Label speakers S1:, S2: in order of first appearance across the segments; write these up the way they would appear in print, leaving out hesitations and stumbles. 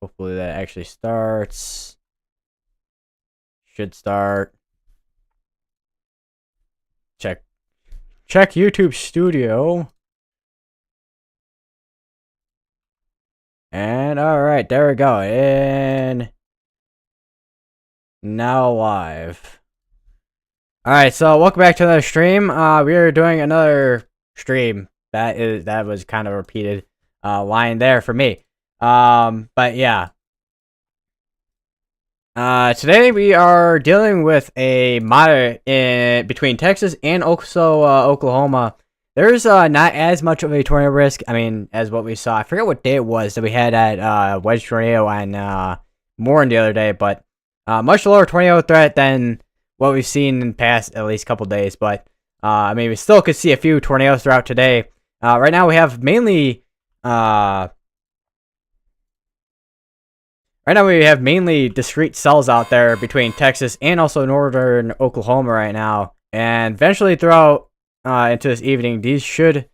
S1: Hopefully that actually starts. Should start. Check YouTube Studio. And alright, there we go. And now live. Alright, so welcome back to another stream. We are doing another stream. That was kind of a repeated line there for me. But yeah. Today we are dealing with a mod in between Texas and also Oklahoma. There's not as much of a tornado risk, I mean, as what we saw. I forget what day it was that we had at Wedge Tornado and Morin the other day, but much lower tornado threat than what we've seen in past at least couple days. But I mean, we still could see a few tornadoes throughout today. Right now we have mainly discrete cells out there between Texas and also northern Oklahoma right now. And eventually throughout into this evening, these should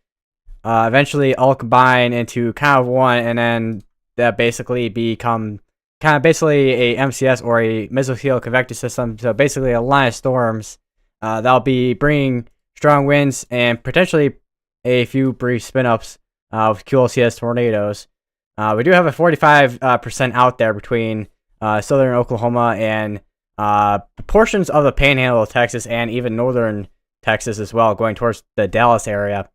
S1: eventually all combine into kind of one, and then that basically become kind of basically a MCS or a mesocele convective system. So basically a line of storms that'll be bringing strong winds and potentially a few brief spin-ups with QLCS tornadoes. We do have a 45% out there between southern Oklahoma and portions of the panhandle of Texas and even northern Texas as well, going towards the Dallas area.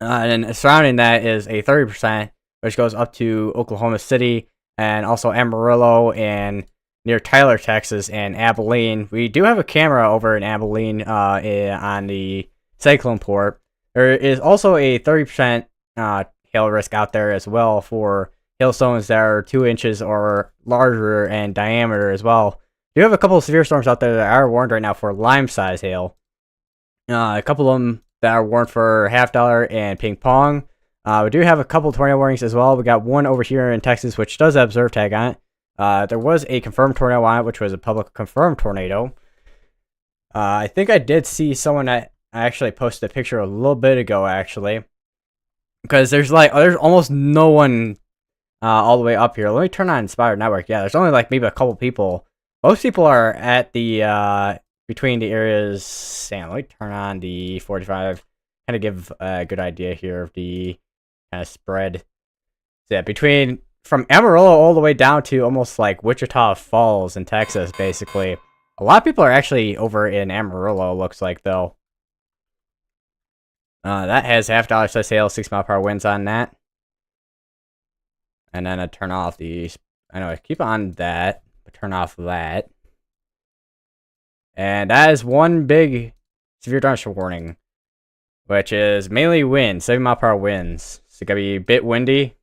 S1: And surrounding that is a 30%, which goes up to Oklahoma City and also Amarillo and near Tyler, Texas, and Abilene. We do have a camera over in Abilene on the cyclone port. There is also a 30% hail risk out there as well for hailstones that are 2 inches or larger in diameter as well. We do have a couple of severe storms out there that are warned right now for lime-size hail. A couple of them that are warned for $50 and ping pong. We do have a couple tornado warnings as well. We got one over here in Texas, which does have observe tag on it. There was a confirmed tornado on it, which was a public confirmed tornado. I think I did see someone that actually posted a picture a little bit ago, actually. Because there's almost no one all the way up here. Let me turn on Inspired Network. Yeah, there's only like maybe a couple people. Most people are at the between the areas. Let me turn on the 45. Kind of give a good idea here of the kind of spread. So yeah, from Amarillo all the way down to almost like Wichita Falls in Texas, basically. A lot of people are actually over in Amarillo, looks like, though. That has $50 size hail, 6 mile per hour winds on that. And then I turn off the, I keep on that, but turn off that. And that is one big severe thunderstorm warning, which is mainly wind, 7 mile per hour winds. So it's gonna be a bit windy.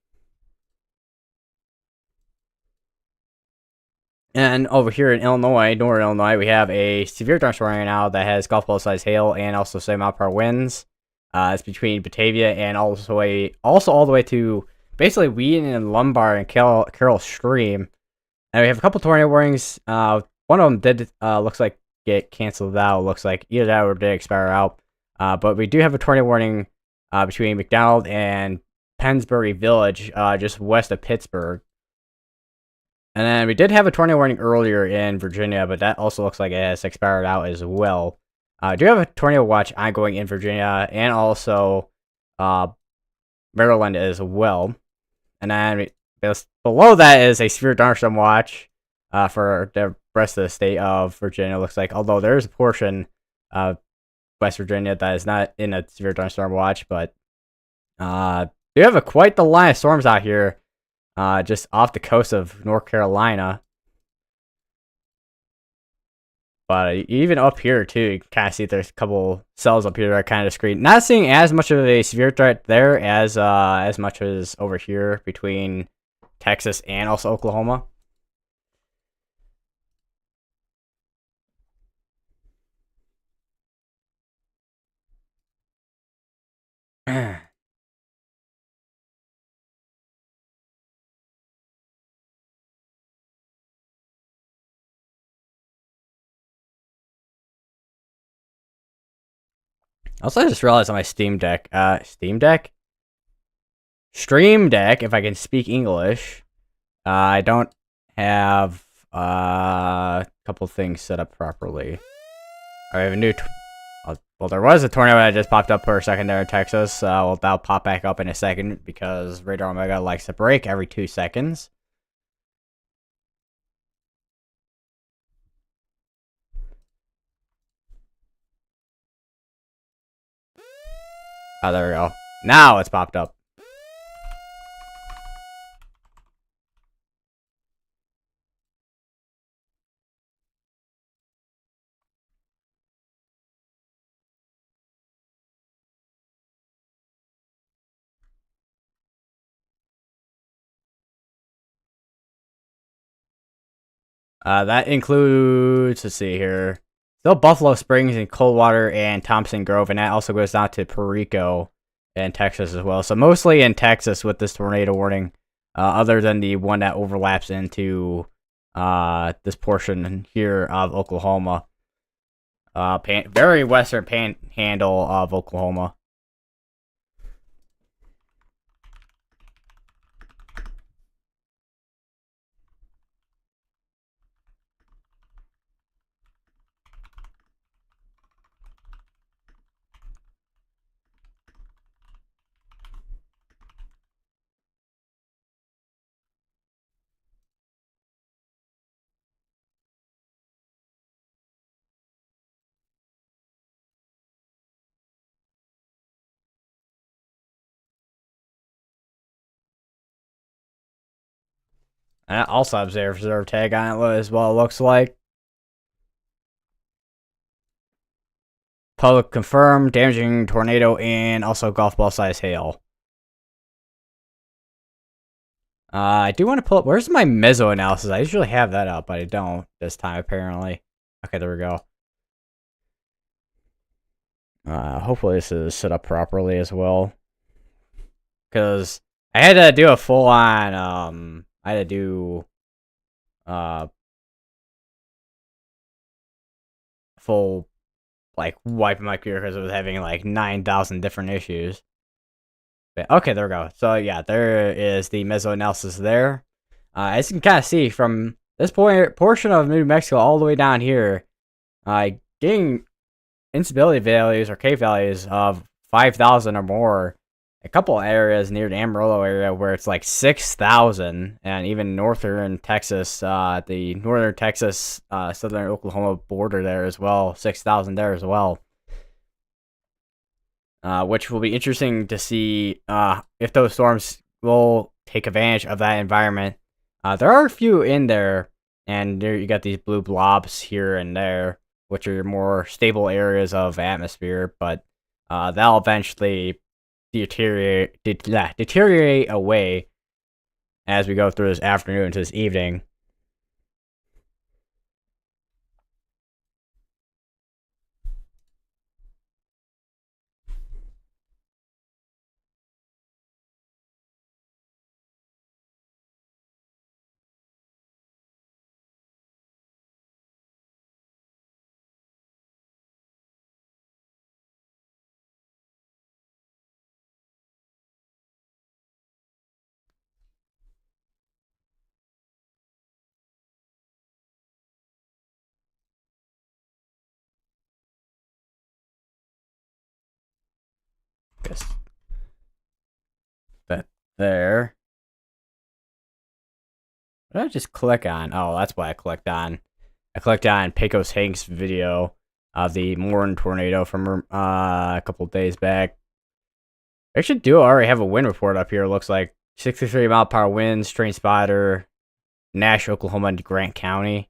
S1: And over here in Illinois, northern Illinois, we have a severe thunderstorm right now that has golf ball size hail and also 7 mile per hour winds. It's between Batavia and also all the way to basically Wheaton and Lombard and Carroll Stream. And we have a couple tornado warnings. One of them did looks like get canceled out. Looks like either that or did expire out. But we do have a tornado warning between McDonald and Pennsbury Village, just west of Pittsburgh. And then we did have a tornado warning earlier in Virginia, but that also looks like it has expired out as well. I do have a tornado watch ongoing in Virginia and also Maryland as well. And then below that is a severe thunderstorm watch for the rest of the state of Virginia, looks like. Although there is a portion of West Virginia that is not in a severe thunderstorm watch. But we have quite the line of storms out here just off the coast of North Carolina. But even up here, too, you can kind of see there's a couple cells up here that are kind of discrete. Not seeing as much of a severe threat there as much as over here between Texas and also Oklahoma. Also, I just realized on my Stream Deck, if I can speak English, I don't have a couple things set up properly. I have a new. Well, there was a tornado that just popped up for a second there in Texas. Well, that'll pop back up in a second because Radar Omega likes to break every 2 seconds. Oh, there we go. Now it's popped up. That includes, let's see here, still Buffalo Springs and Coldwater and Thompson Grove, and that also goes down to Perico in Texas as well. So mostly in Texas with this tornado warning, other than the one that overlaps into this portion here of Oklahoma. Very western panhandle of Oklahoma. And that also has a reserve tag on it as well, it looks like. Public confirmed, damaging tornado, and also golf ball size hail. I do want to pull up. Where's my meso analysis? I usually have that up, but I don't this time, apparently. Okay, there we go. Hopefully this is set up properly as well. Because I had to do a full-on, I had to do, full, like, wipe my computer because it was having, like, 9,000 different issues. But, okay, there we go. So, yeah, there is the meso analysis there. As you can kind of see from this portion of New Mexico all the way down here, getting instability values or K values of 5,000 or more. A couple areas near the Amarillo area where it's like 6,000, and even northern Texas, the northern Texas, southern Oklahoma border there as well, 6,000 there as well. Which will be interesting to see if those storms will take advantage of that environment. There are a few in there, and there you got these blue blobs here and there, which are more stable areas of atmosphere, but that'll eventually deteriorate away as we go through this afternoon to this evening. Guess that there. What did I just click on? Oh, that's what I clicked on. I clicked on Pecos Hank's video of the Morin tornado from a couple days back. I actually do already have a wind report up here. It looks like 63 mile per hour winds, train spotter, Nash, Oklahoma, and Grant County.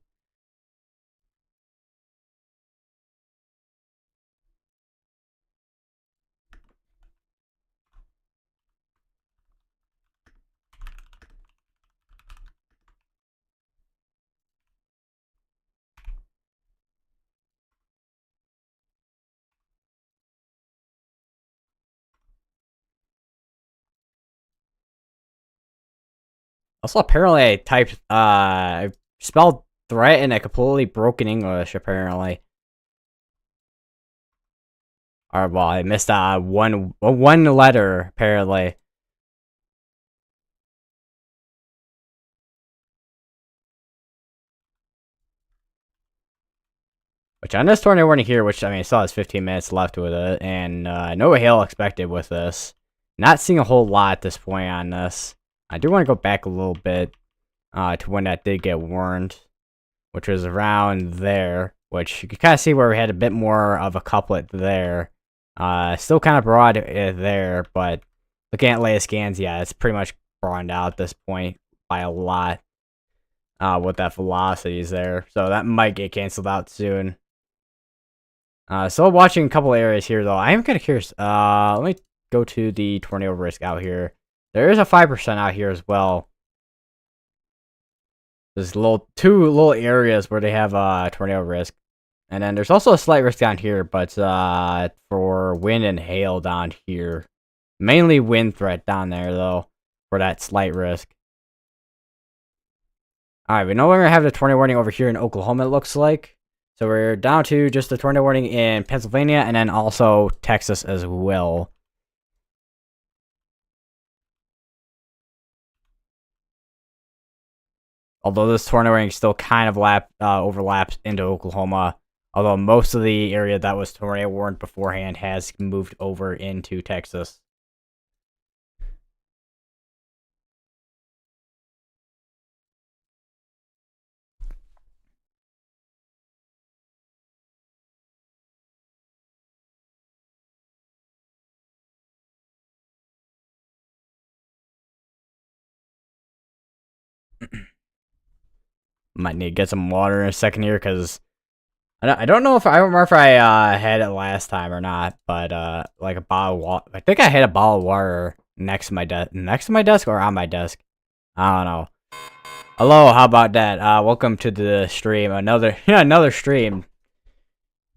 S1: Also, apparently, I typed, I spelled threat in a completely broken English, apparently. Or, well, I missed one letter, apparently. Which on this tornado warning here, which I mean, it still has 15 minutes left with it, and no hail expected with this. Not seeing a whole lot at this point on this. I do want to go back a little bit to when that did get warned, which was around there, which you can kind of see where we had a bit more of a couplet there. Still kind of broad there, but looking at latest scans, yeah, it's pretty much broadened out at this point by a lot with that velocities there. So that might get canceled out soon. Still watching a couple areas here, though. I am kind of curious. Let me go to the tornado risk out here. There is a 5% out here as well. There's two little areas where they have tornado risk. And then there's also a slight risk down here, but for wind and hail down here. Mainly wind threat down there, though, for that slight risk. Alright, we no longer have the tornado warning over here in Oklahoma, it looks like. So we're down to just the tornado warning in Pennsylvania and then also Texas as well. Although this tornado warning still kind of overlaps into Oklahoma. Although most of the area that was tornado warned beforehand has moved over into Texas. Might need to get some water in a second here, because I don't know if I remember if I had it last time or not, but like a bottle of water. I think I had a bottle of water next to my desk or on my desk. I don't know. Hello, how about that? Welcome to the stream. Another stream.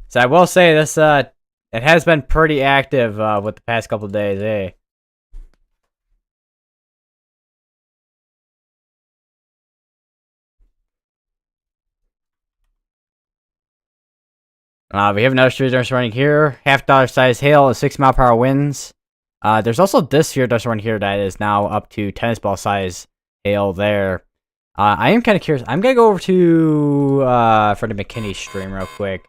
S1: So I will say this it has been pretty active with the past couple of days, eh? We have another street dust running here. $half size hail and 6-mile-per-hour winds. There's also this here dust run here that is now up to tennis ball size hail there. I am kind of curious. I'm gonna go over to Freddie McKinney's stream real quick.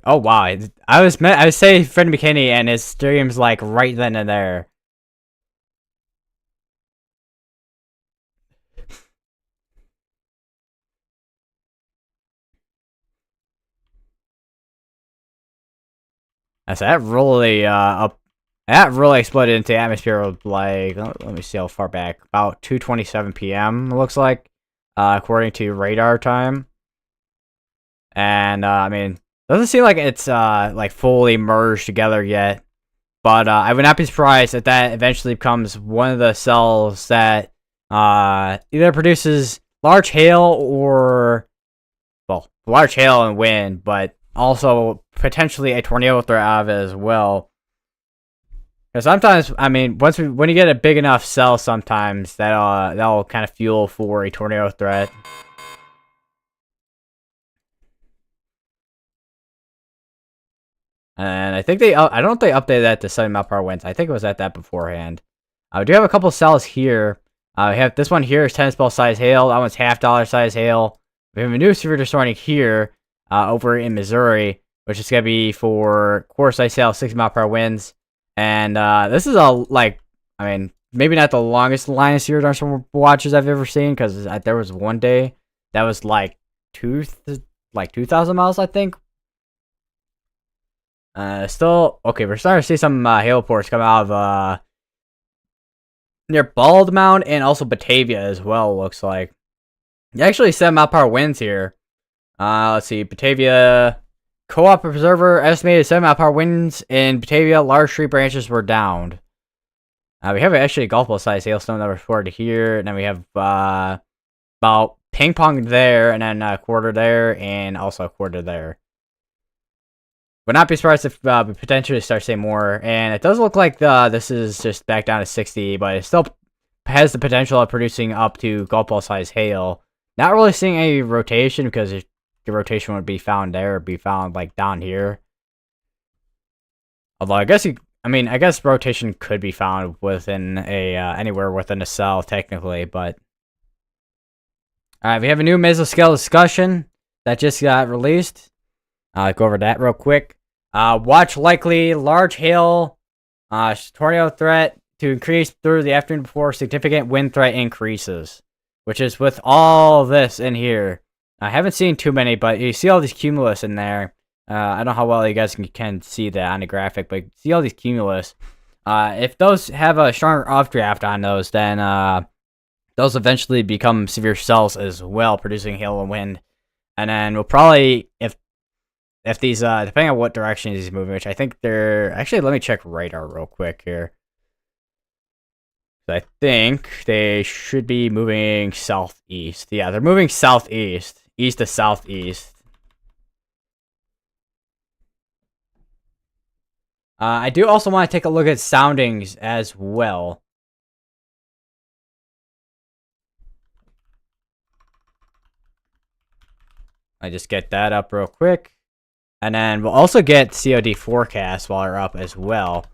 S1: Oh wow! I was saying Freddie McKinney and his stream's like right then and there. So that really that really exploded into the atmosphere with like let me see how far back, about 2:27 p.m. it looks like, according to radar time. And I mean, doesn't seem like it's like fully merged together yet, but I would not be surprised if that eventually becomes one of the cells that either produces large hail or, well, large hail and wind, but also potentially a tornado threat out of it as well. Because sometimes, I mean, when you get a big enough cell, sometimes that'll kind of fuel for a tornado threat. And I think I don't think they updated that to 7-mile-per-hour winds. I think it was at that beforehand. We do have a couple cells here. We have this one here is tennis ball size hail. That one's $half size hail. We have a new severe distorting here over in Missouri, which is going to be for quarter size hail, 6-mile-per-hour winds. And this is I mean, maybe not the longest line of severe thunderstorm watches I've ever seen, because there was one day that was like 2,000 miles, I think. Still, okay, we're starting to see some hail reports come out of near Bald Mound and also Batavia as well, looks like. Actually, 7-mile-per-hour winds here. Let's see, Batavia Co-op Observer estimated 7-mile-per-hour winds in Batavia. Large tree branches were downed. We have actually a golf ball size hailstone that was reported here, and then we have about ping pong there, and then a quarter there, and also a quarter there. Would not be surprised if we potentially start seeing more. And it does look like this is just back down to 60, but it still has the potential of producing up to golf ball size hail. Not really seeing any rotation because the rotation would be found there, be found like down here. Although I guess rotation could be found within a anywhere within a cell technically, but all right, we have a new mesoscale discussion that just got released. Go over that real quick. Watch likely large hail, tornado threat to increase through the afternoon before significant wind threat increases, which is with all this in here. I haven't seen too many, but you see all these cumulus in there. I don't know how well you guys can see that on the graphic, but you see all these cumulus. If those have a stronger updraft on those, then those eventually become severe cells as well, producing hail and wind. And then we'll probably, if these, depending on what direction he's moving, which I think they're, actually, let me check radar real quick here. I think they should be moving southeast. Yeah, they're moving southeast, east to southeast. I do also want to take a look at soundings as well. I just get that up real quick. And then we'll also get COD forecast while we're up as well.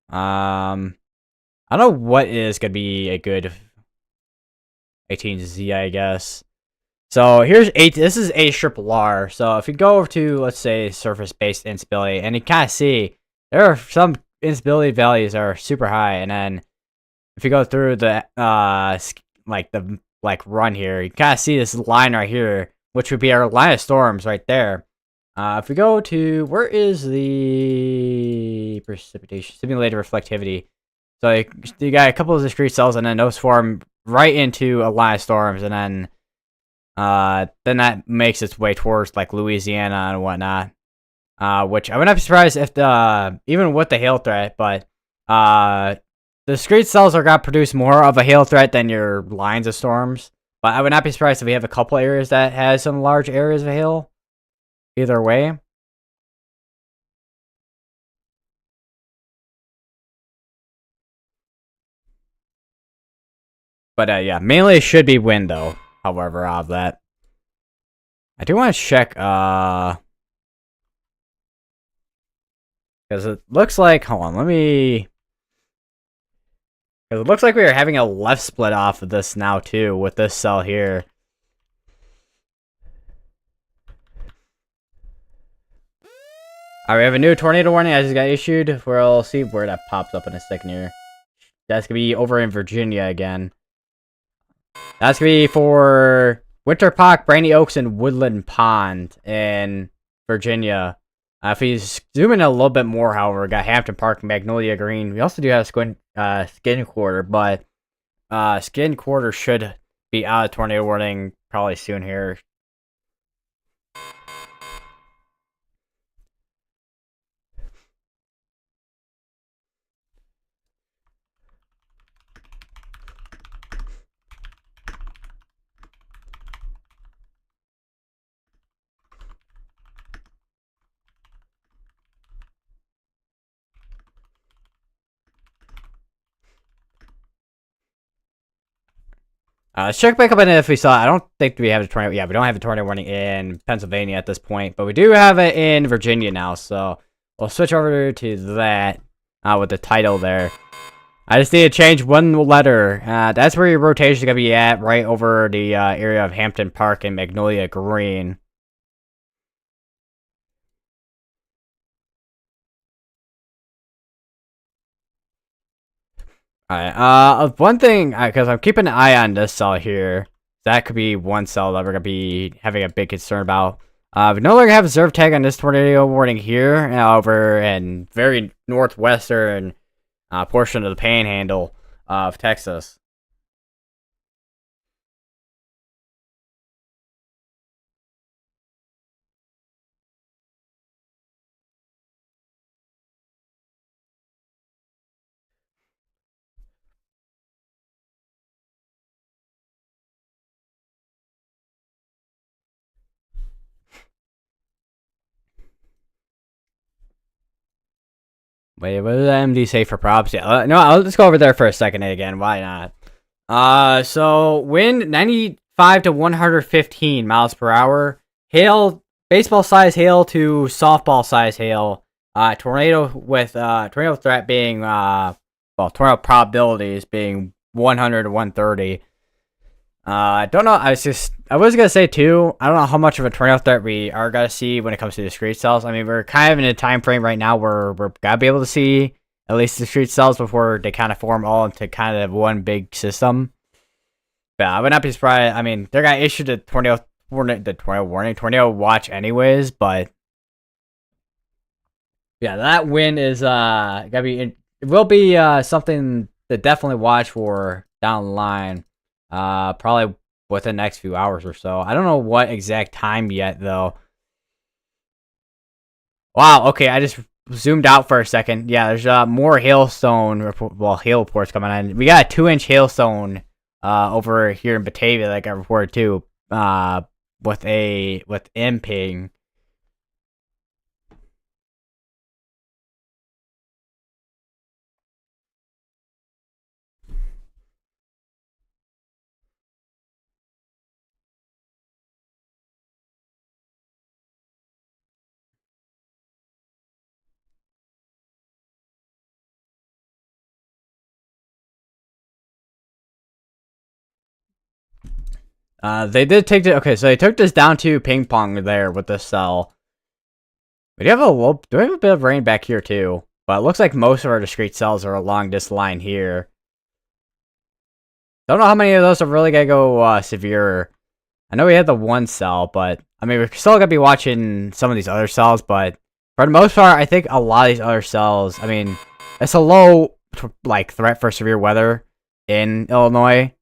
S1: I don't know what is going to be a good 18Z, I guess. So here's this is ARRR. So if you go over to, let's say, surface-based instability, and you kind of see there are some instability values that are super high, and then if you go through the run here, you kind of see this line right here, which would be our line of storms right there. If we go to, where is the precipitation simulated reflectivity? So you got a couple of discrete cells, and then those form right into a line of storms, and then that makes its way towards like Louisiana and whatnot. Which I would not be surprised if even with the hail threat, but the discrete cells are gonna produce more of a hail threat than your lines of storms. But I would not be surprised if we have a couple areas that has some large areas of hail. Either way. But yeah, mainly it should be wind though. However, of that. I do want to check because it looks like, hold on, let me, because it looks like we are having a left split off of this now too with this cell here. Alright, we have a new tornado warning that just got issued. We'll see where that pops up in a second here. That's gonna be over in Virginia again. That's gonna be for Winter Park, Brandy Oaks, and Woodland Pond in Virginia. If we zoom in a little bit more, however, we got Hampton Park and Magnolia Green. We also do have Skin Quarter, but Skin Quarter should be out of tornado warning probably soon here. Let's check back up on it if we saw. I don't think we have a tornado. Yeah, we don't have a tornado warning in Pennsylvania at this point, but we do have it in Virginia now. So we'll switch over to that with the title there. I just need to change one letter. That's where your rotation is gonna be at, right over the area of Hampton Park and Magnolia Green. Alright, one thing, because I'm keeping an eye on this cell here, that could be one cell that we're going to be having a big concern about. We no longer have a observe tag on this tornado warning here, over in very northwestern portion of the panhandle of Texas. Wait, what did MD say for props? Yeah, no, let's go over there for a second again. Why not? So wind 95 to 115 miles per hour. Hail, baseball size hail to softball size hail. Tornado with tornado threat being tornado probabilities being 100 to 130. I don't know. I was gonna say too. I don't know how much of a tornado threat we are gonna see when it comes to discrete cells. I mean, we're kind of in a time frame right now where we're gonna be able to see at least discrete cells before they kind of form all into kind of one big system. But I would not be surprised. I mean, they're gonna issue the tornado watch anyways. But yeah, that win is gonna be. It will be something to definitely watch for down the line. Probably within the next few hours or so. I don't know what exact time yet, though. Wow, okay, I just zoomed out for a second. Yeah, there's more hail reports coming in. We got a 2-inch hailstone over here in Batavia that got reported too. With imping. They did take it. Okay, so they took this down to ping pong there with the cell. We do have do we have a bit of rain back here too? But it looks like most of our discrete cells are along this line here. Don't know how many of those are really gonna go severe. I know we had the one cell, but I mean we're still gonna be watching some of these other cells. But for the most part, I think a lot of these other cells. I mean, it's a low threat for severe weather in Illinois.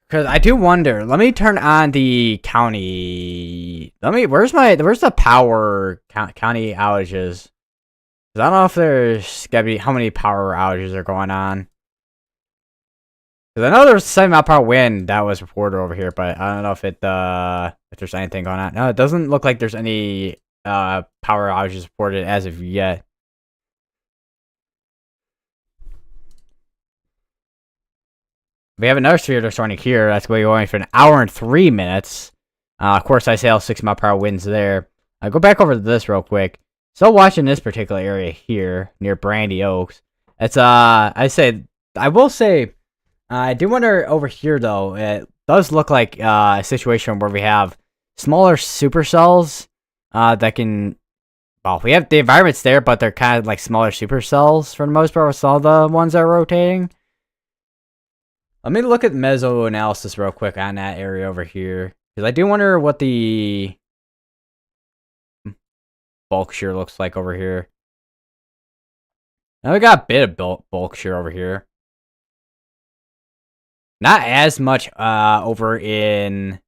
S1: Because I do wonder. Let me turn on the county. Where's the power county outages? 'Cause I don't know if there's gonna be how many power outages are going on. Because I know there's 7 mile per hour wind that was reported over here, but I don't know if there's anything going on. No, it doesn't look like there's any power outages reported as of yet. We have another severe storm here. That's going to be going for an hour and 3 minutes. Of course, I sail 6 mile per hour winds there. I'll go back over to this real quick. Still watching this particular area here near Brandy Oaks. It's I will say, I do wonder over here though. It does look like a situation where we have smaller supercells that can. Well, we have the environments there, but they're kind of like smaller supercells for the most part with all the ones that are rotating. Let me look at meso analysis real quick on that area over here. Because I do wonder what the bulk shear looks like over here. Now we got a bit of bulk shear over here. Not as much over in,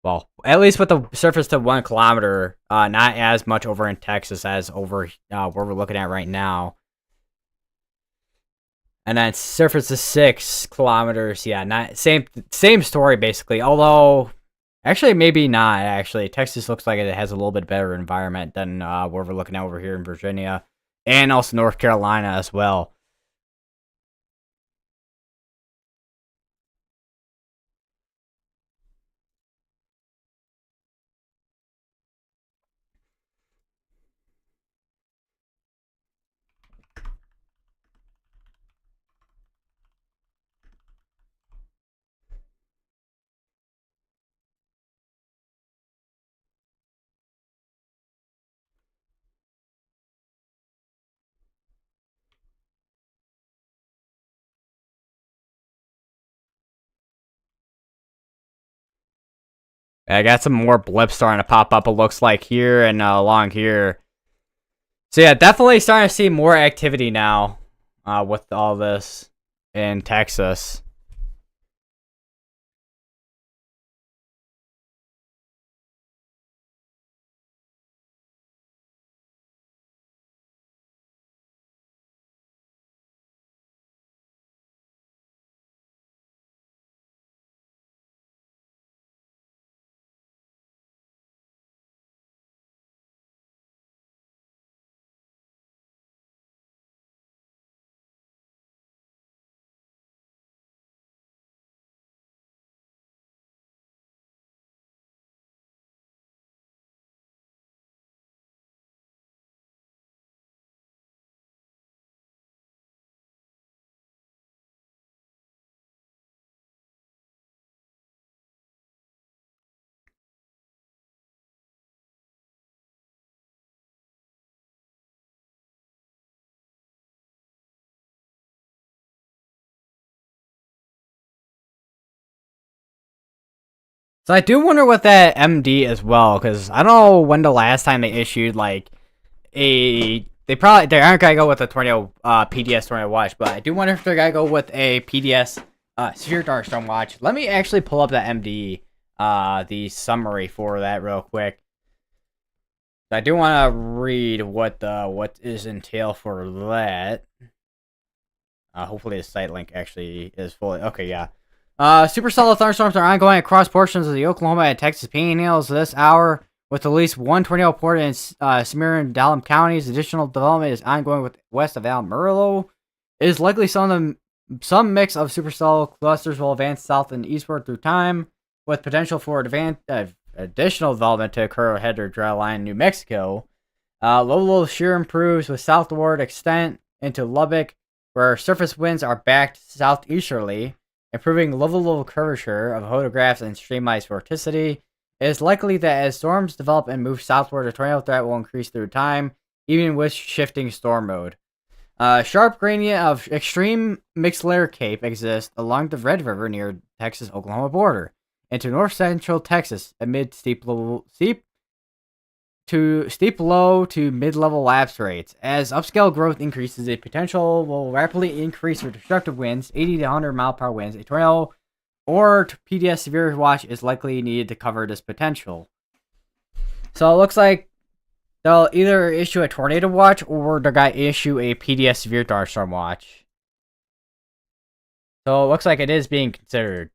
S1: well, at least with the surface to 1 kilometer, not as much over in Texas as over where we're looking at right now. And then surface to 6 kilometers, yeah, not same story basically. Although, actually, maybe not. Actually, Texas looks like it has a little bit better environment than where we're looking at over here in Virginia, and also North Carolina as well. I got some more blips starting to pop up. It looks like here and along here. So yeah, definitely starting to see more activity now with all this in Texas. So I do wonder what that MD as well, because I don't know when the last time they issued like they aren't gonna go with a tornado PDS tornado watch, but I do wonder if they're gonna go with a PDS Severe Darkstorm watch. Let me actually pull up that MD the summary for that real quick. I do want to read what is entail for that. Hopefully the site link actually is fully okay. Yeah. Supercell thunderstorms are ongoing across portions of the Oklahoma and Texas Panhandles this hour, with at least one tornado reported in Sumner and Dallam counties. Additional development is ongoing west of Amarillo. It is likely some mix of supercell clusters will advance south and eastward through time, with potential for additional development to occur ahead of dry line New Mexico. Low shear improves with southward extent into Lubbock, where surface winds are backed southeasterly, improving level curvature of photographs and streamlines vorticity. It is likely that as storms develop and move southward, the tornado threat will increase through time, even with shifting storm mode. Sharp gradient of extreme mixed layer cape exists along the Red River near Texas-Oklahoma border into north-central Texas amid steep low to mid-level lapse rates. As upscale growth increases, the potential will rapidly increase for destructive winds, 80 to 100 mile per hour winds. A tornado or PDS severe watch is likely needed to cover this potential. So it looks like they'll either issue a tornado watch or they're going to issue a PDS severe thunderstorm watch. So it looks like it is being considered.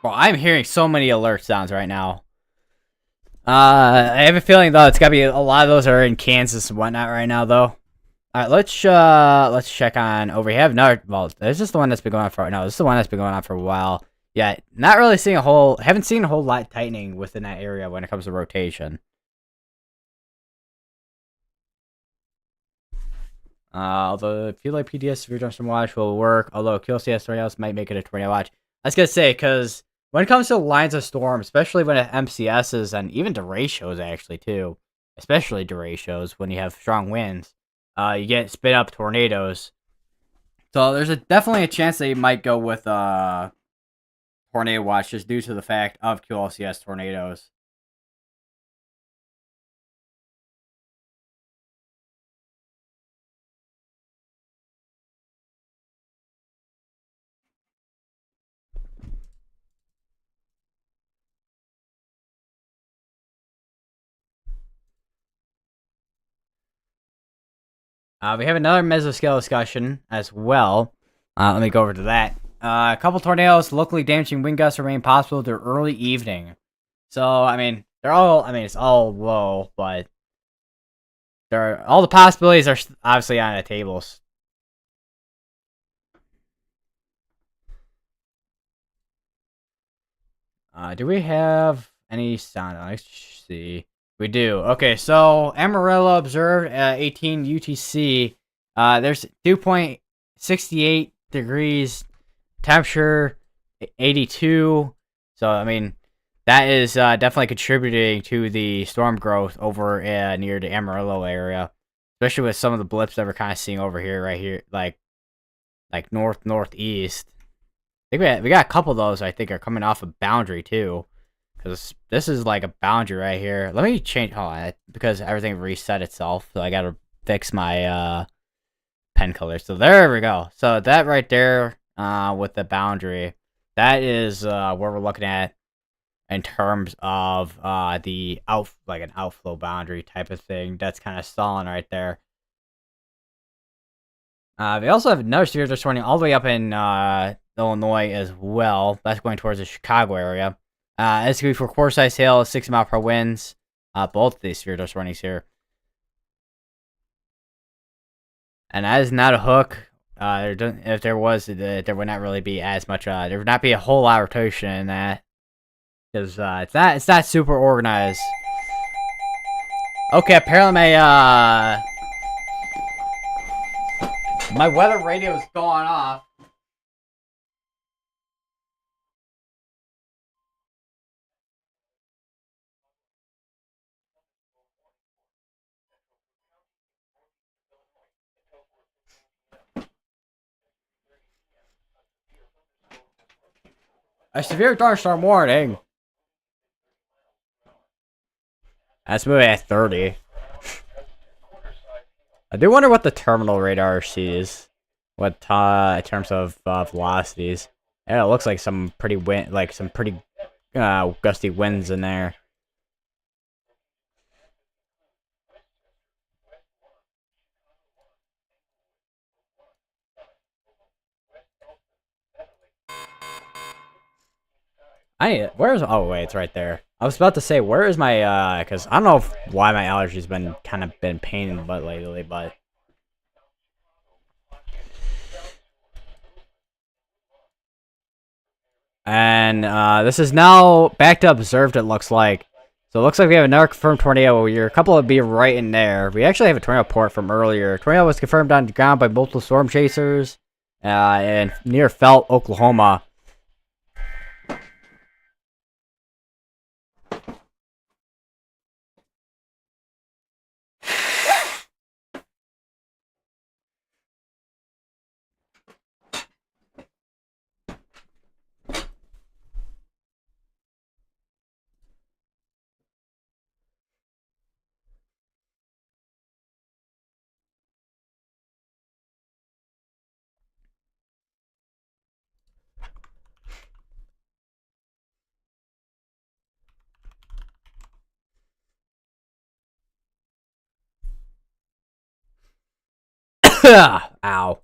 S1: Well, I'm hearing so many alert sounds right now. I have a feeling though it's gotta be a lot of those are in Kansas and whatnot right now though. All right, let's check on over here. I have another. Well, this is the one that's been going on for. No, this is the one that's been going on for a while. Yeah, not really seeing haven't seen a whole lot tightening within that area when it comes to rotation. Although I feel like PDS Severe Thunderstorm Watch will work, although QLCS tornadoes might make it a tornado watch. I was gonna say, because when it comes to lines of storm, especially when it MCSs and even derechos actually too, especially derechos when you have strong winds, you get spit up tornadoes. So there's definitely a chance they might go with tornado watch just due to the fact of QLCS tornadoes. We have another mesoscale discussion as well. Let me go over to that. A couple tornadoes, locally damaging wind gusts remain possible through early evening. So, I mean, it's all low, but all the possibilities are obviously on the tables. Do we have any sound? Let's see. We do. Okay, so Amarillo observed at 18 UTC. There's 2.68 degrees, temperature 82. So, I mean, that is definitely contributing to the storm growth over near the Amarillo area, especially with some of the blips that we're kind of seeing over here, right here, like northeast. I think we got a couple of those. I think are coming off a boundary too, because this is like a boundary right here. Let me change. Hold on, because everything reset itself, so I gotta fix my pen color. So there we go. So that right there, with the boundary, that is what we're looking at in terms of the like an outflow boundary type of thing. That's kind of stalling right there. They also have another severe thunderstorm warning all the way up in Illinois as well. That's going towards the Chicago area. It's going to be for quarter-size hail, 60 mile per hour winds. Both of these severe thunderstorm warnings here. And that is not a hook if there was, there would not really be as much. There would not be a whole lot of rotation in that, because it's not super organized. Okay, apparently my weather radio is going off. A severe thunderstorm warning. That's moving at 30. I do wonder what the terminal radar sees. What in terms of velocities? Yeah, it looks like some pretty gusty winds in there. Where's, oh wait, it's right there. I was about to say, where is my, cause I don't know why my allergies been kind of been pain in the butt lately, but. And, this is now back to observed, it looks like. So it looks like we have another confirmed tornado. A couple would be right in there. We actually have a tornado report from earlier. Tornado was confirmed on the ground by multiple storm chasers, in near Felt, Oklahoma. Ow.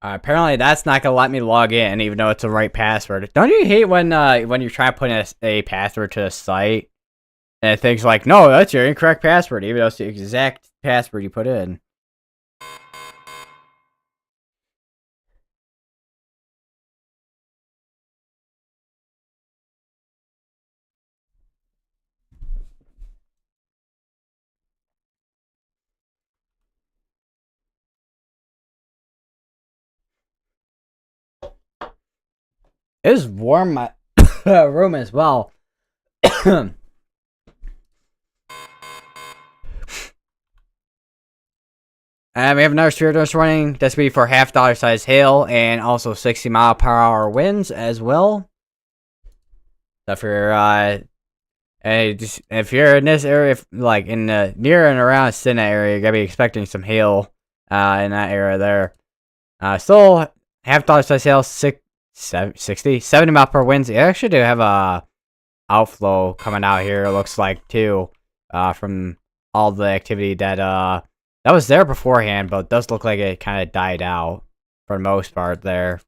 S1: Apparently that's not gonna let me log in, even though it's the right password. Don't you hate when you're trying to put in a password to a site, and it thinks like, no, that's your incorrect password, even though it's the exact password you put in. It is warm in my room as well. And we have another severe dose warning. That's be for $half size hail and also 60-mile-per-hour winds as well. So if you're in this area, like in the near and around Sina area, you're gonna be expecting some hail in that area there. Still $half size hail, 70 mile per winds. You actually do have a outflow coming out here. It looks like too, from all the activity that was there beforehand, but it does look like it kind of died out for the most part there.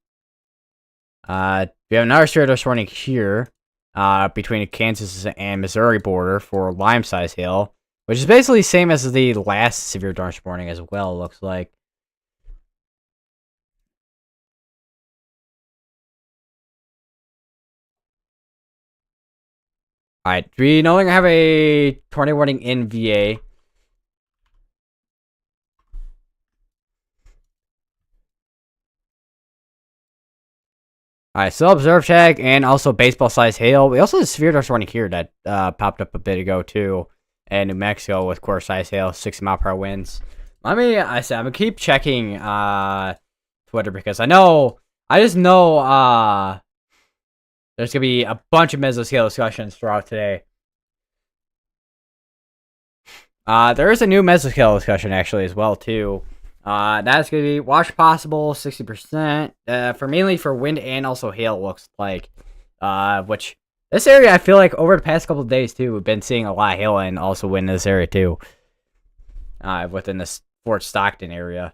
S1: We have another severe dose warning here, between the Kansas and Missouri border for lime size hail, which is basically the same as the last severe dose warning as well. Looks like. Alright, we no longer have a tornado warning in VA. Alright, so observe check and also baseball size hail. We also have severe dust warning here that popped up a bit ago too. And New Mexico with core size hail, 60-mile-per-hour winds. I'm gonna keep checking Twitter because I just know there's gonna be a bunch of mesoscale discussions throughout today. There is a new mesoscale discussion actually as well too. That's gonna be watch possible 60%. For mainly for wind and also hail, looks like. Which this area I feel like over the past couple of days too, we've been seeing a lot of hail and also wind in this area too. Within this Fort Stockton area.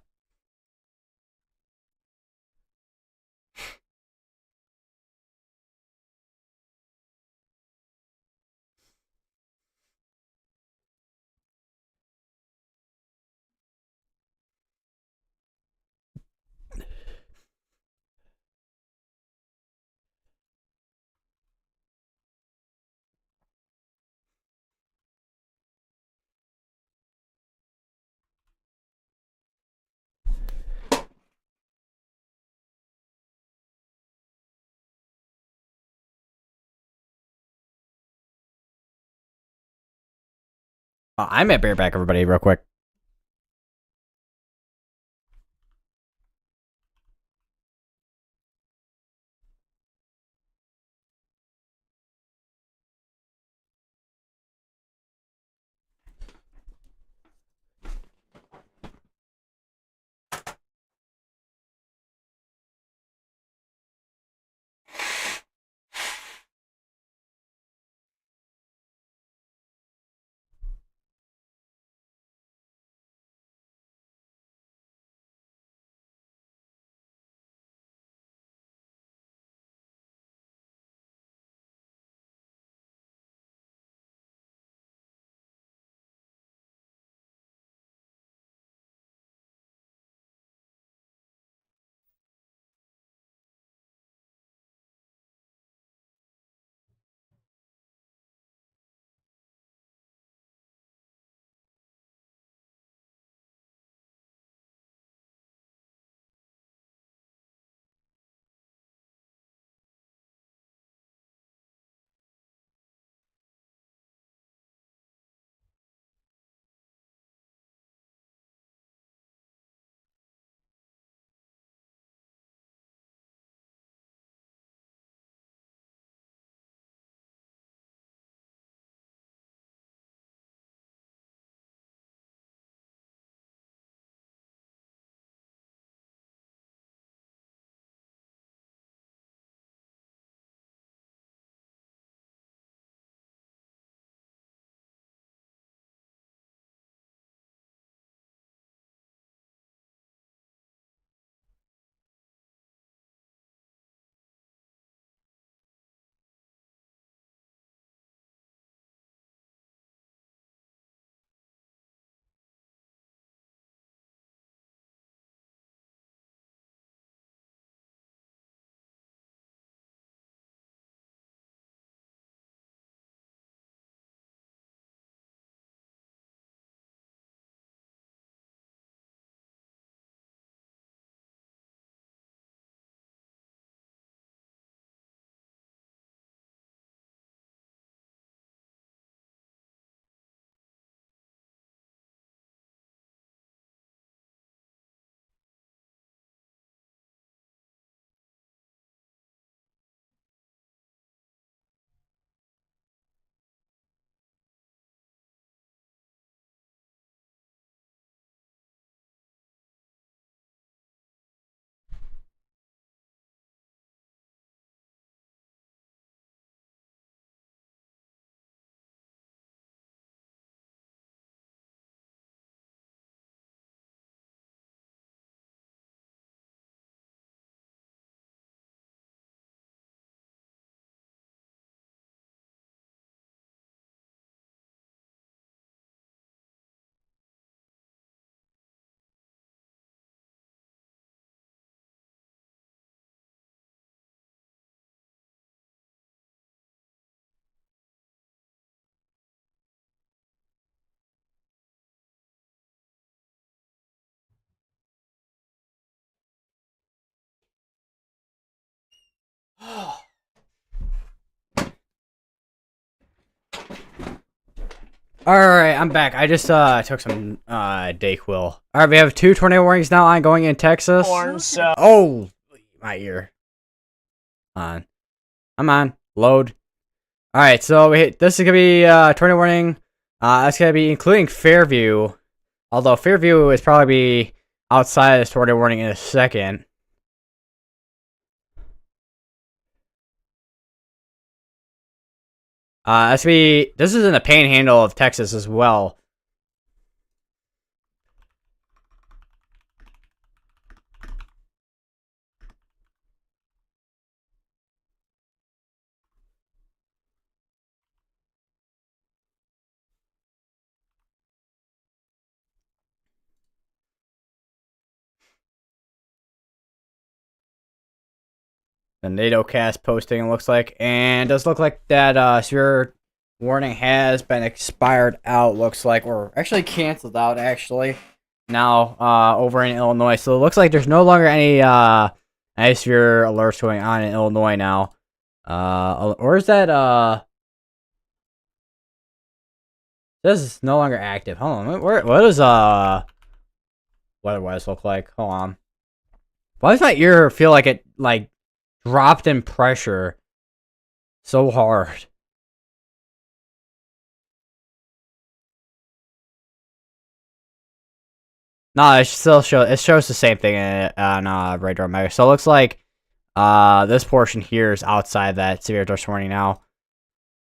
S1: I'm at Bareback, everybody, real quick. Alright, I'm back. I just took some Dayquil. Alright, we have 2 tornado warnings now ongoing in Texas. Oh, my ear. On. I'm on. Load. Alright, so this is gonna be tornado warning. It's gonna be including Fairview. Although Fairview is probably be outside of this tornado warning in a second. This is in the panhandle of Texas as well. The NATOcast posting, it looks like. And it does look like that severe warning has been expired out, looks like. Or actually canceled out, actually. Now, over in Illinois. So it looks like there's no longer any severe alerts going on in Illinois now. Or is that, this is no longer active. Hold on. What does, weather-wise look like? Hold on. Why does my ear feel like it, like, dropped in pressure so hard? No, it still shows the same thing on radar measure. So it looks like this portion here is outside that severe dust warning now.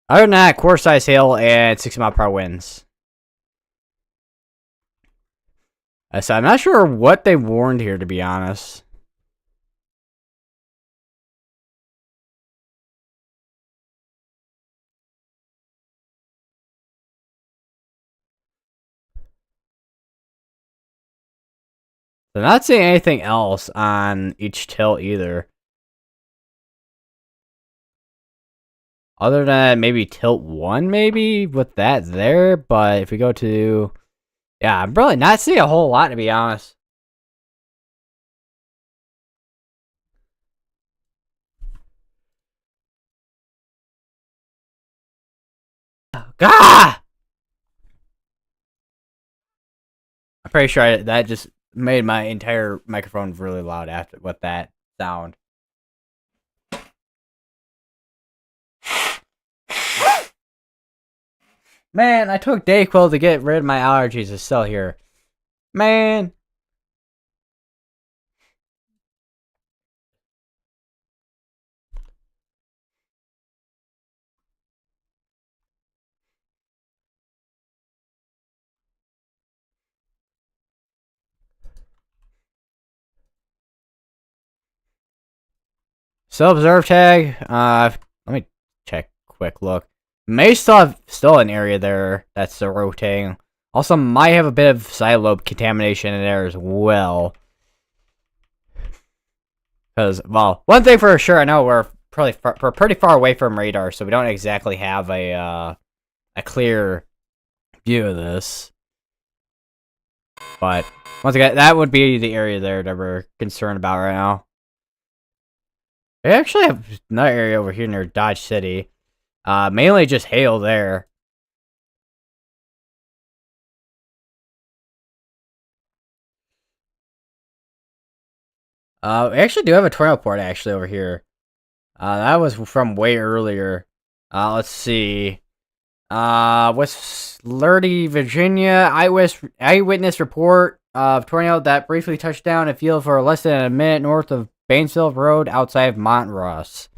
S1: Other than that, quarter size hail and 60-mile-per-hour winds. So I'm not sure what they warned here, to be honest. I'm not seeing anything else on each tilt either. Other than maybe tilt 1, maybe, with that there. But if we go to... Yeah, I'm really not seeing a whole lot, to be honest. Gah! I'm pretty sure that just made my entire microphone really loud after with that sound. Man, I took Dayquil to get rid of my allergies. It's still here. Man. Still observe tag. Let me check. Quick look. May still have an area there that's still rotating. Also, might have a bit of side lobe contamination in there as well. Because, well, one thing for sure, I know we're pretty far away from radar, so we don't exactly have a clear view of this. But once again, that would be the area there that we're concerned about right now. We actually have another area over here near Dodge City. Mainly just hail there. We actually do have a tornado port actually over here. That was from way earlier. Let's see. West Lerdy, Virginia. Eyewitness report of tornado that briefly touched down a field for less than a minute north of Bainesville Road outside of Montross.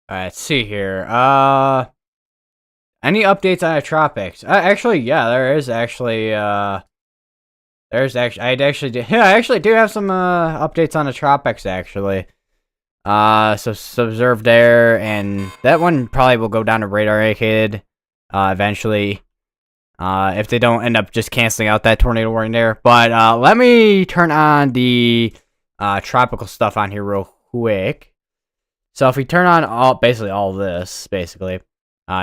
S1: Alright, let's see here. Any updates on the tropics? Actually, yeah, yeah, I actually do have some updates on the tropics actually. So observed there, and that one probably will go down to radar indicated, eventually. If they don't end up just canceling out that tornado warning there. But let me turn on the tropical stuff on here real quick. So if we turn on basically all this, basically,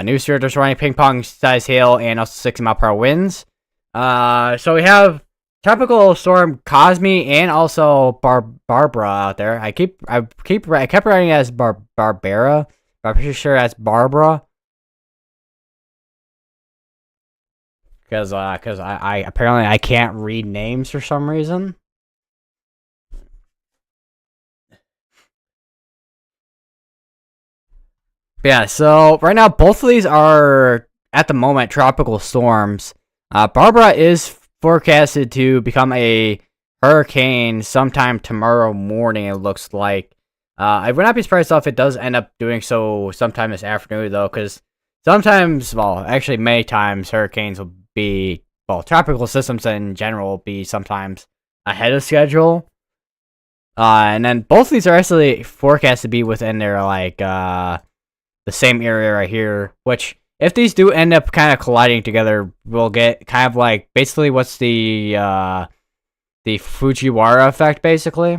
S1: new spirits running ping pong size hail and also 60-mile-per-hour winds. So we have tropical storm Cosme and also Barbara out there. I kept writing it as Barbara, but I'm pretty sure that's Barbara. Because I apparently I can't read names for some reason. Yeah, so right now both of these are at the moment tropical storms. Barbara is forecasted to become a hurricane sometime tomorrow morning, it looks like. I would not be surprised if it does end up doing so sometime this afternoon, though, because sometimes, well, actually many times, hurricanes will be, well, tropical systems in general will be sometimes ahead of schedule. And then both of these are actually forecast to be within their, like, the same area right here, which, if these do end up kind of colliding together, we'll get kind of like, basically what's the Fujiwara effect, basically.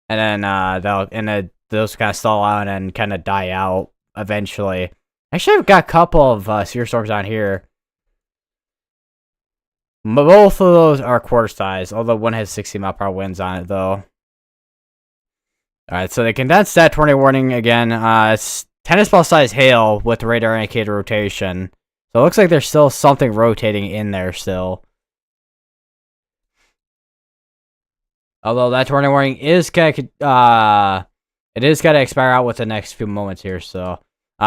S1: And then, those kind of stall out and kind of die out eventually. Actually, I've got a couple of severe storms on here. Both of those are quarter size, although one has 60-mile-per-hour winds on it, though. Alright, so they condensed that tornado warning again. It's tennis ball size hail with radar indicated rotation. So it looks like there's still something rotating in there still. Although that tornado warning is gonna expire out with the next few moments here. So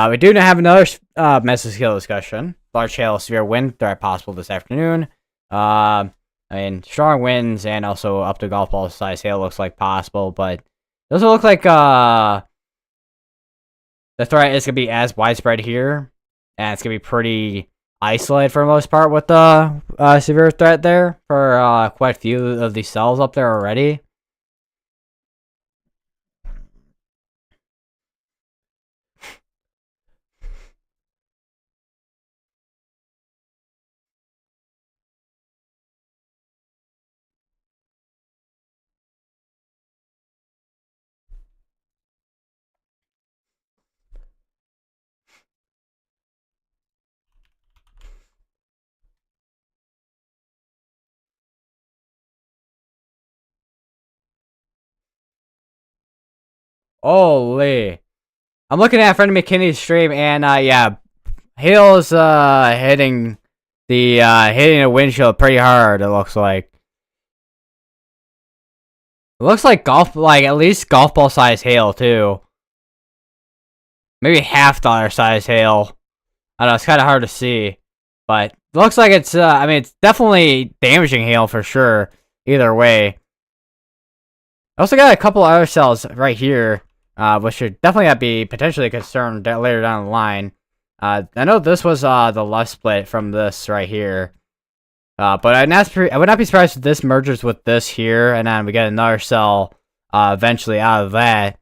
S1: we do have another massive scale discussion. Large hail, severe wind threat possible this afternoon. I mean, strong winds and also up to golf ball size hail looks like possible, but doesn't look like the threat is gonna be as widespread here, and it's gonna be pretty isolated for the most part with the severe threat there for quite a few of these cells up there already. Holy. I'm looking at friend McKinney's stream, and yeah, hail's hitting the windshield pretty hard, it looks like. It looks like at least golf ball size hail too. Maybe $half size hail. I don't know, it's kinda hard to see. But it looks like it's I mean, it's definitely damaging hail for sure. Either way. I also got a couple other cells right here, which should definitely be potentially a concern later down the line. I know this was the left split from this right here. But I would not be surprised if this merges with this here, and then we get another cell eventually out of that.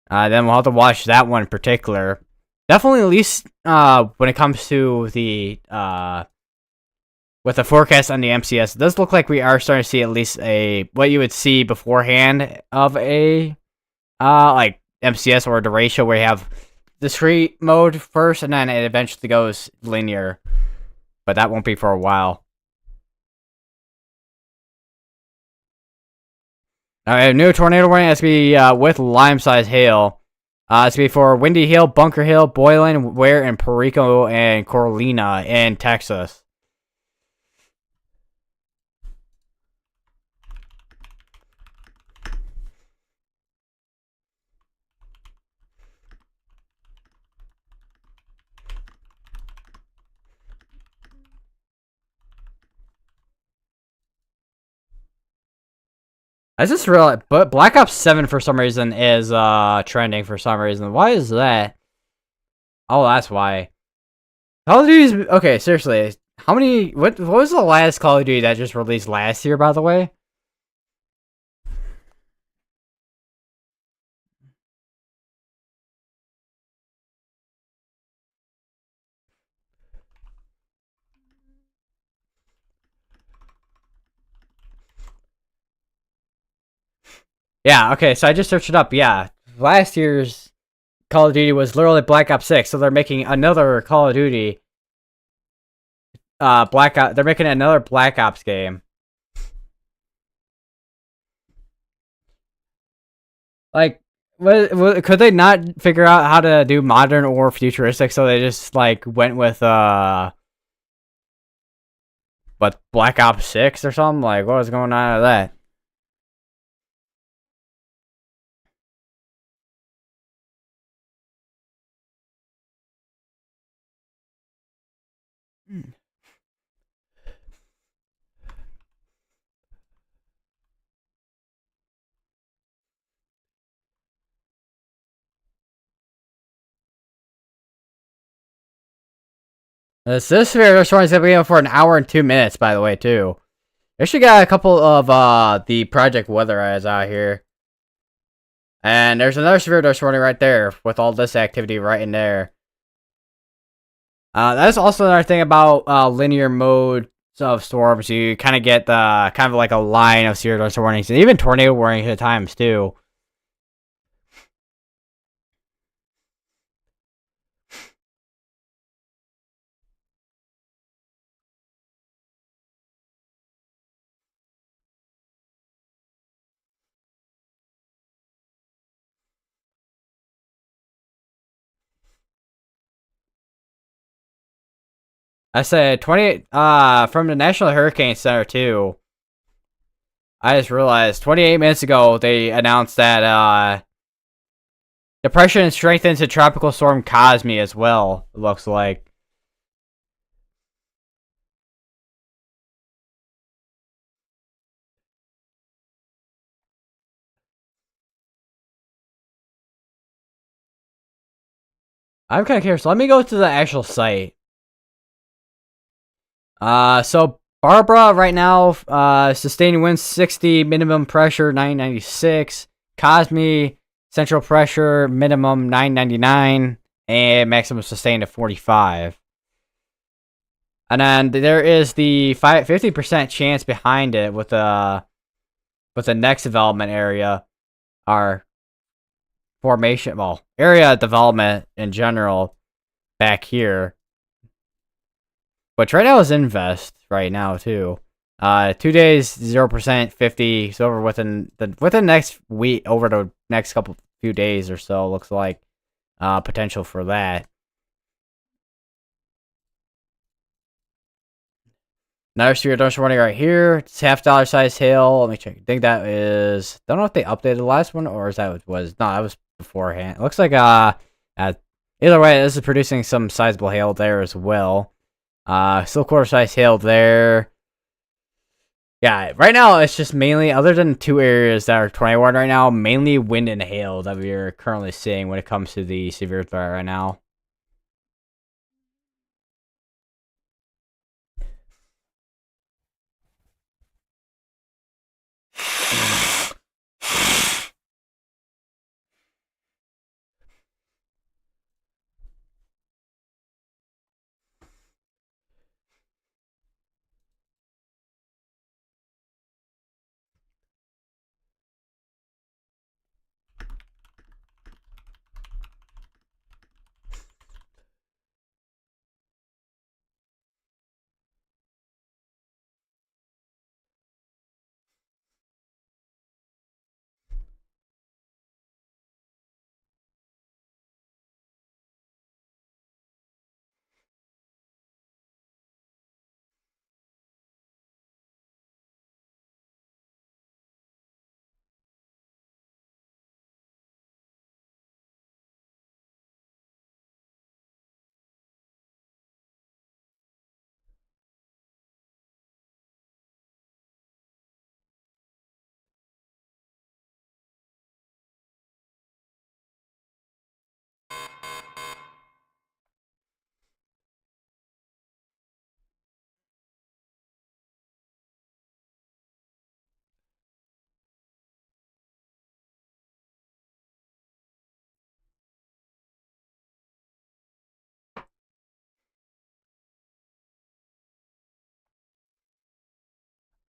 S1: Then we'll have to watch that one in particular. Definitely, at least when it comes to the with the forecast on the MCS, it does look like we are starting to see at least what you would see beforehand of a like MCS or a derecho, where you have discrete mode first, and then it eventually goes linear. But that won't be for a while. Alright, new tornado warning has to be with lime-sized hail. It's to be for Windy Hill, Bunker Hill, Boylan, Ware, and Perico and Coralina in Texas. I just realized, but Black Ops 7 for some reason is trending for some reason. Why is that? Oh, that's why. Call of Duty's okay. Seriously, how many? What was the last Call of Duty that just released last year? By the way. Yeah. Okay. So I just searched it up. Yeah, last year's Call of Duty was literally Black Ops 6. So they're making another Call of Duty. Black Ops. They're making another Black Ops game. Like, could they not figure out how to do modern or futuristic? So they just like went with what Black Ops 6 or something? Like, what was going on with that? This video restaurant is gonna be on for an hour and 2 minutes, by the way, too. They should got a couple of the Project Weather eyes out here. And there's another severe dose warning right there with all this activity right in there. That's also another thing about linear mode of storms. You kind of get the kind of like a line of severe dose warnings and even tornado warnings at times too. I said 28 from the National Hurricane Center too. I just realized 28 minutes ago they announced that depression strengthened to tropical storm Cosme as well, it looks like. I'm kind of curious. Let me go to the actual site. So Barbara right now, sustaining wind 60, minimum pressure 996. Cosme, central pressure minimum 999, and maximum sustained at 45. And then there is the 50% chance behind it with the next development area, our formation, well, area development in general back here. Which right now is invest right now too. 2 days 0%, 50. So over within the next week, over the next few days or so, looks like potential for that. Another severe dose warning right here. It's $half size hail. Let me check. I think that is. Don't know if they updated the last one or is that what was. No, that was beforehand. It looks like either way, this is producing some sizable hail there as well. Still quarter size hail there. Yeah, right now it's just mainly, other than two areas that are 21 right now, mainly wind and hail that we are currently seeing when it comes to the severe threat right now.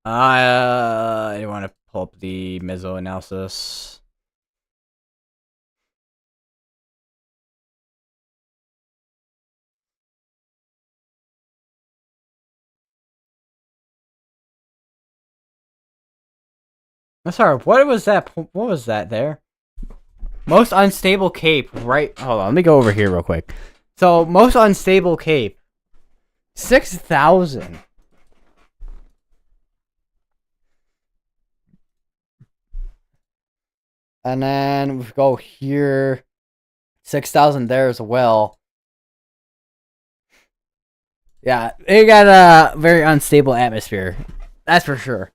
S1: I want to pull up the meso analysis. I'm sorry, what was that? What was that there? Most unstable cape, right? Hold on, let me go over here real quick. So, most unstable cape, 6,000. And then we go here, 6,000 there as well. Yeah, they got a very unstable atmosphere. That's for sure.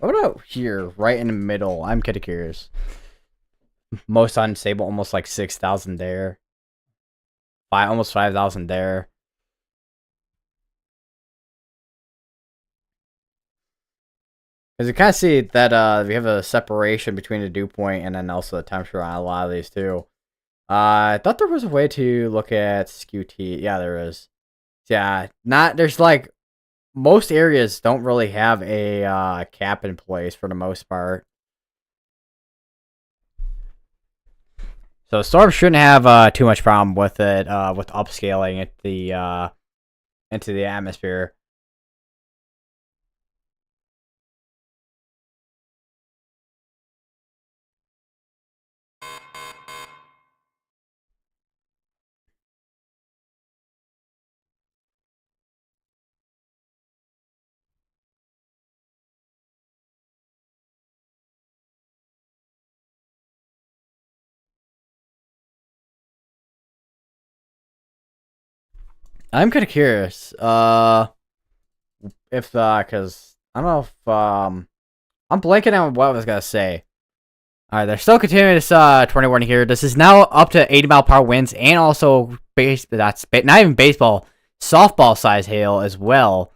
S1: What about here, right in the middle? I'm kind of curious. Most unstable, almost like 6,000 there. Almost 5,000 there. Because you kind of see that we have a separation between the dew point and then also the temperature on a lot of these too. I thought there was a way to look at skew T. Yeah, there is. Yeah, there's like most areas don't really have a cap in place for the most part. So Storm shouldn't have too much problem with it with upscaling it into the atmosphere. I'm kind of curious. If because I don't know if I'm blanking on what I was gonna say. All right, they're still continuing this 21 here. This is now up to 80-mile-per-hour winds and also that's not even baseball, softball size hail as well.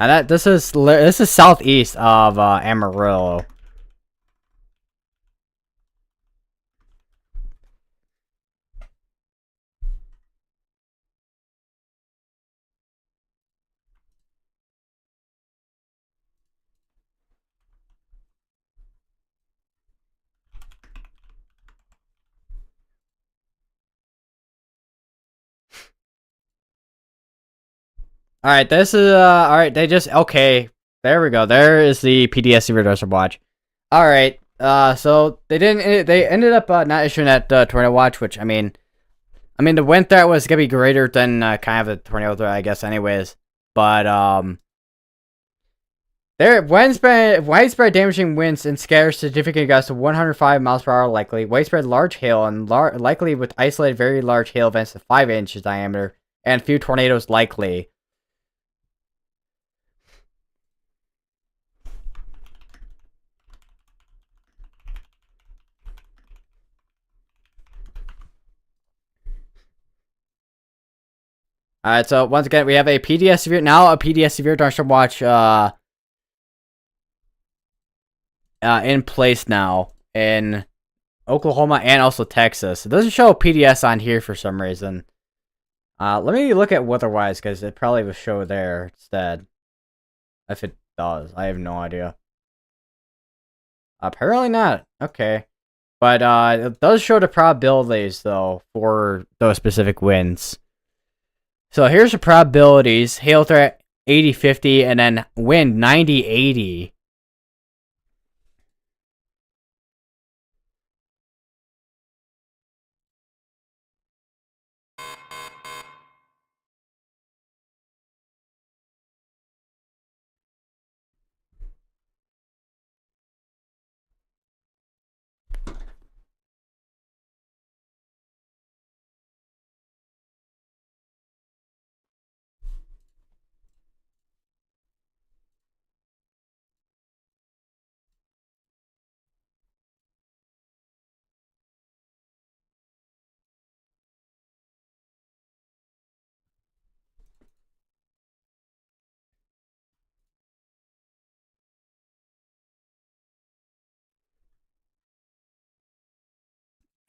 S1: And this is southeast of Amarillo. All right, this is all right. They just okay. There we go. There is the PDS reverser watch. All right. So they didn't. They ended up not issuing that tornado watch, which I mean, the wind threat was gonna be greater than kind of the tornado threat, I guess, anyways. But there widespread damaging winds and scatters significant gusts of 105 miles per hour likely. Widespread large hail and likely with isolated very large hail events of 5 inches diameter and few tornadoes likely. Alright, so once again, we have a PDS severe now, a PDS severe thunderstorm watch in place now in Oklahoma and also Texas. It doesn't show PDS on here for some reason. Let me look at weatherwise because it probably will show there instead. If it does, I have no idea. Apparently not. Okay. But it does show the probabilities though for those specific winds. So here's the probabilities. Hail threat 80-50 and then wind 90-80.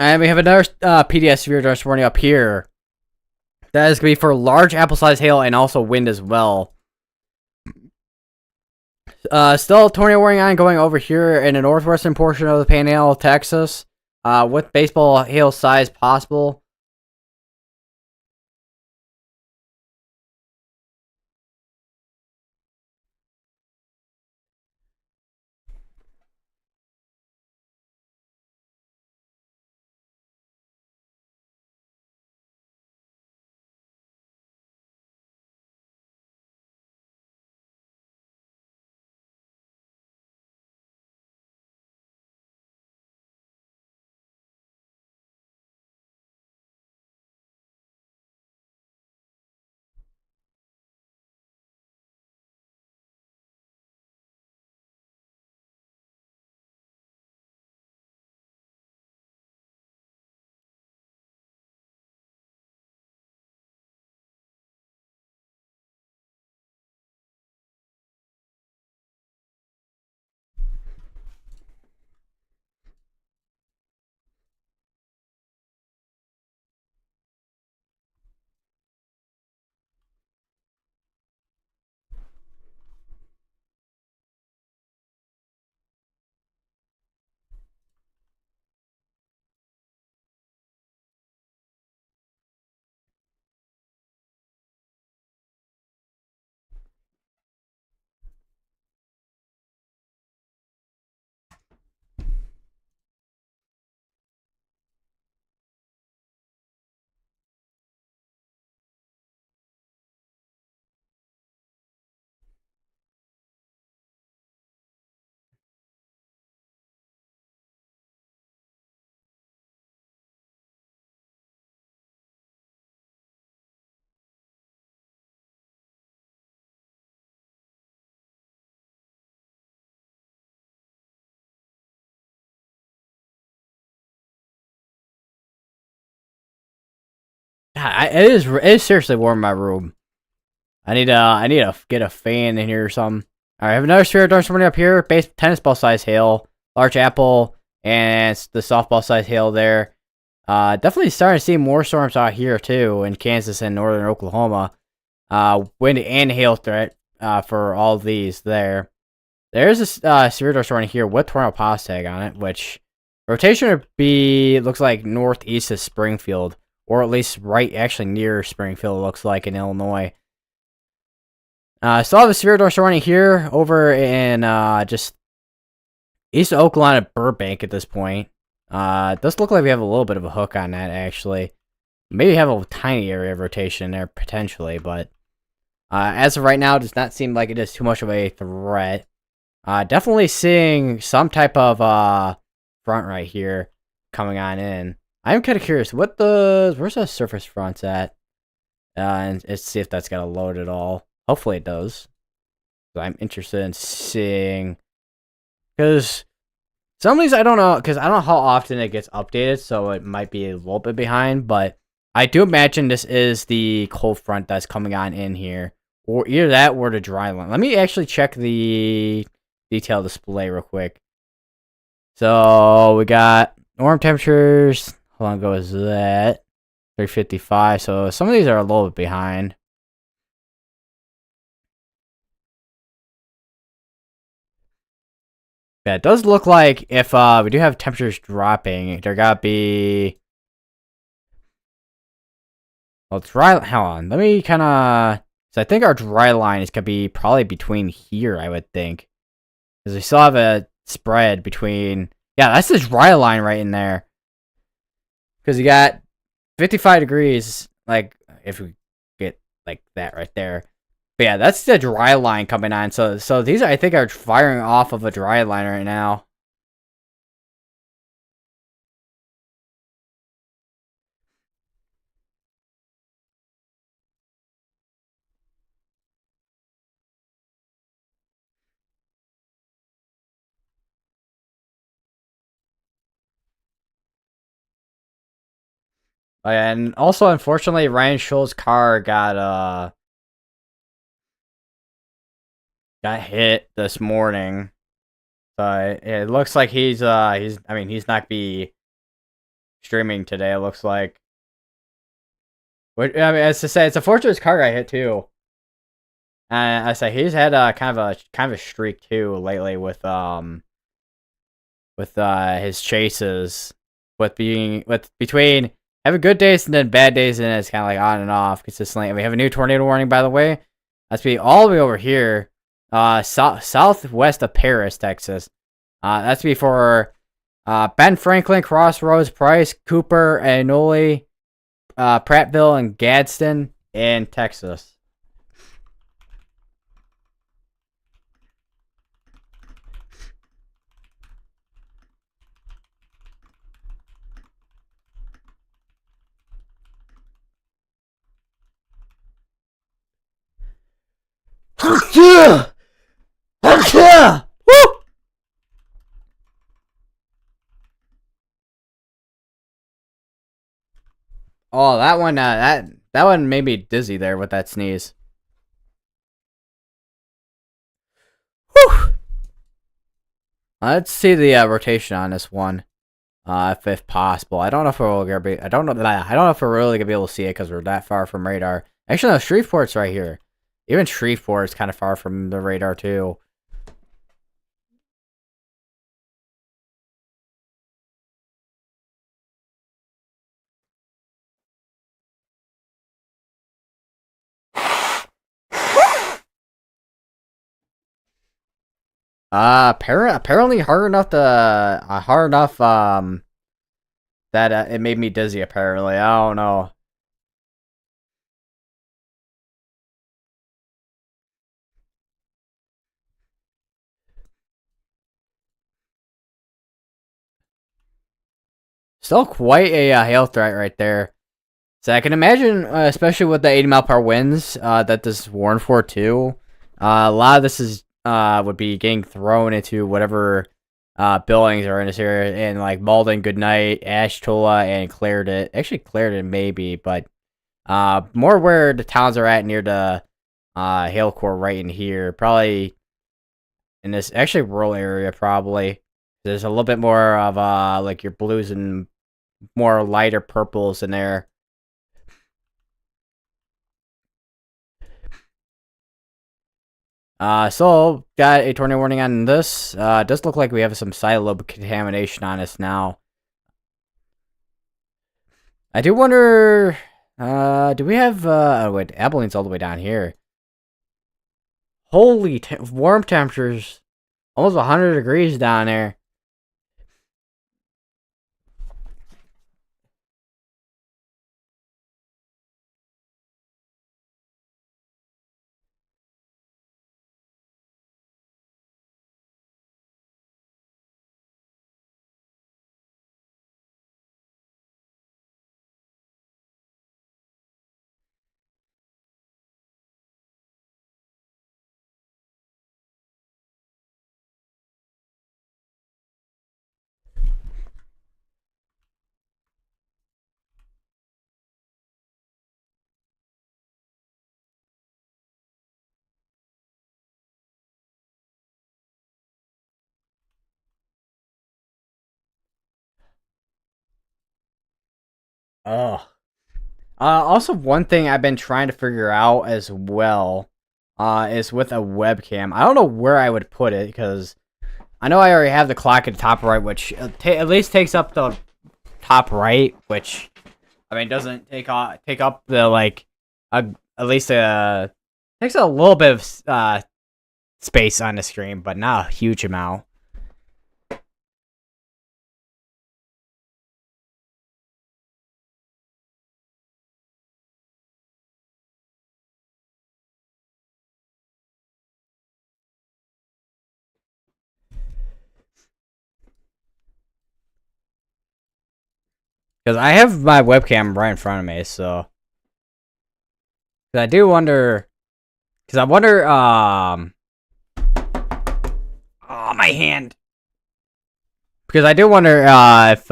S1: And we have another PDS severe thunderstorm warning up here. That is going to be for large apple-sized hail and also wind as well. Still tornado warning ongoing over here in the northwestern portion of the Panhandle of Texas. With baseball hail size possible. It is seriously warm in my room. I need to get a fan in here or something. All right, I have another severe thunderstorm up here. Base tennis ball size hail, large apple, and the softball size hail there. Definitely starting to see more storms out here too in Kansas and northern Oklahoma. Wind and hail threat for all of these there. There's a severe thunderstorm here with tornado pause tag on it, which rotation would be looks like northeast of Springfield, or at least right actually near Springfield. It looks like in Illinois. Still have a severe thunderstorm here over in just east of Oakland at Burbank at this point. It does look like we have a little bit of a hook on that, actually. Maybe have a tiny area of rotation there, potentially, but as of right now, it does not seem like it is too much of a threat. Definitely seeing some type of front right here coming on in. I'm kind of curious, where's the surface fronts at? And let's see if that's got a load at all. Hopefully it does. So I'm interested in seeing, because some of these I don't know, because I don't know how often it gets updated, so it might be a little bit behind, but I do imagine this is the cold front that's coming on in here, or either that or the dry line. Let me actually check the detail display real quick. So we got warm temperatures. How long ago is that? 355. So some of these are a little bit behind. Yeah, it does look like if we do have temperatures dropping, there gotta be. Well, dry. Hold on, let me kind of. So I think our dry line is gonna be probably between here. I would think, because we still have a spread between. Yeah, that's the dry line right in there. Because you got 55 degrees, like if we get like that right there. But yeah, that's the dry line coming on. So these I think are firing off of a dry line right now. And also, unfortunately, Ryan Schultz's car got hit this morning. So it looks like he's I mean he's not be streaming today. It looks like. Which, I mean, as to say, it's a fortress car guy hit too. And I say he's had kind of a streak too lately with his chases, between having good days and then bad days, and it's kind of like on and off consistently. And we have a new tornado warning, by the way. That's be all the way over here, southwest of Paris, Texas. That's be for Ben Franklin, Crossroads, Price, Cooper, Anole, Prattville, and Gadsden in Texas. Yeah! Yeah! Woo! Oh, that one, that one made me dizzy there with that sneeze. Whew. Let's see the rotation on this one, if possible. I don't know if we're gonna be. I don't know if we're really gonna be able to see it because we're that far from radar. Actually, no, Shreveport's right here. Even Shreveport is kind of far from the radar too. Apparently hard enough that it made me dizzy. Apparently, I don't know. Still quite a hail threat right there. So I can imagine, especially with the 80-mile-per-hour winds that this is warned for too. A lot of this is would be getting thrown into whatever buildings are in this area, and like Malden, Goodnight, Ashtola, and Clarendon. Actually, Clarendon maybe, but more where the towns are at near the hail core right in here. Probably in this actually rural area. Probably there's a little bit more of like your blues and more lighter purples in there. So got a tornado warning on this. It does look like we have some silo contamination on us now. I do wonder, do we have, oh wait, Abilene's all the way down here. Holy, warm temperatures. Almost 100 degrees down there. Oh. Also, one thing I've been trying to figure out as well, is with a webcam. I don't know where I would put it because I know I already have the clock at the top right, which at least takes up the top right, which I mean doesn't take up the like at least takes a little bit of space on the screen, but not a huge amount. Because I have my webcam right in front of me, so. Because I do wonder. Because I wonder, oh, my hand. Because I do wonder if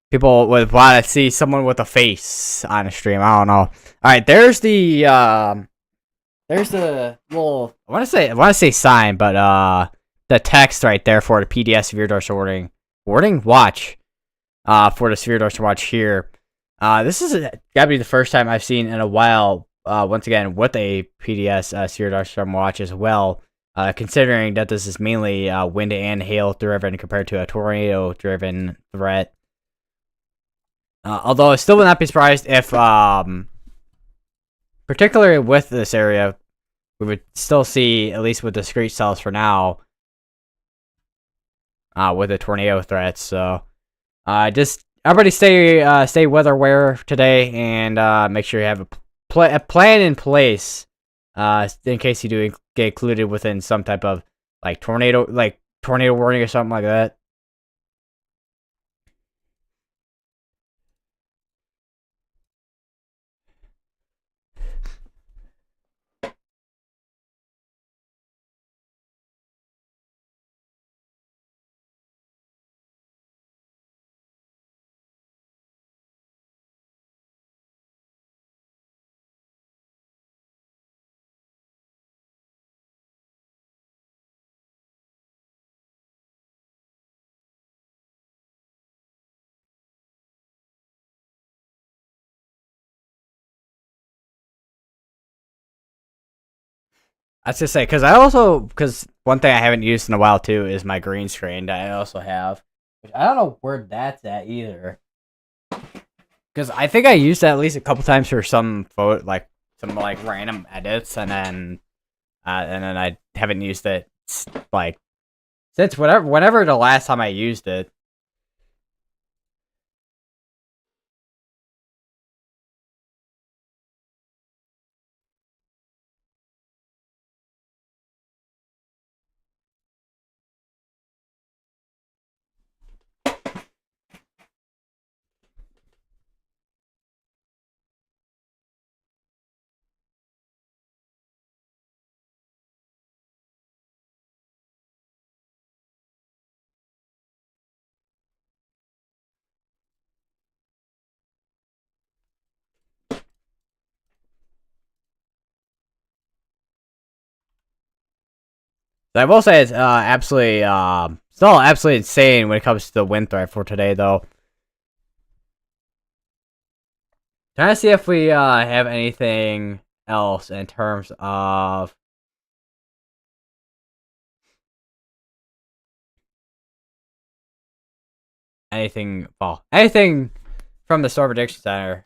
S1: people would want to see someone with a face on a stream. I don't know. Alright, there's the little, I want to say sign, but the text right there for the PDS of your door sorting. Watch. for the Sphere to watch here. This is gotta be the first time I've seen in a while. Once again, with a PDS Sphere Storm watch as well. Considering that this is mainly wind and hail driven compared to a tornado driven threat. Although I still would not be surprised if, particularly with this area, we would still see, at least with discrete cells for now, with the tornado threats. So, just everybody stay weather aware today, and make sure you have a plan in place, in case you do get included within some type of tornado warning or something like that. I was just say because one thing I haven't used in a while too is my green screen that I also have, which I don't know where that's at either. Because I think I used that at least a couple times for some some random edits, and then I haven't used it since whenever the last time I used it. I will say it's absolutely still absolutely insane when it comes to the wind threat for today, though. Trying to see if we have anything else in terms of anything from the Storm Prediction Center.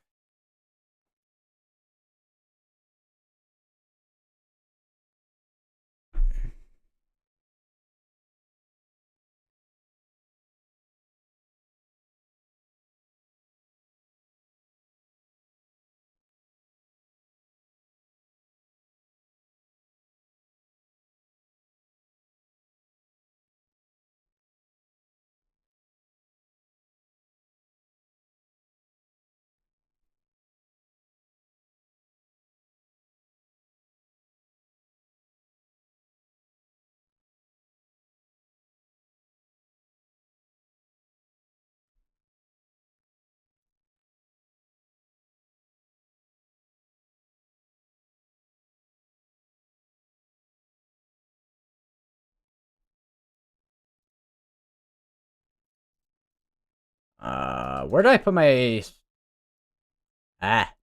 S1: Where did I put my...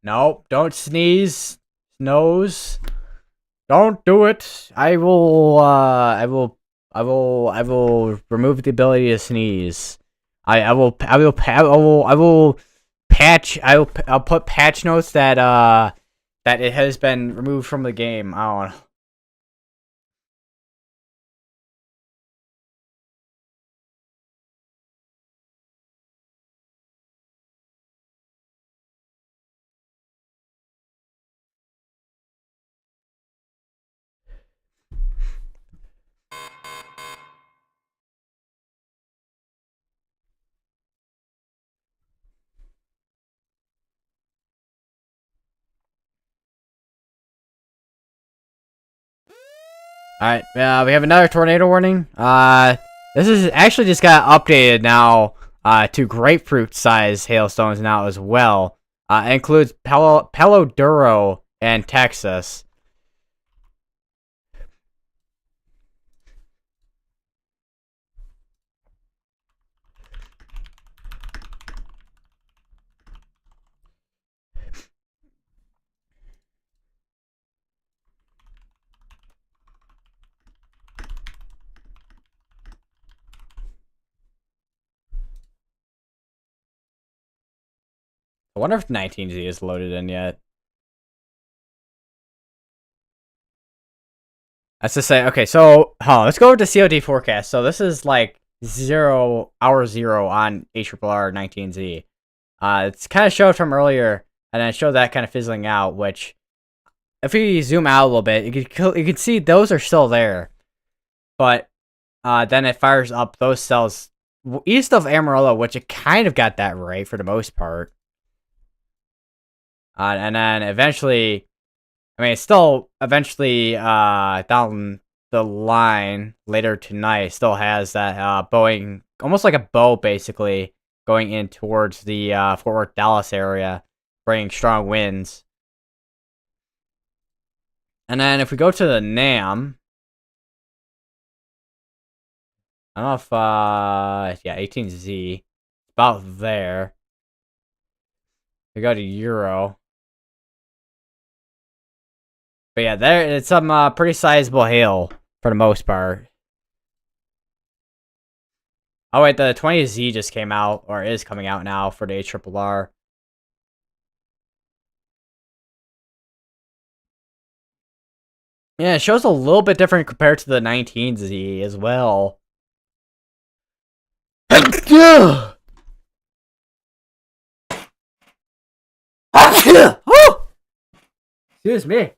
S1: no, don't sneeze. Nose. Don't do it. I will remove the ability to sneeze. I'll put patch notes that it has been removed from the game. I don't know. Alright, we have another tornado warning. This is actually just got updated now to grapefruit size hailstones now as well. It includes Palo Duro and Texas. I wonder if 19Z is loaded in yet. Let's just say, okay, so let's go to COD forecast. So this is like hour 0 on HRRR 19Z. It's kind of showed from earlier, and then it showed that kind of fizzling out, which, if we zoom out a little bit, you can see those are still there. But then it fires up those cells east of Amarillo, which it kind of got that right for the most part. And then eventually, I mean, it's still eventually down the line later tonight, still has that Boeing, almost like a bow basically, going in towards the Fort Worth, Dallas area, bringing strong winds. And then if we go to the NAM, I don't know if, yeah, 18Z, about there. We go to Euro. But yeah, there it's some pretty sizable hail for the most part. Oh wait, the 20Z just came out, or is coming out now for the HRRR. Yeah, it shows a little bit different compared to the 19Z as well. Excuse me.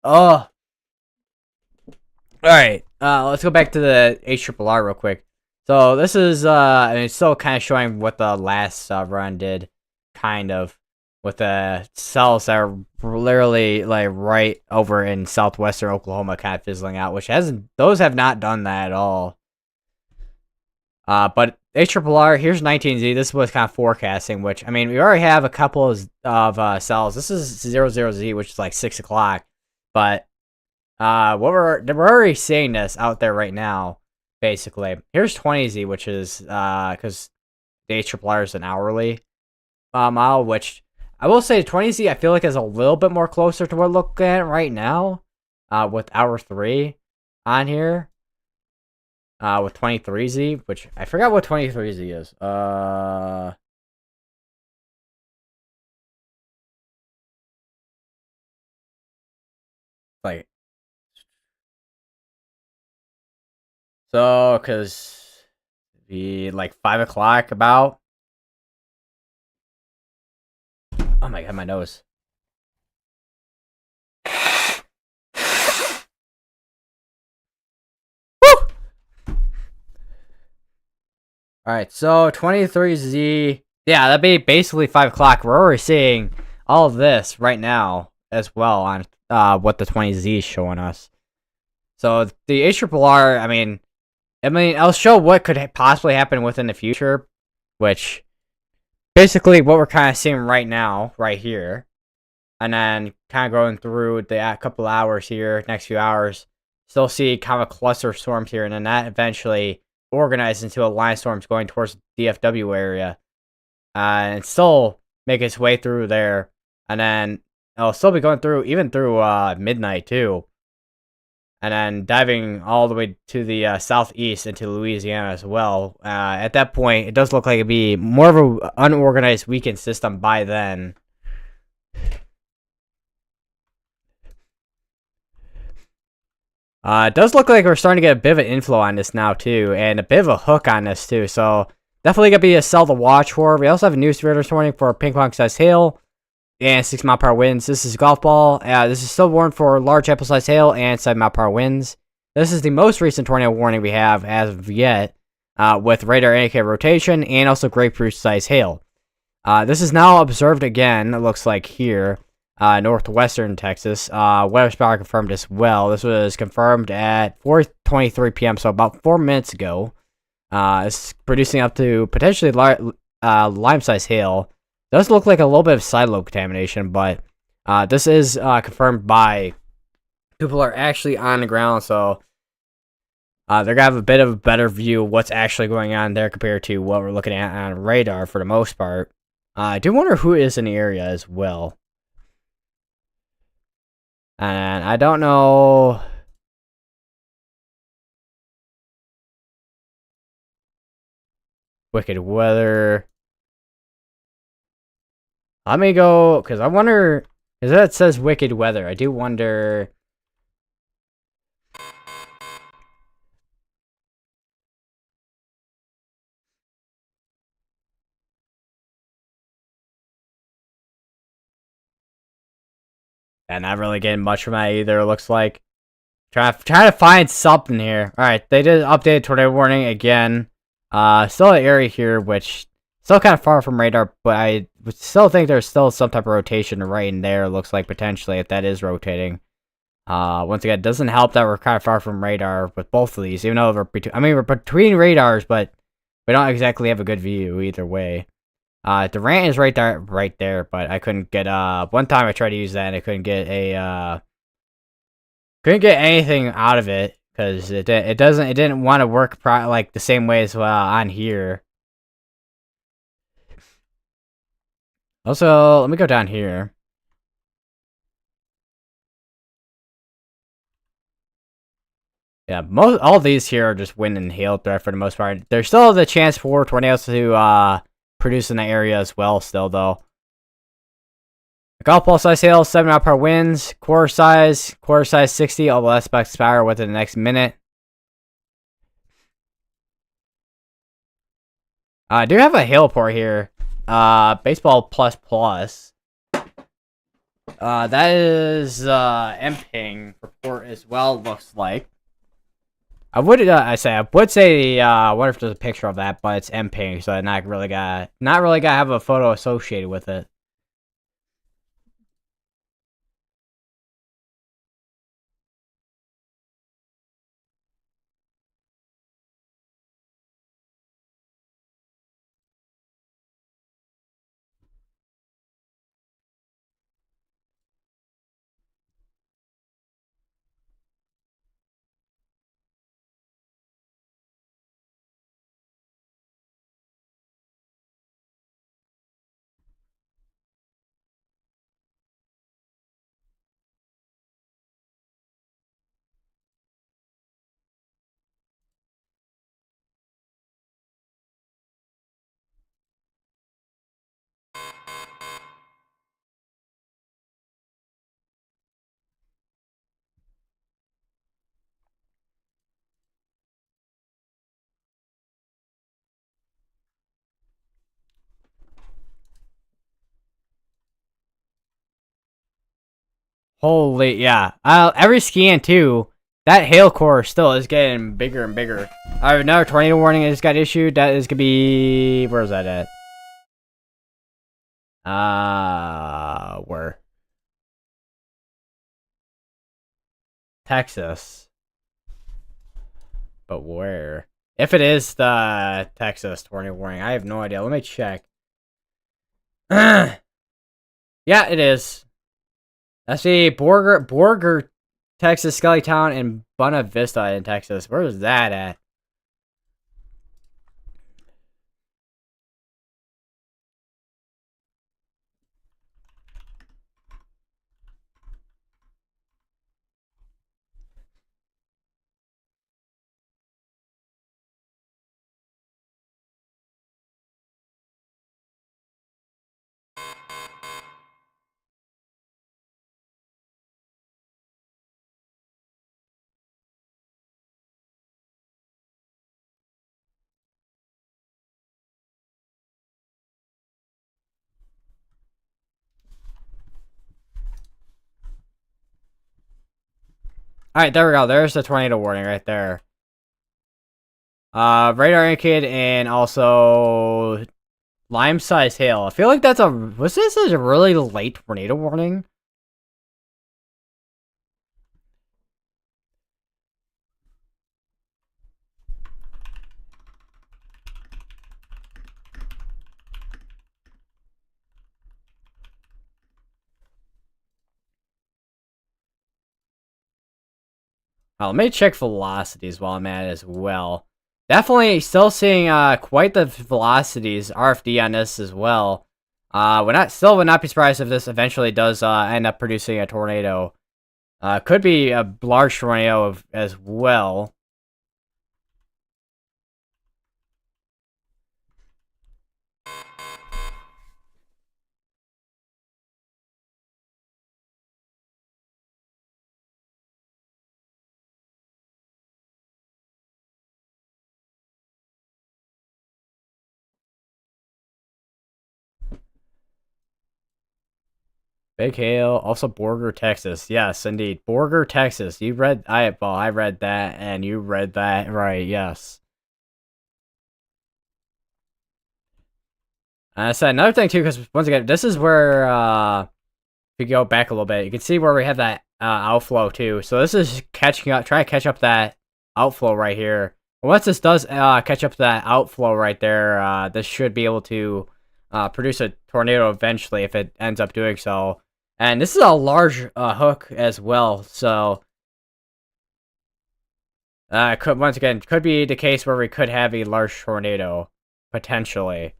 S1: Oh. Alright, let's go back to the HRRR real quick. So this is, I mean, it's still kind of showing what the last run did, kind of, with the cells that are literally, like, right over in southwestern Oklahoma kind of fizzling out, which those have not done that at all. But HRRR, here's 19Z, this was kind of forecasting, which, I mean, we already have a couple of cells. This is 00Z, which is like 6 o'clock, but we're already seeing this out there right now, basically. Here's 20Z, which is, because the HRRR is an hourly model, which I will say 20Z I feel like is a little bit more closer to what we're looking at right now, with hour 3 on here. With 23Z, which I forgot what 23Z is. Like, so, cause be like 5 o'clock about. Oh my god, my nose. Alright, so 23Z. Yeah, that'd be basically 5 o'clock. We're already seeing all of this right now as well on what the 20Z is showing us. So the HRRR, I mean, I'll show what could possibly happen within the future, which basically what we're kind of seeing right now, right here. And then kind of going through the couple hours here, next few hours, still see kind of a cluster of storms here, and then that eventually organized into a line of storms going towards the DFW area, and still make its way through there, and then it'll still be going through even through midnight too, and then diving all the way to the southeast into Louisiana as well. At that point, it does look like it'd be more of an unorganized weekend system by then. It does look like we're starting to get a bit of an inflow on this now, too, and a bit of a hook on this, too, so definitely going to be a cell to watch for. We also have a news radar this morning for ping-pong-sized hail and 6-mile-per-hour winds. This is golf ball. This is still warned for large apple-sized hail and 7-mile-per-hour winds. This is the most recent tornado warning we have as of yet, with radar indicator rotation and also grapefruit-sized hail. This is now observed again, it looks like here. Northwestern Texas. Weather Spotter confirmed as well. This was confirmed at 4:23 p.m., so about 4 minutes ago. It's producing up to potentially lime-sized hail. Does look like a little bit of side lobe contamination, but this is confirmed by people who are actually on the ground, so they're gonna have a bit of a better view of what's actually going on there compared to what we're looking at on radar for the most part. I do wonder who is in the area as well. And I don't know. wicked weather. Let me go, because I wonder, because that says wicked weather. I do wonder. And not really getting much from that either, it looks like. Trying to find something here. Alright, they did update tornado warning again. Still an area here, which still kind of far from radar, but I still think there's still some type of rotation right in there, looks like, potentially, if that is rotating. Once again, it doesn't help that we're kind of far from radar with both of these, even though we're between radars, but we don't exactly have a good view either way. Durant is right there, but I couldn't get, one time I tried to use that and I couldn't get anything out of it, because it didn't want to work like the same way as on here. Also, let me go down here. Yeah, all these here are just wind and hail threat for the most part. There's still the chance for tornadoes to produce in the area as well, still though. Golf ball size hail, 7 mile per hour winds, quarter size 60, all the less expire within the next minute. I do have a hail report here. Baseball plus plus. That is MPing report as well, looks like. I would say I wonder if there's a picture of that, but it's MPing, so not really gotta have a photo associated with it. Holy, yeah. Every scan, too, that hail core still is getting bigger and bigger. I have another tornado warning that just got issued. That is going to be... Where is that at? Where? Texas. But where? If it is the Texas tornado warning, I have no idea. Let me check. Yeah, it is. Let's see, Borger, Texas, Skellytown, and Buena Vista in Texas. Where is that at? Alright, there we go. There's the tornado warning right there. Radar indicated and also lime-sized hail. I feel like that's was this a really late tornado warning? Let me check velocities while I'm at it as well. Definitely still seeing quite the velocities RFD on this as well. Would not be surprised if this eventually does end up producing a tornado. Could be a large tornado as well. Big hail. Also, Borger, Texas. Yes, indeed. Borger, Texas. You read. I read that, and you read that right. Yes. And I said another thing too, because once again, this is where if you go back a little bit, you can see where we have that outflow too. So this is catching up, trying to catch up that outflow right here. And once this does catch up that outflow right there, this should be able to produce a tornado eventually if it ends up doing so. And this is a large hook as well, so could once again could be the case where we could have a large tornado potentially.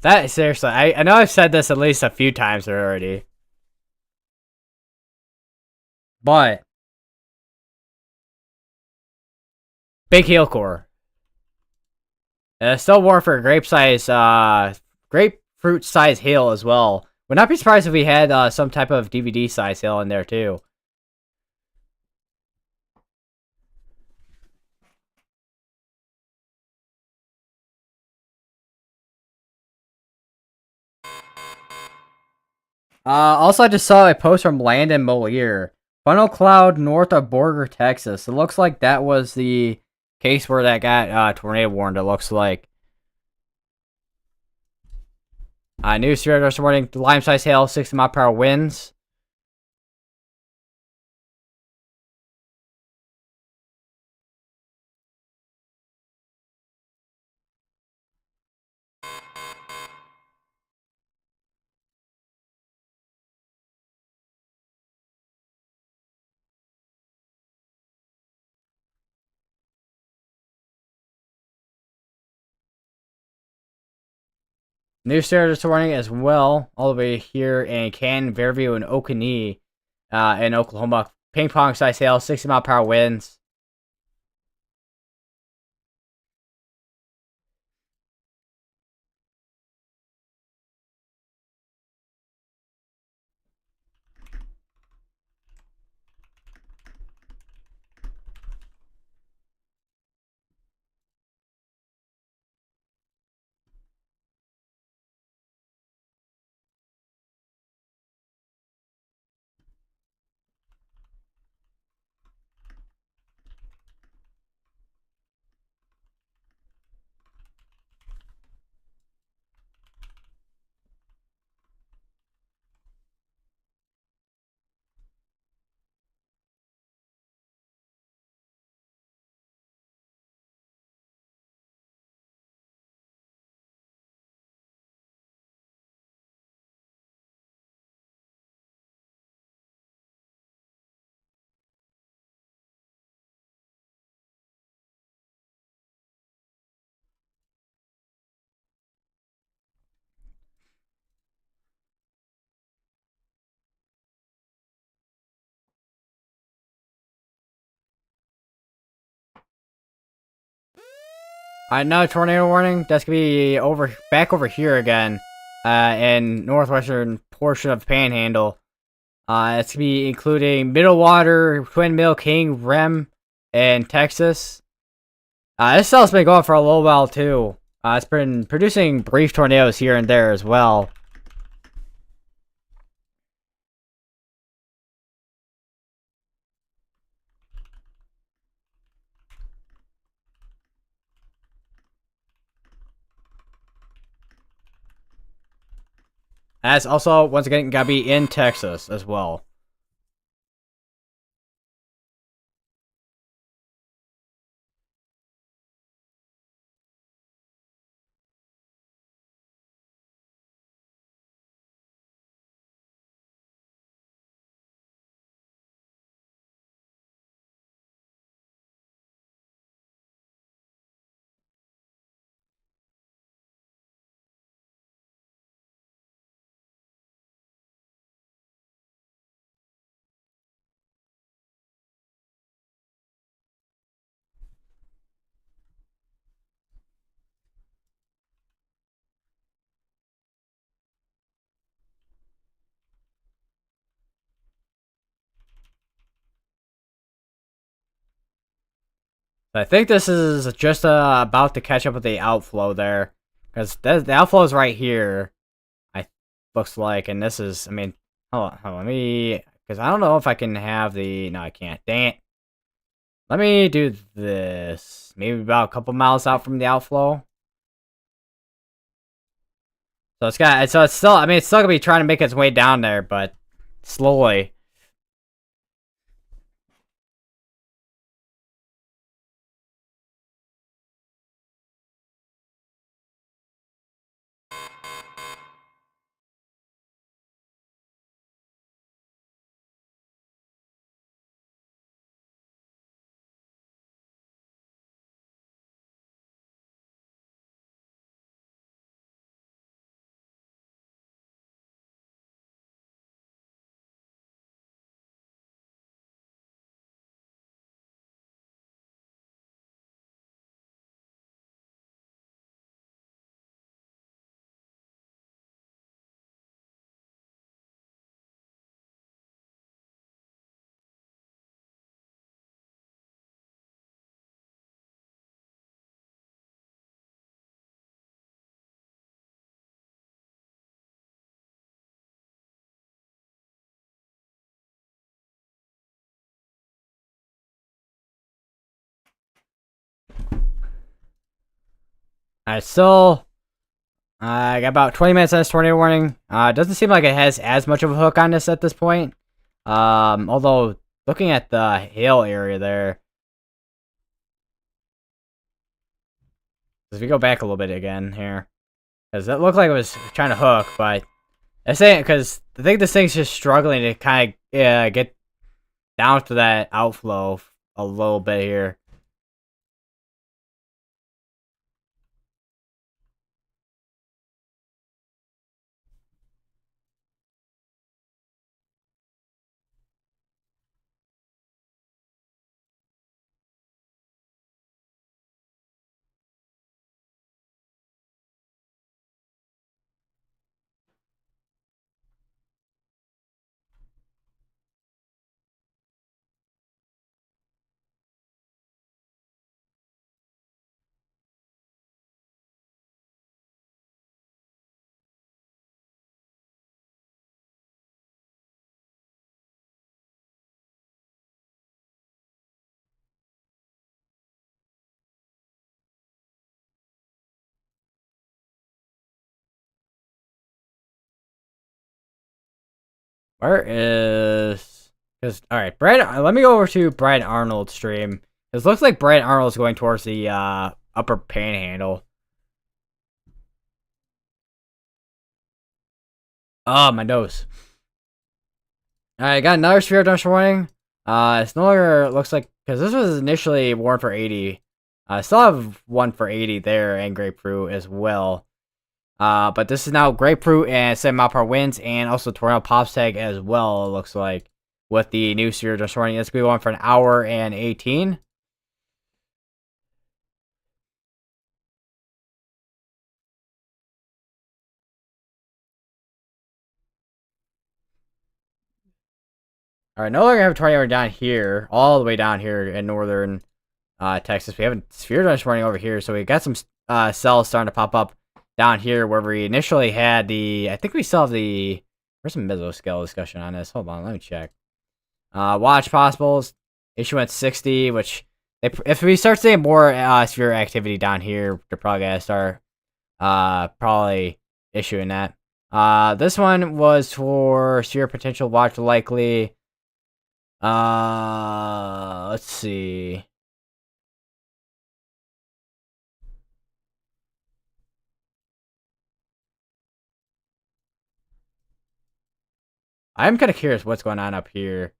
S1: That seriously, I know I've said this at least a few times already, but big heel core. Still warm for a grapefruit size hail as well. Would not be surprised if we had some type of DVD size hail in there too. Also, I just saw a post from Landon Moliere. Funnel cloud north of Borger, Texas. It looks like that was the case where that got tornado warned, it looks like. News here this morning, lime size hail, 60 mile per hour winds. News here this morning as well, all the way here in Canton, Fairview, and Oconee in Oklahoma. Ping pong size hail, 60 mile per hour winds. Another tornado warning. That's gonna be back over here again, in northwestern portion of Panhandle. It's gonna be including Middle Water, Twin Mill, King, Rem, and Texas. This cell's been going for a little while too. It's been producing brief tornadoes here and there as well. That's also once again gotta be in Texas as well. I think this is just about to catch up with the outflow there, because the outflow is right here. I looks like, and this is. I mean, hold on, let me, because I don't know if I can have the. No, I can't. Dang it. Let me do this. Maybe about a couple miles out from the outflow. So it's got. So it's still. I mean, it's still gonna be trying to make its way down there, but slowly. Alright, still. I got about 20 minutes on this tornado warning. It doesn't seem like it has as much of a hook on this at this point. Although looking at the hail area there, if we go back a little bit again here, because it looked like it was trying to hook, but I say it because I think this thing's just struggling to kind of get down to that outflow a little bit here. Where is? Because all right, Brad. Let me go over to Brad Arnold's stream. It looks like Brad Arnold's going towards the upper panhandle. Oh, my nose. Alright, got another sphere dungeon warning. It's no longer looks like because this was initially warned for 80. I still have one for 80 there and grapefruit as well. But this is now grapefruit and 7 mile per winds and also tornado pops tag as well. It looks like with the new sphere dungeon warning. It's gonna be one for an hour and 18. All right, no longer have a tornado down here, all the way down here in northern Texas. We have a sphere dungeon warning over here, so we got some cells starting to pop up down here where we initially had the. I think we still have the. Where's some mesoscale discussion on this? Hold on, let me check. Watch possibles, issuance 60, which if we start seeing more sphere activity down here, they're probably gonna start probably issuing that. This one was for sphere potential watch likely. Let's see. I'm kind of curious what's going on up here.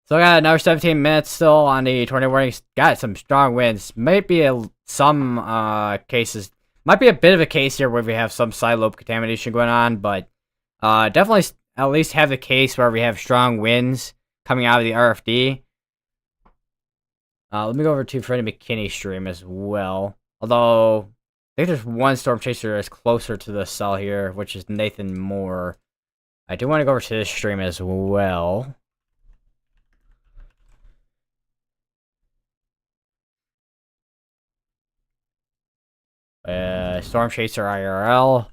S1: Still got another 17 minutes still on the tornado warnings. Got some strong winds. Might be some cases. Might be a bit of a case here where we have some side lobe contamination going on, but definitely at least have the case where we have strong winds coming out of the RFD. Let me go over to Freddie McKinney's stream as well. Although, I think there's one storm chaser that's closer to the cell here, which is Nathan Moore. I do want to go over to this stream as well. Storm Chaser IRL.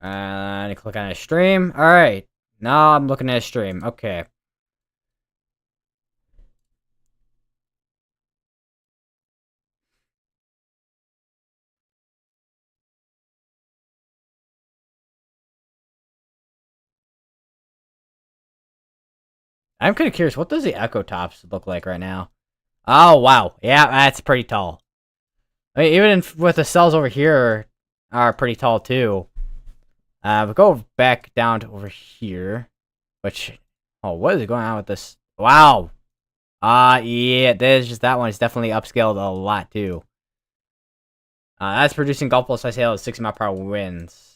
S1: And click on his stream. Alright. Now I'm looking at his stream. Okay. I'm kind of curious. What does the Echo Tops look like right now? Oh, wow. Yeah, that's pretty tall. I mean, even with the cells over here are pretty tall too. We'll go back down to over here. Which, oh, what is going on with this? Wow. Yeah, that one is definitely upscaled a lot too. That's producing Gulf Pulse I sail at 60 mile per hour winds.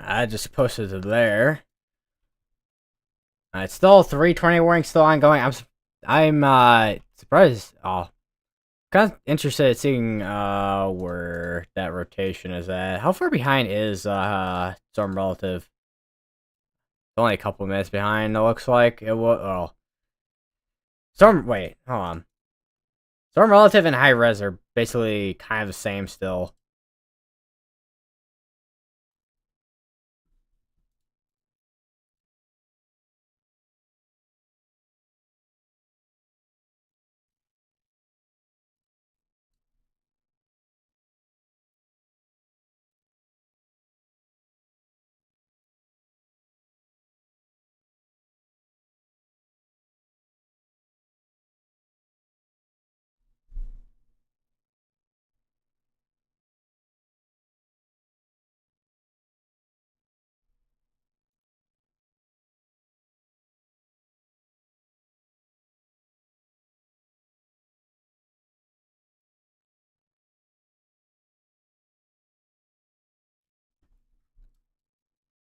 S1: I just posted it there. It's still 320 warning still ongoing. I'm surprised. Oh, kind of interested in seeing where that rotation is at. How far behind is Storm Relative? Only a couple minutes behind. It looks like it was. Oh, Storm. Wait, hold on. Storm Relative and High Res are basically kind of the same still.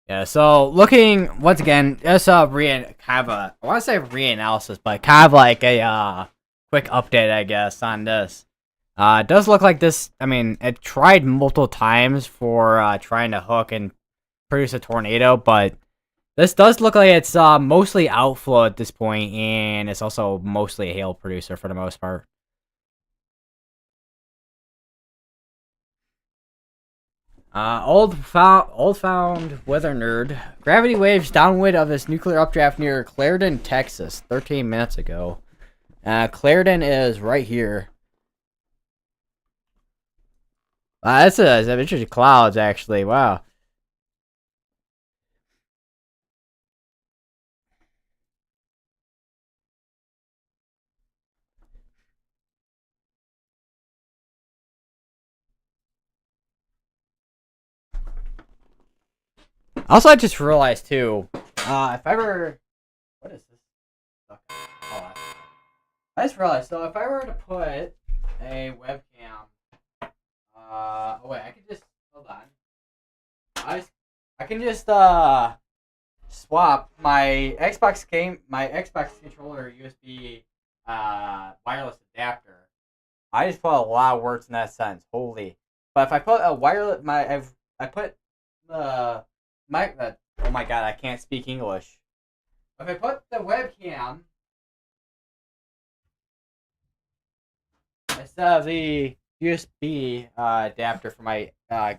S1: Yeah, so looking once again, just I want to say reanalysis, but kind of like a quick update, I guess, on this. It does look like this. I mean, it tried multiple times for trying to hook and produce a tornado, but this does look like it's mostly outflow at this point, and it's also mostly a hail producer for the most part. Old found weather nerd. Gravity waves downwind of this nuclear updraft near Clarendon, Texas, 13 minutes ago. Clarendon is right here. That's some interesting clouds, actually. Wow. Also, I just realized too. If I ever, what is this? Okay. Hold on. I just realized. So if I were to put a webcam, oh wait, I could just hold on. I I can just swap my Xbox controller USB wireless adapter. I just put a lot of words in that sentence. Holy. But if I put a wireless I put the oh my god, I can't speak English. If I put the webcam instead of the USB adapter for my uh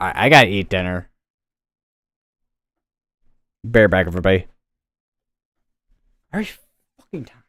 S1: I gotta eat dinner. Bareback, everybody. Are you fucking time?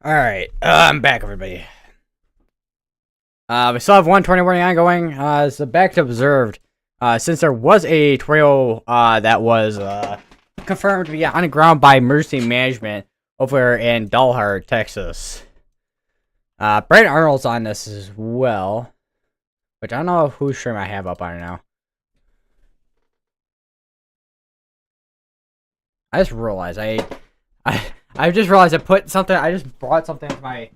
S1: Alright, I'm back, everybody. We still have one tornado warning ongoing. So back to observed. Since there was a tornado that was confirmed to be on the ground by emergency management over in Dalhart, Texas. Brandon Arnold's on this as well. Which I don't know whose stream I have up on it now. I just realized I just realized I put something. I just brought something into my.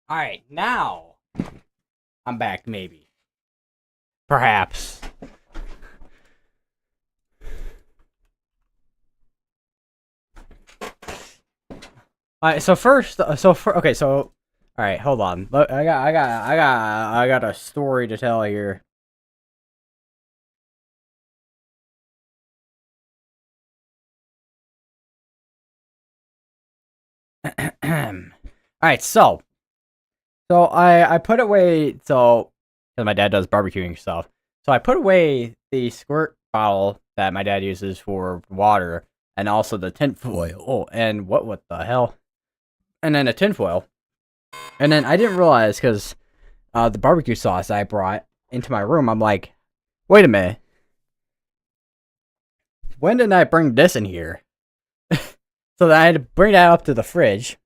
S1: Alright, now I'm back, maybe. Perhaps. Alright, so first, okay, so, alright, hold on. Look, I got a story to tell here. Alright, so I put away, so, because my dad does barbecuing stuff, so I put away the squirt bottle that my dad uses for water, and also the tinfoil. Oh, and what the hell? And then a tinfoil. And then I didn't realize, because the barbecue sauce I brought into my room, I'm like, wait a minute. When did I bring this in here? So then I had to bring that up to the fridge.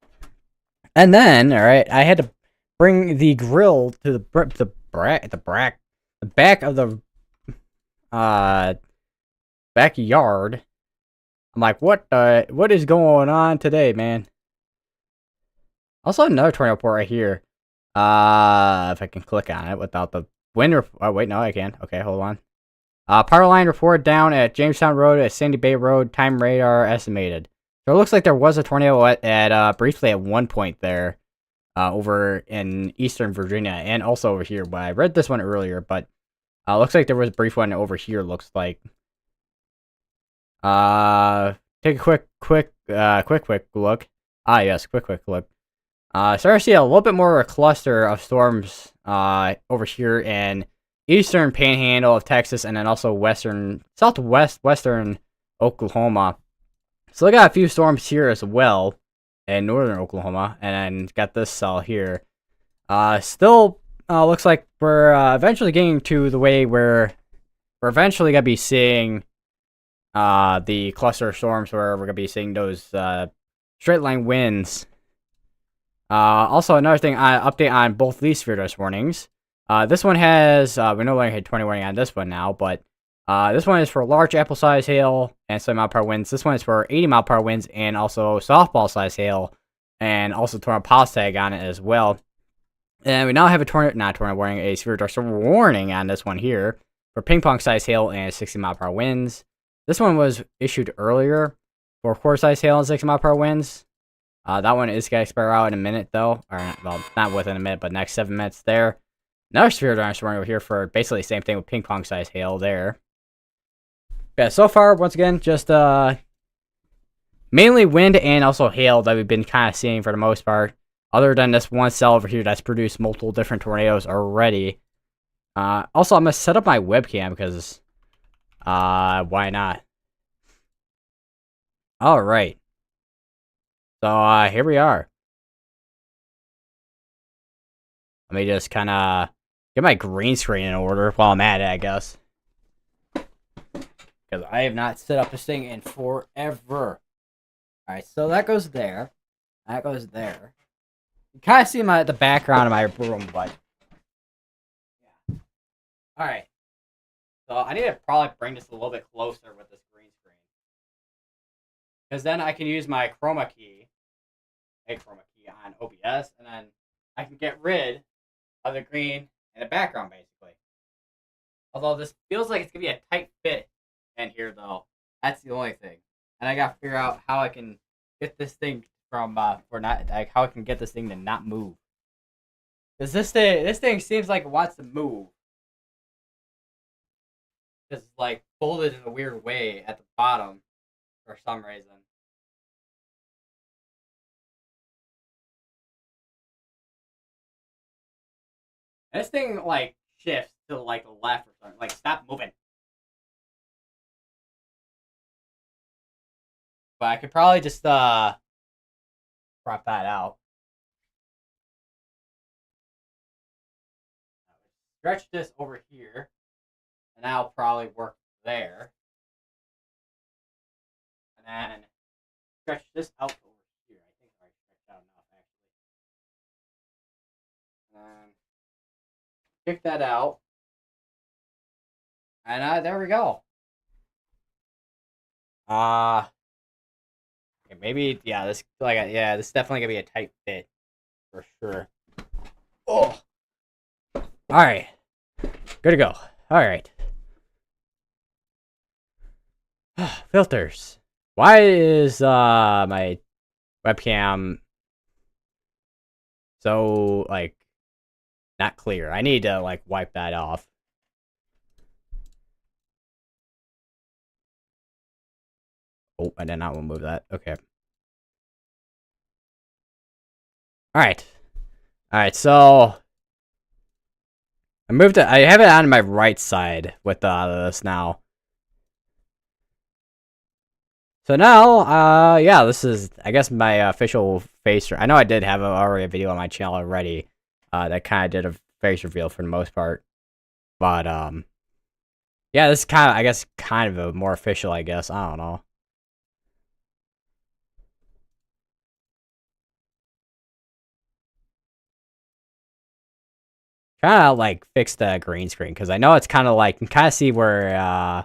S1: And then, alright, I had to bring the grill to the back of the backyard. I'm like, what is going on today, man? Also, another tornado report right here. If I can click on it without the wind. Oh wait, no, I can. Okay, hold on. Power line reported down at Jamestown Road at Sandy Bay Road. Time radar estimated. So it looks like there was a tornado at briefly at one point there, over in eastern Virginia, and also over here. But I read this one earlier, but looks like there was a brief one over here. Looks like. Take a quick look. Ah, yes, quick look. Starting to see a little bit more of a cluster of storms over here in eastern panhandle of Texas, and then also western Oklahoma. So I got a few storms here as well in northern Oklahoma, and then got this cell here. Still looks like we're eventually getting to the way where we're eventually gonna be seeing the cluster of storms where we're gonna be seeing those straight line winds. Also, another thing, update on both these sphere dust warnings. This one has, we no longer had 20 warning on this one now, but this one is for large apple size hail and 7 mile per hour winds. This one is for 80 mile per hour winds and also softball size hail and also tornado pause tag on it as well. And we now have a tornado warning, a severe dust warning on this one here for ping pong size hail and 60 mile per hour winds. This one was issued earlier for quarter size hail and 60 mile per hour winds. That one is going to expire out in a minute, though. Or, well, not within a minute, but next 7 minutes there. Another severe dust warning over here for basically the same thing with ping pong size hail there. Yeah, so far, once again, just mainly wind and also hail that we've been kind of seeing for the most part. Other than this one cell over here that's produced multiple different tornadoes already. Also, I'm going to set up my webcam because, why not? Alright. So, here we are. Let me just kind of get my green screen in order while I'm at it, I guess. Because I have not set up this thing in forever. Alright, so that goes there. That goes there. You kind of see the background of my room, but... yeah. Alright. So, I need to probably bring this a little bit closer with this green screen. Because then I can use my chroma key on OBS, and then I can get rid of the green in the background, basically. Although this feels like it's going to be a tight fit in here, though. That's the only thing. And I got to figure out how I can get this thing from, how I can get this thing to not move. Because this thing seems like it wants to move. It's, like, folded in a weird way at the bottom for some reason. This thing, like, shifts to, like, the left or something. Like, stop moving. But I could probably just, crop that out. Stretch this over here. And that'll probably work there. And then stretch this out over here. I think I stretched out enough, actually. And kick that out. And there we go. Maybe, yeah, this is definitely gonna be a tight fit for sure. Oh, all right, good to go. All right, filters. Why is my webcam so like not clear? I need to like wipe that off. Oh, I did not want to move that. Okay. Alright. Alright, so... I have it on my right side with this now. So now, yeah, this is, I guess, my official face... I know I did have already a video on my channel already. That kind of did a face reveal for the most part. But, yeah, this is kind of, I guess, kind of a more official, I guess. I don't know. Trying to like fix the green screen because I know it's kind of like you can kind of see where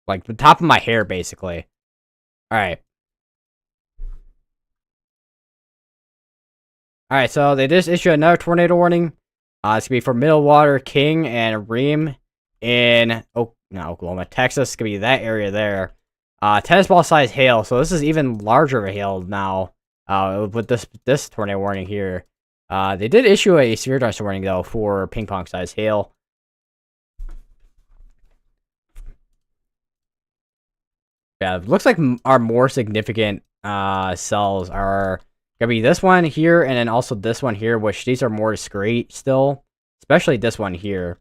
S1: like the top of my hair basically. Alright. Alright, so they just issued another tornado warning. It's gonna be for Middlewater, King, and Ream in Oklahoma, Texas. It's gonna be that area there. Tennis ball size hail, so this is even larger of a hail now. With this tornado warning here. They did issue a severe dust warning though for ping pong size hail. Yeah, it looks like our more significant cells are gonna be this one here, and then also this one here, which these are more discreet still, especially this one here,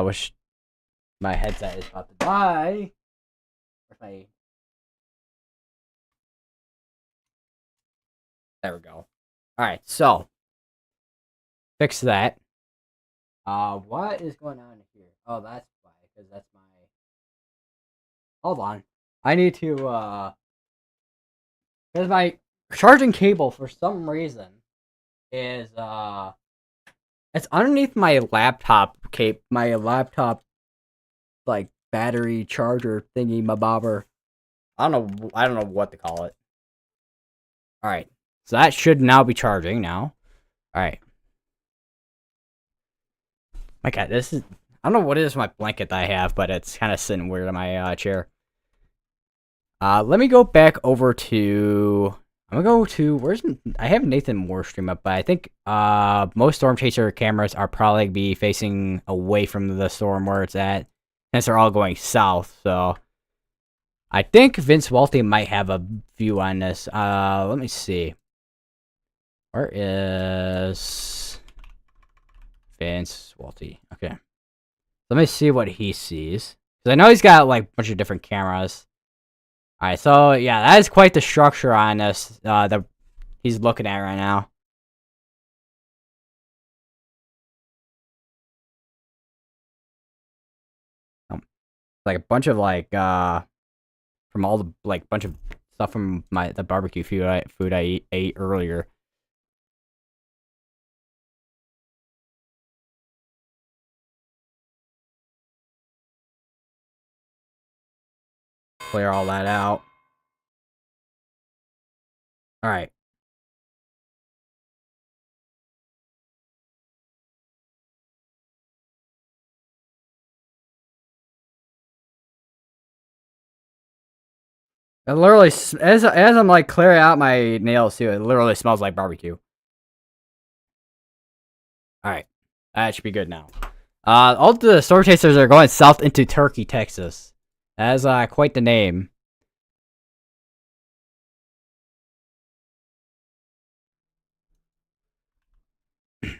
S1: which my headset is about to die. There we go. All right, so fix that. What is going on here? Oh, that's why, because that's my. Hold on, I need to because my charging cable for some reason is it's underneath my laptop my laptop like battery charger thingy my bobber. I don't know what to call it. Alright. So that should now be charging now. Alright. My god, this is I don't know what it is with my blanket that I have, but it's kinda sitting weird on my chair. Let me go back over to I'm gonna go to I have Nathan Moore stream up, but I think most Storm Chaser cameras are probably be facing away from the storm where it's at, since they're all going south. So I think Vince Welty might have a view on this. Let me see. Where is Vince Welty? Okay, let me see what he sees, because I know he's got like a bunch of different cameras. Alright, so yeah, that is quite the structure on this that he's looking at right now. Like a bunch of like from all the like bunch of stuff from the barbecue food I ate earlier. Clear all that out. Alright. It literally, as I'm like clearing out my nails too, it literally smells like barbecue. Alright. That should be good now. All the Storm Chasers are going south into Turkey, Texas. That is quite the name. But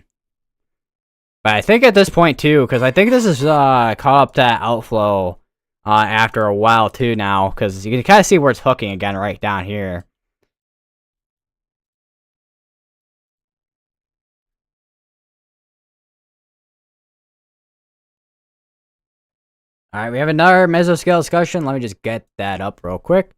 S1: I think at this point too, because I think this is caught up to that outflow after a while too now, because you can kind of see where it's hooking again right down here. Alright, we have another mesoscale discussion. Let me just get that up real quick.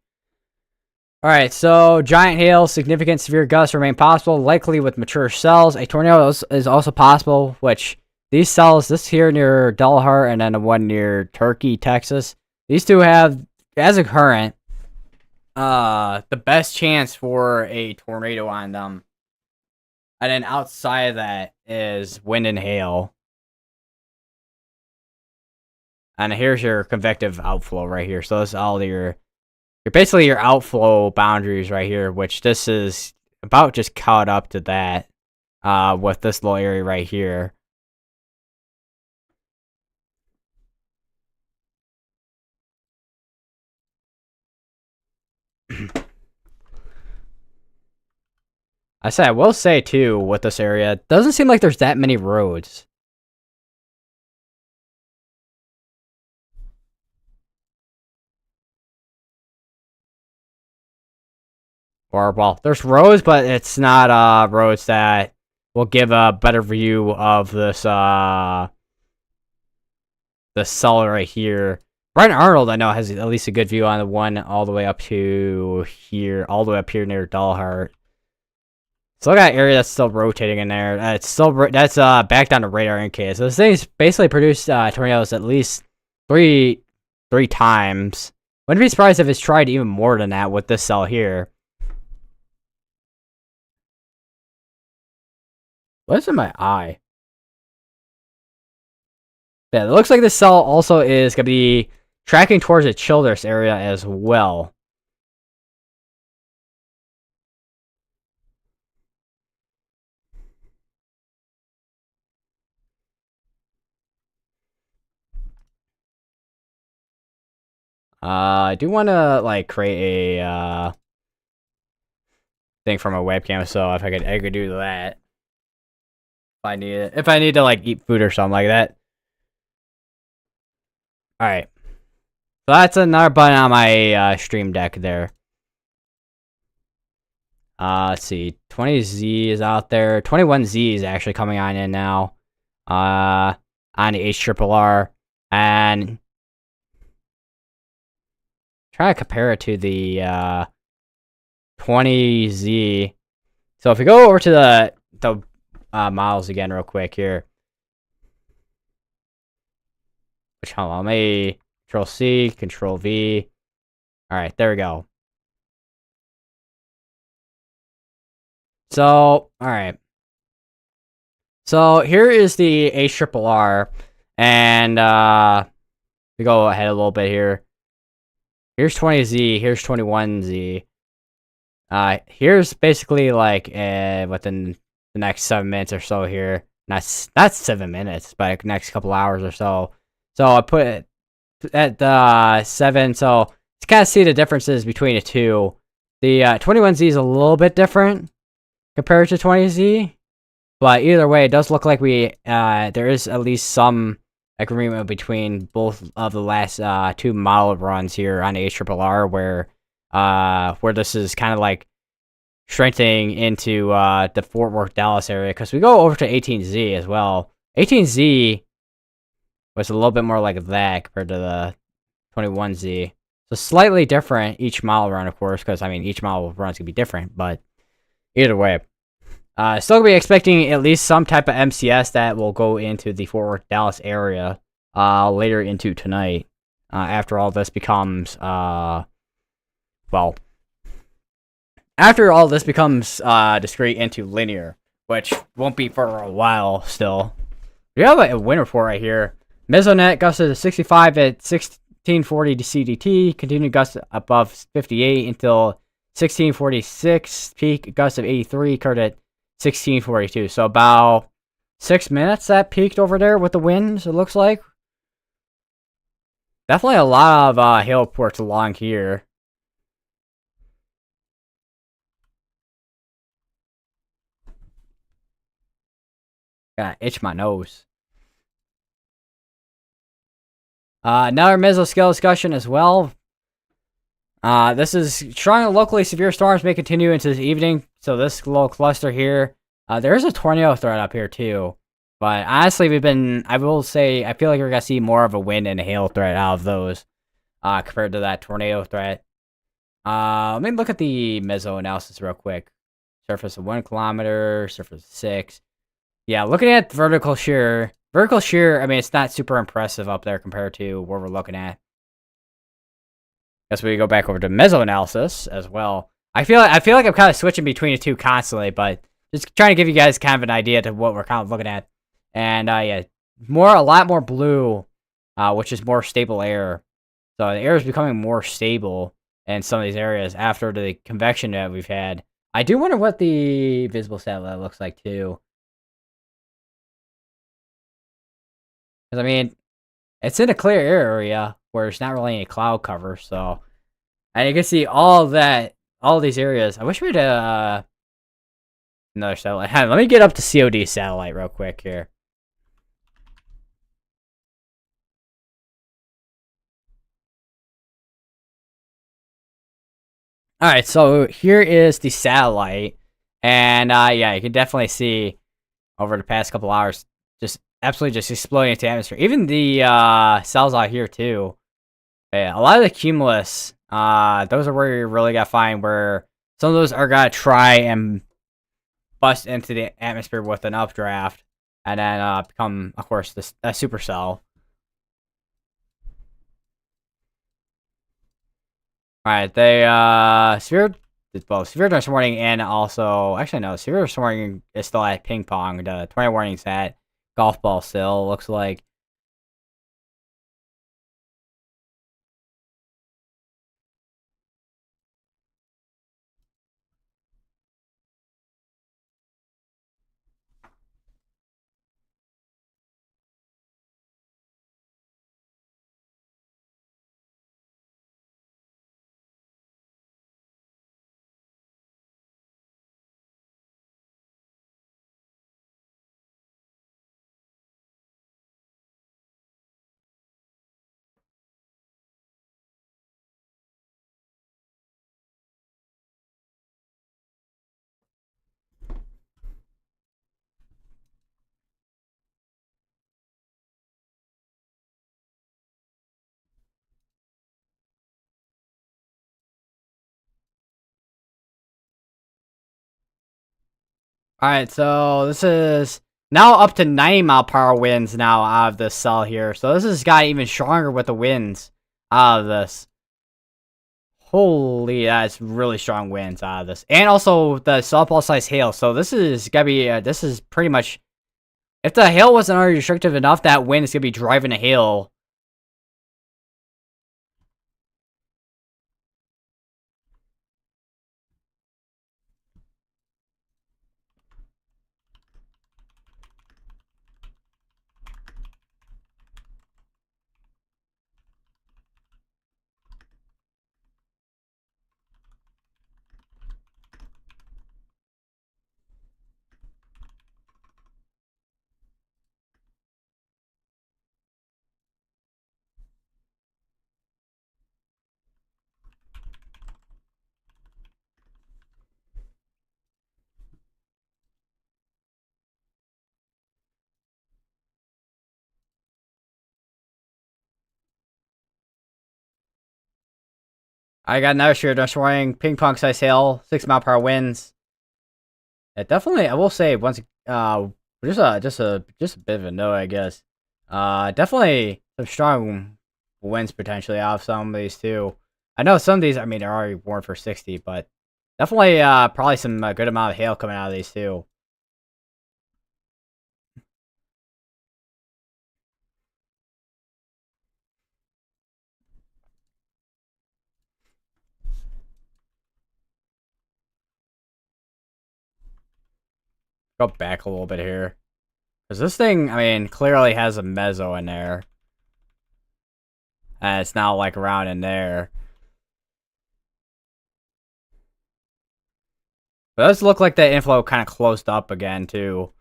S1: Alright, so giant hail, significant severe gusts remain possible, likely with mature cells. A tornado is also possible, which these cells, this here near Delhar and then the one near Turkey, Texas, these two have, as a current, the best chance for a tornado on them. And then outside of that is wind and hail. And here's your convective outflow right here. So this is all your basically your outflow boundaries right here, which this is about just caught up to that with this little area right here. I will say too, with this area, it doesn't seem like there's that many roads. Or, well, there's roads, but it's not roads that will give a better view of this the cell right here. Brian Arnold, I know, has at least a good view on the one all the way up to here, all the way up here near Dalhart. So I got area that's still rotating in there. It's still that's back down to radar in case. So this thing's basically produced tornadoes at least three times. Wouldn't be surprised if it's tried even more than that with this cell here. What's in my eye? Yeah, it looks like this cell also is gonna be tracking towards the Childress area as well. I do want to like create a thing for my webcam, so if I could do that if I need it. If I need to like eat food or something like that. All right. So that's another button on my stream deck there. Let's see. 20Z is out there. 21Z is actually coming on in now. On the HRRR. And try to compare it to the 20Z. So if we go over to the models again real quick here. Which, hold on, let me Control C, Control V. Alright, there we go. So, alright. So here is the HRRR. And we go ahead a little bit here. Here's 20Z, here's 21Z. Here's basically like within the next 7 minutes or so here. Not 7 minutes, but next couple hours or so. So I put it at 7. So to kind of see the differences between the two. The 21Z is a little bit different compared to 20Z, but either way, it does look like there is at least some agreement between both of the last two model runs here on the HRRR, where this is kind of like strengthening into the Fort Worth, Dallas area, because we go over to 18Z as well. 18Z was a little bit more like that compared to the 21Z. So slightly different each model run, of course, because I mean each model run is gonna be different, but either way. Still gonna be expecting at least some type of MCS that will go into the Fort Worth, Dallas area later into tonight. After all this becomes discrete into linear, which won't be for a while still. We have a wind report right here. Mesonet gusted to 65 at 1640 to CDT, continued gust above 58 until 1646. Peak gust of 83 occurred at 1642. So about 6 minutes that peaked over there with the winds, it looks like. Definitely a lot of hail reports along here. Gotta itch my nose. Another mesoscale discussion as well. This is strong locally severe storms may continue into this evening. So this little cluster here, there is a tornado threat up here too. But honestly, I will say, I feel like we're gonna see more of a wind and a hail threat out of those, compared to that tornado threat. Let me look at the meso analysis real quick. Surface of 1 kilometer, surface of 6. Yeah, looking at vertical shear, I mean, it's not super impressive up there compared to what we're looking at. Guess we go back over to meso-analysis as well. I feel like I'm kind of switching between the two constantly, but just trying to give you guys kind of an idea to what we're kind of looking at. And yeah, a lot more blue, which is more stable air. So the air is becoming more stable in some of these areas after the convection that we've had. I do wonder what the visible satellite looks like too. Because I mean, it's in a clear area where there's not really any cloud cover, so. And you can see all these areas. I wish we had another satellite. Let me get up to COD satellite real quick here. Alright, so here is the satellite. And yeah, you can definitely see over the past couple hours just absolutely just exploding into the atmosphere. Even the cells out here too. Yeah, a lot of the cumulus, those are where you really gotta find where some of those are gonna try and bust into the atmosphere with an updraft, and then become, of course, a supercell. Alright, they severe this morning, and also actually no, severe this morning is still at ping pong. The 20 warnings at golf ball still looks like. Alright, so this is now up to 90 mile per hour winds now out of this cell here. So this has got even stronger with the winds out of this. Holy, that's really strong winds out of this. And also the softball size hail. So this is gonna be, this is pretty much, if the hail wasn't already restrictive enough, that wind is gonna be driving the hail. I got another shooter destroying ping pong size hail, 6 mile per hour winds. It definitely, I will say, once just a bit of a no, I guess. Definitely some strong wins potentially out of some of these too. I know some of these, I mean, they're already warned for 60, but definitely probably some good amount of hail coming out of these too. Go back a little bit here. Because this thing, I mean, clearly has a mezzo in there. And it's now like around in there. But it does look like the inflow kind of closed up again too.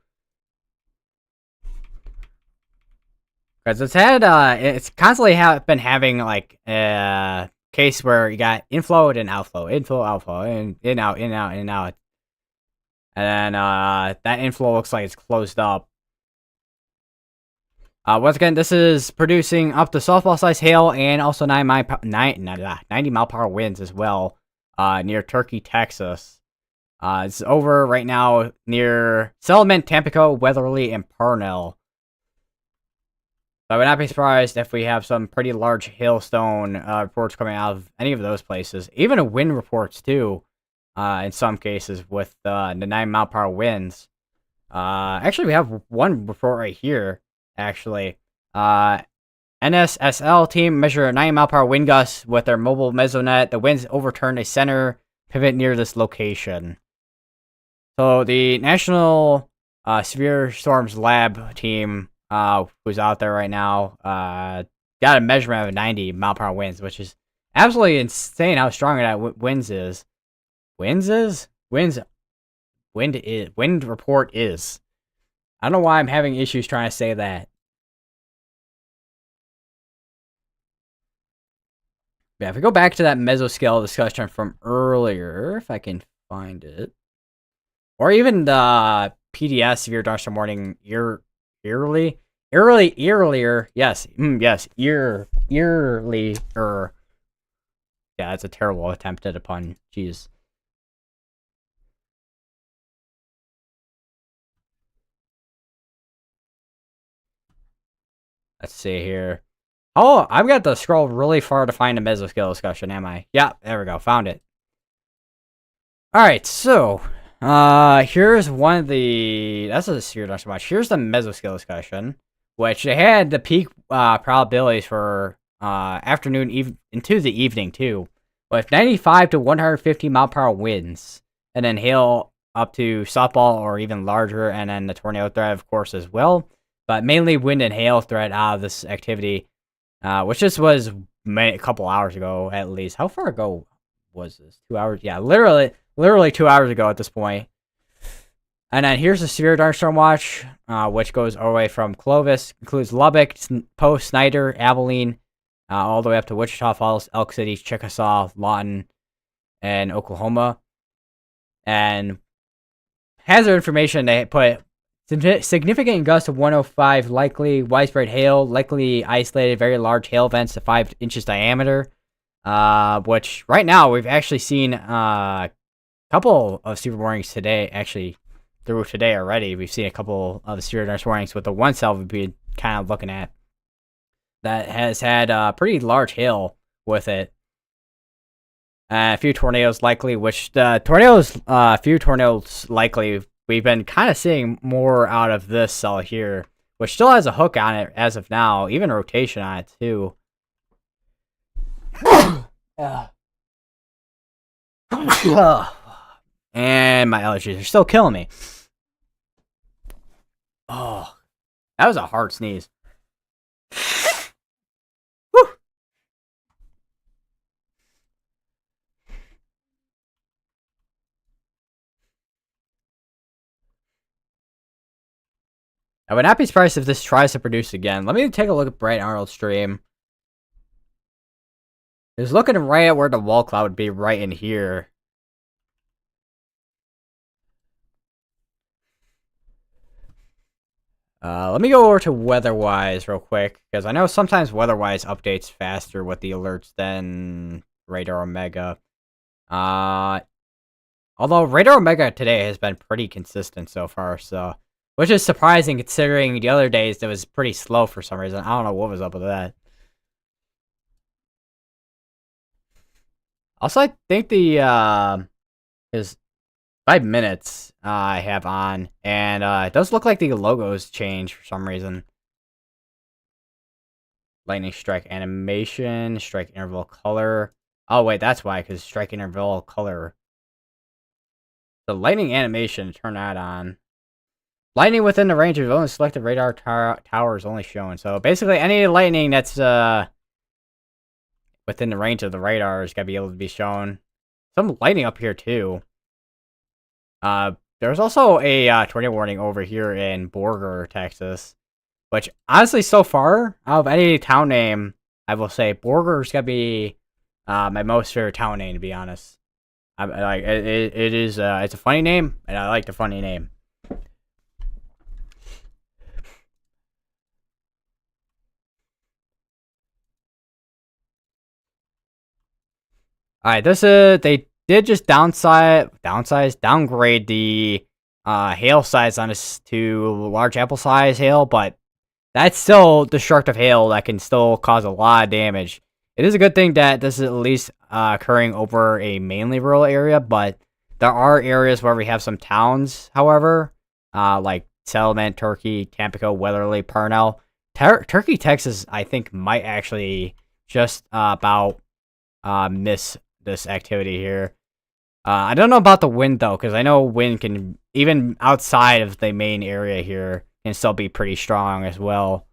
S1: Because it's constantly been having like a case where you got inflow and outflow, outflow, in, out, in, out, in, out. And then that inflow looks like it's closed up. Once again, this is producing up to softball size hail and also 90 mile per hour winds as well near Turkey, Texas. It's over right now near Settlement, Tampico, Weatherly, and Parnell. I would not be surprised if we have some pretty large hailstone reports coming out of any of those places. Even wind reports, too, in some cases, with the 9 mile per hour winds. Actually, we have one report right here, actually. NSSL team measure a 9 mile per hour wind gust with their mobile mesonet. The winds overturned a center pivot near this location. So the National Severe Storms Lab team, who's out there right now, got a measurement of 90 mile per hour winds, which is absolutely insane how strong that winds is. Wind report is. I don't know why I'm having issues trying to say that. Yeah, if we go back to that mesoscale discussion from earlier, if I can find it, or even the PDS severe thunderstorm warning earlier. Yes, yearly. Yeah, that's a terrible attempt at a pun. Jeez. Let's see here. Oh, I've got to scroll really far to find a mesoscale discussion, am I? Yeah, there we go. Found it. Alright, so, here's one of the... That's a severe thunderstorm watch. Here's the mesoscale discussion, which they had the peak probabilities for afternoon into the evening, too, with 95 to 150 mile per hour winds, and then hail up to softball or even larger, and then the tornado threat, of course, as well. But mainly wind and hail threat out of this activity, which just was a couple hours ago, at least. How far ago was this? 2 hours? Yeah, literally 2 hours ago at this point. And then here's the severe thunderstorm watch, which goes all the way from Clovis, includes Lubbock, Post, Snyder, Abilene, all the way up to Wichita Falls, Elk City, Chickasaw, Lawton, and Oklahoma. And hazard information, they put significant gusts of 105, likely widespread hail, likely isolated very large hail events to 5 inches diameter. Which right now we've actually seen a couple of super warnings today, actually through today already. We've seen a couple of severe thunderstorms warnings, with the one cell we've been kind of looking at that has had pretty large hail with it. A few tornadoes likely, which the tornadoes, a few tornadoes likely. We've been kind of seeing more out of this cell here, which still has a hook on it as of now, even rotation on it too. And my allergies are still killing me. Oh, that was a hard sneeze. I would not be surprised if this tries to produce again. Let me take a look at Bright Arnold's stream. It's looking right at where the wall cloud would be, right in here. Let me go over to Weatherwise real quick, because I know sometimes Weatherwise updates faster with the alerts than Radar Omega. Although Radar Omega today has been pretty consistent so far, so which is surprising considering the other days it was pretty slow for some reason. I don't know what was up with that. Also, I think the is 5 minutes I have on, and it does look like the logos changed for some reason. Lightning strike animation, strike interval color. Oh wait, that's why, because strike interval color. The lightning animation, turn that on. Lightning within the range of only selected radar tower is only shown. So basically, any lightning that's within the range of the radar is gonna be able to be shown. Some lightning up here too. There's also a tornado warning over here in Borger, Texas. Which honestly, so far out of any town name, I will say Borger's gonna be my most favorite town name, to be honest. I like it. It is. It's a funny name, and I like the funny name. All right, this is they did just downgrade the hail size on this to large apple size hail, but that's still destructive hail that can still cause a lot of damage. It is a good thing that this is at least occurring over a mainly rural area, but there are areas where we have some towns, however, like Settlement, Turkey, Tampico, Weatherly, Parnell. Turkey, Texas, I think might actually just about miss this activity here. I don't know about the wind though, because I know wind can, even outside of the main area here, can still be pretty strong as well.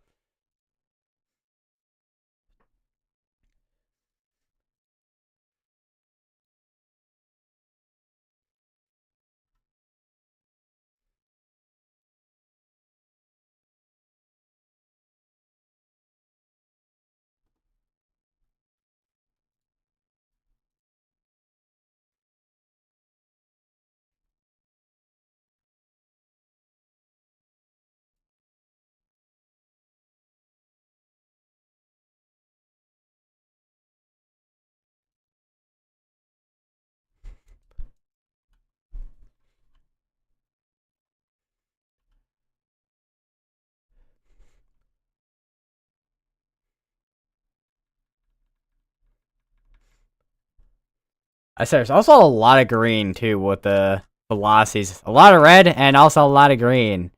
S1: I said there's also a lot of green too with the velocities. A lot of red and also a lot of green.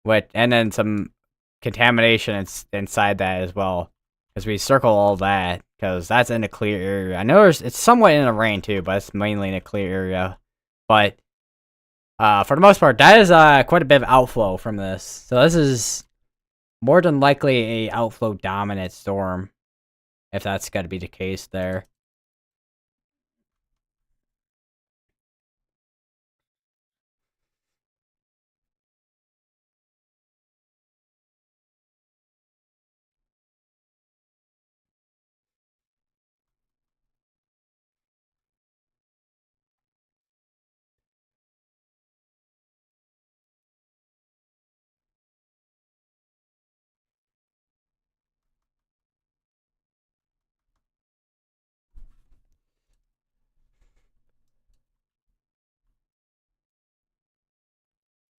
S1: And then some contamination inside that as well. Because we circle all that, because that's in a clear area. I know it's somewhat in the rain too, but it's mainly in a clear area. But for the most part, that is quite a bit of outflow from this. So this is more than likely a outflow dominant storm, if that's got to be the case there.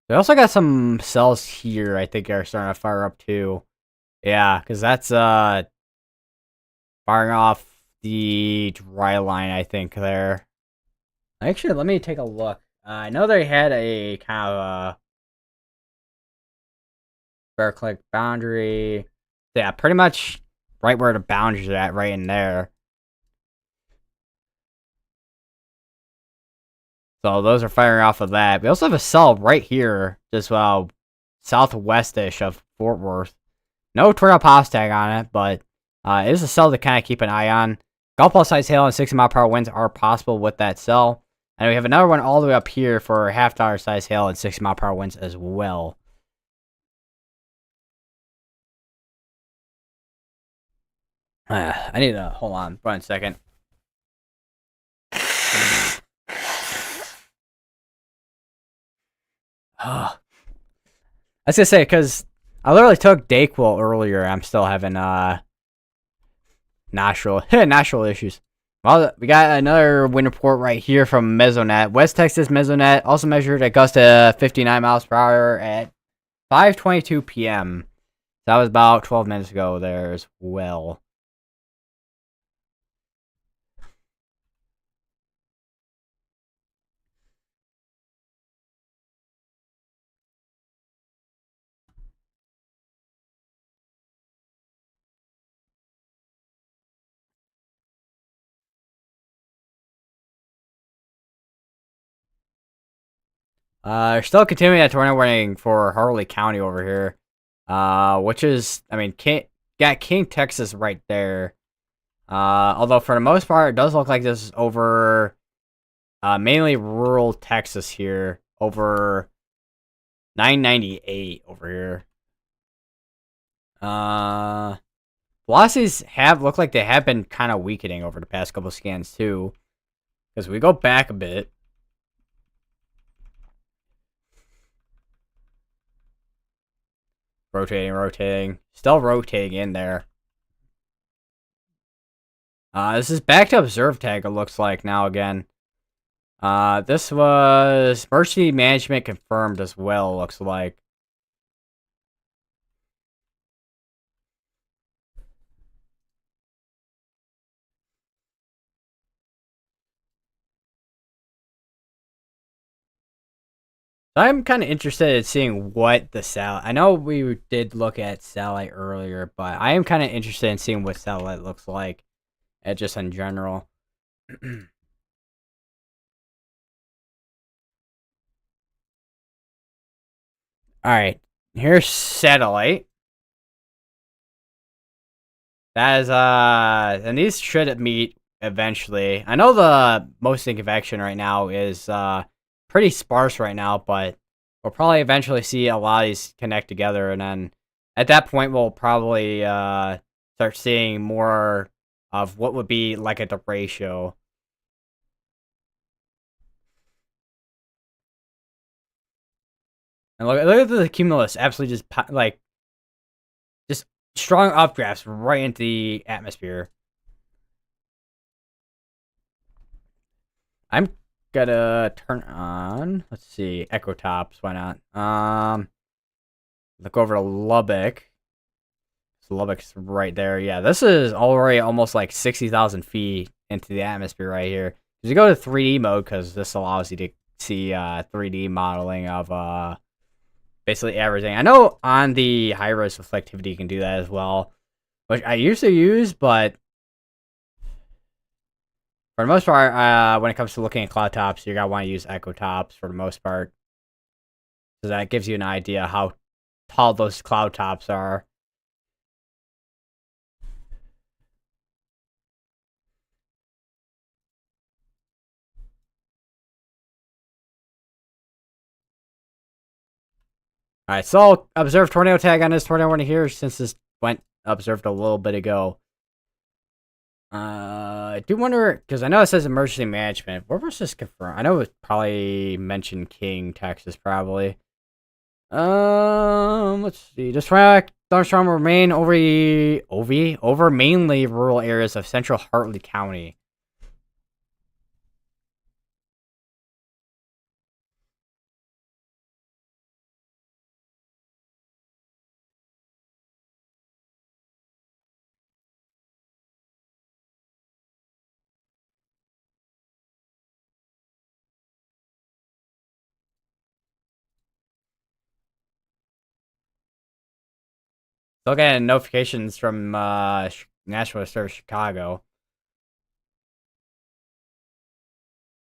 S1: They also got some cells here, I think, are starting to fire up too. Yeah, because that's firing off the dry line, I think, there. Actually, let me take a look. I know they had a kind of a fair click boundary. Yeah, pretty much right where the boundaries are at, right in there. So those are firing off of that. We also have a cell right here, just southwest-ish of Fort Worth. No tornado pass tag on it, but it is a cell to kind of keep an eye on. Golf ball size hail and 60-mile-per-hour winds are possible with that cell. And we have another one all the way up here for half-dollar size hail and 60-mile-per-hour winds as well. I need to hold on. One second. I was gonna say, because I literally took Dayquil earlier. I'm still having nostril issues. Well, we got another wind report right here from Mesonet. West Texas Mesonet also measured a gust of 59 miles per hour at 5:22 p.m. That was about 12 minutes ago there as well. Still continuing that tornado warning for Harley County over here. Which is, I mean, got King, Texas right there. Although for the most part, it does look like this is over, mainly rural Texas here, over 998 over here. Velocities look like they have been kind of weakening over the past couple scans too. Because we go back a bit. Rotating. Still rotating in there. This is back to observe tag, it looks like now again. This was emergency management confirmed as well, looks like. I'm kind of interested in seeing what the satellite. I know we did look at satellite earlier, but I am kind of interested in seeing what satellite looks like, just in general. All right, here's satellite. That is and these should meet eventually. I know the most in convection right now is pretty sparse right now, but we'll probably eventually see a lot of these connect together, and then at that point we'll probably start seeing more of what would be like a ratio. And look at the cumulus, absolutely just strong updrafts right into the atmosphere. I'm gonna turn on. Let's see, echo tops. Why not? Look over to Lubbock. So Lubbock's right there. Yeah, this is already almost like 60,000 feet into the atmosphere right here. You go to 3D mode because this allows you to see 3D modeling of basically everything. I know on the high res reflectivity you can do that as well, which I used to use, but for the most part, when it comes to looking at cloud tops, you're gonna want to use echo tops for the most part, so that gives you an idea how tall those cloud tops are. All right, so I'll observe tornado tag on this tornado warning here since this went observed a little bit ago. I do wonder because I know it says emergency management. Where was this confirmed? I know it probably mentioned King, Texas, probably. Let's see. This thunderstorm will remain over mainly rural areas of central Hartley County. Still getting notifications from National Weather Chicago.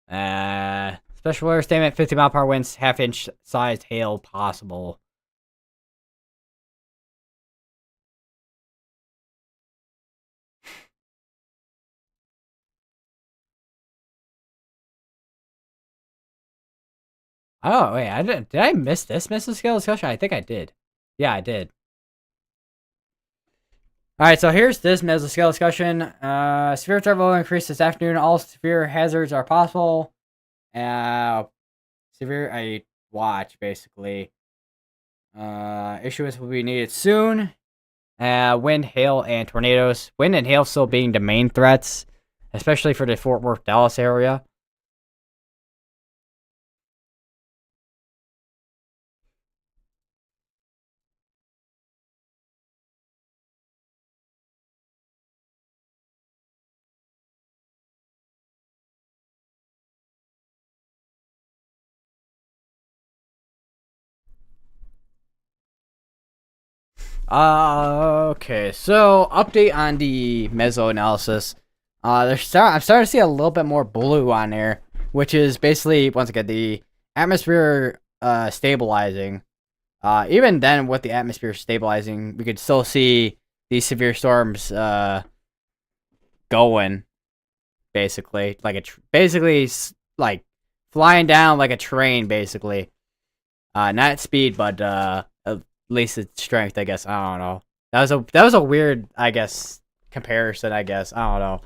S1: Special weather statement: 50-mile-per-hour winds, half-inch sized hail possible. Oh wait, I did. Did I miss this scale discussion? I think I did. Yeah, I did. All right, so here's this mesoscale discussion. Severe threat will increase this afternoon. All severe hazards are possible. Severe a watch basically. Issuance will be needed soon. Wind, hail, and tornadoes. Wind and hail still being the main threats, especially for the Fort Worth, Dallas area. Okay, so update on the meso analysis. I'm starting to see a little bit more blue on there, which is basically, once again, the atmosphere stabilizing. Even then, with the atmosphere stabilizing, we could still see these severe storms going, basically, like flying down like a train, basically. Not at speed, but at least its strength, I guess. I don't know. That was a weird, I guess, comparison. I guess I don't know.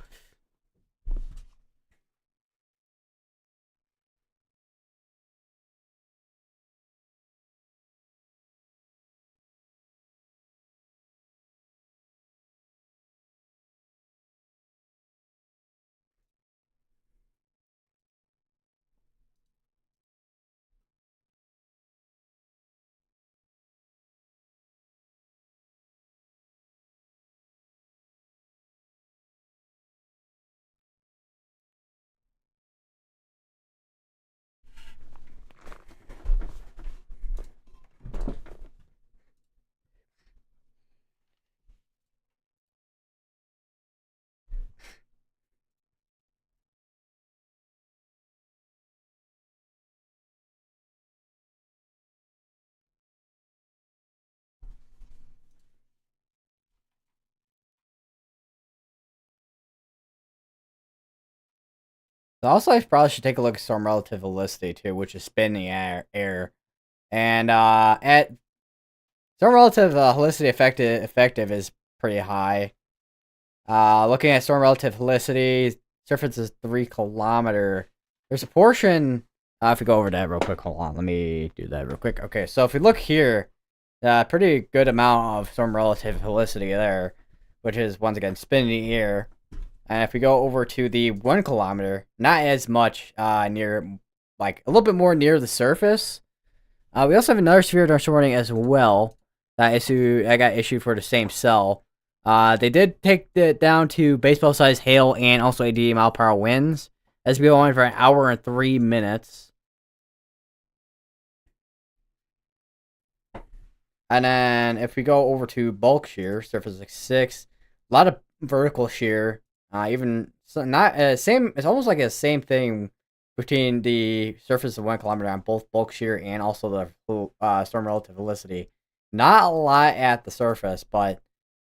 S1: Also, I probably should take a look at storm relative velocity too, which is spinning air. And at storm relative helicity effective is pretty high. Looking at storm relative helicity, surface is 3 km. There's a portion. If we go over that real quick, hold on. Let me do that real quick. Okay, so if we look here, pretty good amount of storm relative helicity there, which is once again spinning the air. And if we go over to the 1 km, not as much near, like a little bit more near the surface. We also have another severe thunderstorm warning as well. That got issued for the same cell. They did take it down to baseball-sized hail and also 80-mile-per-hour winds. As we go on for an hour and 3 minutes. And then if we go over to bulk shear, surface like 6, a lot of vertical shear. Even so not same. It's almost like the same thing between the surface of 1 km on both bulk shear and also the storm relative velocity. Not a lot at the surface, but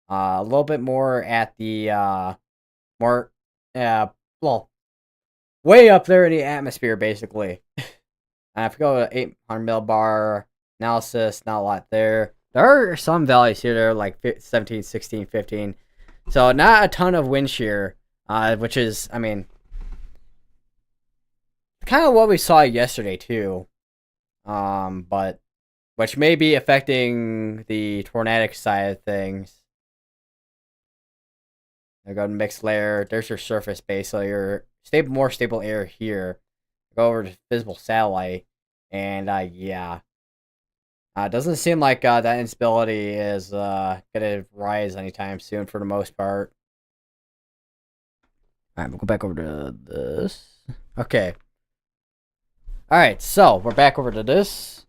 S1: a little bit more at the well, way up there in the atmosphere, basically. If we go to 800 millibar analysis, not a lot there. There are some values here that are like 17, 16, 15. So not a ton of wind shear, which is, I mean, kind of what we saw yesterday too. But which may be affecting the tornadic side of things. I go to mixed layer. There's your surface base, so your more stable air here. Go over to visible satellite, and yeah. Doesn't seem like that instability is gonna rise anytime soon for the most part. Alright, we'll go back over to this. Okay. Alright, so we're back over to this.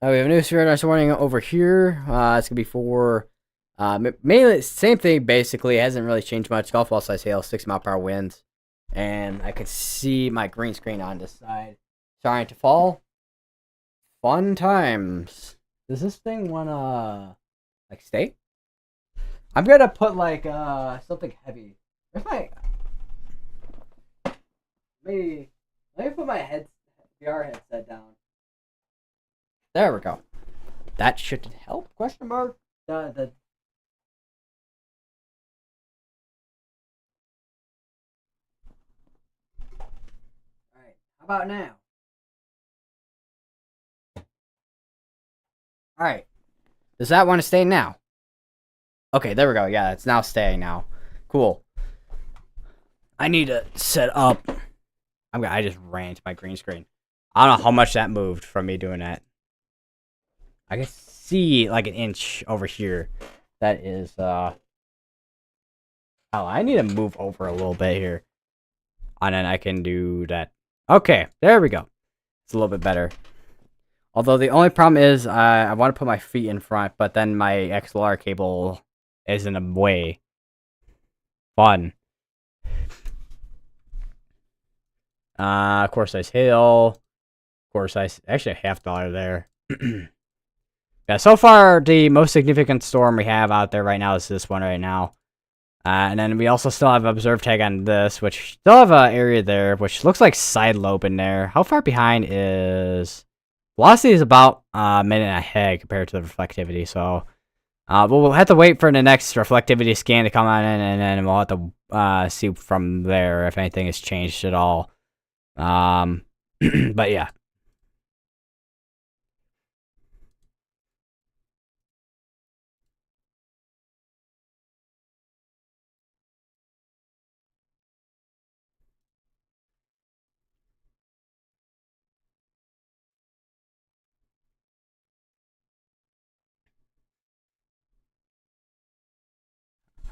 S1: We have a new spirit ice warning over here. It's gonna be for mainly same thing. Basically, it hasn't really changed much. Golf ball size hail, 6 mile per hour winds, and I can see my green screen on this side starting to fall. Fun times. Does this thing wanna like stay? I'm gonna put like something heavy. If I maybe let me put my VR headset down. There we go. That should help? Question mark. The All right. How about now? All right. Does that want to stay now? Okay, there we go. Yeah, it's now staying now. Cool. I need to set up. I just ran to my green screen. I don't know how much that moved from me doing that. I can see like an inch over here. That is Oh, I need to move over a little bit here. And then I can do that. Okay, there we go. It's a little bit better. Although the only problem is I want to put my feet in front, but then my XLR cable is in the way. Fun. Course size hail. Course size, actually a $half there. Yeah, so far the most significant storm we have out there right now is this one right now. And then we also still have observe tag on this, which still have an area there, which looks like side lobe in there. How far behind is... Velocity is about a minute ahead compared to the reflectivity, so... we'll have to wait for the next reflectivity scan to come on in, and then we'll have to see from there if anything has changed at all. But yeah.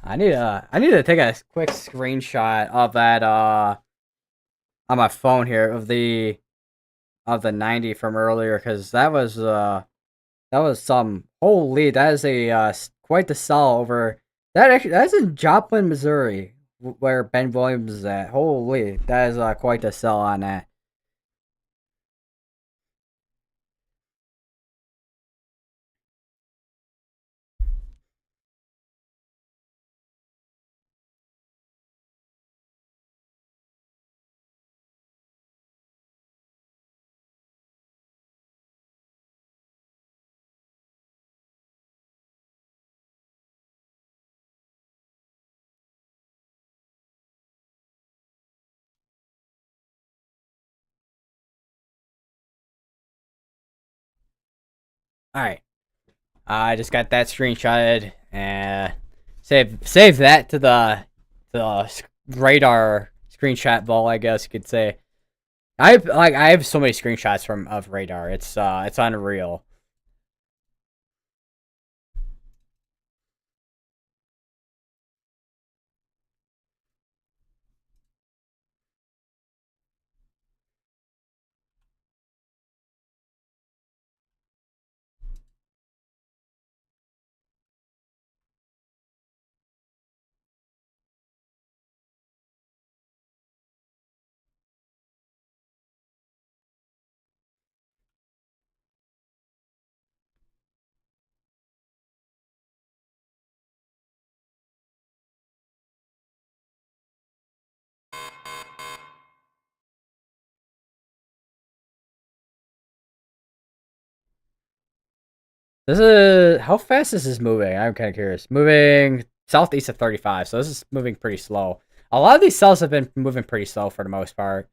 S1: I need to take a quick screenshot of that on my phone here of the 90 from earlier, because that was some holy, that is a quite the sell over that. Actually, that's in Joplin, Missouri, where Ben Williams is at. Holy, that is quite the sell on that. All right, I just got that screenshotted and save that to the radar screenshot ball, I guess you could say. I have so many screenshots from of radar. It's unreal. This is how fast is this moving? I'm kind of curious. Moving southeast of 35, so this is moving pretty slow. A lot of these cells have been moving pretty slow for the most part.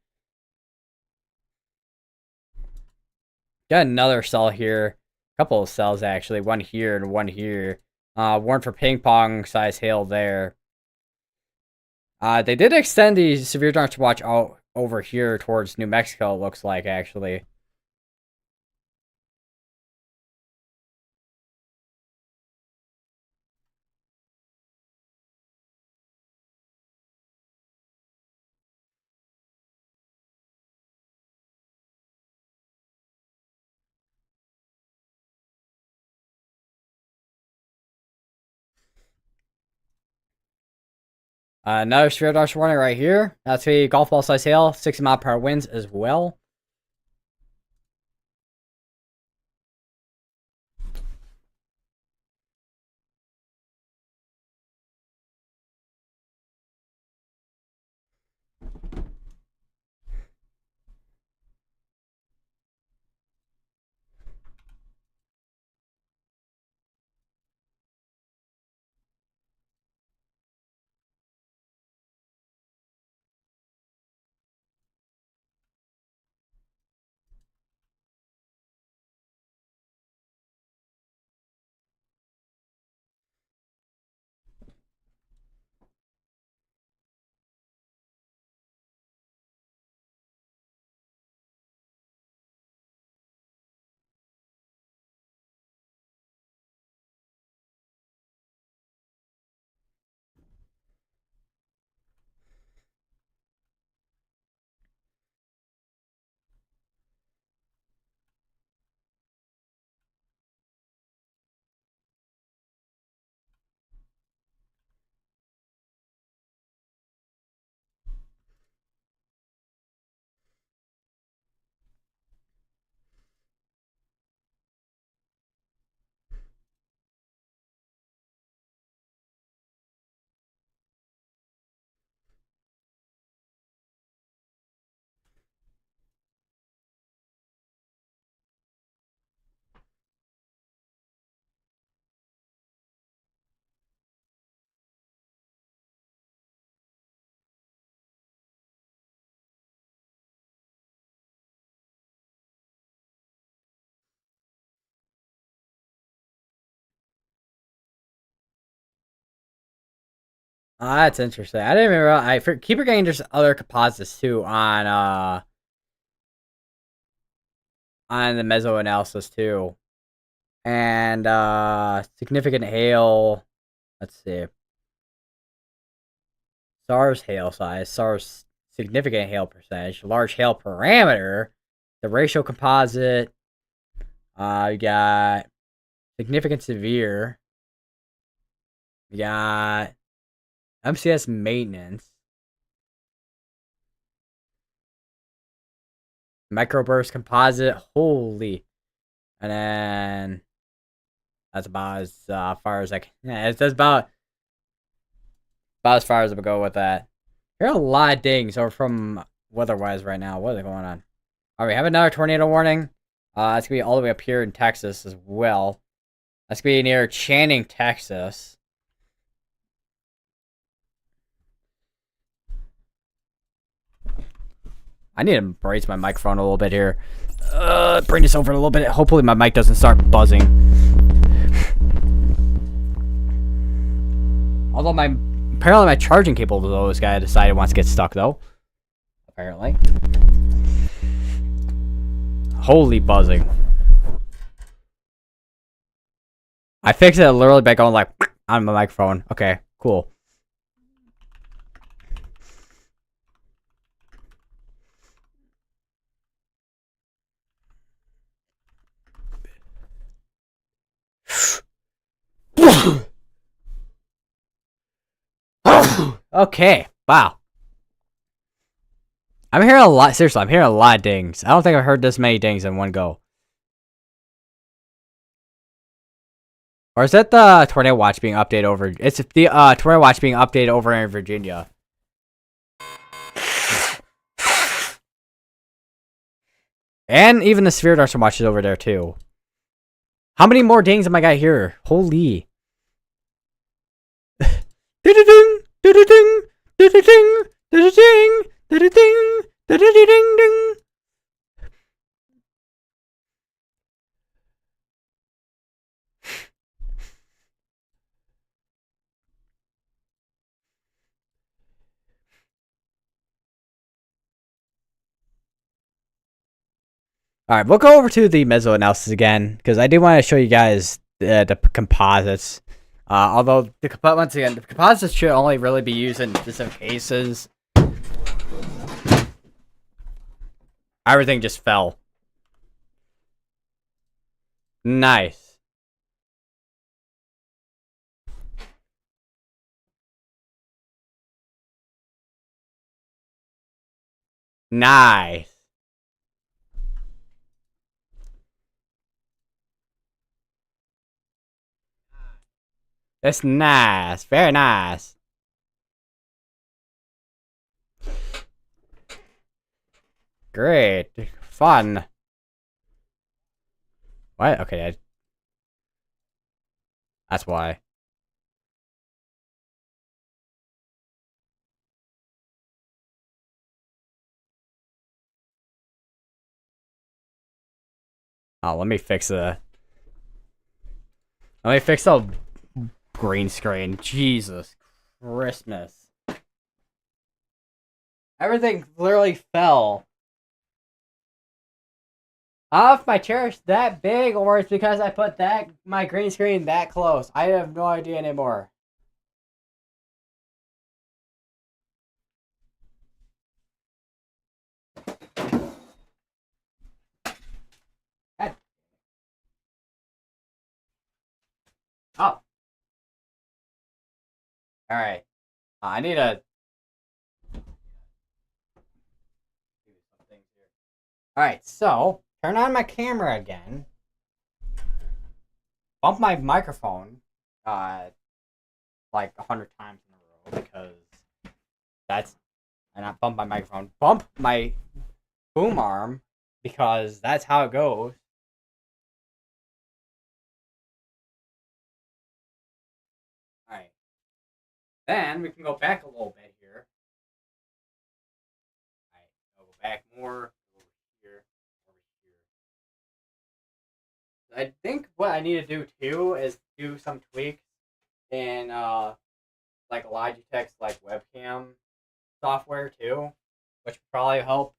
S1: Got another cell here. A couple of cells actually. One here and one here. One for ping pong size hail there. They did extend the severe dark watch out over here towards New Mexico. It looks like actually. Another Sphere Dodge warning right here. That's a golf ball size hail, 60 mile per hour winds as well. That's interesting. I didn't even realize. I keep forgetting there's other composites too on the meso analysis too. And significant hail. Let's see. SARS hail size, SARS significant hail percentage, large hail parameter, the ratio composite. You got significant severe. You got MCS maintenance. Microburst composite. Holy. And then that's about as far as I can. Yeah, it's about as far as I go with that. There are a lot of dings over from weather-wise right now. What is going on? All right, we have another tornado warning. It's gonna be all the way up here in Texas as well. That's gonna be near Channing, Texas. I need to raise my microphone a little bit here. Bring this over a little bit. Hopefully my mic doesn't start buzzing. Although apparently my charging cable though, this guy decided wants to get stuck though. Apparently. Holy buzzing. I fixed it literally by going like on my microphone. Okay, cool. Okay, wow. I'm hearing a lot. Seriously, I'm hearing a lot of dings. I don't think I've heard this many dings in one go. Or is that the tornado watch being updated over? It's the tornado watch being updated over in Virginia. And even the Sphere Darts watch is over there too. How many more dings am I got here? Holy. Ding, ding, ding, ding, ding, ding, ding, ding, ding, ding. All right, we'll go over to the meso analysis again because I do want to show you guys the composites. Although once again, the composites should only really be used in specific cases. Everything just fell. Nice. Nice. That's nice. Very nice. Great. Fun. What? Okay, that's why. Oh, let me fix the green screen. Jesus Christmas. Everything literally fell. Off my chair is that big, or it's because I put my green screen that close. I have no idea anymore. God. Oh. Alright. I need to do some things here. Alright, so turn on my camera again. Bump my microphone like 100 times in a row because that's and not bump my microphone. Bump my boom arm because that's how it goes. Alright. Then we can go back a little bit here. Alright, I'll go back more over here. I think what I need to do too is do some tweaks in like Logitech's like webcam software too, which would probably help.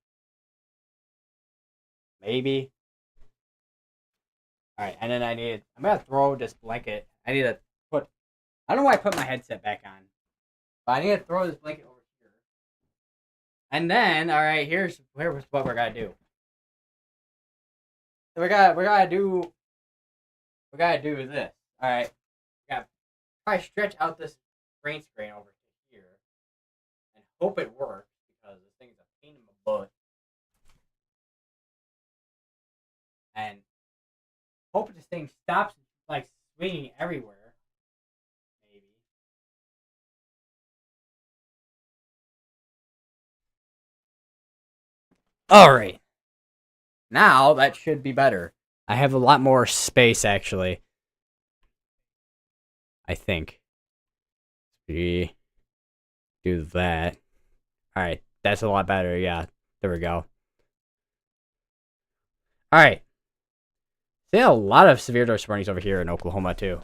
S1: Maybe. Alright, and then I'm gonna throw this blanket. I need to put I don't know why I put my headset back on. But I need to throw this blanket over here. And then, alright, here's what we're gonna do. So we gotta do this. Alright. We gotta try to stretch out this green screen over here and hope it works because this thing's a pain in the butt. And hope this thing stops like swinging everywhere. Maybe. Alright. Now that should be better. I have a lot more space actually. I think. We do that. Alright, that's a lot better, yeah. There we go. Alright. See a lot of severe dose warnings over here in Oklahoma too.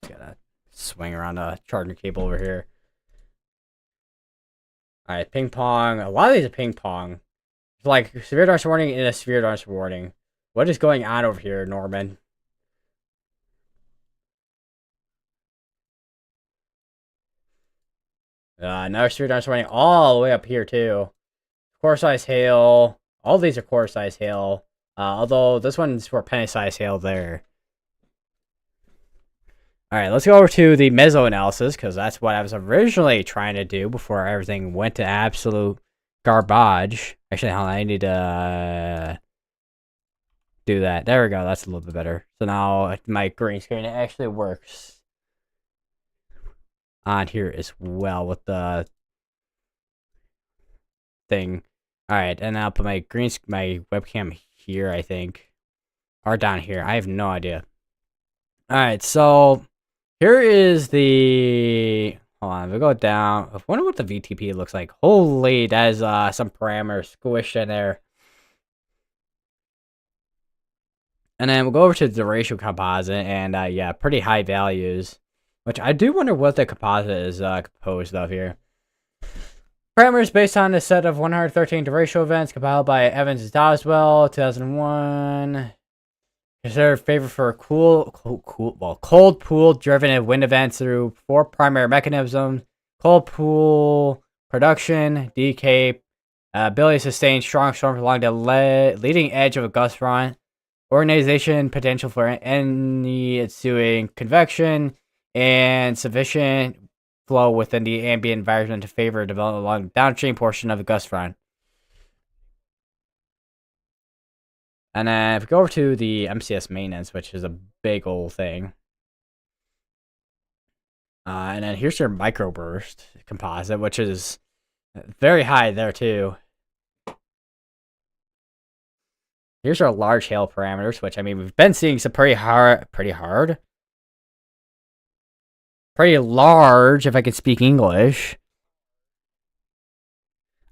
S1: Gotta swing around a charging cable over here. Alright, ping pong. A lot of these are ping pong. It's like severe dose warning and a severe dose warning. What is going on over here, Norman? Another severe dose warning all the way up here too. Core size hail. All these are core size hail. Although this one's for penny size hail there. Alright, let's go over to the meso analysis, because that's what I was originally trying to do before everything went to absolute garbage. Actually, hold on, I need to do that. There we go, that's a little bit better. So now my green screen actually works on here as well with the thing. Alright, and I'll put my webcam here, I think. Or down here, I have no idea. Alright, so here is the... Hold on, we'll go down. I wonder what the VTP looks like. Holy, that is some parameters squished in there. And then we'll go over to the ratio composite, and yeah, pretty high values. Which I do wonder what the composite is composed of here. Parameters based on a set of 113 ratio events compiled by Evans and Doswell, 2001. Considered favorite for cold pool driven wind events through 4 primary mechanisms: cold pool production, decay, ability to sustain strong storms along the leading edge of a gust front, organization potential for any ensuing convection, and sufficient flow within the ambient environment to favor development along the downstream portion of the gust front. And then if we go over to the MCS maintenance, which is a big old thing. And then here's your microburst composite, which is very high there too. Here's our large hail parameters, which I mean we've been seeing some pretty large, if I could speak English.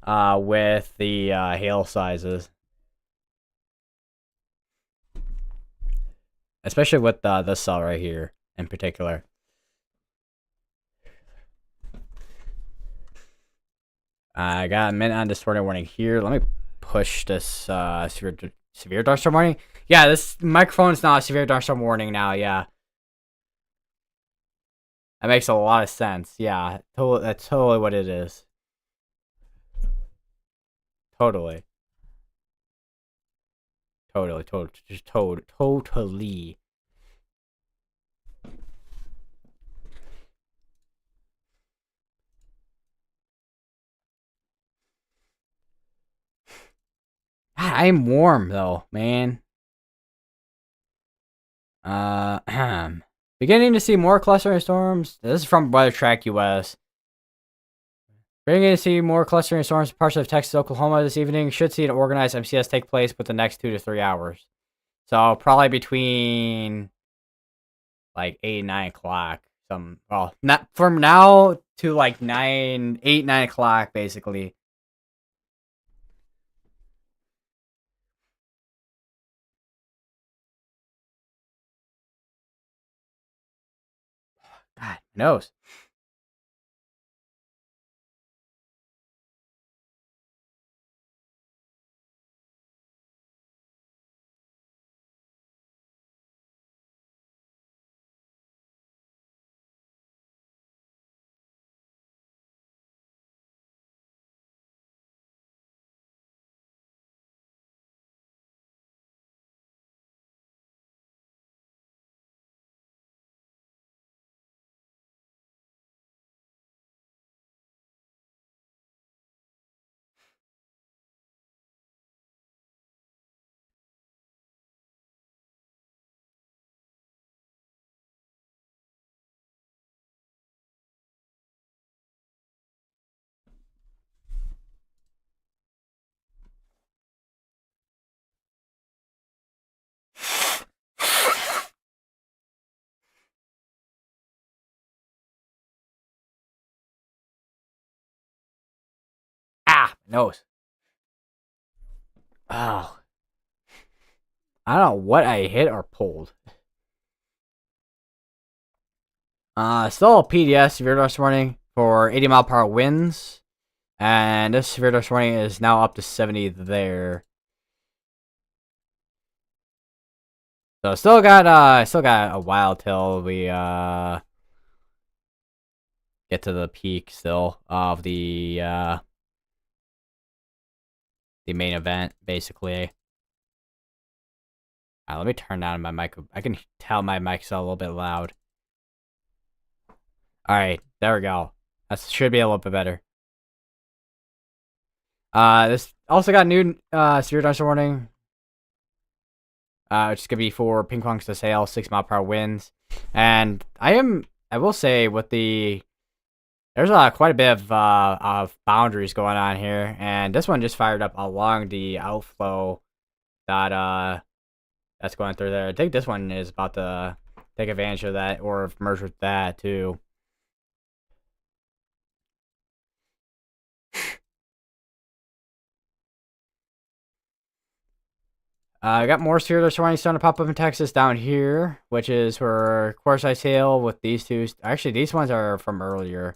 S1: With the hail sizes, especially with this cell right here in particular. I got a minute on this tornado warning here. Let me push this severe thunderstorm warning. Yeah, this microphone is not a severe thunderstorm warning now. Yeah, that makes a lot of sense. Yeah, that's totally what it is. Totally. Totally. God, I'm warm though, man. Beginning to see more clustering storms. This is from Weather Track US. Beginning to see more clustering storms in parts of Texas, Oklahoma this evening. Should see an organized MCS take place within the next 2 to 3 hours. So probably between like 8 and 9 o'clock. Well, not from now to like 9 o'clock basically. God knows. Knows. Oh. I don't know what I hit or pulled. Still a PDS severe dust warning for 80-mile-per-hour winds. And this severe dust warning is now up to 70 there. So still got a while till we get to the peak still of the main event basically. Let me turn down my mic. I can tell my mic's a little bit loud. Alright, there we go. That should be a little bit better. This also got new severe thunderstorm warning. Which is gonna be for ping pongs to sail, 6-mile-per-hour winds. And I will say with there's quite a bit of boundaries going on here, and this one just fired up along the outflow that that's going through there. I think this one is about to take advantage of that or merge with that too. I got more severe warnings starting to pop up in Texas down here, which is for course ice hail with these two. Actually, these ones are from earlier.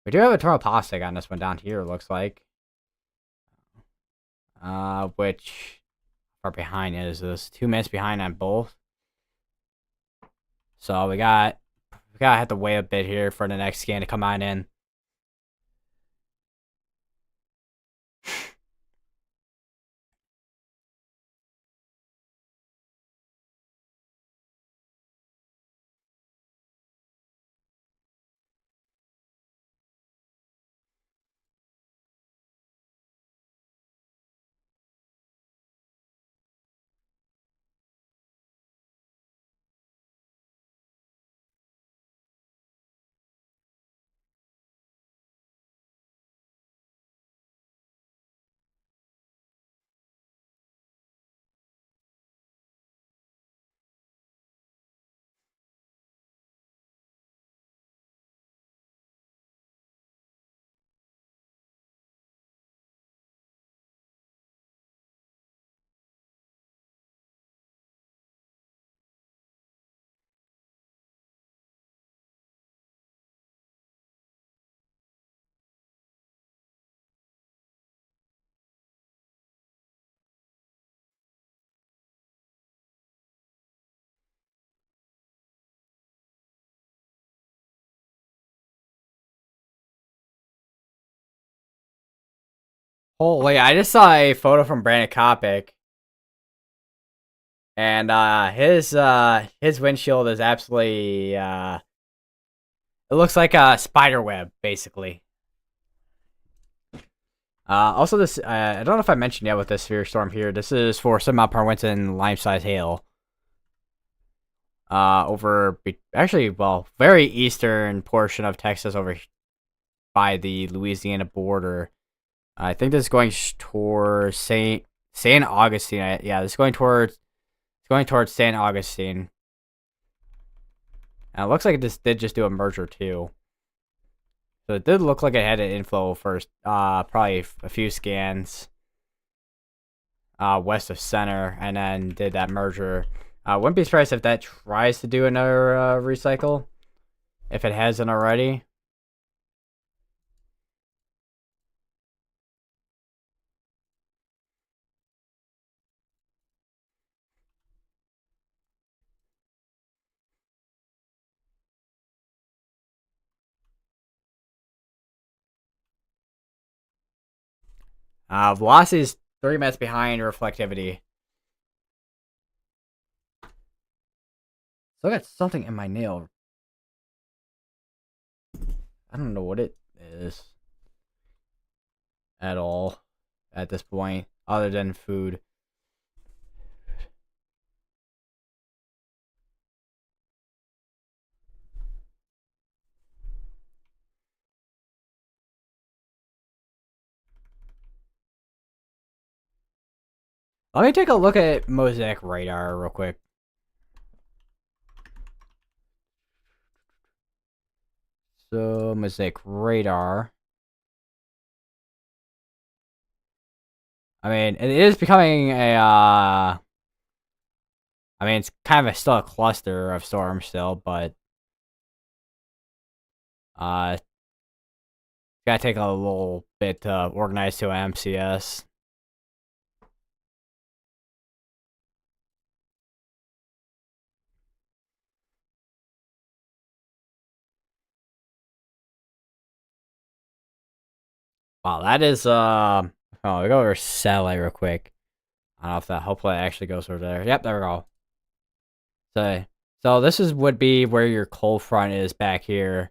S1: We do have a tornado plastic on this one down here, looks like. Which far behind is this? 2 minutes behind on both. So we gotta have to wait a bit here for the next scan to come on in. Holy, I just saw a photo from Brandon Kopic, and his windshield is absolutely it looks like a spider web, basically. Also, this I don't know if I mentioned yet with this severe storm here. This is for 7 mile per hour winds and lime-sized hail. Actually, well, very eastern portion of Texas over by the Louisiana border. I think this is going towards Saint Augustine. Yeah, this is going towards Saint Augustine. And it looks like this did just do a merger too. So it did look like it had an inflow first, probably a few scans west of center, and then did that merger. Wouldn't be surprised if that tries to do another recycle, if it hasn't already. Velocity is 3 minutes behind reflectivity. Still got something in my nail. I don't know what it is at all at this point, other than food. Let me take a look at Mosaic radar real quick. So, Mosaic radar. I mean, it is becoming a, I mean, it's kind of still a cluster of storms still, but, it's gotta take a little bit to organize to an MCS. Wow, that is, oh, we go over satellite real quick. I don't know if that, hopefully it actually goes over there. Yep, there we go. So this would be where your cold front is back here.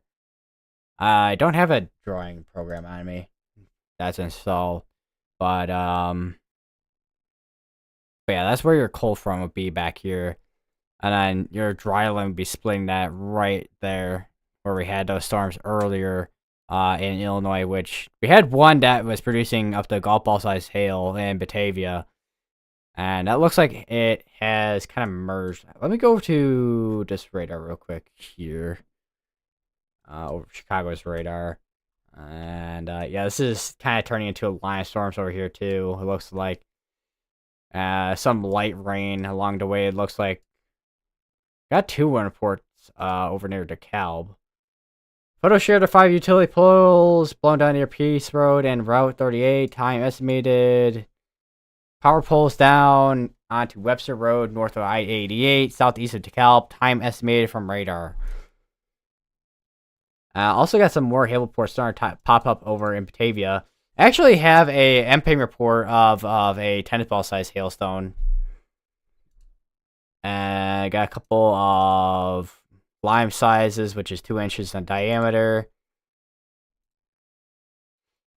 S1: I don't have a drawing program on me that's installed, but yeah, that's where your cold front would be back here, and then your dry line would be splitting that right there where we had those storms earlier, in Illinois, which we had one that was producing up to golf ball size hail in Batavia. And that looks like it has kind of merged. Let me go to this radar real quick here. Over Chicago's radar. And yeah, this is kind of turning into a line of storms over here too. It looks like some light rain along the way. It looks like got 2 wind reports over near DeKalb. Photo shared of 5 utility poles blown down near Peace Road and Route 38. Time estimated. Power poles down onto Webster Road, north of I-88, southeast of DeKalb. Time estimated from radar. Also got some more hail reports starting to pop up over in Batavia. I actually have a MPing report of a tennis ball size hailstone. And I got a couple of lime sizes, which is 2 inches in diameter.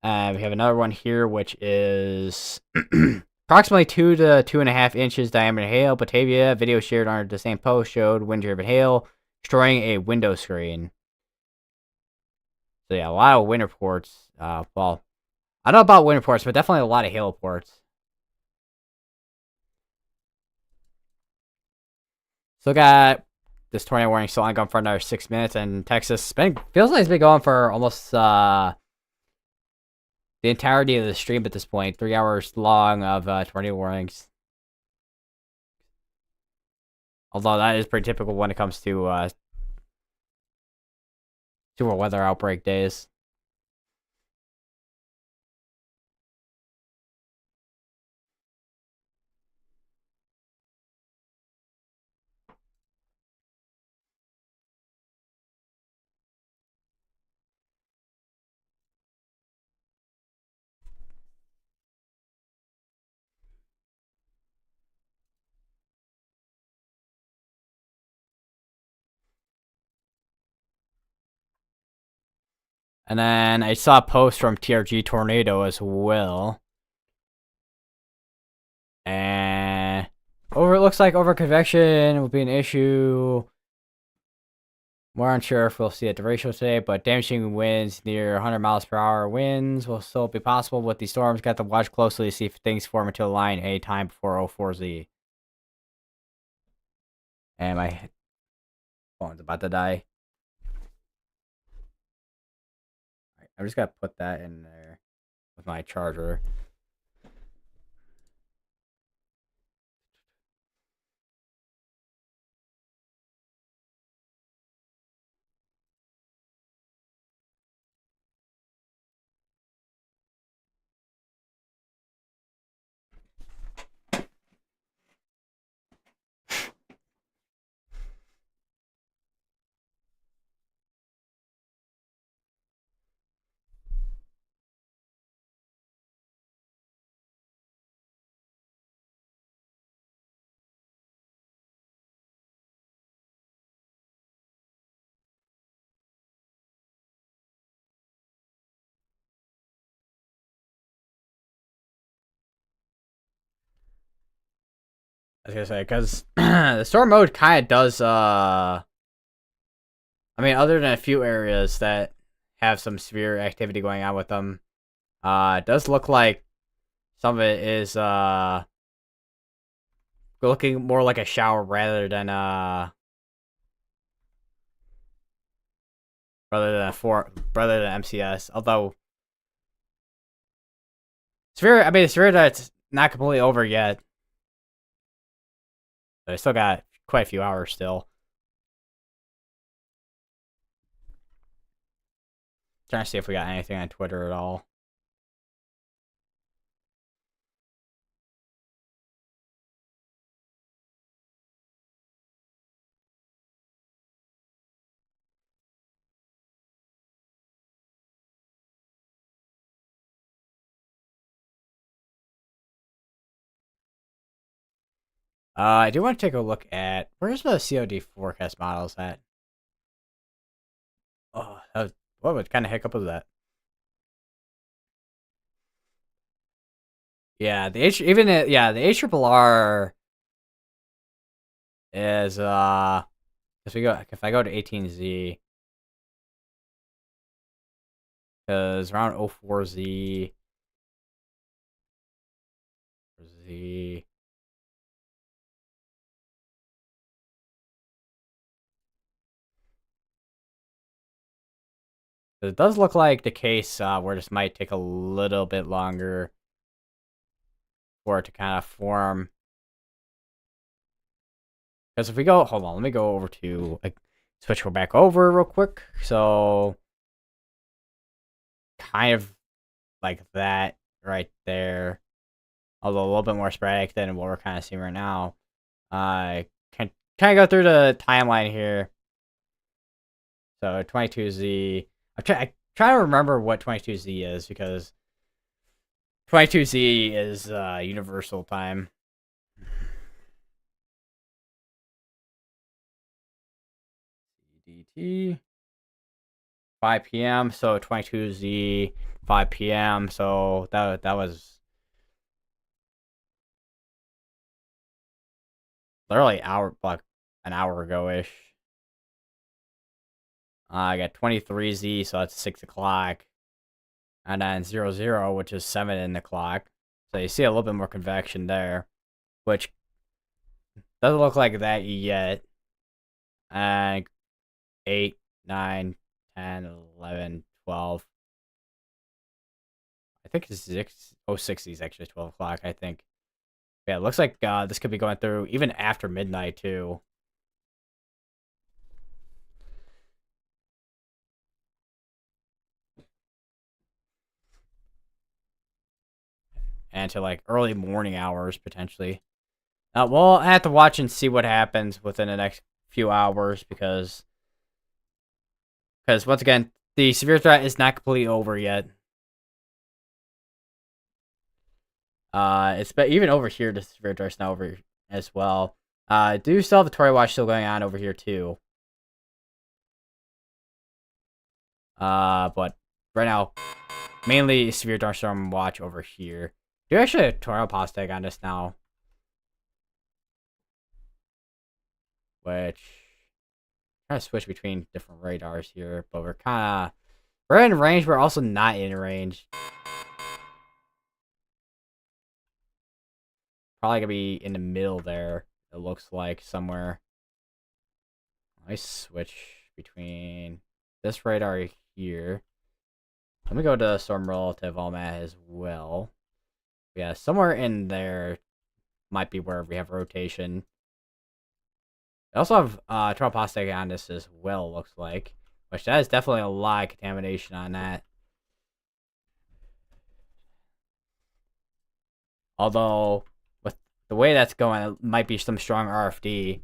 S1: And we have another one here, which is approximately 2 to 2.5 inches diameter hail. Batavia. Video shared on the same post showed wind-driven hail destroying a window screen. So yeah, a lot of wind reports. Well, I don't know about wind reports, but definitely a lot of hail reports. Still got this tornado warning still ongoing for another 6 minutes, and Texas feels like it's been going for almost the entirety of the stream at this point. 3 hours long of tornado warnings. Although that is pretty typical when it comes to our weather outbreak days. And then I saw a post from TRG Tornado as well. And it looks like over convection will be an issue. More unsure if we'll see a derecho today, but damaging winds near 100 miles per hour winds will still be possible with these storms. Got to watch closely to see if things form into a line any time before 04Z. And my phone's about to die. I'm just gonna put that in there with my charger. I was gonna say, because the storm mode kind of does, I mean, other than a few areas that have some severe activity going on with them, it does look like some of it is, looking more like a shower rather than MCS. Although, it's severe that it's not completely over yet. But I still got quite a few hours still. Trying to see if we got anything on Twitter at all. I do want to take a look at where's the COD forecast models at. Oh, what kind of hiccup was that? Yeah, the ARRR is if I go to 18Z, because around 04Z Z. It does look like the case where this might take a little bit longer for it to kind of form. Because if we go, hold on, let me go over to, switch back over real quick. So, kind of like that right there. Although a little bit more sporadic than what we're kind of seeing right now. I can kind of go through the timeline here. So 22Z. I try to remember what 22Z is because 22Z is universal time. CDT 5 p.m. So 22Z 5 p.m. So that was literally an hour ago ish. I got 23Z, so that's 6 o'clock. And then 00, which is 7 o'clock. So you see a little bit more convection there, which doesn't look like that yet. And 8, 9, 10, 11, 12. I think it's 60 is actually 12 o'clock, I think. Yeah, it looks like this could be going through even after midnight, too. And to like early morning hours potentially. Well, I have to watch and see what happens within the next few hours because once again, the severe threat is not completely over yet. Even over here, the severe threat's not over as well. Do still have the Tory Watch still going on over here too. But right now, mainly severe thunderstorm watch over here. Do actually have a tornado pause tag on this now, which kind of switch between different radars here, but we're in range. We're also not in range. Probably gonna be in the middle there. It looks like somewhere. I switch between this radar here. Let me go to storm relative I'm at as well. Yeah, somewhere in there might be where we have rotation. I also have tropostate on this as well, looks like. Which that is definitely a lot of contamination on that. Although, with the way that's going, it might be some strong RFD.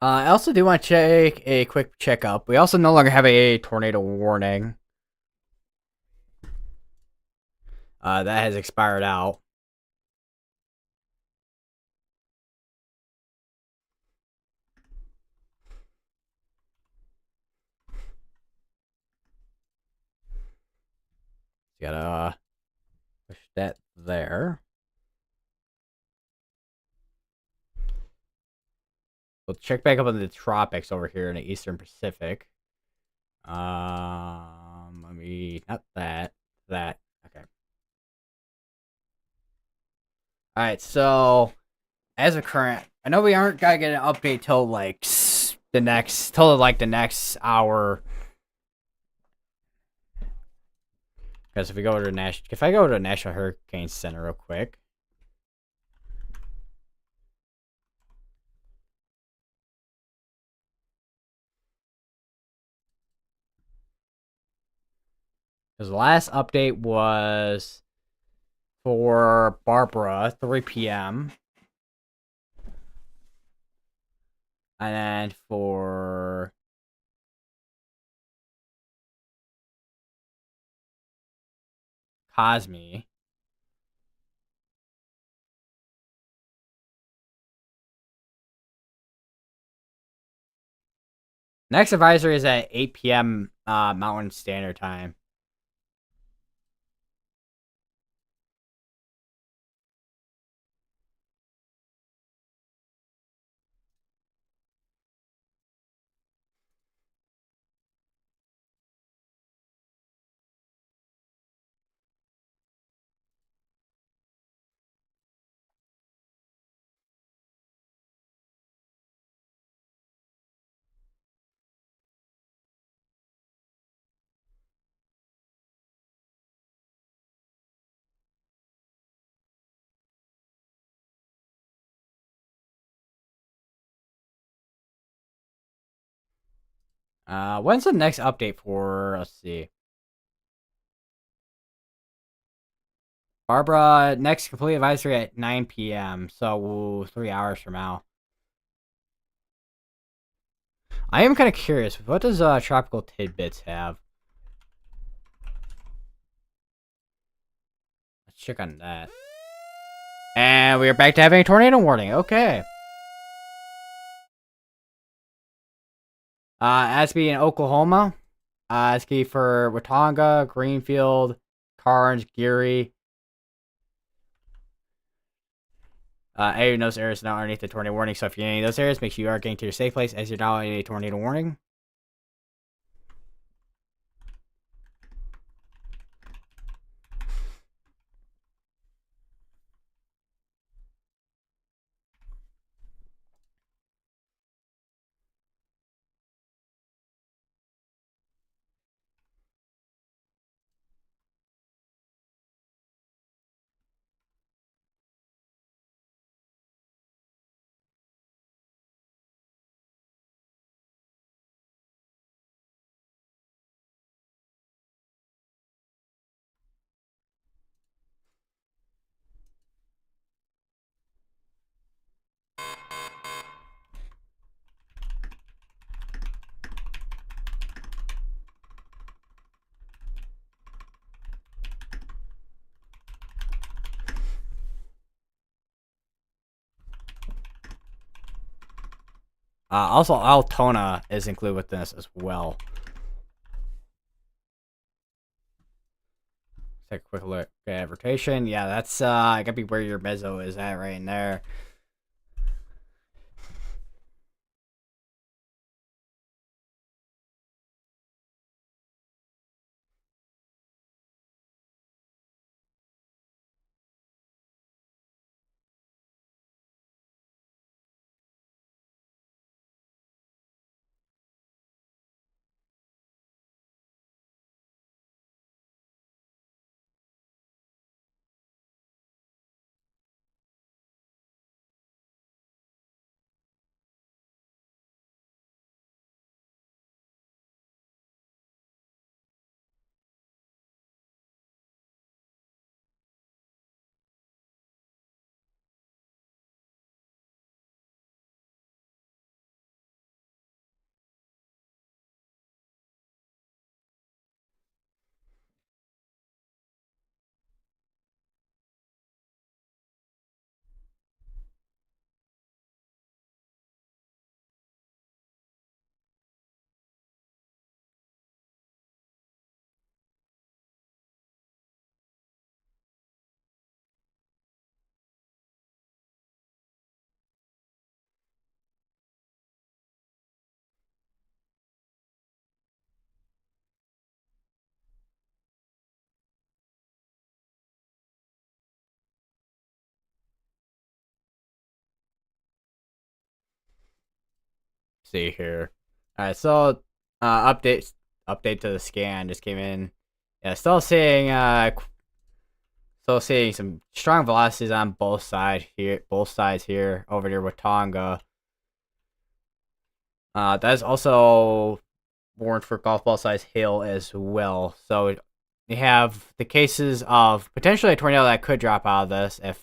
S1: I also do want to check a quick checkup. We also no longer have a tornado warning. That has expired out. Gotta push that there. We'll check back up on the tropics over here in the Eastern Pacific. Let me not that. Okay. All right. So as of current, I know we aren't gonna get an update till like the next hour. Because if I go to the National Hurricane Center real quick. Because the last update was for Barbara, 3 p.m. And then for Cosme, next advisory is at 8 p.m. Mountain Standard Time. When's the next update for? Let's see. Barbara, next complete advisory at 9 p.m. So 3 hours from now. I am kind of curious. What does Tropical Tidbits have? Let's check on that. And we are back to having a tornado warning. Okay. ASCII in Oklahoma. ASCII for Watauga, Greenfield, Carnes, Geary. Any of those areas now underneath the tornado warning. So if you're in any of those areas, make sure you are getting to your safe place as you're now in a tornado warning. Also, Altona is included with this as well. Take a quick look at rotation. Yeah, that's gotta be where your mezzo is at right in there. See here. All right, so update to the scan just came in. Yeah, still seeing some strong velocities on both sides here over near Watanga. That is also warned for golf ball size hail as well. So you have the cases of potentially a tornado that could drop out of this if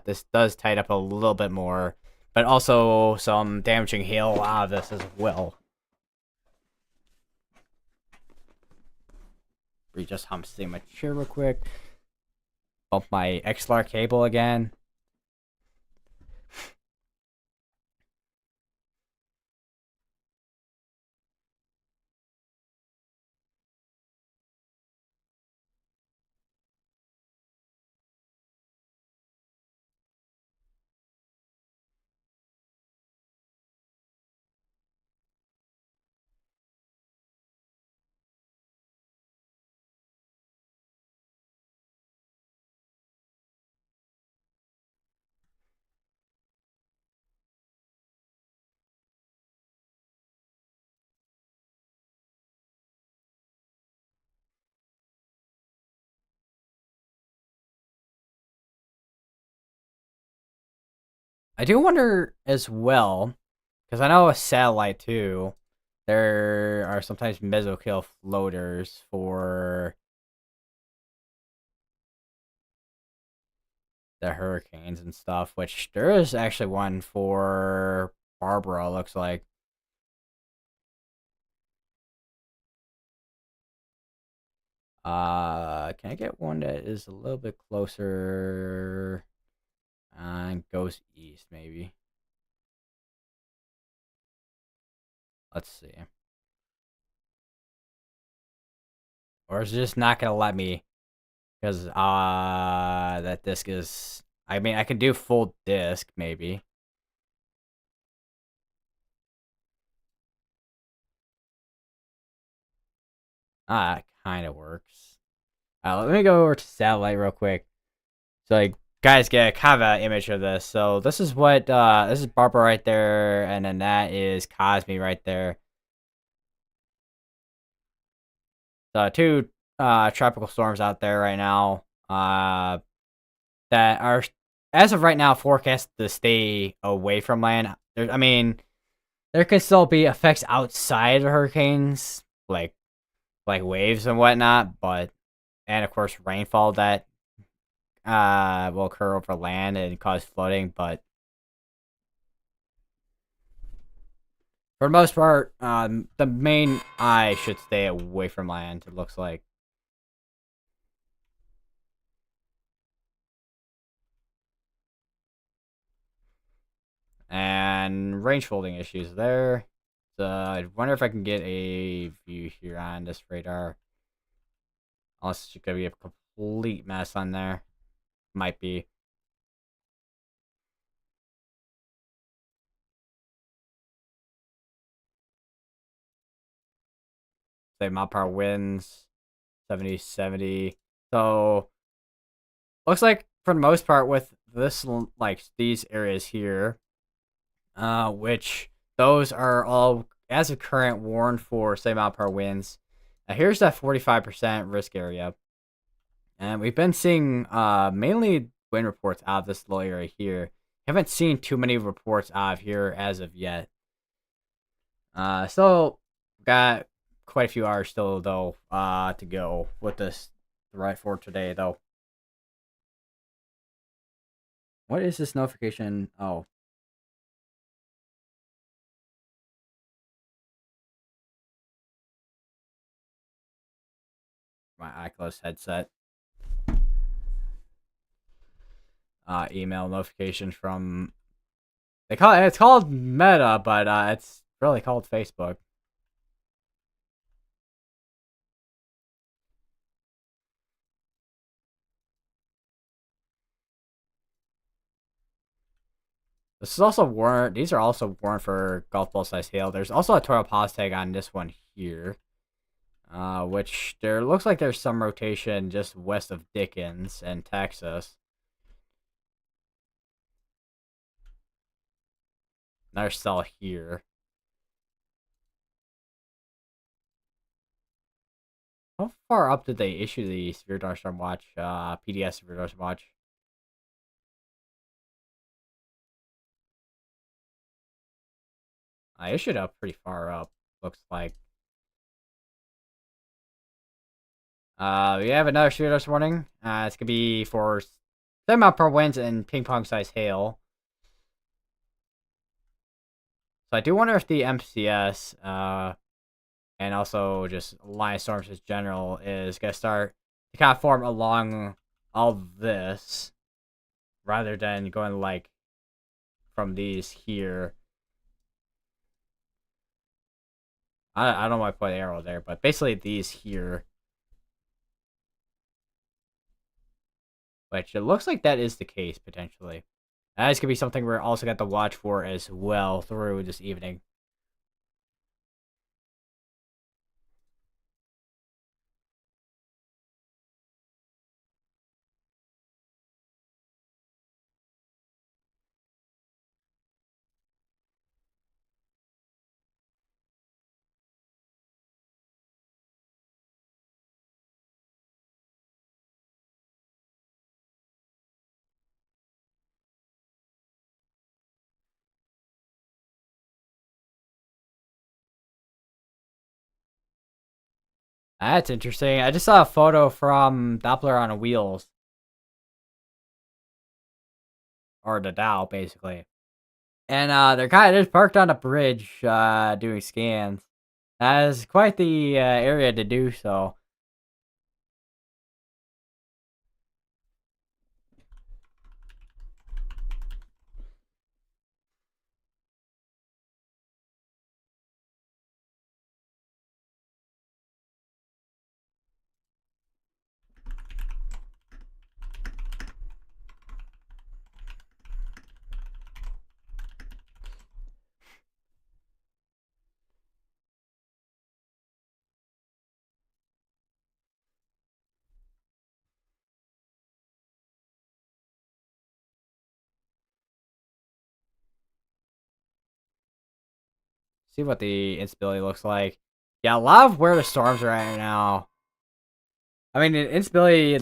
S1: this does tighten up a little bit more, but also some damaging hail out of this as well. Readjust how I'm sitting my chair real quick. Bump my XLR cable again. I do wonder as well, because I know a satellite too. There are sometimes mesokill floaters for the hurricanes and stuff, which there is actually one for Barbara, looks like. Can I get one that is a little bit closer and goes east, maybe? Let's see. Or is it just not gonna let me? Because that disc is. I mean, I can do full disc maybe. It kind of works. Let me go over to satellite real quick, so like guys get a kind of an image of this. So this is what this is Barbara right there, and then that is Cosme right there. So two tropical storms out there right now. That are as of right now forecast to stay away from land. I mean, there could still be effects outside of hurricanes, like waves and whatnot, but and of course rainfall that will occur over land and cause flooding. But for the most part, the main eye should stay away from land. It looks like. And and range folding issues there. So I wonder if I can get a view here on this radar. Unless it's gonna be a complete mess on there. Might be. Say mile per hour winds. 70-70. So looks like for the most part with this, like these areas here, which those are all as of current warned for same mile per hour winds. Here's that 45% risk area, and we've been seeing mainly wind reports out of this little area here. Haven't seen too many reports out of here as of yet. Still got quite a few hours still though to go with this right for today though. What is this notification? Oh. My iClose headset. Email notification from it's called Meta, but it's really called Facebook. This is also warned. These are also warned for golf ball size hail. There's also a total pause tag on this one here, which there looks like there's some rotation just west of Dickens and Texas. Another cell here. How far up did they issue the Severe Thunderstorm Watch, PDS Severe Thunderstorm Watch? I issued up pretty far up, looks like. We have another severe thunderstorm warning. It's gonna be for 7 mile per hour winds and ping pong size hail. So I do wonder if the MCS, and also just line of storms in general is gonna start to kind of form along all this, rather than going like from these here. I don't know why I put an arrow there, but basically these here. Which it looks like that is the case, potentially. That is going to be something we're also got to watch for as well through this evening. That's interesting. I just saw a photo from Doppler on wheels. Or the Dow, basically. And they're kind of just parked on a bridge doing scans. That is quite the area to do so. See what the instability looks like. Yeah, a lot of where the storms are at right now. I mean, the instability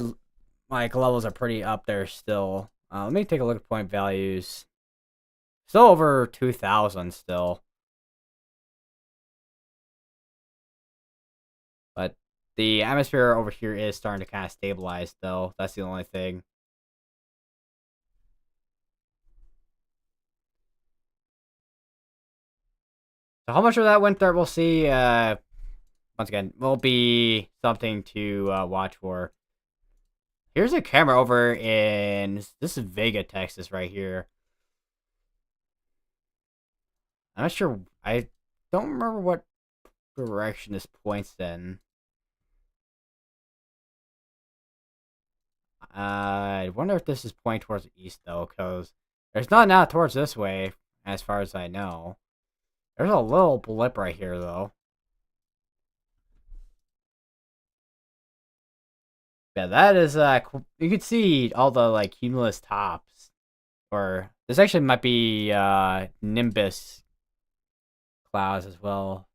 S1: like levels are pretty up there still. Let me take a look at point values. Still over 2,000 still. But the atmosphere over here is starting to kind of stabilize though. That's the only thing. So how much of that winter we'll see, once again, will be something to watch for. Here's a camera over in, this is Vega, Texas right here. I'm not sure. I don't remember what direction this points in. I wonder if this is pointing towards the east, though, because there's not now towards this way, as far as I know. There's a little blip right here, though. Yeah, that is, you can see all the, like, cumulus tops. Or, this actually might be, Nimbus clouds as well.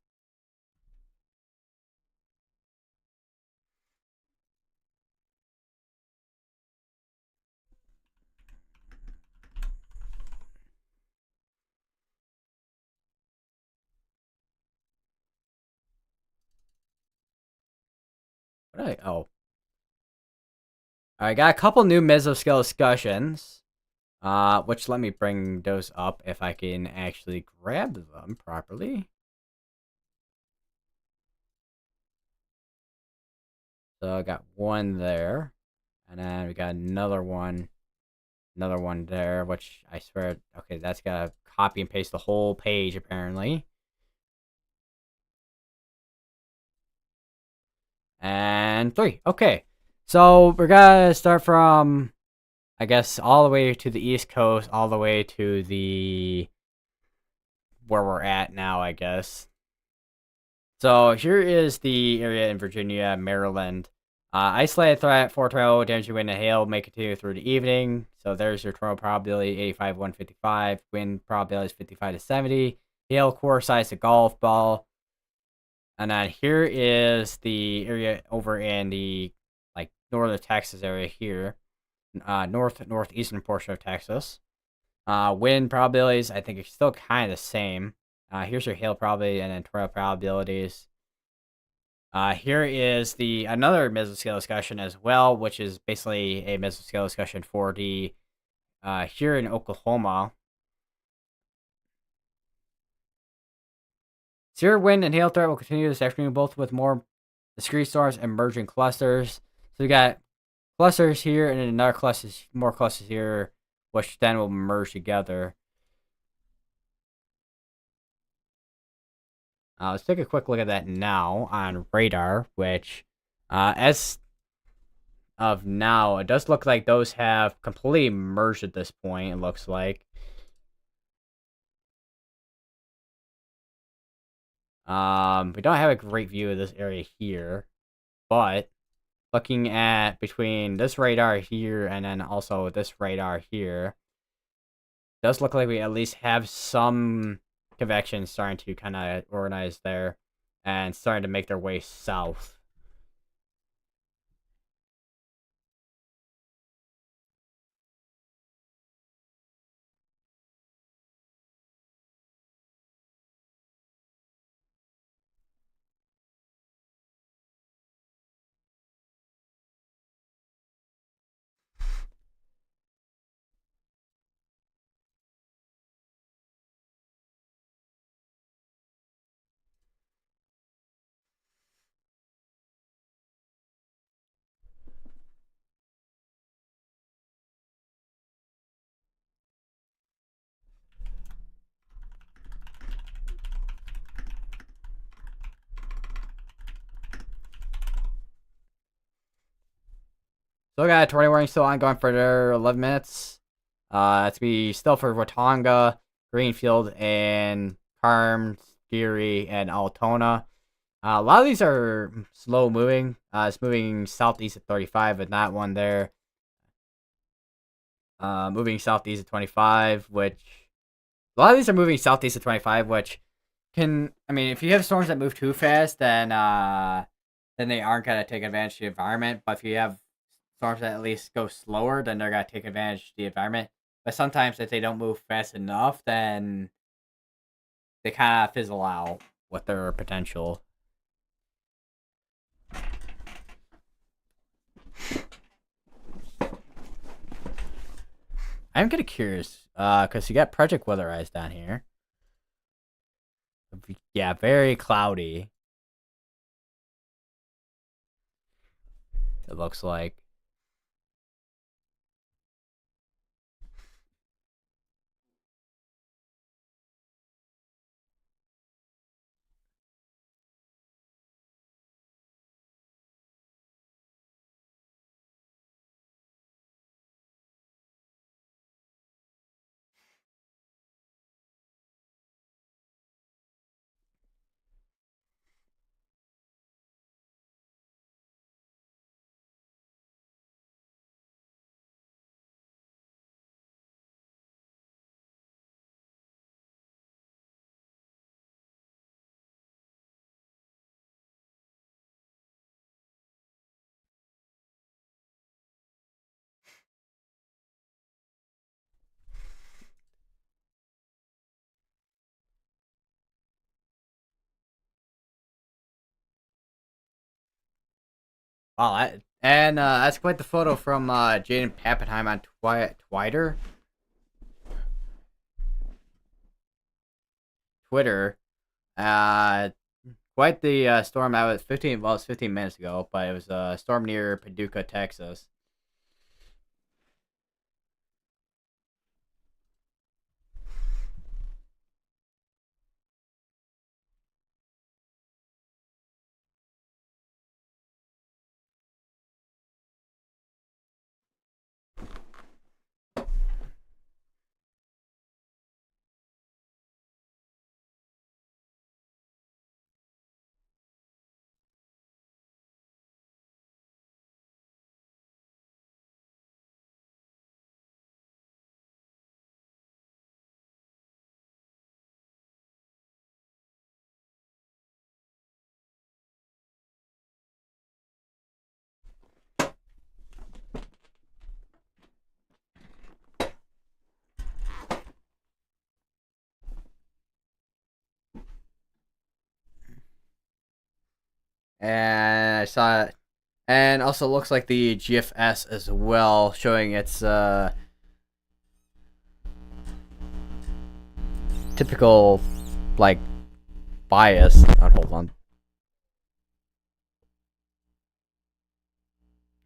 S1: Oh. I got a couple new mesoscale discussions. Which let me bring those up if I can actually grab them properly. So I got one there, and then we got another one there, which I swear, okay, that's gotta copy and paste the whole page apparently. And 3, okay. So we're gonna start from, I guess, all the way to the East Coast, all the way to the, where we're at now, I guess. So here is the area in Virginia, Maryland. Isolated threat, 4 tornado, damaging wind and hail may continue through the evening. So there's your tornado probability, 85, 155. Wind probability is 55 to 70. Hail core size, a golf ball. And then here is the area over in the, like, northern Texas area here. Northeastern portion of Texas. Wind probabilities, I think, are still kind of the same. Here's your hail probability and then tornado probabilities. Here is another mesoscale discussion as well, which is basically a mesoscale discussion for the here in Oklahoma. Severe wind and hail threat will continue this afternoon, both with more discrete storms and merging clusters. So we got clusters here and then another more clusters here, which then will merge together. Let's take a quick look at that now on radar, which, as of now, it does look like those have completely merged at this point, it looks like. We don't have a great view of this area here, but looking at between this radar here and then also this radar here, does look like we at least have some convection starting to kind of organize there and starting to make their way south. Still got a tornado warning still ongoing for another 11 minutes. It's be still for Watauga, Greenfield, and Carm, Geary, and Altona. A lot of these are slow moving. It's moving southeast at 35, but not one there. Moving southeast at 25, which a lot of these are moving southeast at 25, which can, I mean, if you have storms that move too fast, then they aren't gonna take advantage of the environment. But if you have storms that at least go slower, then they're gonna take advantage of the environment. But sometimes if they don't move fast enough, then they kind of fizzle out with their potential. I'm kind of curious, because you got Project Weatherize down here. Yeah, very cloudy. It looks like. Wow, that's quite the photo from Jaden Pappenheim on Twitter. Twitter. Uh, Quite the storm. That was 15. Well, it was 15 minutes ago, but it was a storm near Paducah, Texas. And I saw it, and also looks like the GFS as well, showing its typical like bias. Oh, hold on.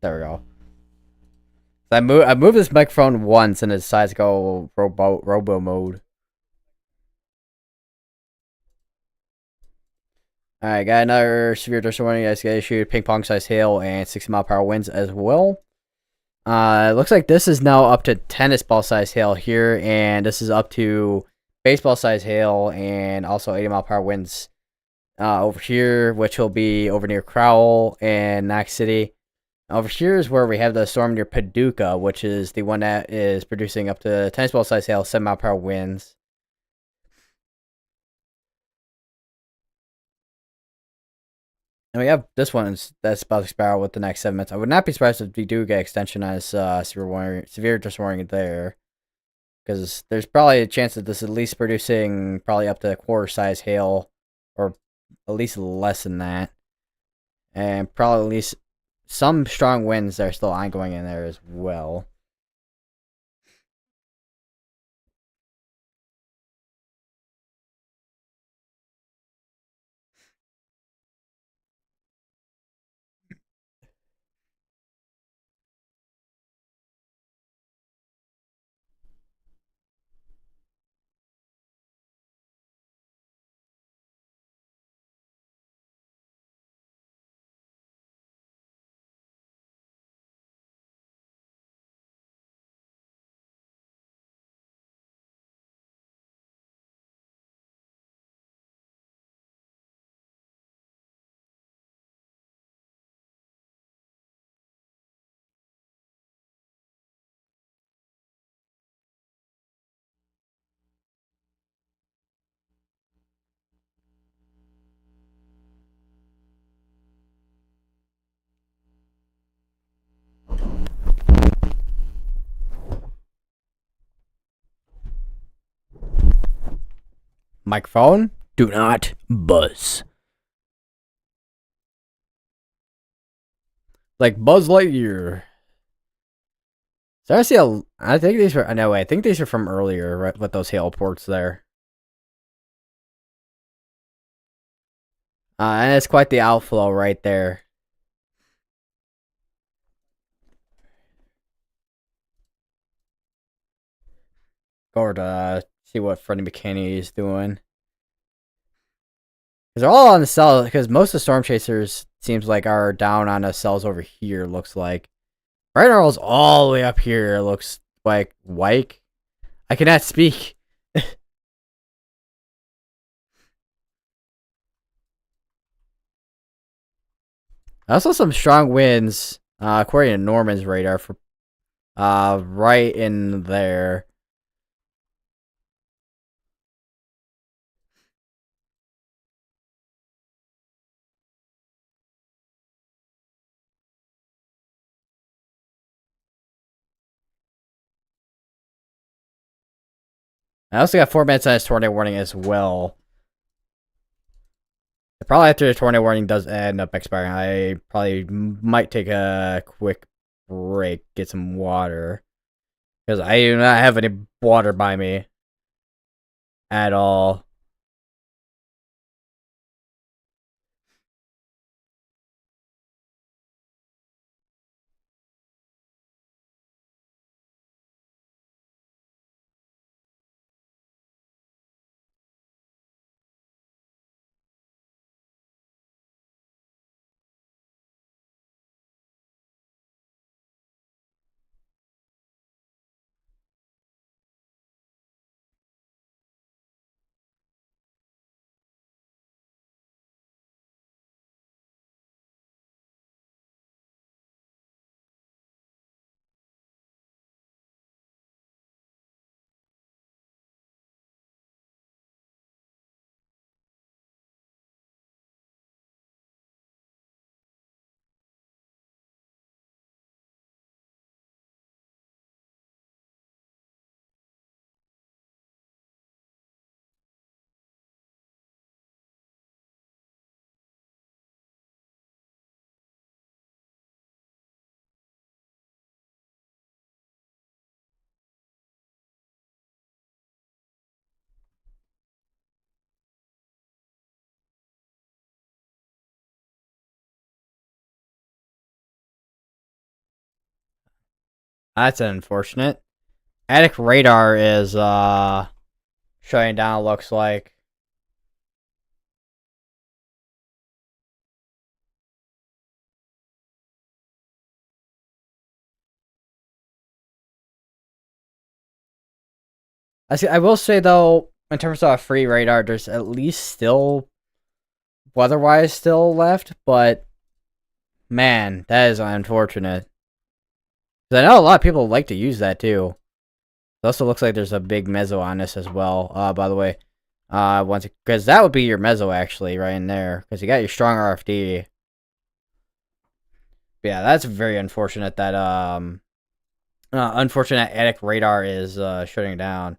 S1: There we go. I moved this microphone once and it decides to go robo mode. Alright, got another severe dust warning. Guys, get issued ping pong size hail and 60-mile-per-hour winds as well. It looks like this is now up to tennis ball size hail here, and this is up to baseball size hail and also 80-mile-per-hour winds over here, which will be over near Crowell and Knox City. Over here is where we have the storm near Paducah, which is the one that is producing up to tennis ball size hail, 7-mile-per-hour winds. And we have this one that's about to expire with the next 7 minutes. I would not be surprised if we do get extension on this severe dust warning there. Because there's probably a chance that this is at least producing probably up to quarter size hail. Or at least less than that. And probably at least some strong winds that are still ongoing in there as well. Microphone, do not buzz. Like Buzz Lightyear. So I think these were, no way, I think these are from earlier, right, with those hail ports there. And it's quite the outflow right there. Or to see what Freddie McKinney is doing. Because they're all on the cell, because most of the Storm Chasers seems like are down on the cells over here, looks like. Bright Earl's all the way up here, looks like. Wyke? I cannot speak. Also some strong winds, according to Norman's radar, for right in there. I also got 4 minutes on his tornado warning as well. Probably after the tornado warning does end up expiring, I probably might take a quick break, get some water. Because I do not have any water by me at all. That's unfortunate. Attic radar is shutting down, looks like. I will say though, in terms of free radar, there's at least still weather-wise still left, but man, that is unfortunate. 'Cause I know a lot of people like to use that too. It also looks like there's a big mezzo on this as well. By the way, once because that would be your mezzo actually right in there, because you got your strong RFD. But yeah, that's very unfortunate that unfortunate attic radar is shutting down.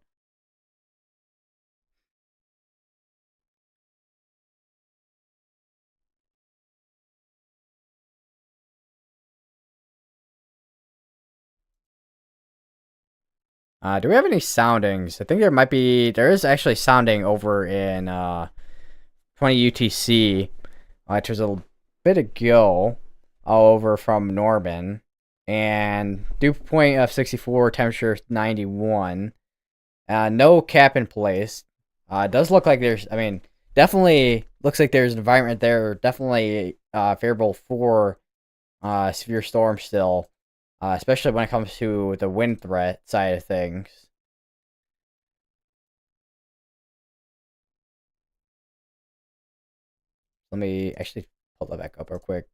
S1: Do we have any soundings? I think there is actually sounding over in 20 UTC. There's a bit ago, all over from Norman. And dew point of 64, temperature 91. No cap in place. It does look like definitely looks like there's an environment there, definitely favorable for severe storm still. Especially when it comes to the wind threat side of things. Let me actually pull that back up real quick.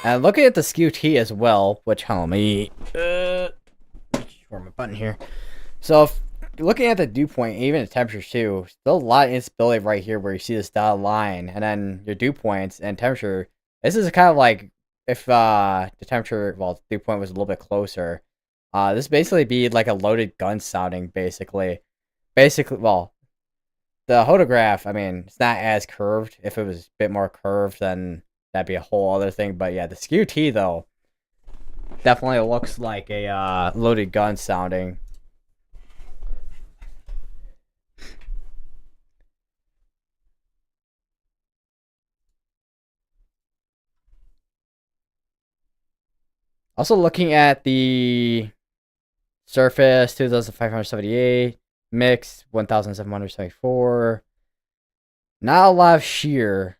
S1: And looking at the skew T as well, which hold on, let me where my button here. So looking at the dew point, even the temperature too, still a lot of instability right here where you see this dotted line, and then your dew points and temperature. This is kind of like if the temperature, well, dew point was a little bit closer. This basically be like a loaded gun sounding, basically. Basically, well, the photograph, I mean, it's not as curved. If it was a bit more curved, then that'd be a whole other thing. But yeah, the skew T though definitely looks like a loaded gun sounding. Also looking at the surface, 2,578, mix 1,774. Not a lot of shear.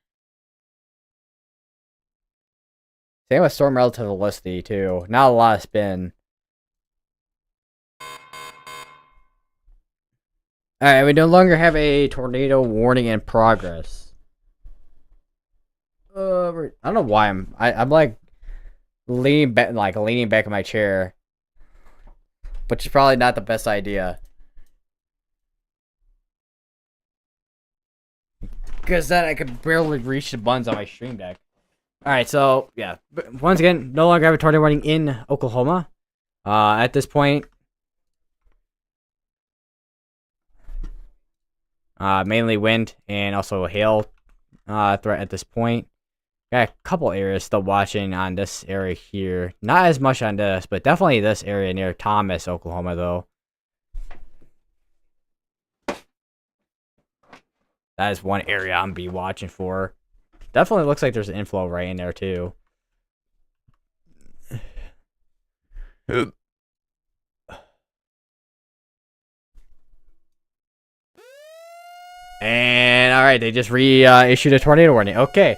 S1: Same with storm relative velocity too. Not a lot of spin. Alright, we no longer have a tornado warning in progress. I don't know why I'm like leaning back in my chair, which is probably not the best idea. Because then I could barely reach the buttons on my stream deck. Alright, so yeah. Once again, no longer have a tornado warning in Oklahoma. At this point, mainly wind and also hail threat at this point. Got a couple areas still watching on this area here. Not as much on this, but definitely this area near Thomas, Oklahoma, though. That is one area I'm be watching for. Definitely looks like there's an inflow right in there, too. And alright, they just issued a tornado warning. Okay.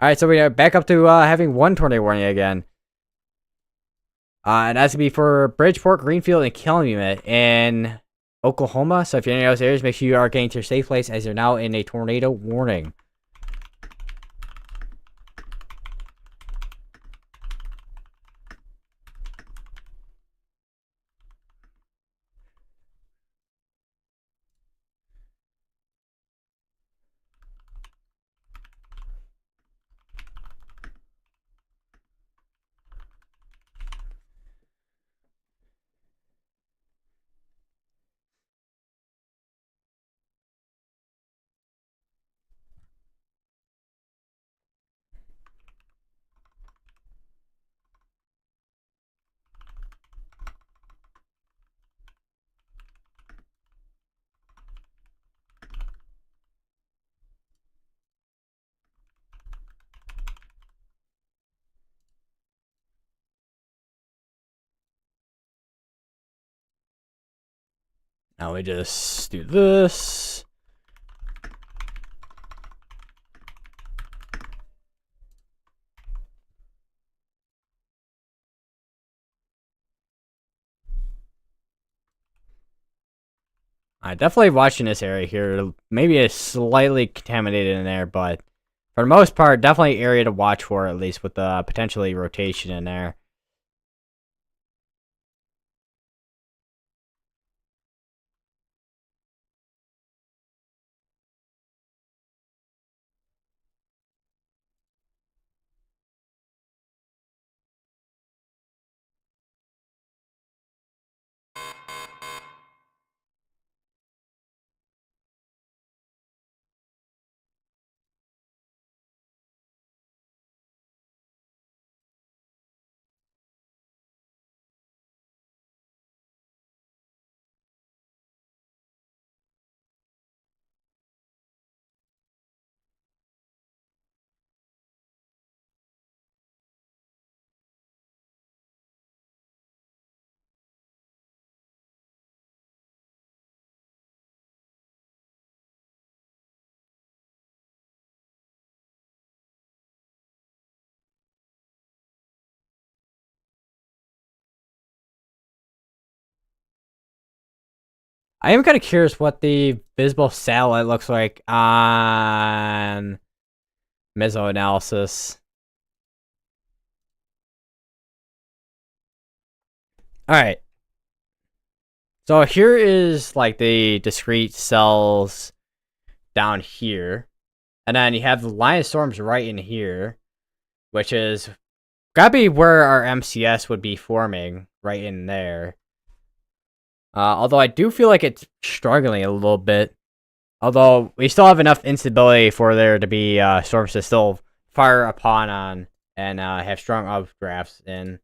S1: Alright, so we are back up to having one tornado warning again. And that's gonna be for Bridgeport, Greenfield, and Calumet in Oklahoma. So if you're in those areas, make sure you are getting to your safe place as you're now in a tornado warning. Now we just do this. I definitely watching this area here. Maybe it's slightly contaminated in there, but for the most part, definitely area to watch for, at least with the potentially rotation in there. I am kind of curious what the visible satellite looks like on mesoanalysis. Alright. So here is like the discrete cells down here. And then you have the line of storms right in here, which is gotta be where our MCS would be forming, right in there. Although I do feel like it's struggling a little bit. Although we still have enough instability for there to be storms to still fire upon on and have strong updrafts in.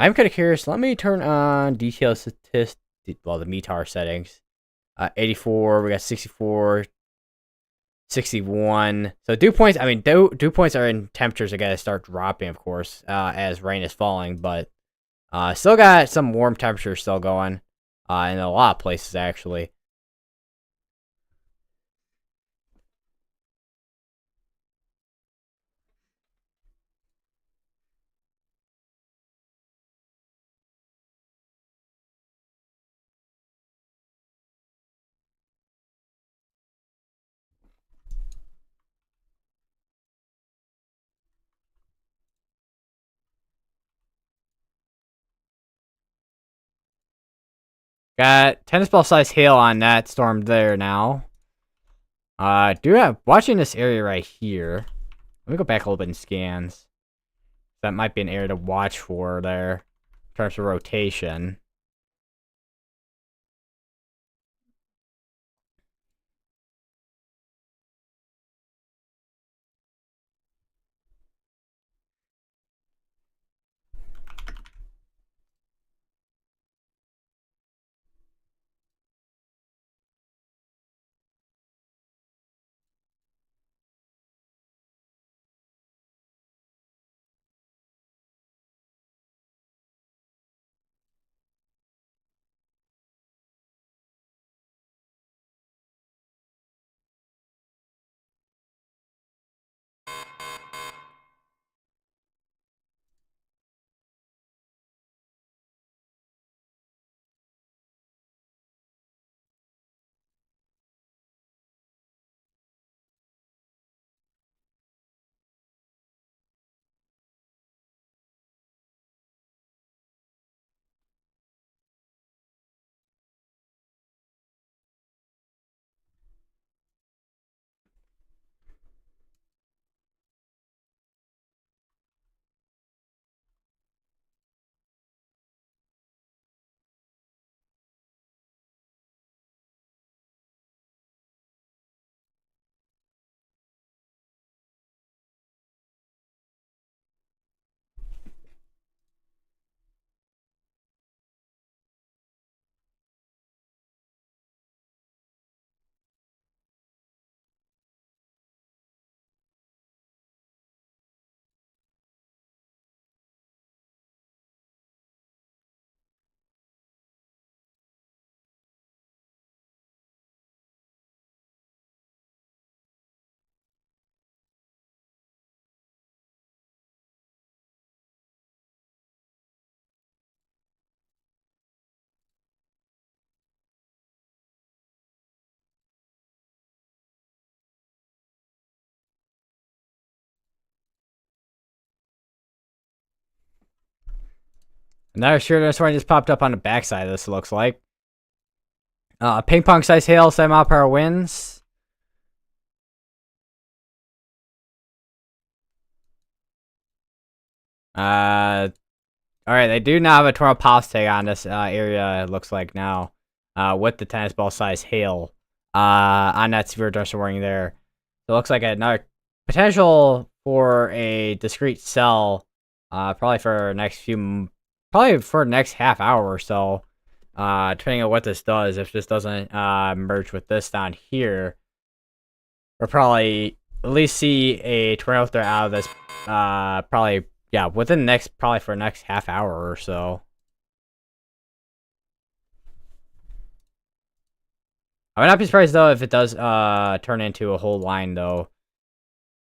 S1: I'm kind of curious. Let me turn on detailed statistics. Well, the METAR settings. 84. We got 64. 61. So dew points. I mean, dew points are in temperatures that gotta start dropping, of course, as rain is falling. But still got some warm temperatures still going. In a lot of places actually. Got tennis ball size hail on that storm there now. Do have watching this area right here. Let me go back a little bit in scans. That might be an area to watch for there in terms of rotation. Another shooter swing just popped up on the backside of this, looks like. Ping pong size hail, 7 mile per hour winds. Alright, they do now have a tornado pulse tag on this area, it looks like now. With the tennis ball size hail on that severe thunderstorm warning there. So it looks like another potential for a discrete cell, probably for the next half hour or so. Depending on what this does, if this doesn't merge with this down here, we'll probably at least see a tornado threat out of this. Probably, yeah, within the next, probably for the next half hour or so. I would not be surprised though if it does turn into a whole line though.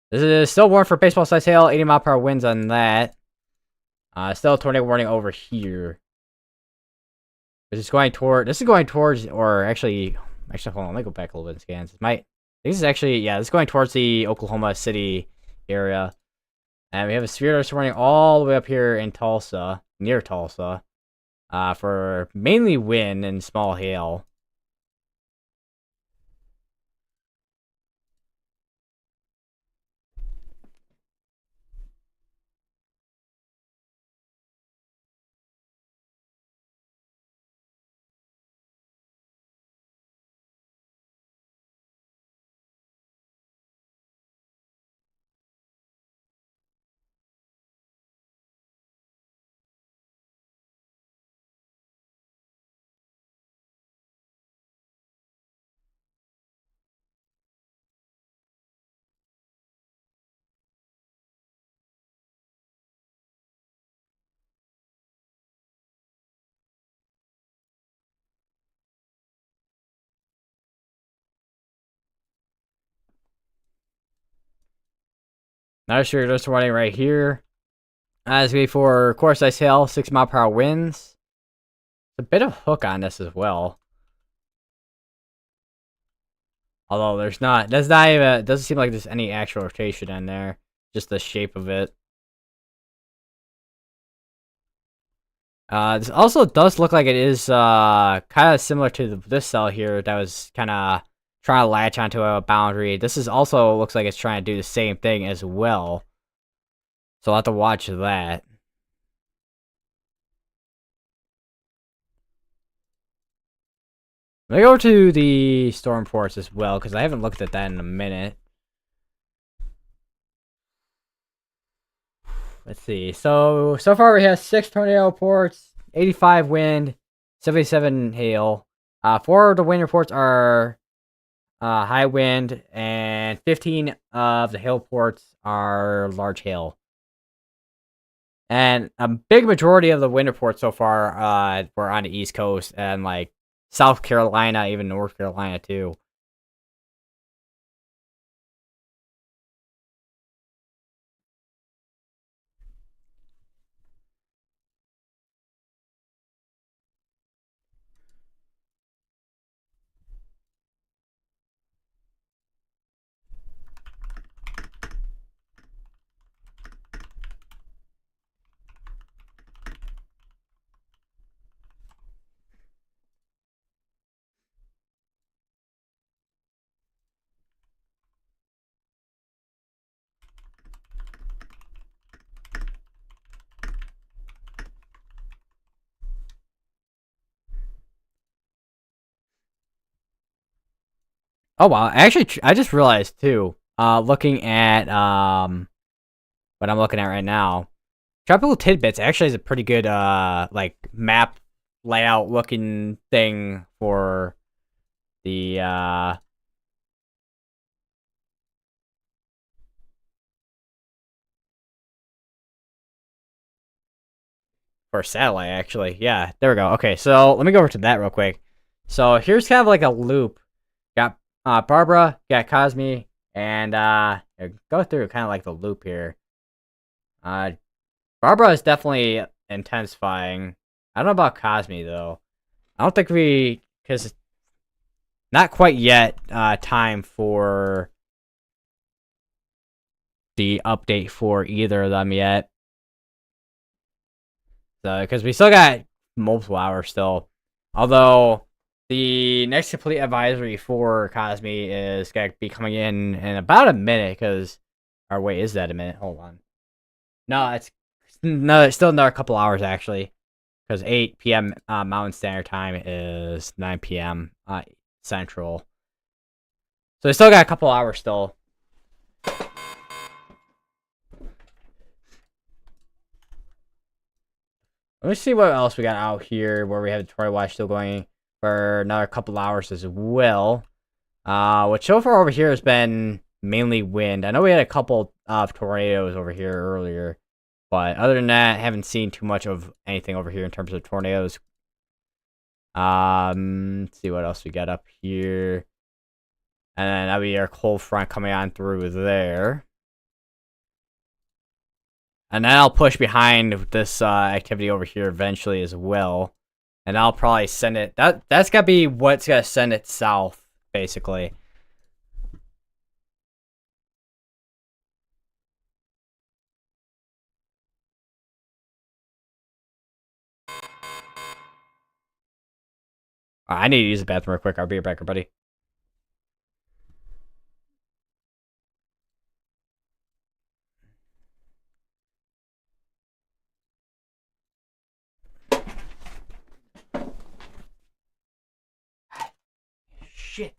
S1: This is still warm for baseball size hail, 80 mile per hour winds on that. Still a tornado warning over here. This is going towards, or actually, hold on, let me go back a little bit in scans. This is actually, yeah, this is going towards the Oklahoma City area. And we have a severe thunderstorm warning all the way up here in Tulsa, near Tulsa, for mainly wind and small hail. Not sure, just running right here. As we for core size hail, 6 mile per hour winds. A bit of hook on this as well. Although it doesn't seem like there's any actual rotation in there. Just the shape of it. This also does look like it is kind of similar to this cell here that was kind of trying to latch onto a boundary. This is also looks like it's trying to do the same thing as well. So I'll have to watch that. Let me go to the storm ports as well, because I haven't looked at that in a minute. Let's see. So far we have 6 tornado ports, 85 wind, 77 hail. 4 of the wind reports are high wind, and 15 of the hail ports are large hail. And a big majority of the wind reports so far were on the East Coast and like South Carolina, even North Carolina too. Oh wow! Actually, I just realized too. Looking at what I'm looking at right now, Tropical Tidbits actually is a pretty good like map layout looking thing the for satellite actually. Yeah, there we go. Okay, so let me go over to that real quick. So here's kind of like a loop. Got Barbara, got Cosme, and go through kind of like the loop here. Uh, Barbara is definitely intensifying. I don't know about Cosme though. I don't think because not quite yet time for the update for either of them yet. So because we still got multiple hours still, although the next complete advisory for Cosme is gonna be coming in about a minute. Because, or wait, is that a minute? Hold on. It's still another couple hours actually. Because 8 p.m. Mountain Standard Time is 9 p.m. Central. So they still got a couple hours still. Let me see what else we got out here where we have the Troy Watch still going for another couple hours as well. Which so far over here has been mainly wind. I know we had a couple of tornadoes over here earlier, but other than that, haven't seen too much of anything over here in terms of tornadoes. Let's see what else we got up here. And then that'll be our cold front coming on through there. And then I'll push behind this activity over here eventually as well. And I'll probably send it. That's gotta be what's gonna send it south, basically. I need to use the bathroom real quick. I'll be right back, buddy. Shit.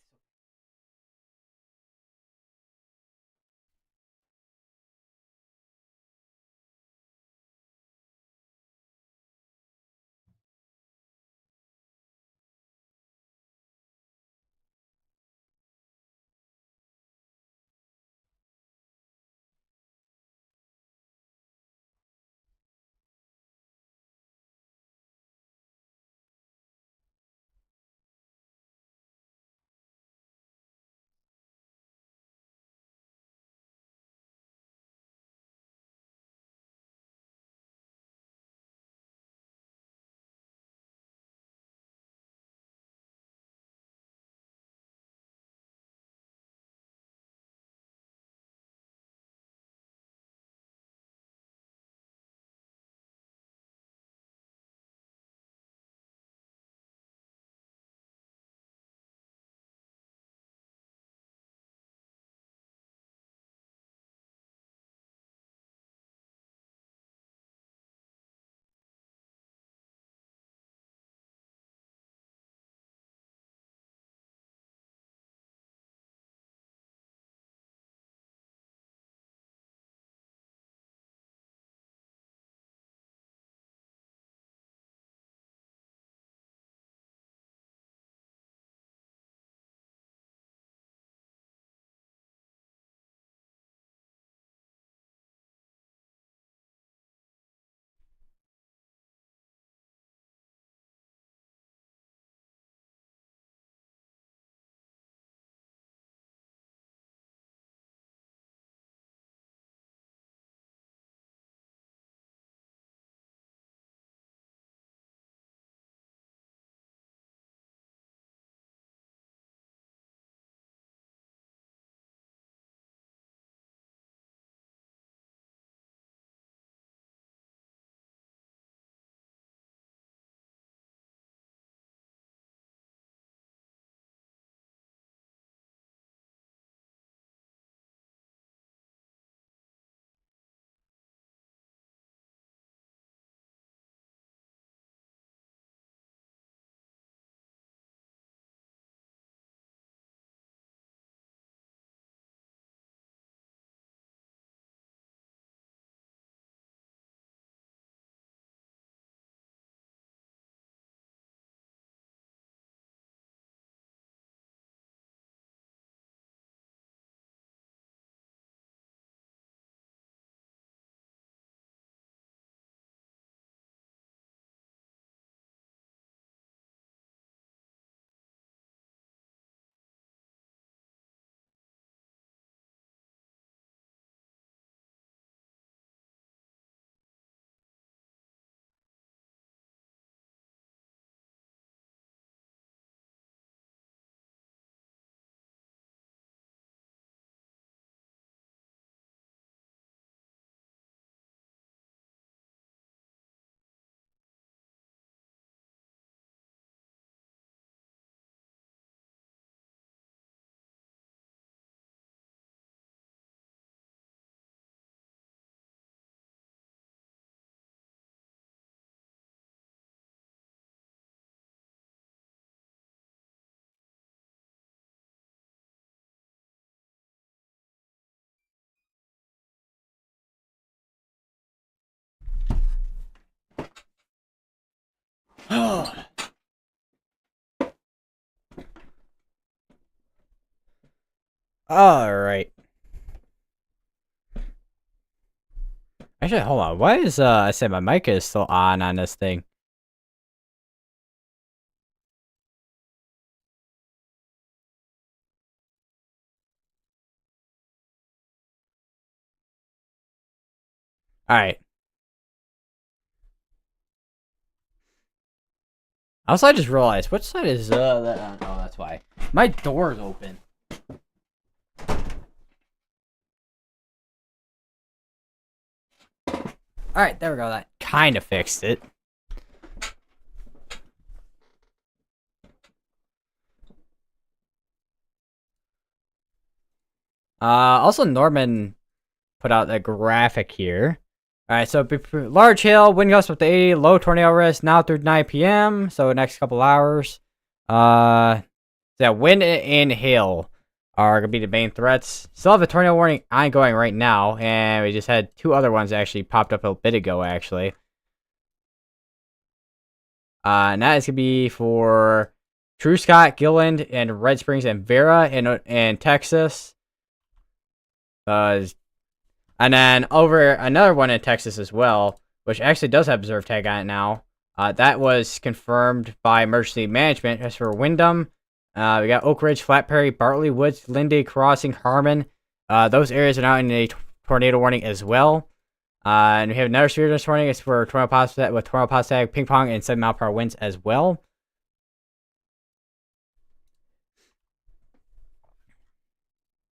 S1: Alright. Actually, hold on. Why is, I said my mic is still on this thing? Alright. Also, I just realized, which side is, that? Oh, that's why. My door's open. Alright, there we go. That kind of fixed it. Also, Norman put out a graphic here. Alright, so large hail, wind gusts up to 80, low tornado risk now through 9 p.m. So next couple hours. Yeah, wind and hail are gonna be the main threats. Still have a tornado warning ongoing right now, and we just had two other ones that actually popped up a bit ago, actually. And that is gonna be for True Scott, Gilland, and Red Springs and Vera in Texas. And then over another one in Texas as well, which actually does have observed tag on it now. That was confirmed by emergency management. As for Wyndham, we got Oak Ridge, Flat Prairie, Bartley Woods, Lindy Crossing, Harmon. Those areas are now in a tornado warning as well. And we have another severe notice warning. It's for tornado pass tag, ping pong, and 7-mile-per-hour winds as well.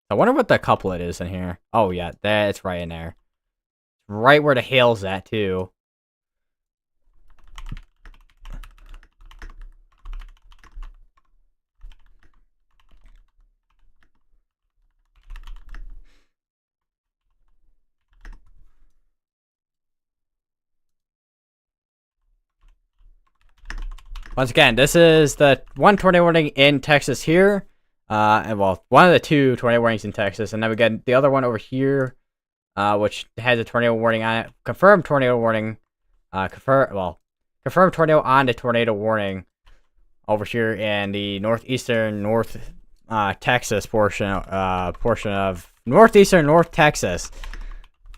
S1: I wonder what the couplet is in here. Oh yeah, that's right in there. Right where the hail's at too. Once again, this is the one tornado warning in Texas here. And well, one of the two tornado warnings in Texas, and then we got the other one over here, which has a tornado warning on it. Confirmed tornado warning. Confirmed tornado on the tornado warning over here in the northeastern North Texas portion of northeastern North Texas.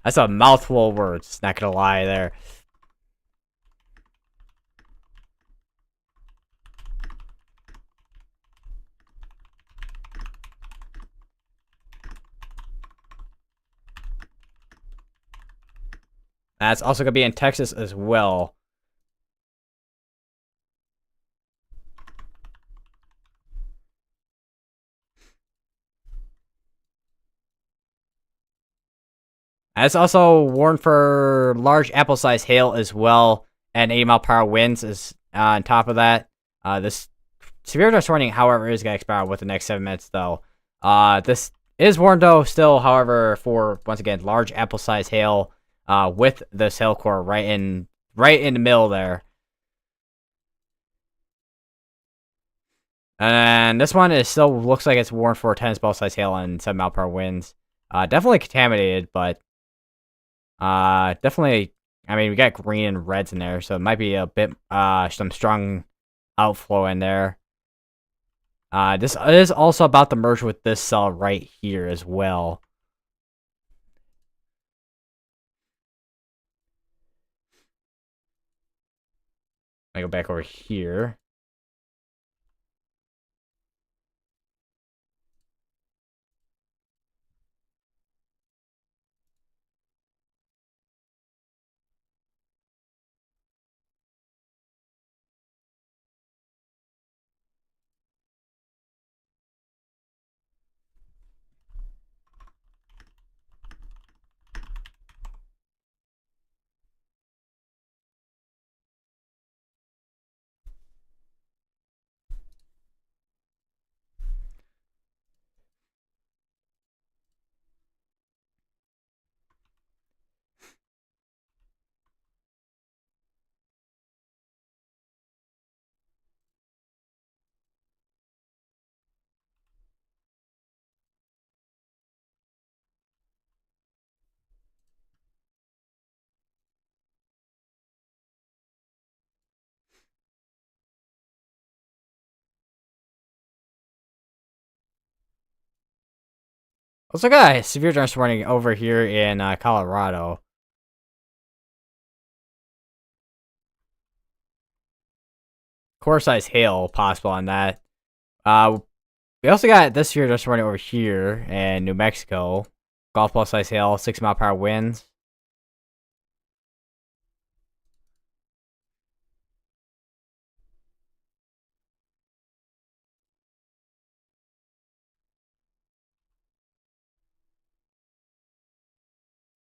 S1: That's a mouthful of words. Not gonna lie there. That's also gonna be in Texas as well. And it's also warned for large apple-sized hail as well, and 80-mile-per-hour winds is on top of that. This severe dust warning, however, is gonna expire with the next 7 minutes, though. This is warned though, still, however, for once again large apple-sized hail, with this hail core right in the middle there. And this one is still looks like it's warned for tennis ball size hail and 7-mile-per-hour winds. Definitely contaminated, but definitely. I mean, we got green and reds in there, so it might be a bit some strong outflow in there. This is also about to merge with this cell right here as well. I go back over here. Also got a severe thunderstorm warning over here in Colorado. Core size hail possible on that. We also got this severe thunderstorm warning over here in New Mexico. Golf ball size hail, 6 mile per hour winds.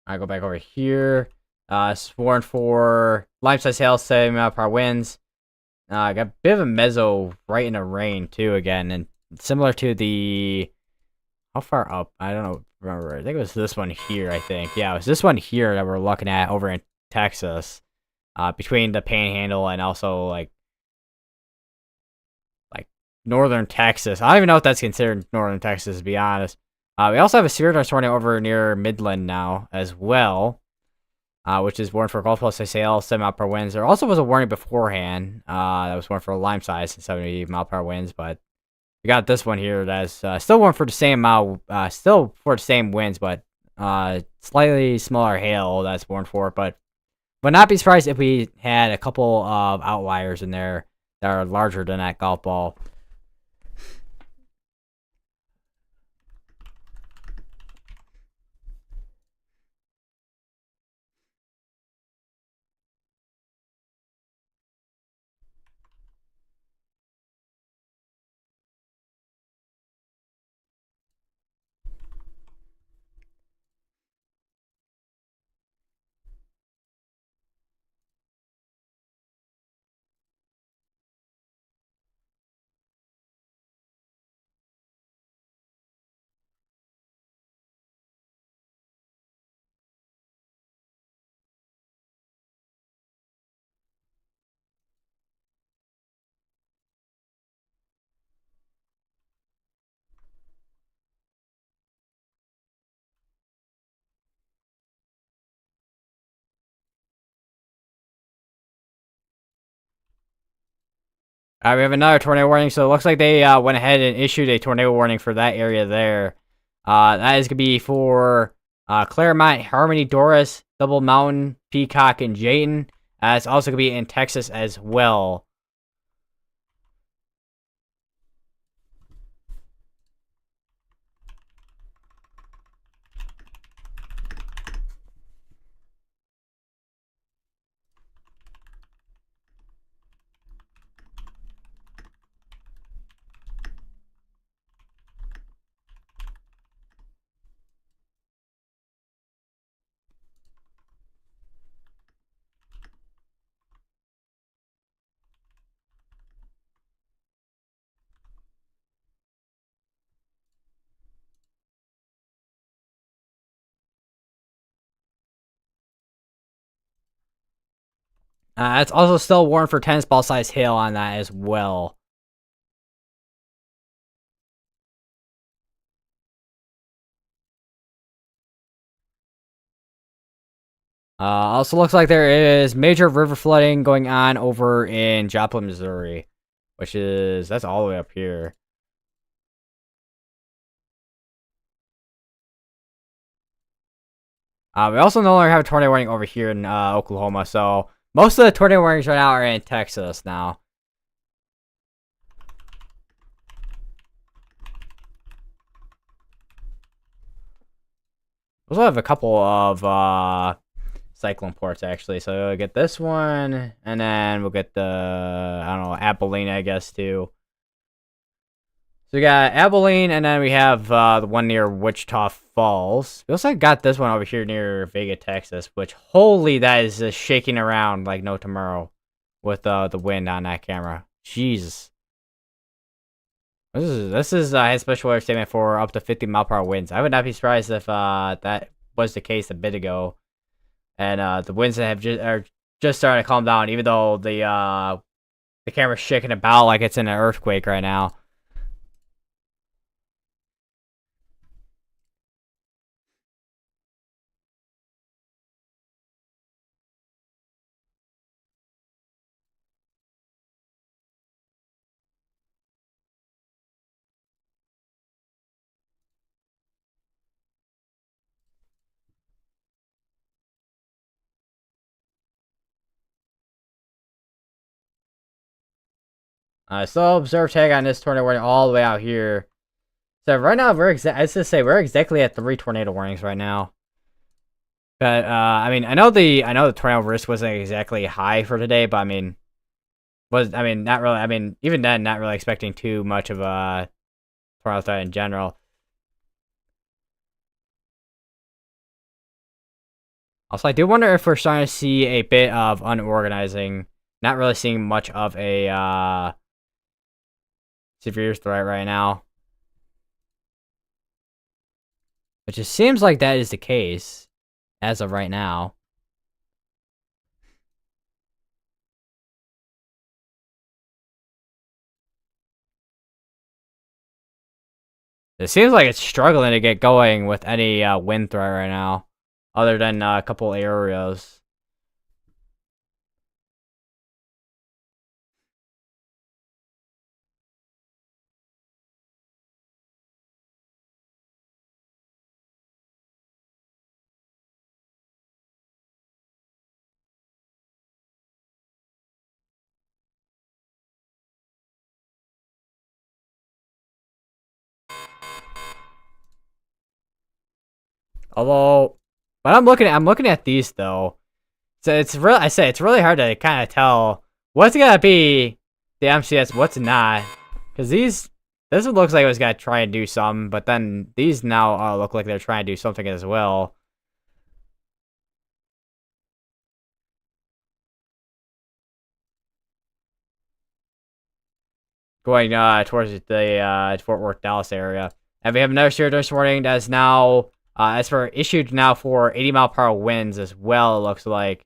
S1: I go back over here. Sworn for lime size hail, 7 mile per hour winds. I got a bit of a mezzo right in the rain too again, and similar to the how far up? I don't know. Remember? I think it was this one here. I think yeah, it was this one here that we're looking at over in Texas, between the Panhandle and also like northern Texas. I don't even know if that's considered northern Texas to be honest. We also have a severe thunderstorm warning over near Midland now as well. Which is warned for Gulf Coast sail, 7 mile per hour winds. There also was a warning beforehand that was warned for lime size and 70 mile per hour winds, but we got this one here that's still warned for the same still for the same winds, but slightly smaller hail that's warned for. But would not be surprised if we had a couple of outliers in there that are larger than that golf ball. We have another tornado warning, so it looks like they went ahead and issued a tornado warning for that area there. That is going to be for Claremont, Harmony, Doris, Double Mountain, Peacock, and Jayton. It's also going to be in Texas as well. It's also still warned for tennis ball size hail on that as well. Also looks like there is major river flooding going on over in Joplin, Missouri, that's all the way up here. We also no longer have a tornado warning over here in Oklahoma, so most of the tornado warnings right now are in Texas now. We also have a couple of cyclone ports actually, so we'll get this one, and then we'll get the I don't know Abilene, I guess too. So we got Abilene, and then we have the one near Wichita Falls. We also got this one over here near Vega, Texas, which holy that is just shaking around like no tomorrow with the wind on that camera. Jesus. This is a special weather statement for up to 50 mile per hour winds. I would not be surprised if that was the case a bit ago, and the winds that are just starting to calm down, even though the camera's shaking about like it's in an earthquake right now. Still observe tag on this tornado warning all the way out here. So right now I was gonna say we're exactly at 3 tornado warnings right now. But I mean, I know the tornado risk wasn't exactly high for today, but not really. I mean, even then, not really expecting too much of a tornado threat in general. Also, I do wonder if we're starting to see a bit of unorganizing. Not really seeing much of a severe threat right now. Which just seems like that is the case as of right now. It seems like it's struggling to get going with any wind threat right now, other than a couple areas. Although, when I'm looking at these though. So it's real. I say it's really hard to kind of tell what's gonna be the MCS, what's not, because this one looks like it was gonna try and do something, but then these now look like they're trying to do something as well. Going towards the Fort Worth, Dallas area, and we have another severe thunderstorm warning that is now as for issued now for 80-mile-per-hour winds as well. It looks like.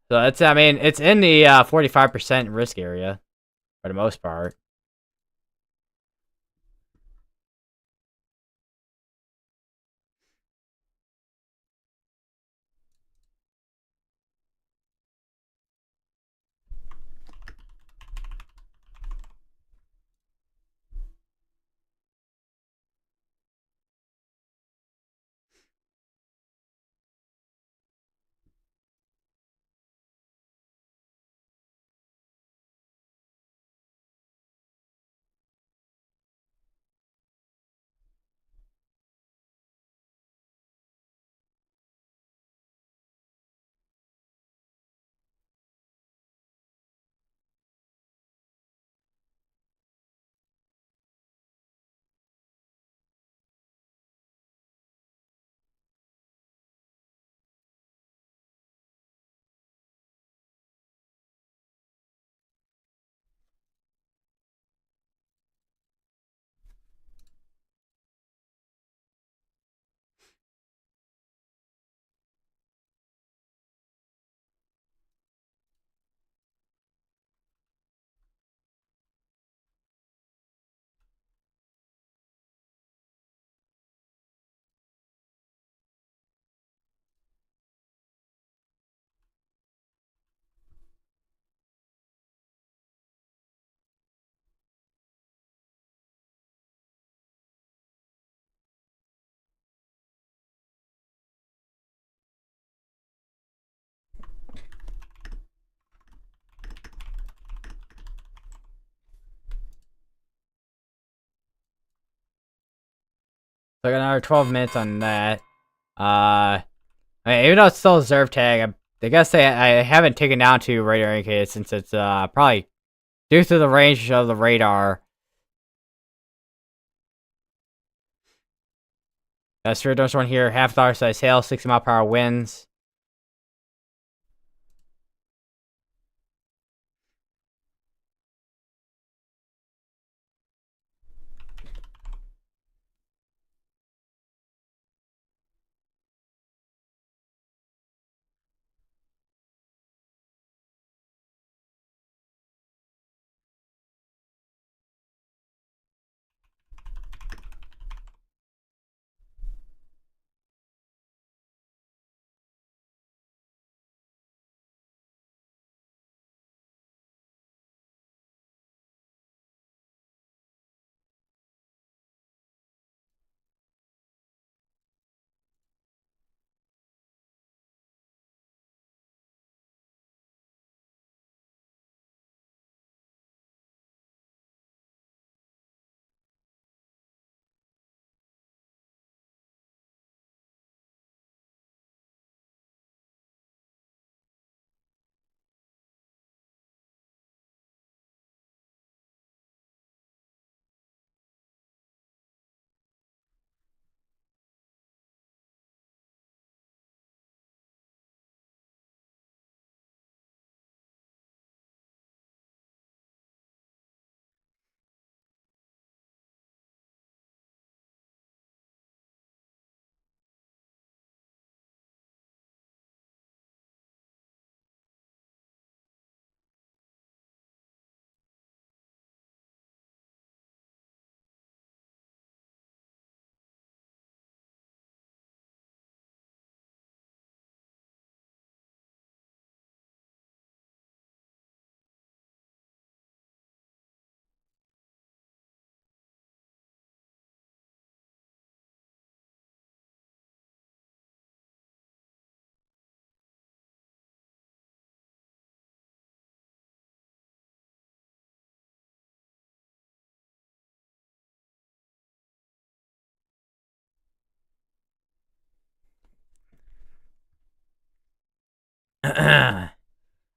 S1: So I mean, it's in the 45% risk area for the most part. So I got another 12 minutes on that. I mean, even though it's still a reserve tag, I guess I haven't taken down to radar indicated since it's probably due to the range of the radar. That's true. There's one here, half dollar size hail, 60-mile-per-hour winds.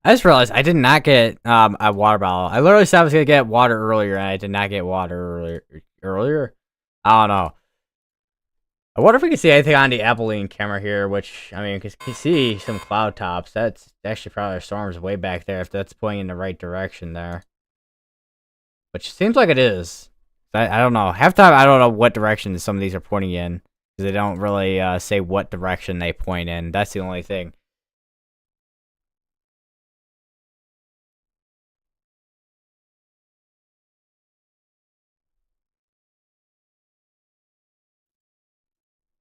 S1: I just realized I did not get a water bottle. I literally said I was gonna get water earlier, and I did not get water earlier. Earlier, I don't know. I wonder if we can see anything on the Abilene camera here. Which I mean, because you can see some cloud tops. That's actually probably our storms way back there. If that's pointing in the right direction there, which seems like it is. I don't know. Half time I don't know what direction some of these are pointing in because they don't really say what direction they point in. That's the only thing.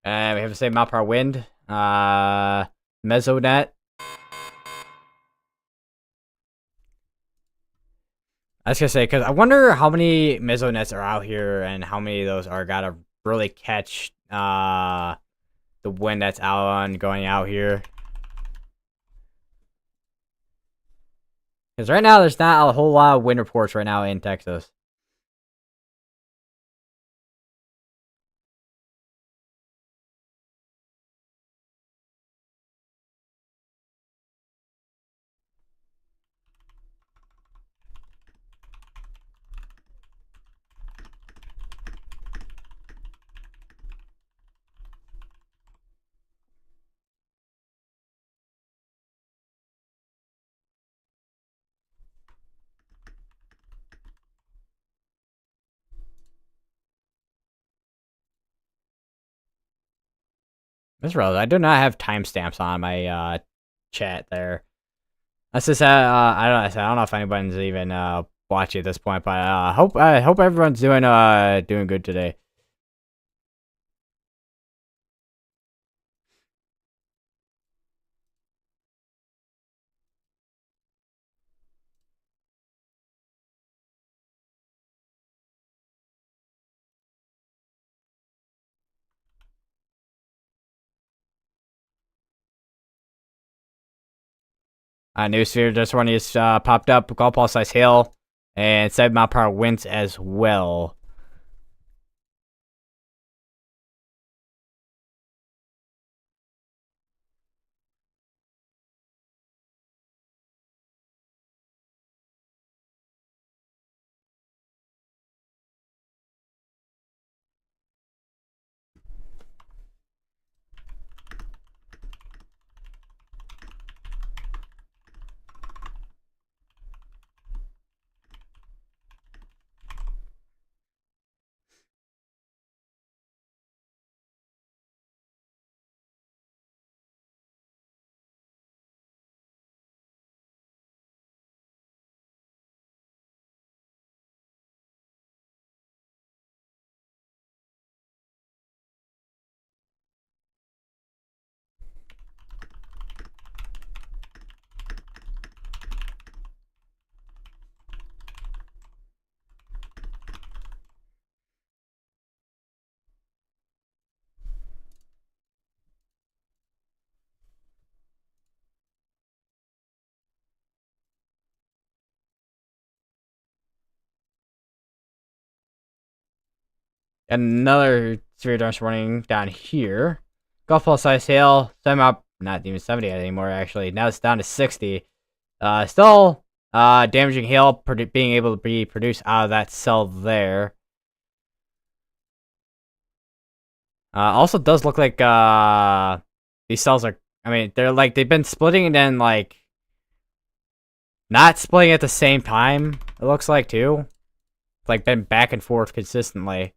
S1: We have the same mile per hour wind. Mesonet. I was gonna say because I wonder how many mesonets are out here and how many of those are gotta really catch the wind that's out on going out here. Because right now there's not a whole lot of wind reports right now in Texas. That's relevant. I do not have timestamps on my chat there. That's just I don't know if anybody's even watching at this point, but I hope everyone's doing good today. Newsphere just one is popped up. Golf ball size hail and 7 mile per hour winds as well. Another severe thunderstorm warning down here. Golf ball size hail, 7 mile, not even 70 anymore actually. Now it's down to 60. Still damaging hail being able to be produced out of that cell there. Also does look like these cells are, I mean, they've been splitting and then like not splitting at the same time, it looks like too. It's like been back and forth consistently.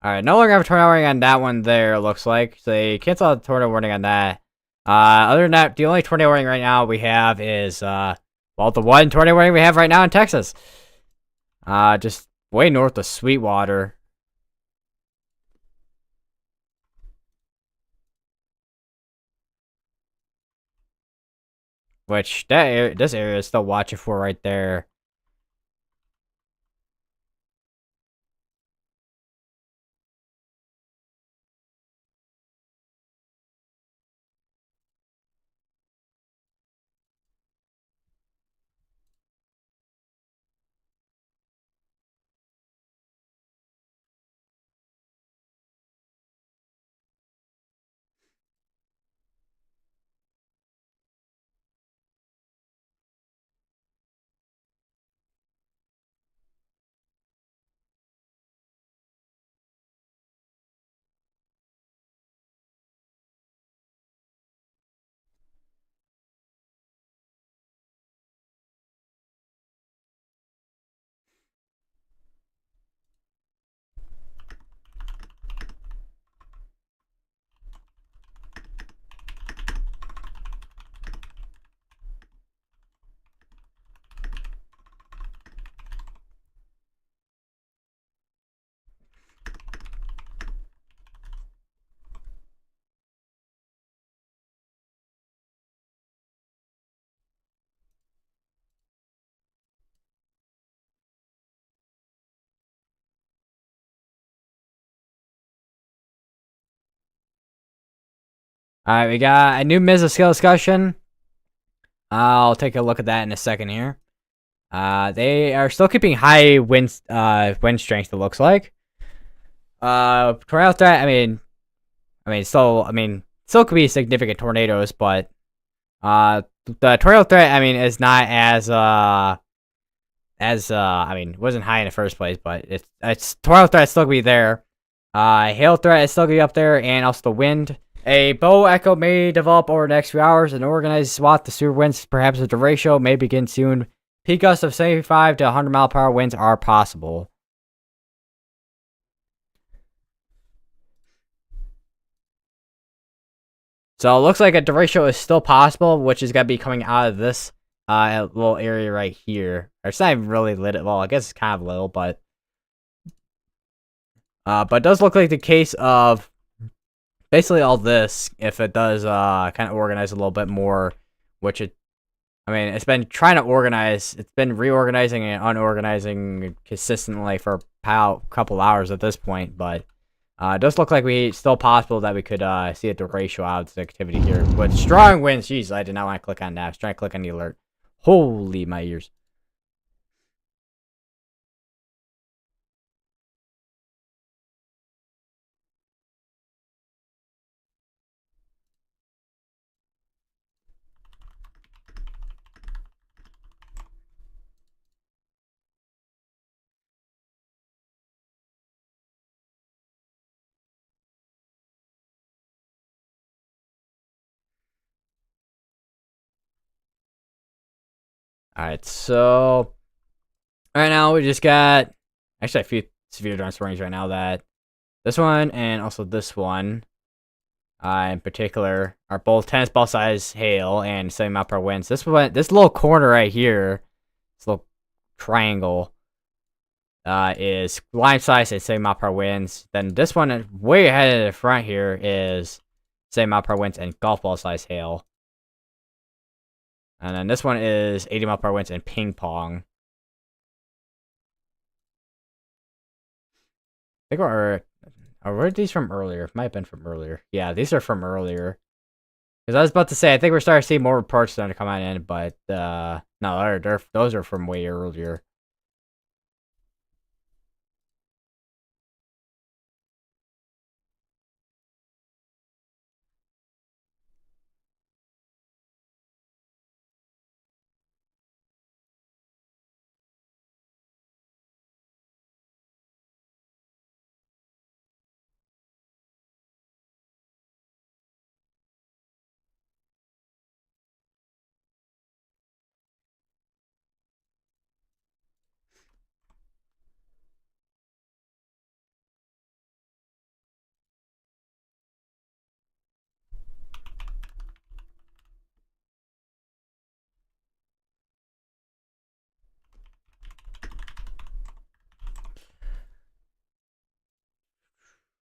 S1: Alright, no longer have a tornado warning on that one there, looks like. So they cancel out the tornado warning on that. Other than that, the only tornado warning right now we have is well, the one tornado warning we have right now in Texas. Just way north of Sweetwater. Which this area is still watching for right there. All right, we got a new mesoscale discussion. I'll take a look at that in a second here. They are still keeping high wind strength. It looks like. Tornado threat. Still could be significant tornadoes, but the tornado threat. Is not as wasn't high in the first place, but it's tornado threat still gonna be there. Hail threat is still gonna be up there, and also the wind. A bow echo may develop over the next few hours. An organized swath of super winds, perhaps a derecho, may begin soon. Peak gusts of 75 to 100-mile-per-hour winds are possible. So it looks like a derecho is still possible, which is gonna be coming out of this little area right here. Or it's not even really lit. Well, I guess it's kind of little, but it does look like the case of basically all this. If it does kind of organize a little bit more, which it's been trying to organize. It's been reorganizing and unorganizing consistently for a couple hours at this point, but it does look like it's still possible that we could see a ratio out of this activity here. With strong winds, jeez, I did not want to click on that. I was trying to click on the alert. Holy my ears. Alright, so right now we just got actually a few severe dance warnings right now that this one and also this one in particular are both tennis ball size hail and 70-mile-per-hour winds. This little corner right here, this little triangle, is line size and 70-mile-per-hour winds. Then this one way ahead of the front here is 70-mile-per-hour winds and golf ball size hail. And then this one is 80-mile-per-hour winds and ping pong. I think were these from earlier? Might have been from earlier. Yeah, these are from earlier. Because I was about to say, I think we're starting to see more reports starting to come in, but no, those are from way earlier.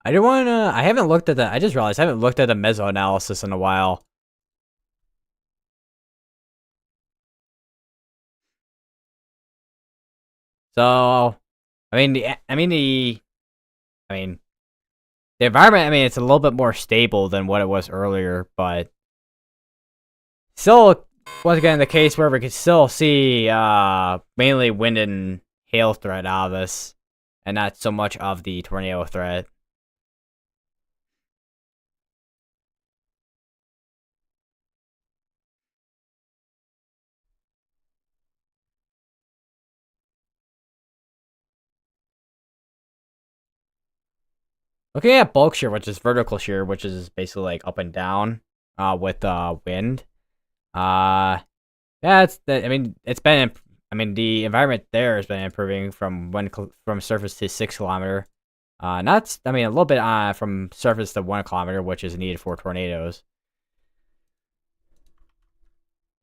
S1: I do want to. I haven't looked at the. I just realized I haven't looked at the meso analysis in a while. So, I mean, I mean, the environment. I mean, it's a little bit more stable than what it was earlier, but still, once again, the case where we could still see mainly wind and hail threat out of this, and not so much of the tornado threat. Looking at bulk shear, which is vertical shear, which is basically like up and down, with wind. Uh, yeah, I mean, it's been. I mean, the environment there has been improving from from surface to 6 kilometer. Not. I mean, a little bit from surface to 1 kilometer, which is needed for tornadoes.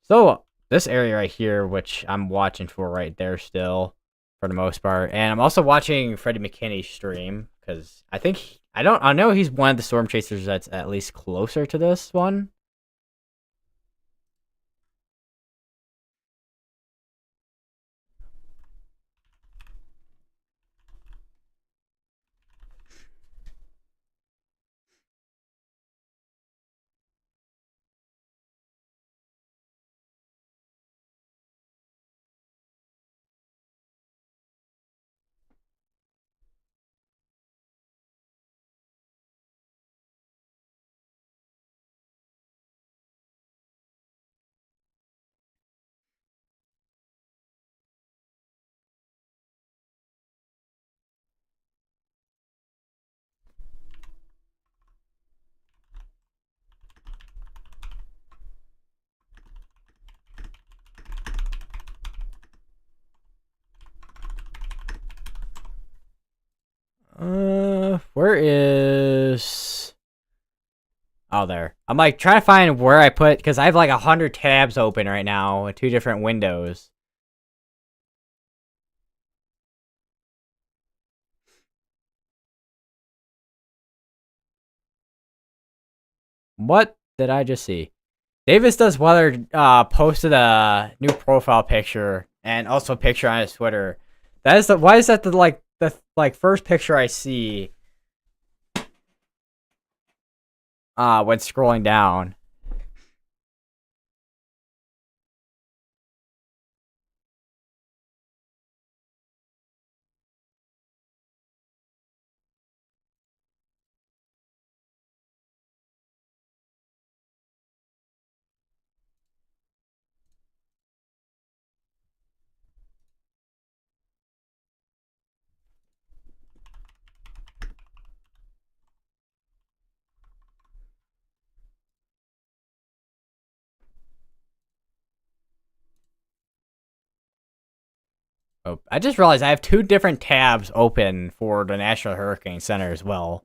S1: So this area right here, which I'm watching for right there still, for the most part, and I'm also watching Freddie McKinney's stream because I think I know he's one of the storm chasers that's at least closer to this one. Where is? Oh, there. I'm like trying to find where I put because I have like 100 tabs open right now in 2 different windows. What did I just see? Davis Does Weather posted a new profile picture and also a picture on his Twitter. That is the why is that the first picture I see when scrolling down. Oh, I just realized I have 2 different tabs open for the National Hurricane Center as well.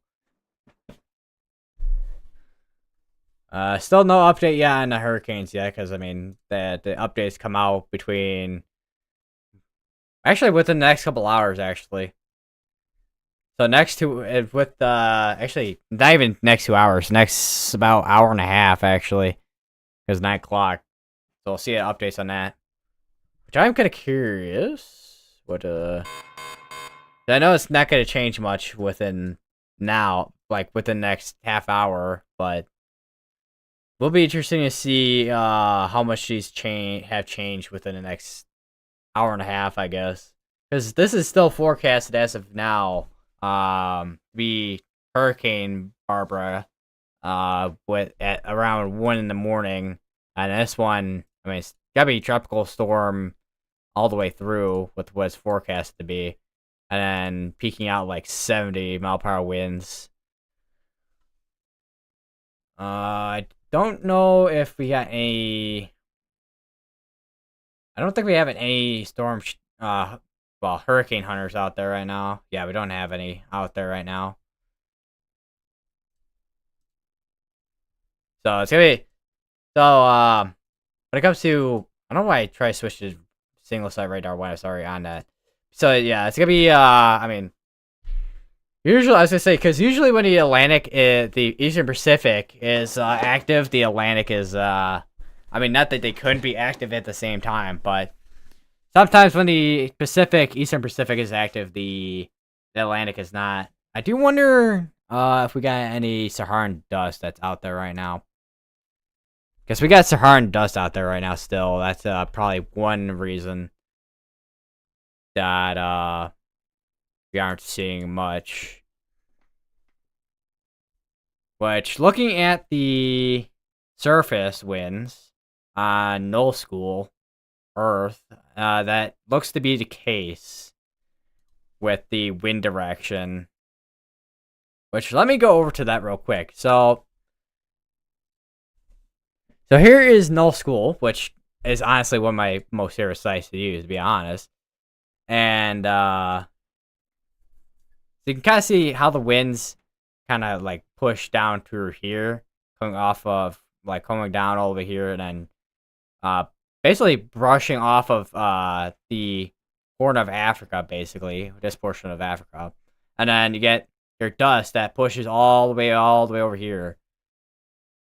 S1: Still no update yet on the hurricanes yet, because I mean the updates come out between actually within the next couple hours actually. So next to with actually not even next 2 hours, next about hour and a half actually, because 9 o'clock. So we'll see updates on that. Which I'm kind of curious. What I know it's not going to change much within now, like within the next half hour, but will be interesting to see how much these have changed within the next hour and a half, I guess. Because this is still forecasted as of now. Be Hurricane Barbara, with at around 1 in the morning, and this one, I mean, it's gotta be tropical storm all the way through with what's forecasted to be, and then peaking out like 70 mile per hour winds. I don't know if we got any. I don't think we have any storm, hurricane hunters out there right now. Yeah, we don't have any out there right now. So it's gonna be when it comes to, I don't know why I try to switch to single site radar when I was already on that. So yeah, it's gonna be I mean, Usually, I was gonna say, because usually when the Atlantic, the Eastern Pacific is active, the Atlantic is. I mean, not that they couldn't be active at the same time, but sometimes when the Eastern Pacific is active, the Atlantic is not. I do wonder if we got any Saharan dust that's out there right now. Because we got Saharan dust out there right now still. That's probably one reason that we aren't seeing much. Which, looking at the surface winds on Null School, Earth, that looks to be the case with the wind direction. Which, let me go over to that real quick. So here is Null School, which is honestly one of my most favorite sites to use, to be honest. And so you can kind of see how the winds kind of like push down through here, coming off of like coming down all over here, and then basically brushing off of the Horn of Africa, basically this portion of Africa, and then you get your dust that pushes all the way over here.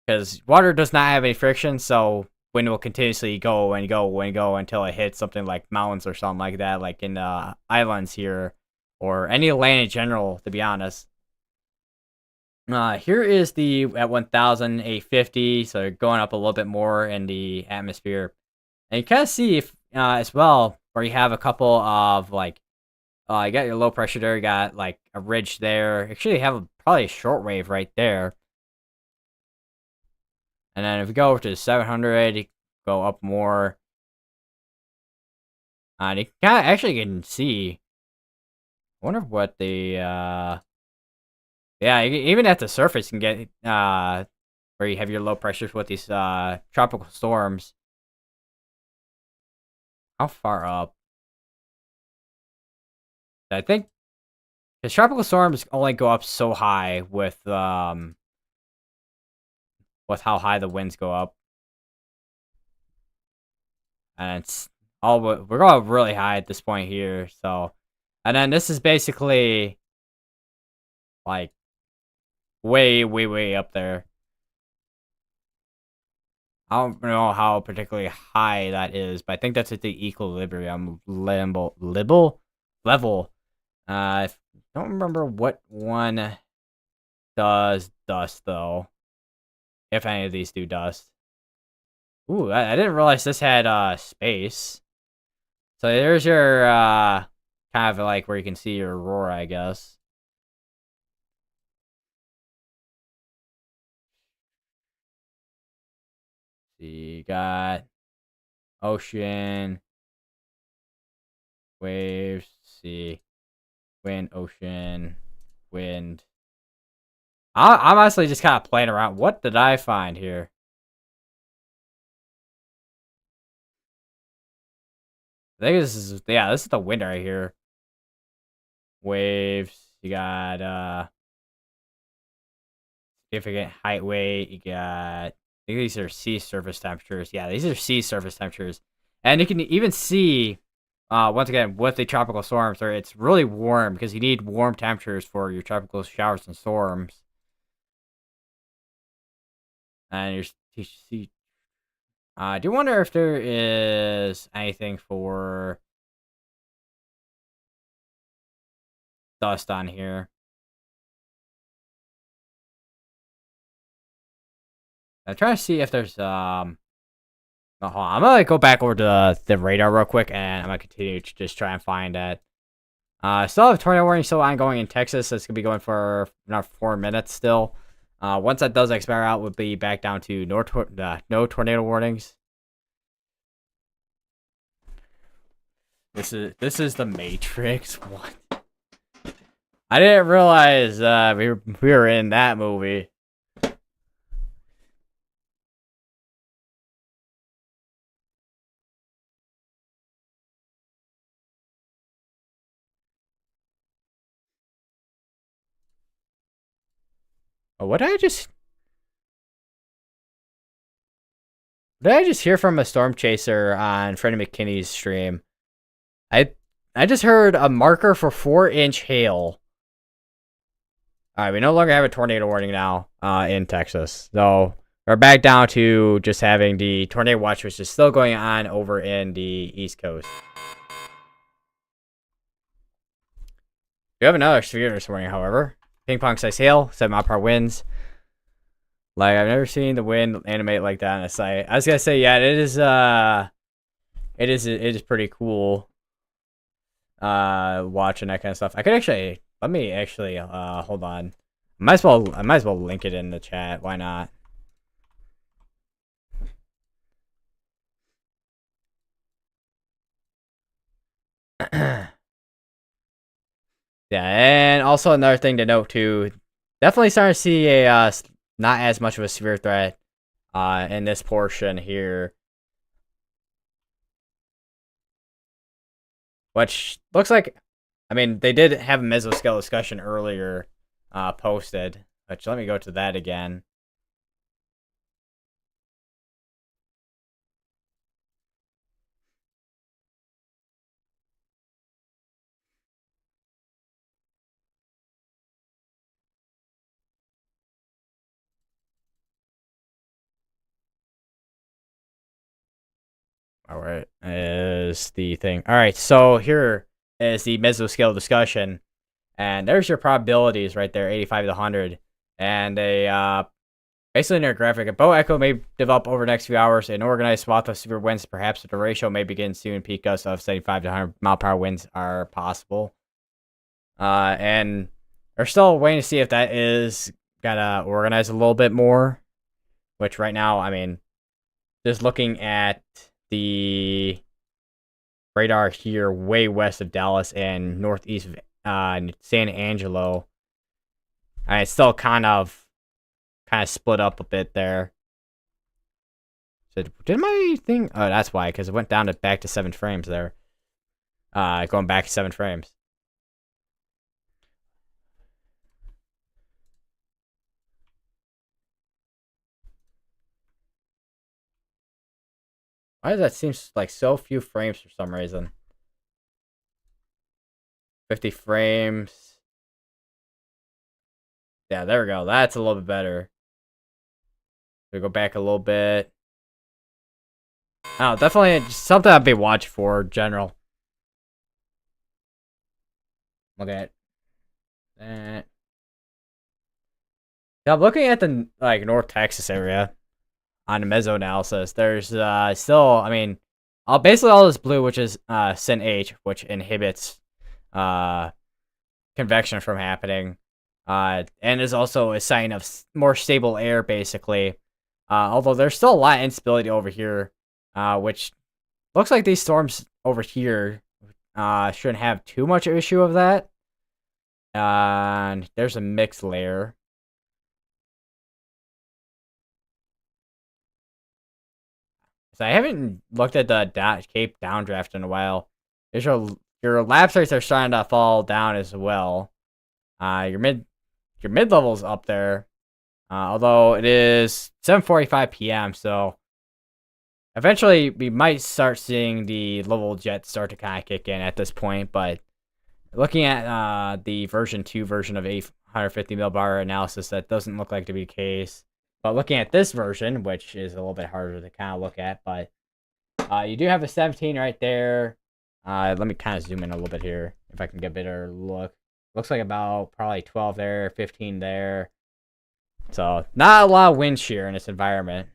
S1: Because water does not have any friction, so wind will continuously go and go and go until it hits something like mountains or something like that, like in the islands here, or any land in general, to be honest. Here is the at 1,850, so you're going up a little bit more in the atmosphere. And you kind of see if, as well, where you have a couple of, like, you got your low pressure there, you got, like, a ridge there. Actually, you have probably a shortwave right there. And then if we go over to 700, you go up more. And you kind of actually can see. I wonder what the yeah, even at the surface you can get where you have your low pressures with these tropical storms. How far up? I think the tropical storms only go up so high with how high the winds go up. And it's we're going really high at this point here, so. And then this is basically like way, way, way up there. I don't know how particularly high that is, but I think that's at the equilibrium level. I don't remember what one does dust though. If any of these do dust. Ooh, I didn't realize this had space. So there's your kind of like where you can see your aurora, I guess. See, you got ocean, waves, see, wind, ocean, wind. I'm honestly just kind of playing around. What did I find here? I think this is the wind right here. Waves, you got significant height weight, you got, I think these are sea surface temperatures. Yeah, these are sea surface temperatures. And you can even see, once again, with the tropical storms, it's really warm because you need warm temperatures for your tropical showers and storms. And you see, I do wonder if there is anything for dust on here. I'm trying to see if there's hold on. I'm gonna go back over to the radar real quick, and I'm gonna continue to just try and find that. Still have tornado warning still ongoing in Texas. It's gonna be going for another 4 minutes still. Once that does expire out, we'll be back down to no tornado warnings. This is the Matrix. What? I didn't realize we were in that movie. Oh, what did I just hear from a storm chaser on Freddie McKinney's stream? I just heard a marker for 4-inch hail. Alright, we no longer have a tornado warning now in Texas. So we're back down to just having the tornado watch, which is still going on over in the East Coast. We have another severe this morning, however. Ping pong size hail, 7-mile-per-hour winds. Like, I've never seen the wind animate like that on a site. I was gonna say, yeah, it is pretty cool. Watching that kind of stuff. I could actually let me actually hold on. I might as well link it in the chat. Why not? Yeah, and also another thing to note too, definitely starting to see a not as much of a severe threat in this portion here, which looks like, I mean, they did have a mesoscale discussion earlier posted, which let me go to that again. All right, is the thing. All right, so here is the mesoscale discussion, and there's your probabilities right there, 85 to 100, and a basically in their graphic, a bow echo may develop over the next few hours. An organized swath of severe winds, perhaps the ratio may begin soon. Peak gusts of 75 to 100-mile-per-hour winds are possible, and we're still waiting to see if that is gotta organize a little bit more. Which right now, I mean, just looking at the radar here way west of Dallas and northeast of San Angelo, it's still kind of split up a bit there. So did my thing? Oh, that's why, because it went down to back to 7 frames there. Going back to 7 frames. Why does that seem like so few frames for some reason? 50 frames. Yeah, there we go. That's a little bit better. We go back a little bit. Oh, definitely something I'd be watching for general. Look at that. Yeah, I'm looking at the North Texas area on the meso analysis. There's still, I mean, basically all this blue, which is Sin H, which inhibits convection from happening, and is also a sign of more stable air, basically. Although there's still a lot of instability over here, which looks like these storms over here shouldn't have too much issue of that. And there's a mixed layer. So I haven't looked at the Cape downdraft in a while. There's your lapse rates are starting to fall down as well. Your mid level's up there. Although it is 7:45 p.m., so eventually we might start seeing the level jet start to kind of kick in at this point. But looking at the version 2 version of 850 millibar analysis, that doesn't look like to be the case. But looking at this version, which is a little bit harder to kind of look at, but you do have a 17 right there. Let me kind of zoom in a little bit here if I can get a better look. Looks like about probably 12 there, 15 there. So not a lot of wind shear in this environment.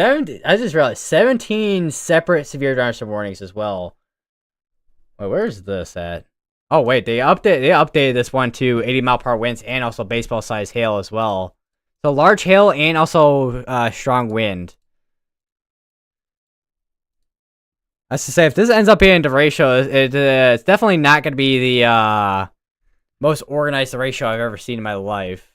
S1: I just realized 17 separate severe thunderstorm warnings as well. Wait, where's this at? Oh wait, they updated this one to 80-mile-per-hour winds and also baseball-sized hail as well. So large hail and also strong wind. That's to say, if this ends up being the ratio, it's definitely not going to be the most organized ratio I've ever seen in my life.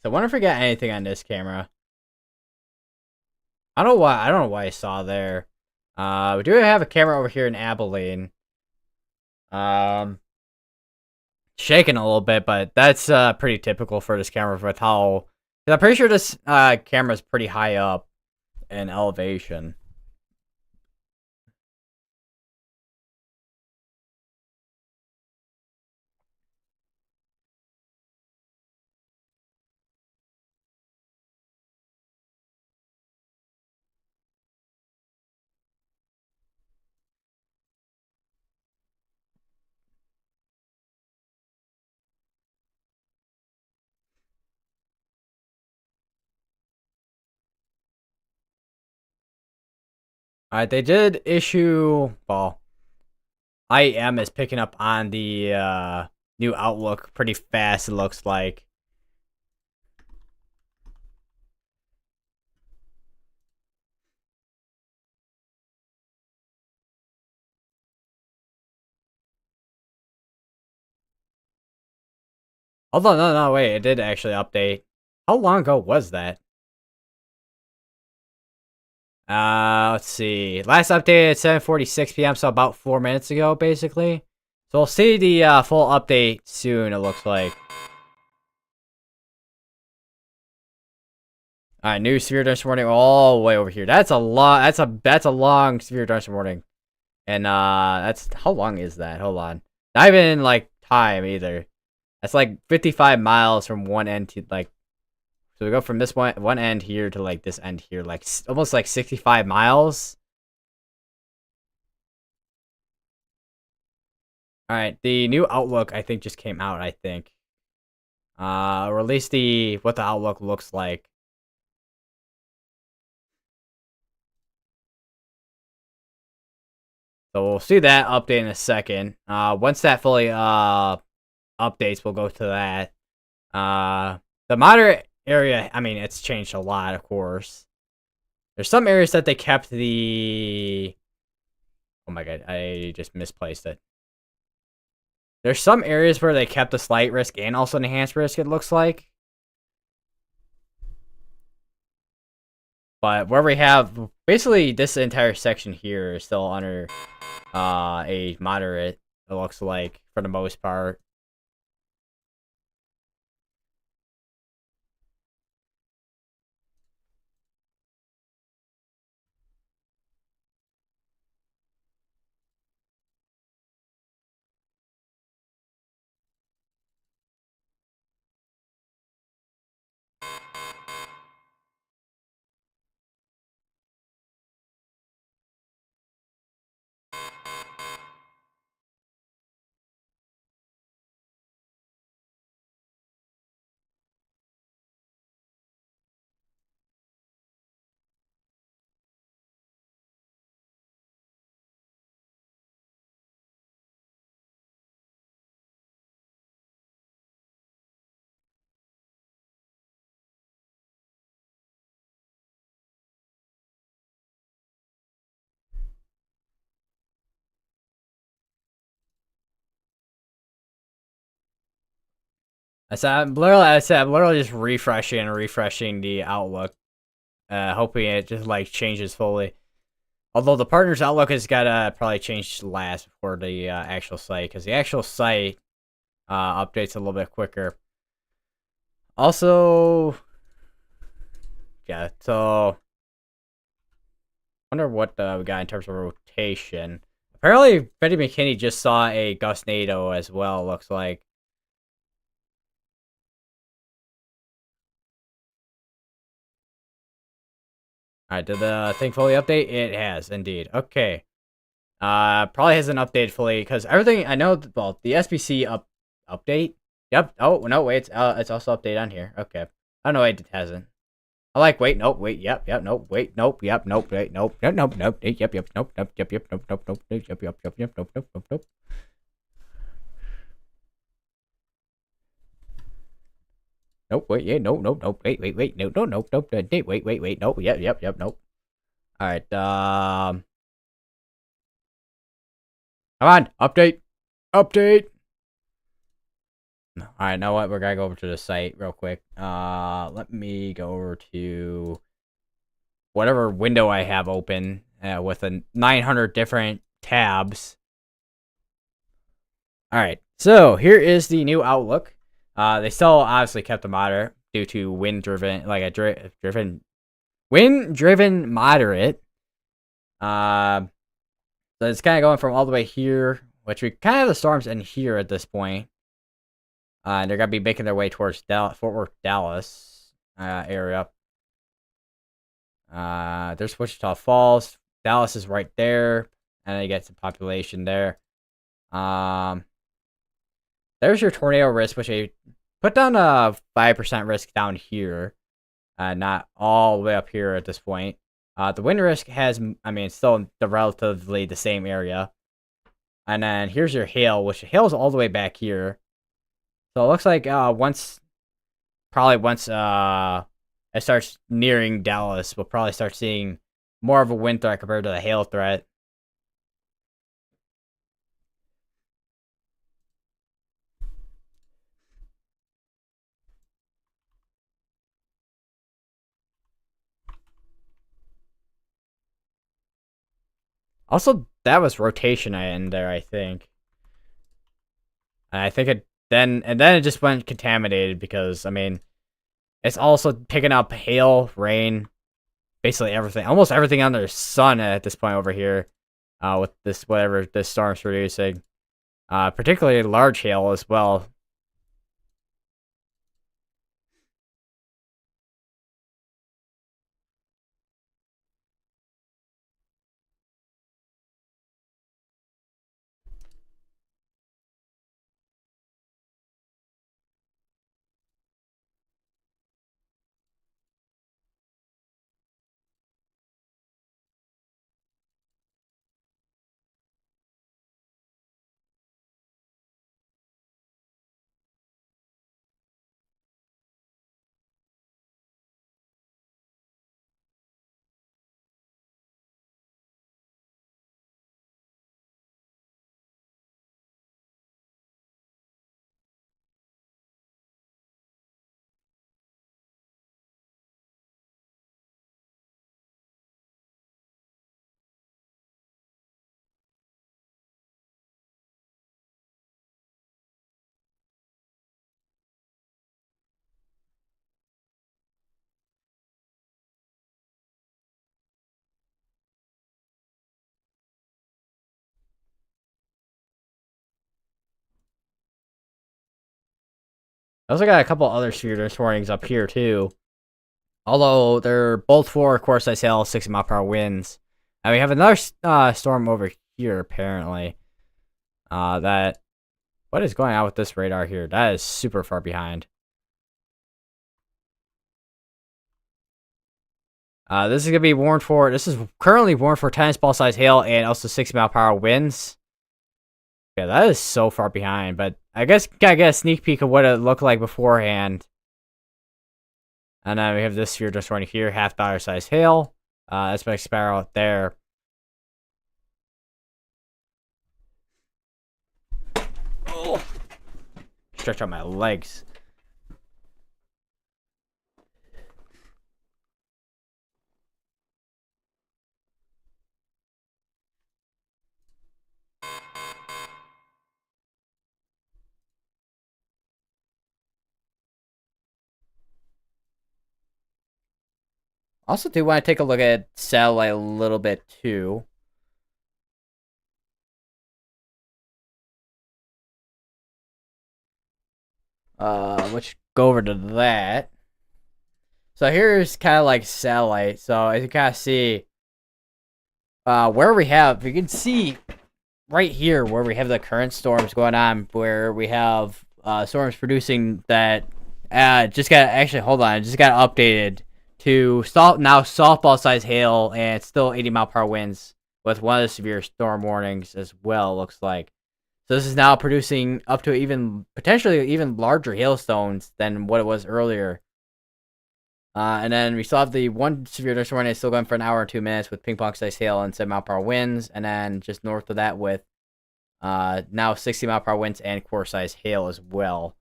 S1: So I wonder if we got anything on this camera. I don't know why. I don't know why I saw there. We do have a camera over here in Abilene. Um, Shaking a little bit, but that's pretty typical for this camera with how. 'Cause I'm pretty sure this camera is pretty high up in elevation. Alright, they did issue. Well, IEM is picking up on the new outlook pretty fast. It looks like. Although, no, wait, it did actually update. How long ago was that? Let's see. Last update at 7:46 p.m., so about 4 minutes ago, basically. So we'll see the full update soon, it looks like. Alright, new severe thunderstorm warning all the way over here. That's a lot. That's a long severe thunderstorm warning. And that's how long is that? Hold on. Not even like time either. That's like 55 miles from one end to like. So we go from this one end here to like this end here, like almost like 65 miles. All right, the new outlook I think just came out. I think, or at least what the outlook looks like. So we'll see that update in a second. Once that fully updates, we'll go to that. The moderate area, I mean, it's changed a lot, of course. There's some areas that they kept the. Oh my god, I just misplaced it. There's some areas where they kept the slight risk and also an enhanced risk, it looks like. But where we have basically this entire section here is still under a moderate, it looks like, for the most part. I'm literally just refreshing and refreshing the outlook, hoping it just like changes fully. Although the partner's outlook has gotta probably change last before the actual site, because the actual site updates a little bit quicker. Also, yeah, so wonder what we got in terms of rotation. Apparently, Freddie McKinney just saw a Gustnado as well, looks like. Alright, did the thing fully update? It has, indeed. Okay. Probably hasn't updated fully, because everything, I know, well, the SBC update? Yep. Oh, no, wait, it's also updated on here. Okay. Oh, no, wait, it hasn't. I like, wait, nope, wait, yep, nope, wait, nope, yep, nope, wait, nope, nope, yep, nope, nope, yep, nope, nope, nope, yep, nope, nope, nope. Nope, wait, yeah, nope, wait, nope, wait, nope, yep, nope. Alright, come on, update. Alright, know what, we're gonna go over to the site real quick. Let me go over to whatever window I have open with a 900 different tabs. Alright, so here is the new Outlook. They still obviously kept the moderate due to wind-driven, like a wind-driven moderate. So it's kind of going from all the way here, which we kind of have the storms in here at this point. And they're going to be making their way towards Fort Worth, Dallas area. There's Wichita Falls. Dallas is right there. And then you get some population there. There's your tornado risk, which I put down a 5% risk down here. Not all the way up here at this point. The wind risk has, I mean, it's still relatively the same area. And then here's your hail, which hail is all the way back here. So it looks like once it starts nearing Dallas, we'll probably start seeing more of a wind threat compared to the hail threat. Also, that was rotation in there, I think. And I think it then it just went contaminated because, I mean, it's also picking up hail, rain, basically everything, almost everything under the sun at this point over here. With this whatever this storm's producing, particularly large hail as well. I also got a couple other severe warnings up here too. Although they're both for course I sail 60-mile-per-hour winds. And we have another storm over here apparently. That what is going on with this radar here? That is super far behind. This is gonna be warned for. This is currently warned for tennis ball size hail and also 60-mile-per-hour winds. Yeah, that is so far behind. But I guess gotta get a sneak peek of what it looked like beforehand. And then we have this sphere just running here, half-dollar size hail. That's my sparrow out there. Oh, stretch out my legs. Also, do want to take a look at satellite a little bit too. Let's go over to that. So here's kind of like satellite. So as you kind of see, where we have, you can see right here where we have the current storms going on, where we have storms producing that just got actually hold on, just got updated to now softball size hail and still 80-mile-per-hour winds with one of the severe storm warnings as well. Looks like. So this is now producing up to even potentially even larger hailstones than what it was earlier. And then we still have the one severe thunderstorm warning still going for an hour and 2 minutes with ping pong size hail and 7-mile-per-hour winds. And then just north of that with now 60-mile-per-hour winds and core size hail as well.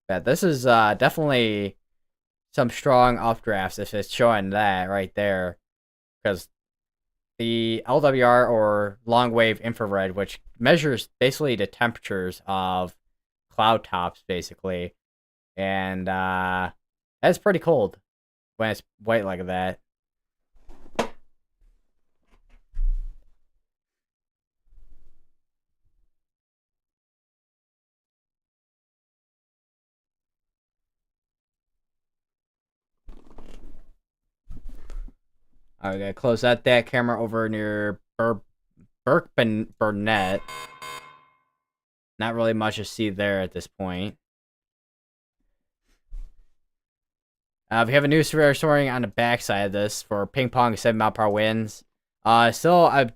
S1: But this is definitely some strong updrafts if it's showing that right there. Because the LWR, or long wave infrared, which measures basically the temperatures of cloud tops, basically. And that's pretty cold when it's white like that. Okay, close that camera over near Burnett. Not really much to see there at this point. We have a new severe storm on the backside of this for ping pong 7-mile-per-hour winds. This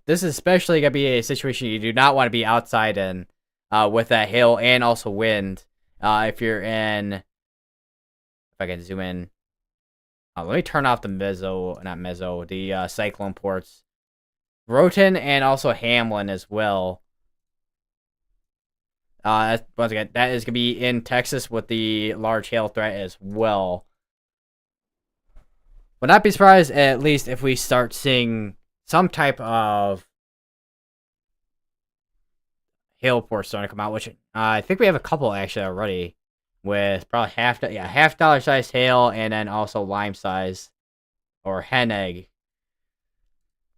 S1: is especially gonna be a situation you do not want to be outside in, with that hail and also wind. If you're in, if I can zoom in, let me turn off the the cyclone ports, Roten and also Hamlin as well. Once again, that is gonna be in Texas with the large hail threat as well. Would not be surprised, at least, if we start seeing some type of hail port starting to come out, which I think we have a couple actually already, with probably half dollar size hail and then also lime size or hen egg,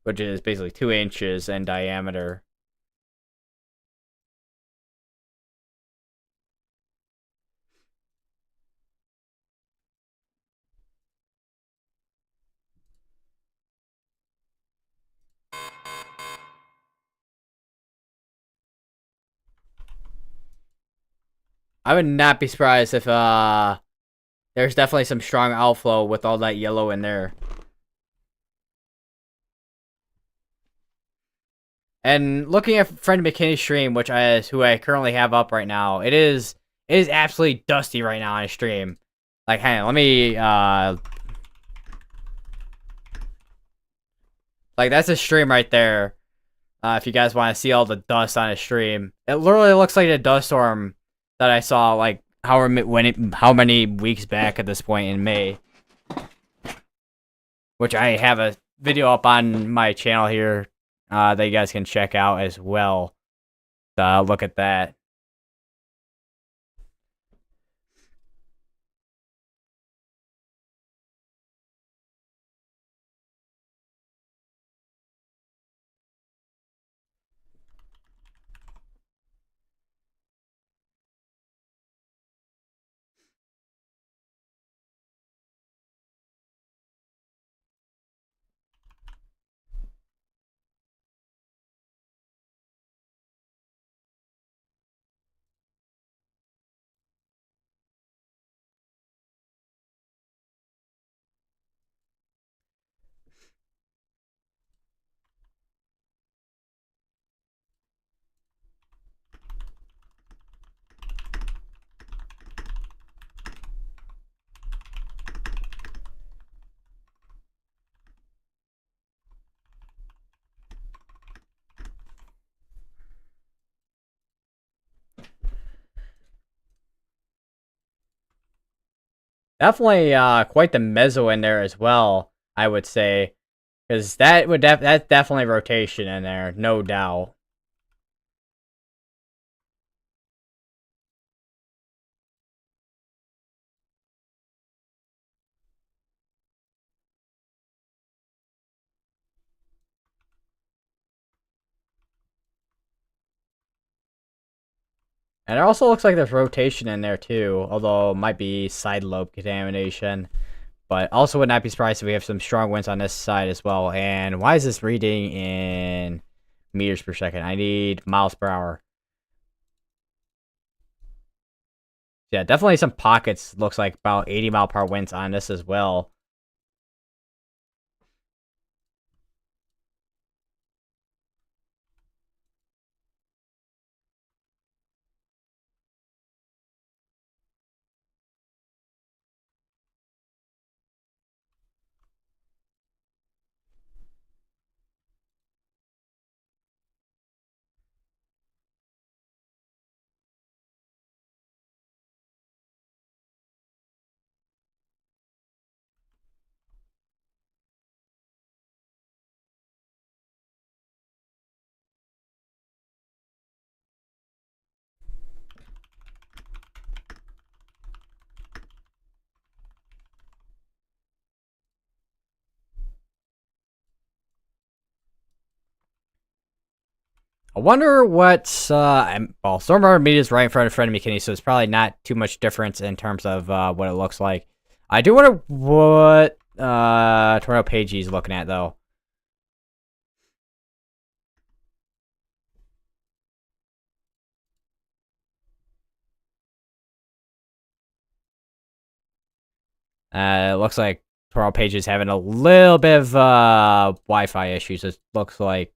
S1: which is basically 2 inches in diameter. I would not be surprised if there's definitely some strong outflow with all that yellow in there. And looking at friend McKinney's stream, who I currently have up right now, it is absolutely dusty right now on his stream. Like, hang on, let me like that's a stream right there. If you guys want to see all the dust on his stream, it literally looks like a dust storm that I saw like how many weeks back at this point in May, which I have a video up on my channel here that you guys can check out as well. Look at that. Definitely quite the mezzo in there as well, I would say, because that's definitely rotation in there, no doubt. And it also looks like there's rotation in there too, although it might be side lobe contamination. But also would not be surprised if we have some strong winds on this side as well. And why is this reading in meters per second? I need miles per hour. Yeah, definitely some pockets. Looks like about 80-mile-per-hour winds on this as well. I wonder what, well, Stormbringer Media is right in front of McKinney, so it's probably not too much difference in terms of what it looks like. I do wonder what Tornado Pagey is looking at, though. It looks like Tornado Pagey is having a little bit of Wi-Fi issues, it looks like.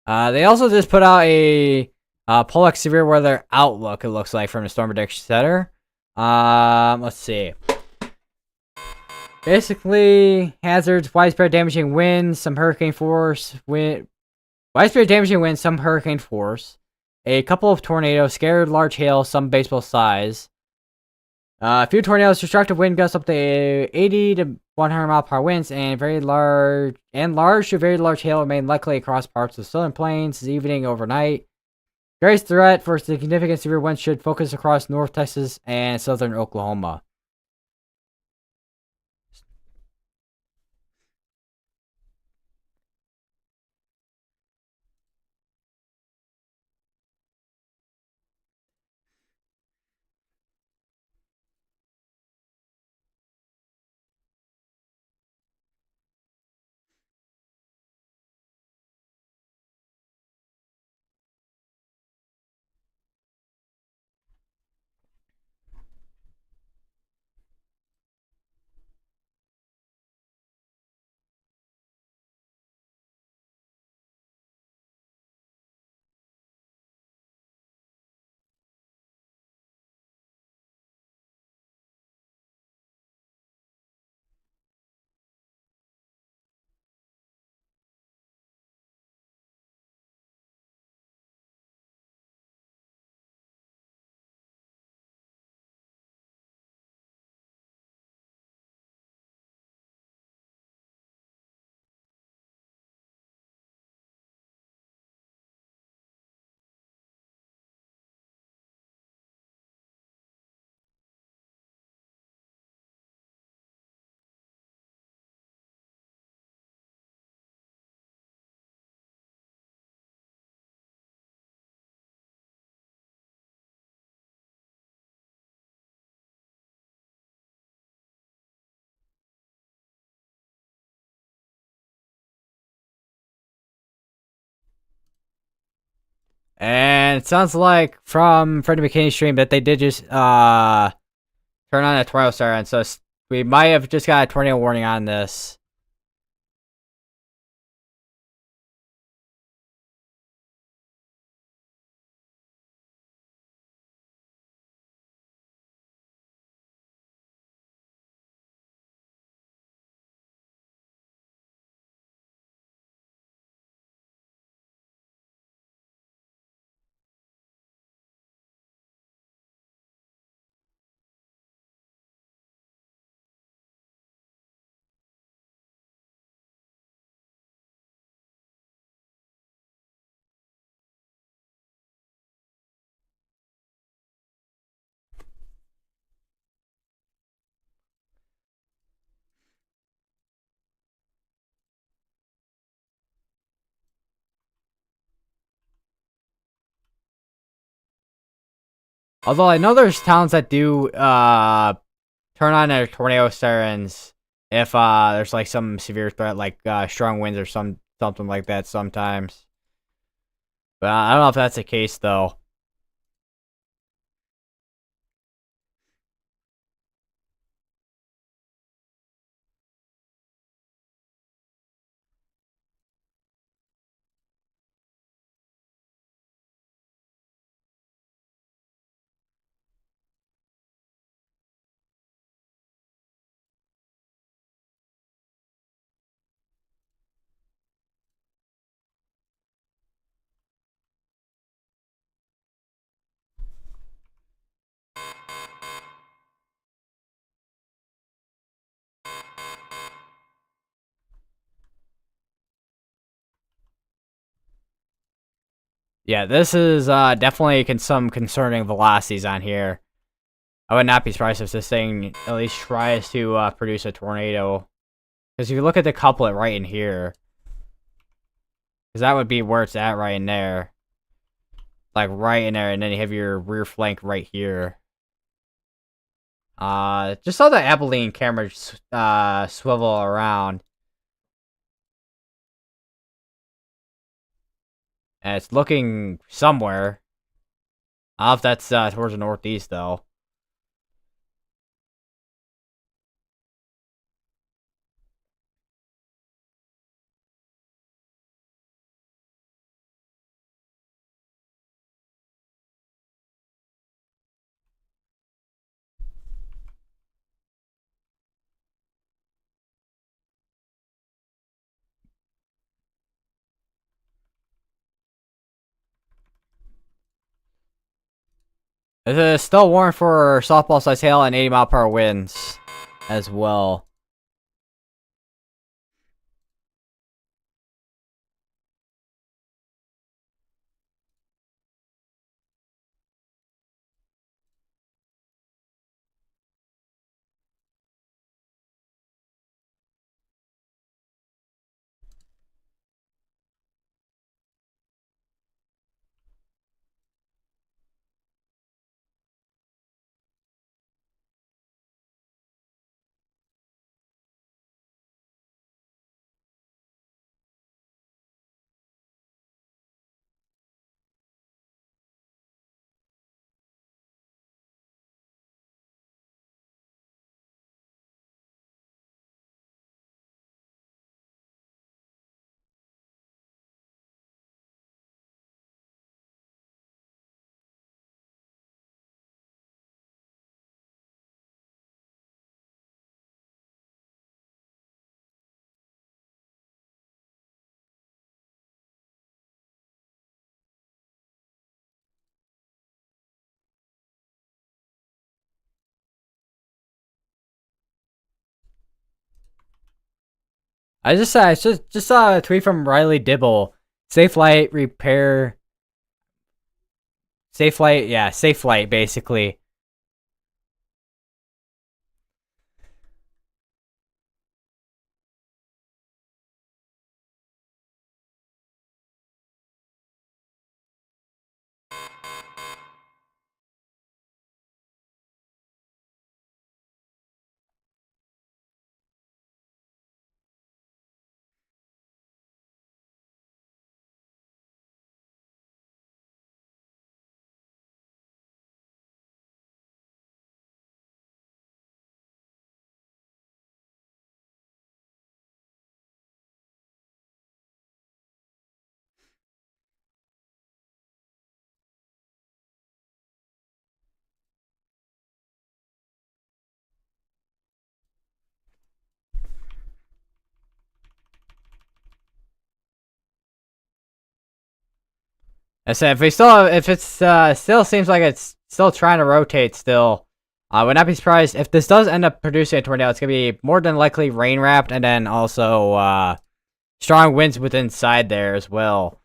S1: They also just put out a Polex Severe Weather Outlook, it looks like, from the Storm Prediction Center. Let's see. Basically, hazards, widespread damaging winds, some hurricane force, widespread damaging winds, some hurricane force, a couple of tornadoes, scattered large hail, some baseball size. A few tornadoes, destructive wind gusts up to 80 to 100-mile-per-hour winds, and large to very large hail remain likely across parts of the southern plains this evening overnight. Greatest threat for significant severe winds should focus across North Texas and southern Oklahoma. And it sounds like from Freddie McKinney's stream that they did just turn on a tornado siren, so we might have just got a tornado warning on this. Although I know there's towns that do turn on their tornado sirens if there's like some severe threat, like strong winds or something like that sometimes. But I don't know if that's the case though. Yeah, this is definitely some concerning velocities on here. I would not be surprised if this thing at least tries to produce a tornado. Because if you look at the couplet right in here, because that would be where it's at right in there. Like right in there, and then you have your rear flank right here. Just saw the Abilene camera swivel around. And it's looking somewhere. I don't know if that's towards the northeast, though. It is still warned for softball-sized hail and 80-mile-per-hour winds as well. I just saw a tweet from Riley Dibble. Safe light repair. Safe light, yeah, safe light basically. I said if it's still seems like it's still trying to rotate still. I would not be surprised if this does end up producing a tornado. It's gonna be more than likely rain wrapped, and then also strong winds with inside there as well.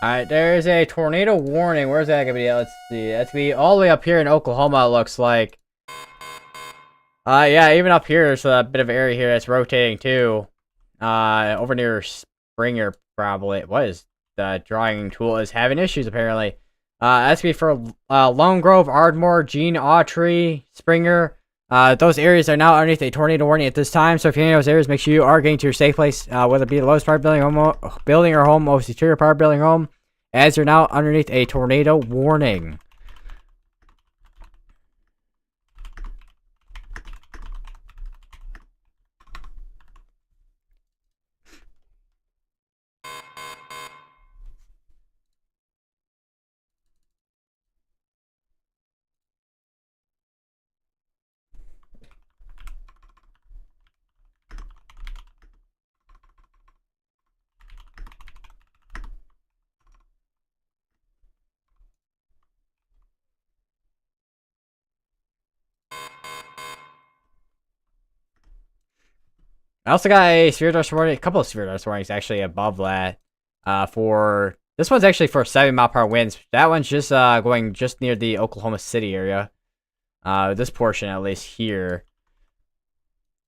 S1: Alright, there's a tornado warning. Where's that gonna be? Let's see. That's gonna be all the way up here in Oklahoma, it looks like. Yeah, even up here, there's a bit of area here that's rotating too. Over near Springer, probably. What is the drawing tool is having issues, apparently. That's gonna be for Lone Grove, Ardmore, Gene, Autry, Springer. Those areas are now underneath a tornado warning at this time, so if you're in those areas, make sure you are getting to your safe place, whether it be the lowest part building, building or home, most interior part building, home, as you're now underneath a tornado warning. I also got a severe dust warning, a couple of severe dust warnings actually above that. For this one's actually for 7 mile per hour winds. That one's just going just near the Oklahoma City area. This portion at least here.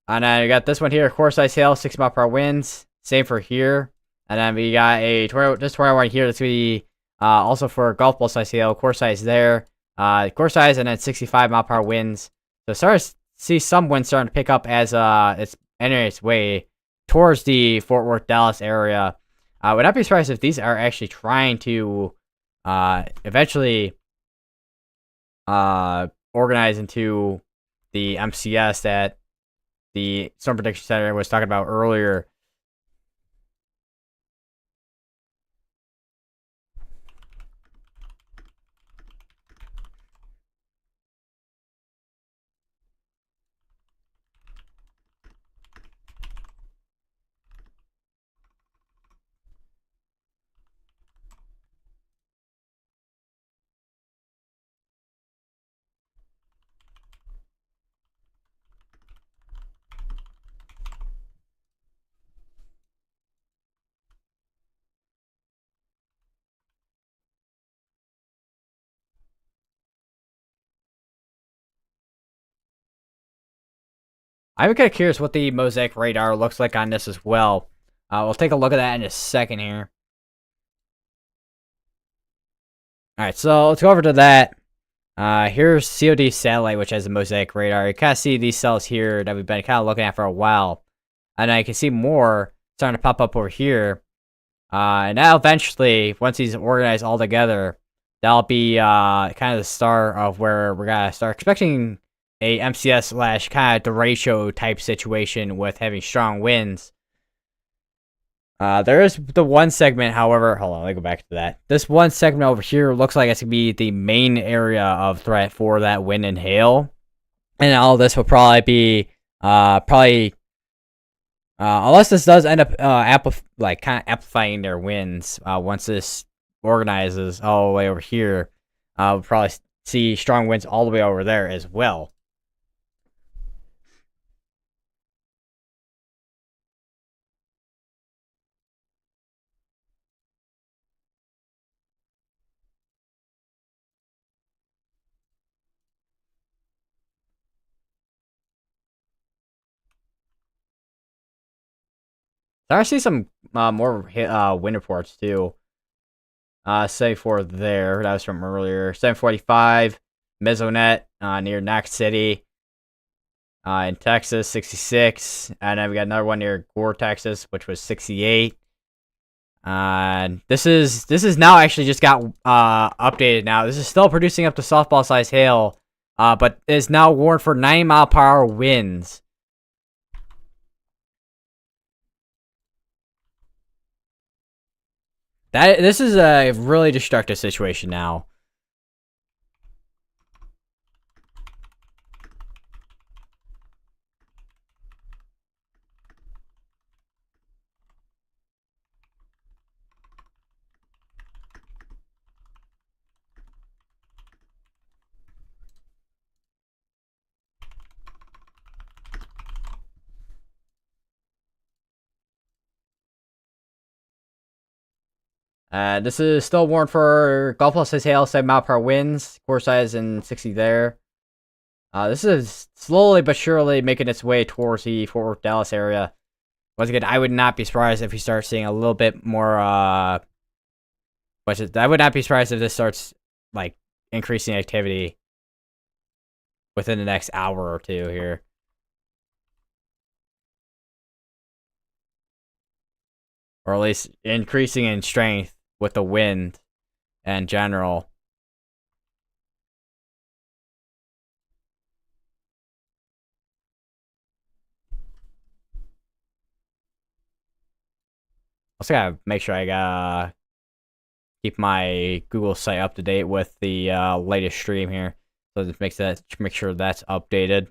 S1: And then you got this one here, core size hail, 6 mile per hour winds. Same for here. And then we got a tornado, this tornado one here. That's gonna be also for golf ball size hail, core size there. Core size and then 65 mile per hour winds. So start to see some wind starting to pick up as it's entering its way towards the Fort Worth, Dallas area. Would not be surprised if these are actually trying to eventually organize into the MCS that the Storm Prediction Center was talking about earlier. I'm kind of curious what the mosaic radar looks like on this as well. We'll take a look at that in a second here. Alright, so let's go over to that. Here's COD satellite, which has a mosaic radar. You kind of see these cells here that we've been kind of looking at for a while. And I can see more starting to pop up over here. And now eventually, once these organize all together, that'll be kind of the start of where we're gonna start expecting a MCS slash kind of derecho type situation with having strong winds. There is the one segment, however, hold on, let me go back to that. This one segment over here looks like it's gonna be the main area of threat for that wind and hail. And all this will probably be, unless this does end up kind of amplifying their winds, once this organizes all the way over here, we'll probably see strong winds all the way over there as well. I see some more wind reports too. Say for there, that was from earlier. 745, Mesonet near Knox City. In Texas, 66. And then we got another one near Gore, Texas, which was 68. This is now actually just got updated now. This is still producing up to softball size hail, but is now warned for 90 mile per hour winds. This is a really destructive situation now. This is still warned for Gulf Coast says hail, 7 mile per hour winds, core size and 60 there. This is slowly but surely making its way towards the Fort Worth, Dallas area. Once again, I would not be surprised if we start seeing a little bit more, I would not be surprised if this starts, like, increasing activity within the next hour or two here. Or at least increasing in strength with the wind in general. Also gotta make sure I gotta keep my Google site up to date with the latest stream here. So it makes that, make sure that's updated.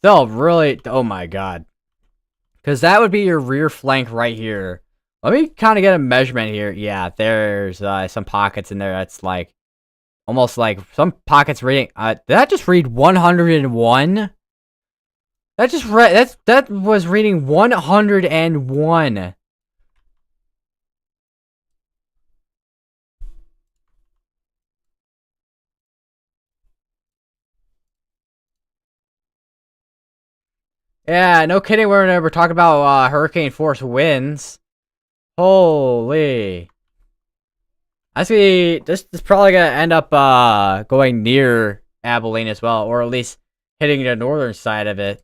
S1: Still, really, oh my god. Because that would be your rear flank right here. Let me kind of get a measurement here. Yeah, there's some pockets in there that's like, almost like some pockets reading. Did that just read 101? That just read, that was reading 101. Yeah, no kidding. We're talking about hurricane force winds. Holy. Actually, this is probably gonna end up going near Abilene as well, or at least hitting the northern side of it.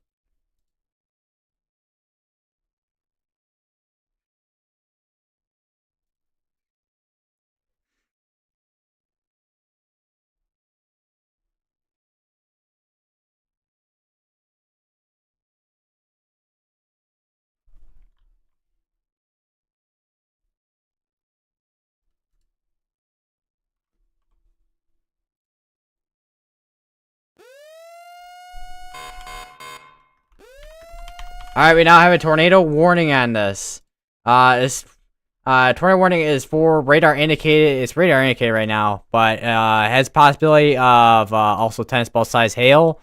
S1: Alright, we now have a tornado warning on this. This tornado warning is for radar indicated. It's radar indicated right now, but has possibility of also tennis ball size hail.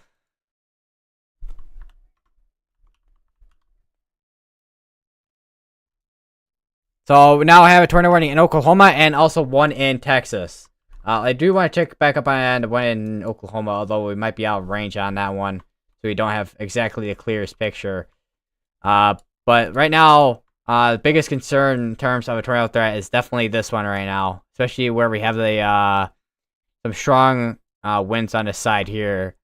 S1: So now I have a tornado warning in Oklahoma and also one in Texas. I do want to check back up on the one in Oklahoma, although we might be out of range on that one, so we don't have exactly the clearest picture. But right now, the biggest concern in terms of a tornado threat is definitely this one right now, especially where we have the some strong winds on the side here.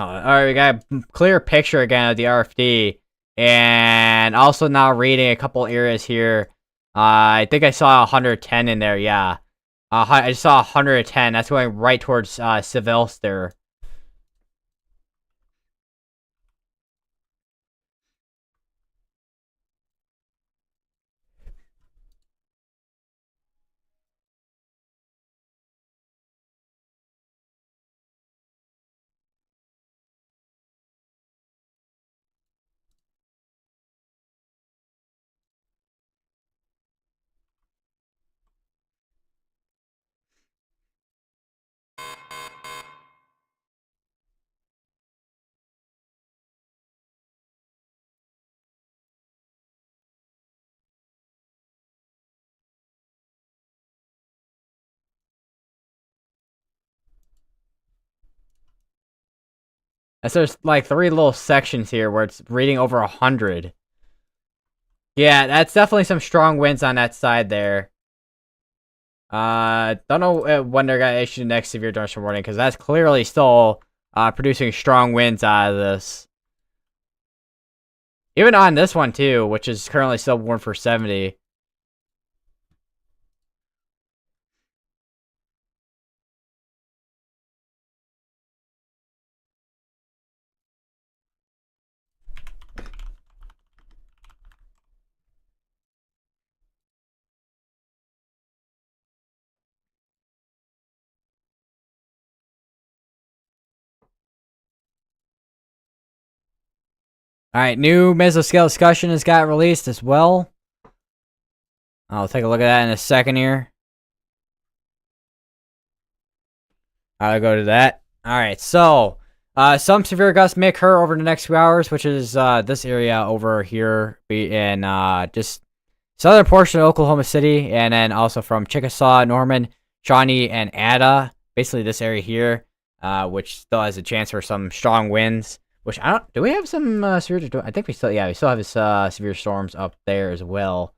S1: Alright, we got a clear picture again of the RFD, and also now reading a couple areas here. I think I saw 110 in there, yeah. I saw 110, that's going right towards Sylvester. And so there's like 3 little sections here where it's reading over 100. Yeah, that's definitely some strong winds on that side there. Don't know when they're gonna issue the next severe thunderstorm warning because that's clearly still producing strong winds out of this. Even on this one too, which is currently still warned for 70. All right, new mesoscale discussion has got released as well. I'll take a look at that in a second here. I'll go to that. All right, so some severe gusts may occur over the next few hours, which is this area over here, be in just southern portion of Oklahoma City, and then also from Chickasaw, Norman, Shawnee, and Ada. Basically, this area here, which still has a chance for some strong winds. Which I don't. Do we have some severe? I think we still. Yeah, we still have this severe storms up there as well,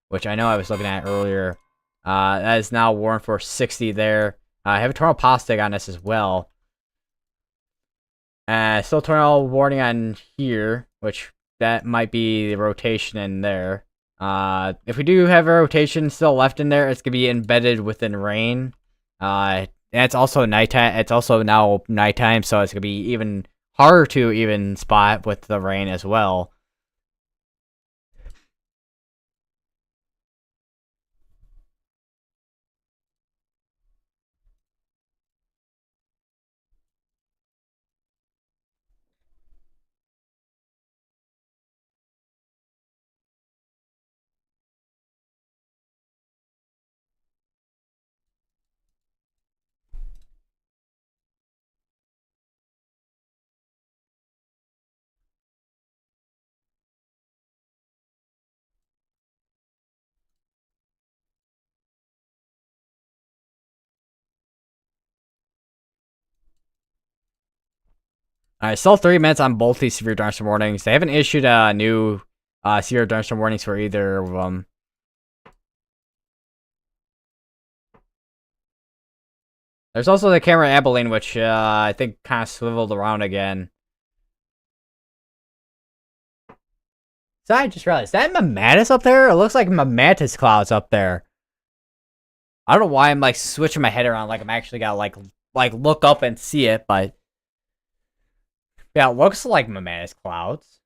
S1: which I know I was looking at earlier. That is now warned for 60 there. I have a tornado postig on this as well. Still tornado warning on here, which that might be the rotation in there. If we do have a rotation still left in there, it's gonna be embedded within rain. And it's also nighttime. It's also now nighttime, so it's gonna be even harder to even spot with the rain as well. Alright, still 3 minutes on both these severe thunderstorm warnings. They haven't issued new severe thunderstorm warnings for either of them. There's also the camera Abilene, which I think kind of swiveled around again. So I just realized, is that Mamatis up there? It looks like Mamatis clouds up there. I don't know why I'm like switching my head around, like I'm actually gotta like look up and see it, but yeah, it looks like Mamatis clouds.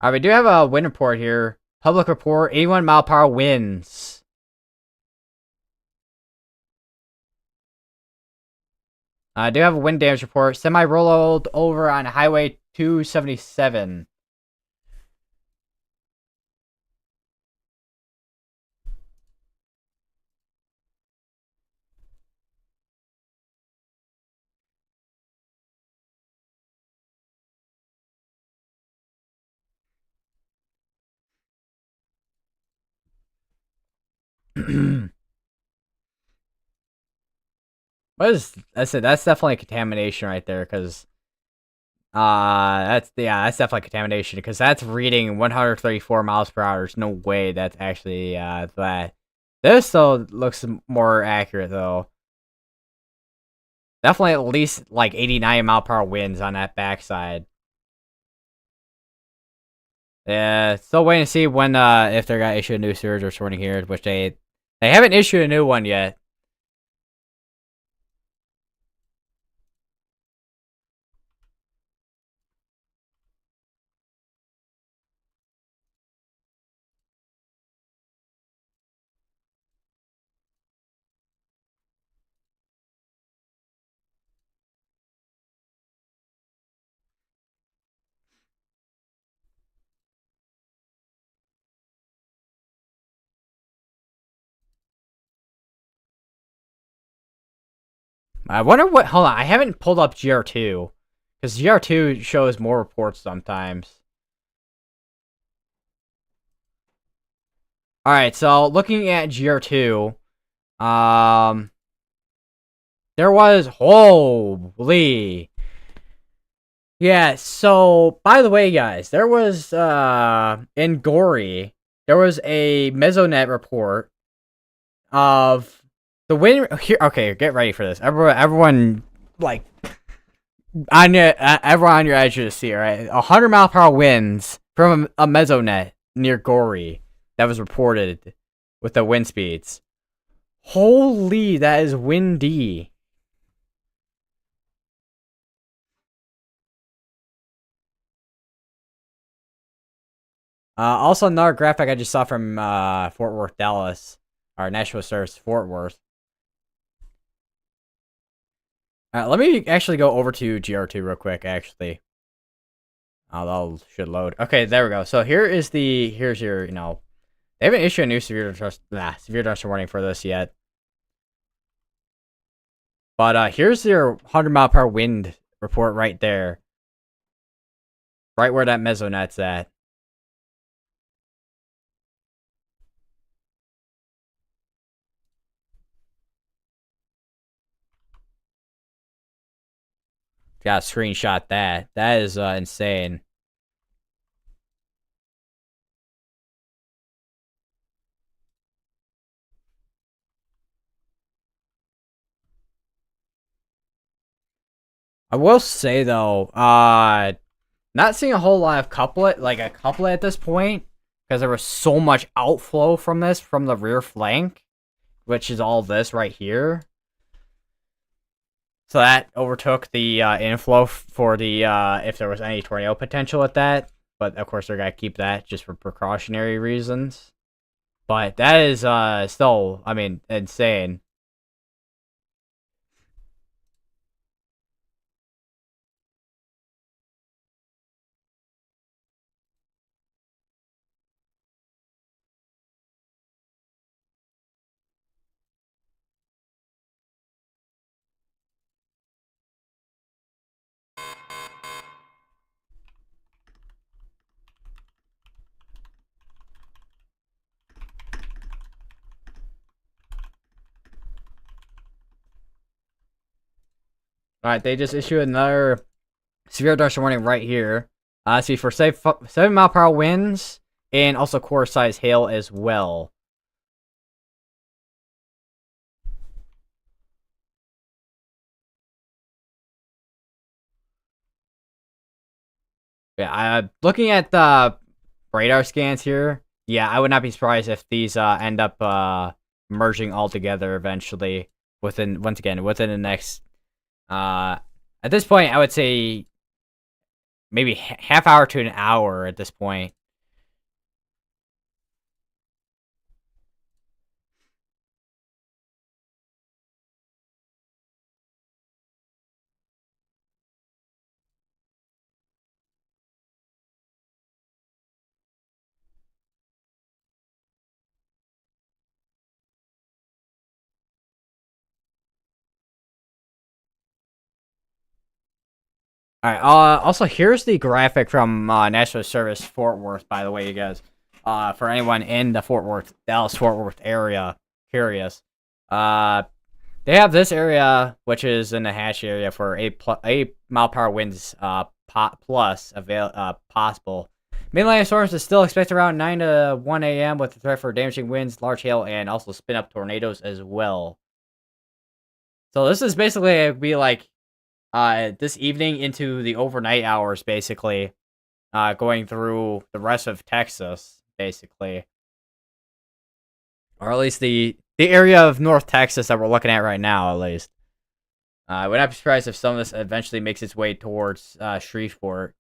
S1: Alright, we do have a wind report here. Public report, 81-mile-per-hour winds. I do have a wind damage report. Semi rolled over on Highway 277. What is that's it? That's definitely contamination right there, because that's definitely contamination because that's reading 134 miles per hour. There's no way that's actually that. This still looks more accurate though. Definitely at least like 89-mile-per-hour winds on that backside. Yeah, still waiting to see when if they're gonna issue a new surge or sorting here, which they haven't issued a new one yet. I wonder what. Hold on, I haven't pulled up GR2 because GR2 shows more reports sometimes. All right, so looking at GR2, um, there was holy. Yeah, so by the way, guys, there was in Gory, there was a Mesonet report of the wind here. Okay, get ready for this. Everyone like on your everyone on your edge of the seat, right? 100-mile-per-hour winds from a Mesonet near Gory that was reported with the wind speeds. Holy, that is windy. Also, another graphic I just saw from Fort Worth, Dallas, or National Service Fort Worth. Let me actually go over to GR2 real quick, actually. Oh, that should load. Okay, there we go. So here's your, they haven't issued a new severe dust warning for this yet. But here's your 100-mile-per-hour wind report right there. Right where that Mesonet's at. Gotta screenshot that. That is insane. I will say though, not seeing a whole lot of couplet at this point, because there was so much outflow from this from the rear flank, which is all this right here. So that overtook the inflow for the if there was any tornado potential at that. But of course they're gonna keep that just for precautionary reasons. But that is still, I mean, insane. Alright, they just issued another severe dust warning right here. See, for 7-mile-per-hour winds and also core size hail as well. Yeah, looking at the radar scans here, yeah, I would not be surprised if these end up merging all together eventually within the next at this point I would say maybe half hour to an hour at this point. All right. Also, here's the graphic from National Service Fort Worth. By the way, you guys, for anyone in the Dallas Fort Worth area curious, uh, they have this area which is in the hatch area for 8-mile-per-hour winds, plus possible. Mainland storms is still expected around 9 to 1 a.m. with the threat for damaging winds, large hail, and also spin up tornadoes as well. So this is basically be like this evening into the overnight hours, basically, going through the rest of Texas, basically, or at least the area of North Texas that we're looking at right now, at least. I would not be surprised if some of this eventually makes its way towards Shreveport.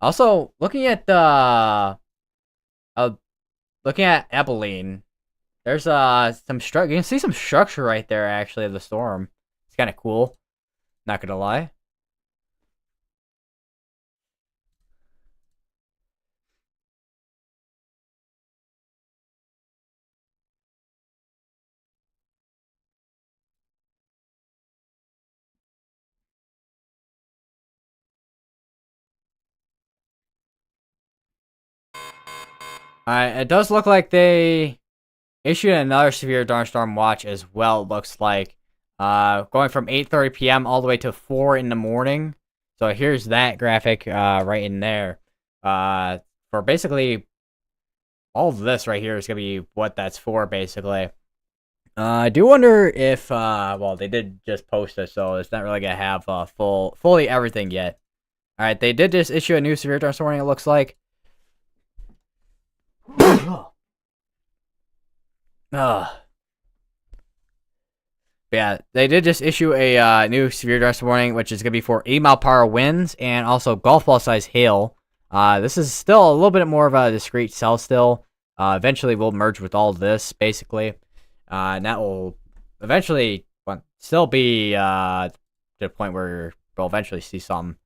S1: Also, looking at Abilene, there's some structure. You can see some structure right there, actually, of the storm. It's kind of cool. Not gonna lie. It does look like they issued another severe thunderstorm watch as well. It looks like going from 8:30 p.m. all the way to 4 in the morning. So here's that graphic right in there. For basically all of this right here is gonna be what that's for, basically. I do wonder if well, they did just post it, so it's not really gonna have fully everything yet. All right, they did just issue a new severe thunderstorm warning. It looks like. Yeah, they did just issue a new severe thunderstorm warning, which is gonna be for 80-mile-per-hour winds and also golf ball size hail. This is still a little bit more of a discrete cell still. Eventually, we'll merge with all this basically. And that will eventually still be to the point where we'll eventually see some.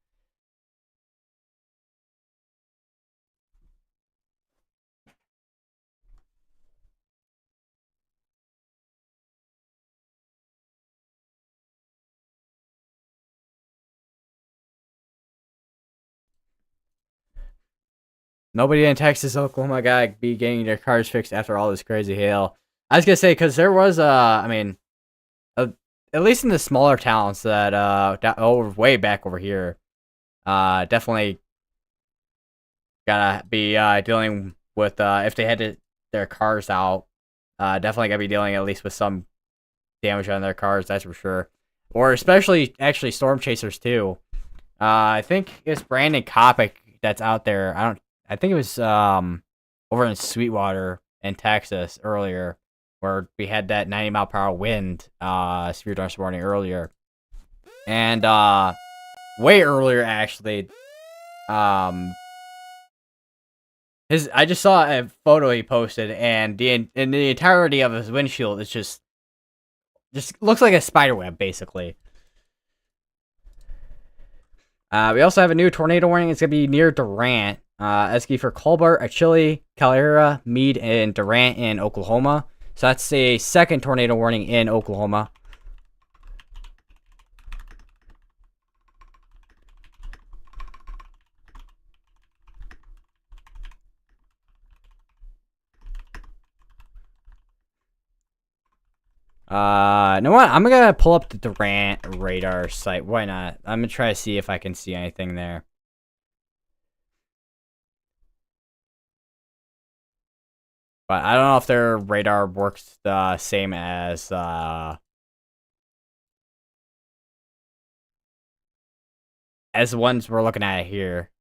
S1: Nobody in Texas, Oklahoma gotta be getting their cars fixed after all this crazy hail. I was gonna say, because there was I mean, at least in the smaller towns that way back over here, definitely gotta be dealing with if they had their cars out, definitely gotta be dealing at least with some damage on their cars. That's for sure. Or especially actually storm chasers too. I think it's Brandon Kopic that's out there. I think it was over in Sweetwater in Texas earlier, where we had that 90-mile-per-hour wind severe thunderstorm warning earlier, and way earlier actually. I just saw a photo he posted, and the entirety of his windshield is just looks like a spider web basically. We also have a new tornado warning. It's gonna be near Durant. It's gonna be for Colbert, Achille, Calera, Meade, and Durant in Oklahoma. So that's a second tornado warning in Oklahoma. You know what? I'm gonna pull up the Durant radar site. Why not? I'm gonna try to see if I can see anything there. But I don't know if their radar works the same as the ones we're looking at here.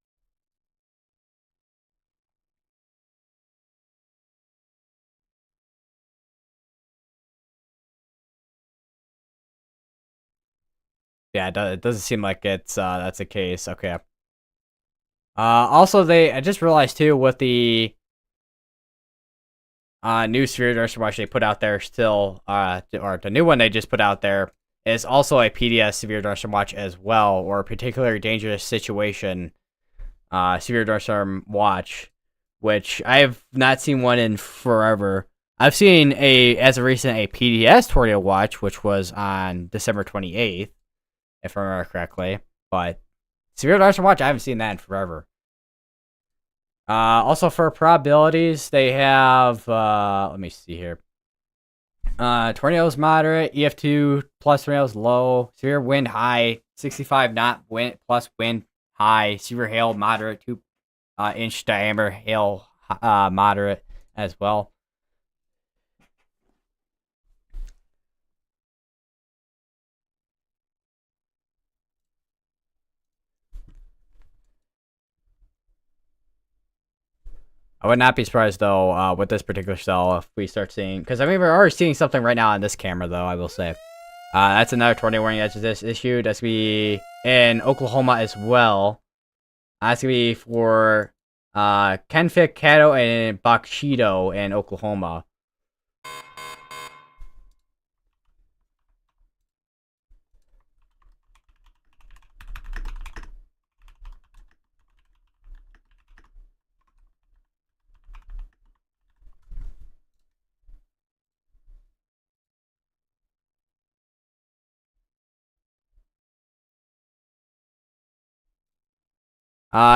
S1: Yeah, it doesn't seem like it's that's the case. Okay. Also, I just realized too with the new severe thunderstorm watch they put out there still, or the new one they just put out there is also a PDS severe thunderstorm watch as well, or a particularly dangerous situation severe thunderstorm watch, which I have not seen one in forever. I've seen as of recent, a PDS tornado watch, which was on December 28th, if I remember correctly, but severe thunderstorm watch, I haven't seen that in forever. Also for probabilities, they have, let me see here. Tornadoes moderate, EF2 plus tornadoes low, severe wind high, 65 knot wind plus wind high, severe hail moderate, 2-inch diameter hail moderate as well. I would not be surprised though with this particular cell if we start seeing, because I mean we're already seeing something right now on this camera though. I will say, that's another tornado warning that's just issued. That's gonna be in Oklahoma as well. That's gonna be for Kenfick, Caddo, and Bakshito in Oklahoma.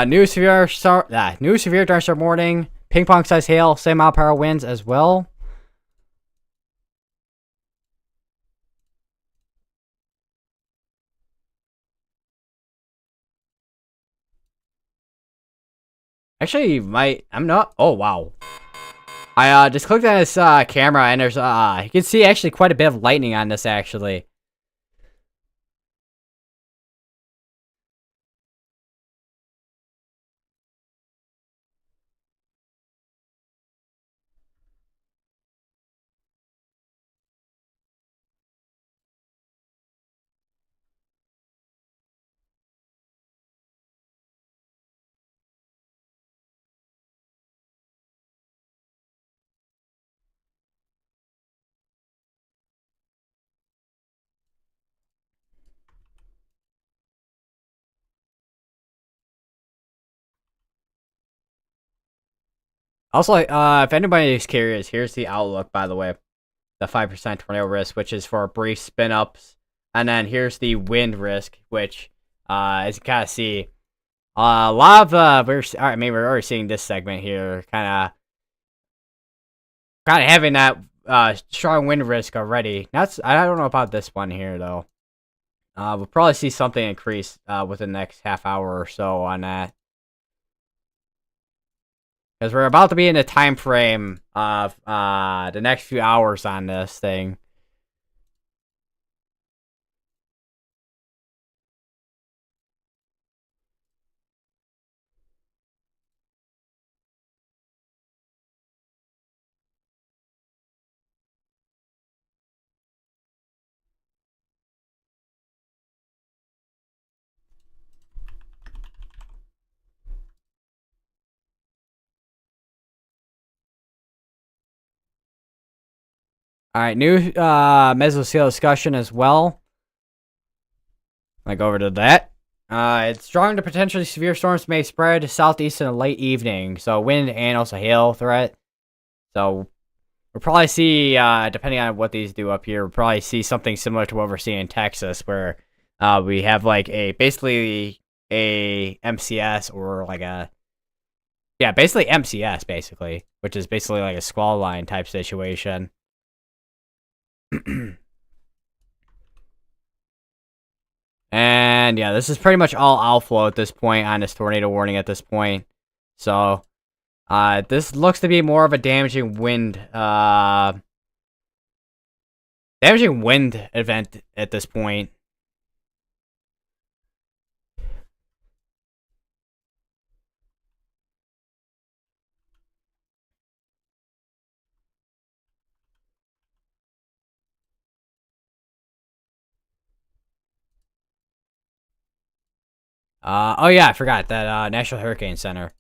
S1: New severe thunderstorm warning. ping pong size hail, same mile per hour winds as well. Actually, I'm not. Oh wow. I just clicked on this camera and there's you can see actually quite a bit of lightning on this actually. Also, if anybody is curious, here's the outlook by the way. The 5% tornado risk, which is for brief spin ups, and then here's the wind risk, which as you kind of see, a lot of we're already seeing this segment here, kind of having that strong wind risk already. I don't know about this one here though. We'll probably see something increase within the next half hour or so on that, because we're about to be in the time frame of the next few hours on this thing. All right, new mesoscale discussion as well. I go over to that. It's strong to potentially severe storms may spread southeast in the late evening. So wind and also hail threat. So we'll probably see, depending on what these do up here, we'll probably see something similar to what we're seeing in Texas, where we have like basically a MCS or like basically MCS basically, which is basically like a squall line type situation. And yeah, this is pretty much all outflow at this point on this tornado warning at this point. So this looks to be more of a damaging wind event at this point. Oh yeah, I forgot that National Hurricane Center.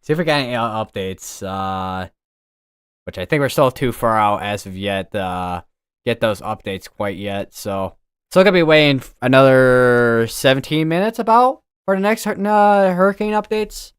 S1: See if we got any updates. Which I think we're still too far out as of yet. Get those updates quite yet. So still gonna be waiting another 17 minutes about for the next hurricane updates.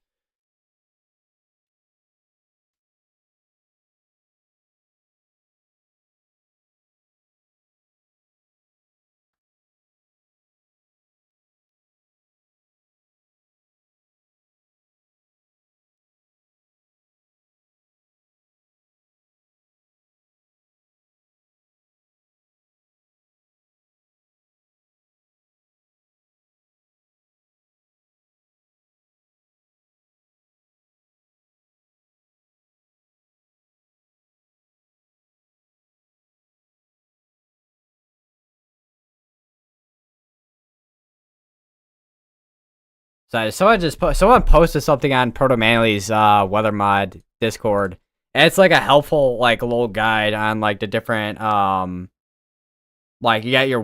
S1: So someone posted something on Proto Manly's weather mod Discord. And it's like a helpful like little guide on like the different like you got your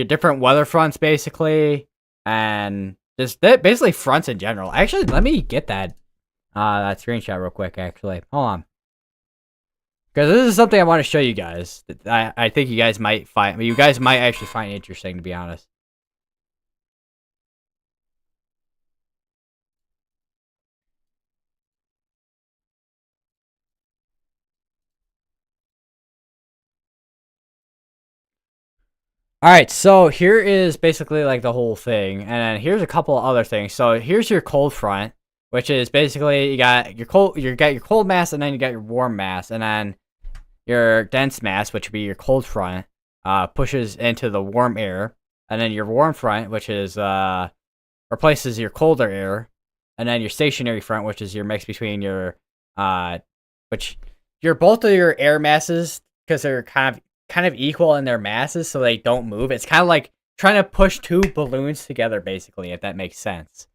S1: different weather fronts basically, and just basically fronts in general. Actually, let me get that screenshot real quick. Actually, hold on, because this is something I want to show you guys. That I think you guys might actually find interesting, to be honest. All right, so here is basically like the whole thing, and then here's a couple of other things. So here's your cold front, which is basically you got your cold mass, and then you got your warm mass, and then your dense mass, which would be your cold front, pushes into the warm air, and then your warm front, which is replaces your colder air, and then your stationary front, which is your mix between your which your both of your air masses because they're kind of equal in their masses, so they don't move. It's kind of like trying to push two balloons together, basically, if that makes sense.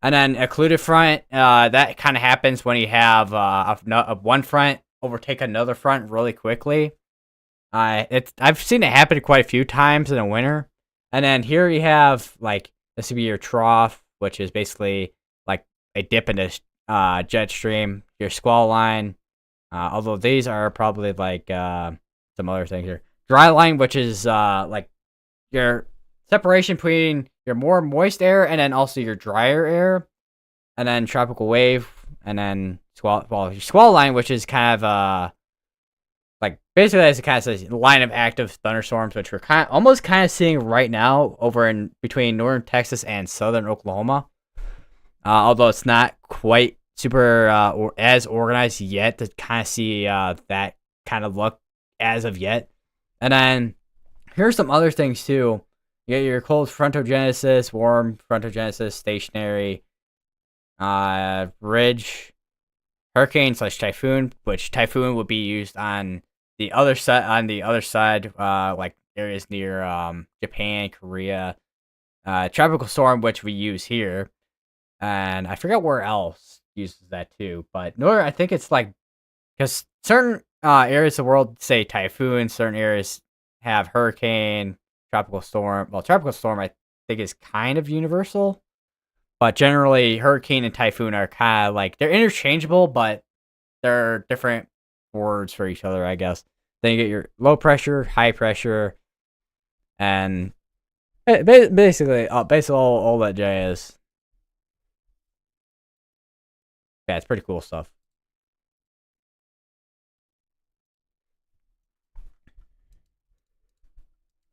S1: And then occluded front, that kind of happens when you have one front overtake another front really quickly. I've seen it happen quite a few times in the winter. And then here you have like this would be your trough, which is basically like a dip in this jet stream. Your squall line, although these are probably like some other things here. Dry line, which is like your separation between your more moist air and then also your drier air, and then tropical wave, and then your squall line, which is kind of like basically as it kind of says line of active thunderstorms, which we're almost kind of seeing right now over in between northern Texas and southern Oklahoma. Although it's not quite super or as organized yet to kind of see that kind of look as of yet. And then here's some other things too. You get your cold frontogenesis, warm frontogenesis, stationary, ridge, hurricane / typhoon, which typhoon would be used on the other side. On the other side, like areas near Japan, Korea, tropical storm, which we use here, and I forget where else uses that too. But I think it's like because certain areas of the world say typhoon, certain areas have hurricane, tropical storm. Well, tropical storm I think is kind of universal, but generally hurricane and typhoon are kind of like they're interchangeable, but they're different words for each other, I guess. Then you get your low pressure, high pressure, and basically all that J is. Yeah, it's pretty cool stuff.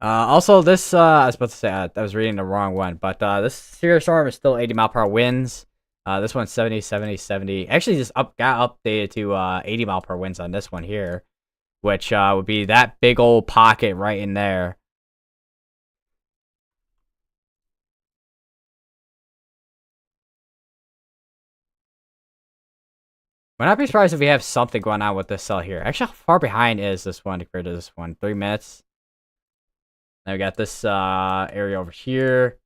S1: Also, this I was about to say I was reading the wrong one, but this severe storm is still 80 mph winds. This one's 70, 70, 70. Actually, just got updated to 80 mph winds on this one here, which would be that big old pocket right in there. Would not be surprised if we have something going on with this cell here. Actually, how far behind is this one compared to this one? 3 minutes. Now we got this area over here.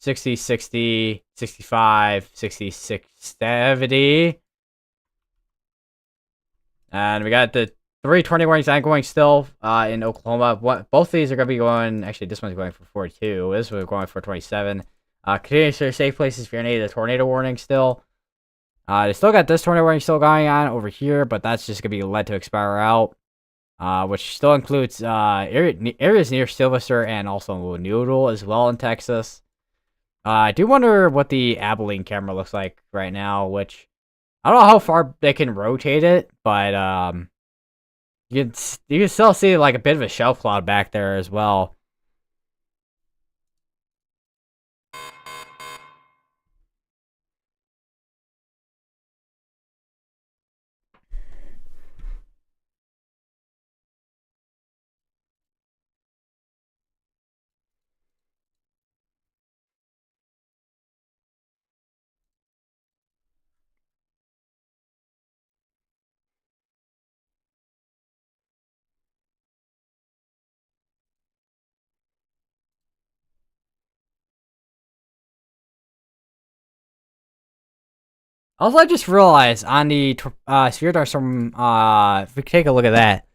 S1: 60, 60, 65, 66, 70. And we got the 320 warnings ongoing still in Oklahoma. Both of these are going to be going. Actually, this one's going for 42. This one's going for 27. Continue to stay safe places if you're any of the tornado warning still. They still got this tornado warning still going on over here, but that's just going to be led to expire out. Which still includes areas near Sylvester and also Noodle as well in Texas. I do wonder what the Abilene camera looks like right now, which I don't know how far they can rotate it, but you can still see like a bit of a shelf cloud back there as well. Also, I just realized on the Sphere Darstorm, if we take a look at that,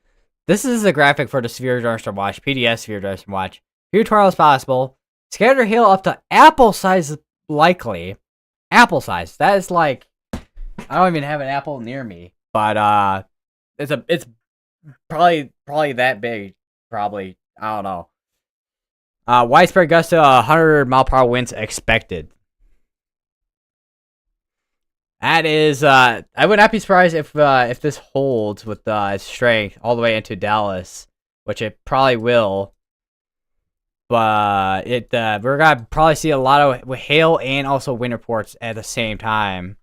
S1: this is the graphic for the Sphere Darstorm Watch, PDS Sphere Darstorm Watch. Few tornadoes possible. Scatter hail up to apple size likely. Apple size. That is like I don't even have an apple near me, but it's probably that big. Probably I don't know. Widespread gusts to 100 mph winds expected. That is, I would not be surprised if this holds with its strength all the way into Dallas, which it probably will. But we're gonna probably see a lot of hail and also wind reports at the same time.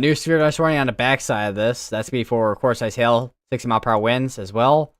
S1: New severe dust warning on the backside of this. That's gonna be for quarter size hail, 60-mile-per-hour winds as well.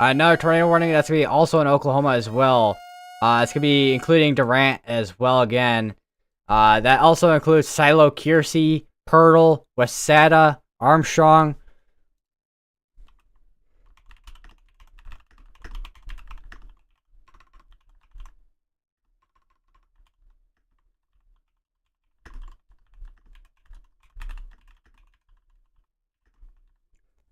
S1: Another tornado warning that's gonna be also in Oklahoma as well. It's gonna be including Durant as well again. That also includes Silo, Kiersey, Pirtle, Westsada, Armstrong.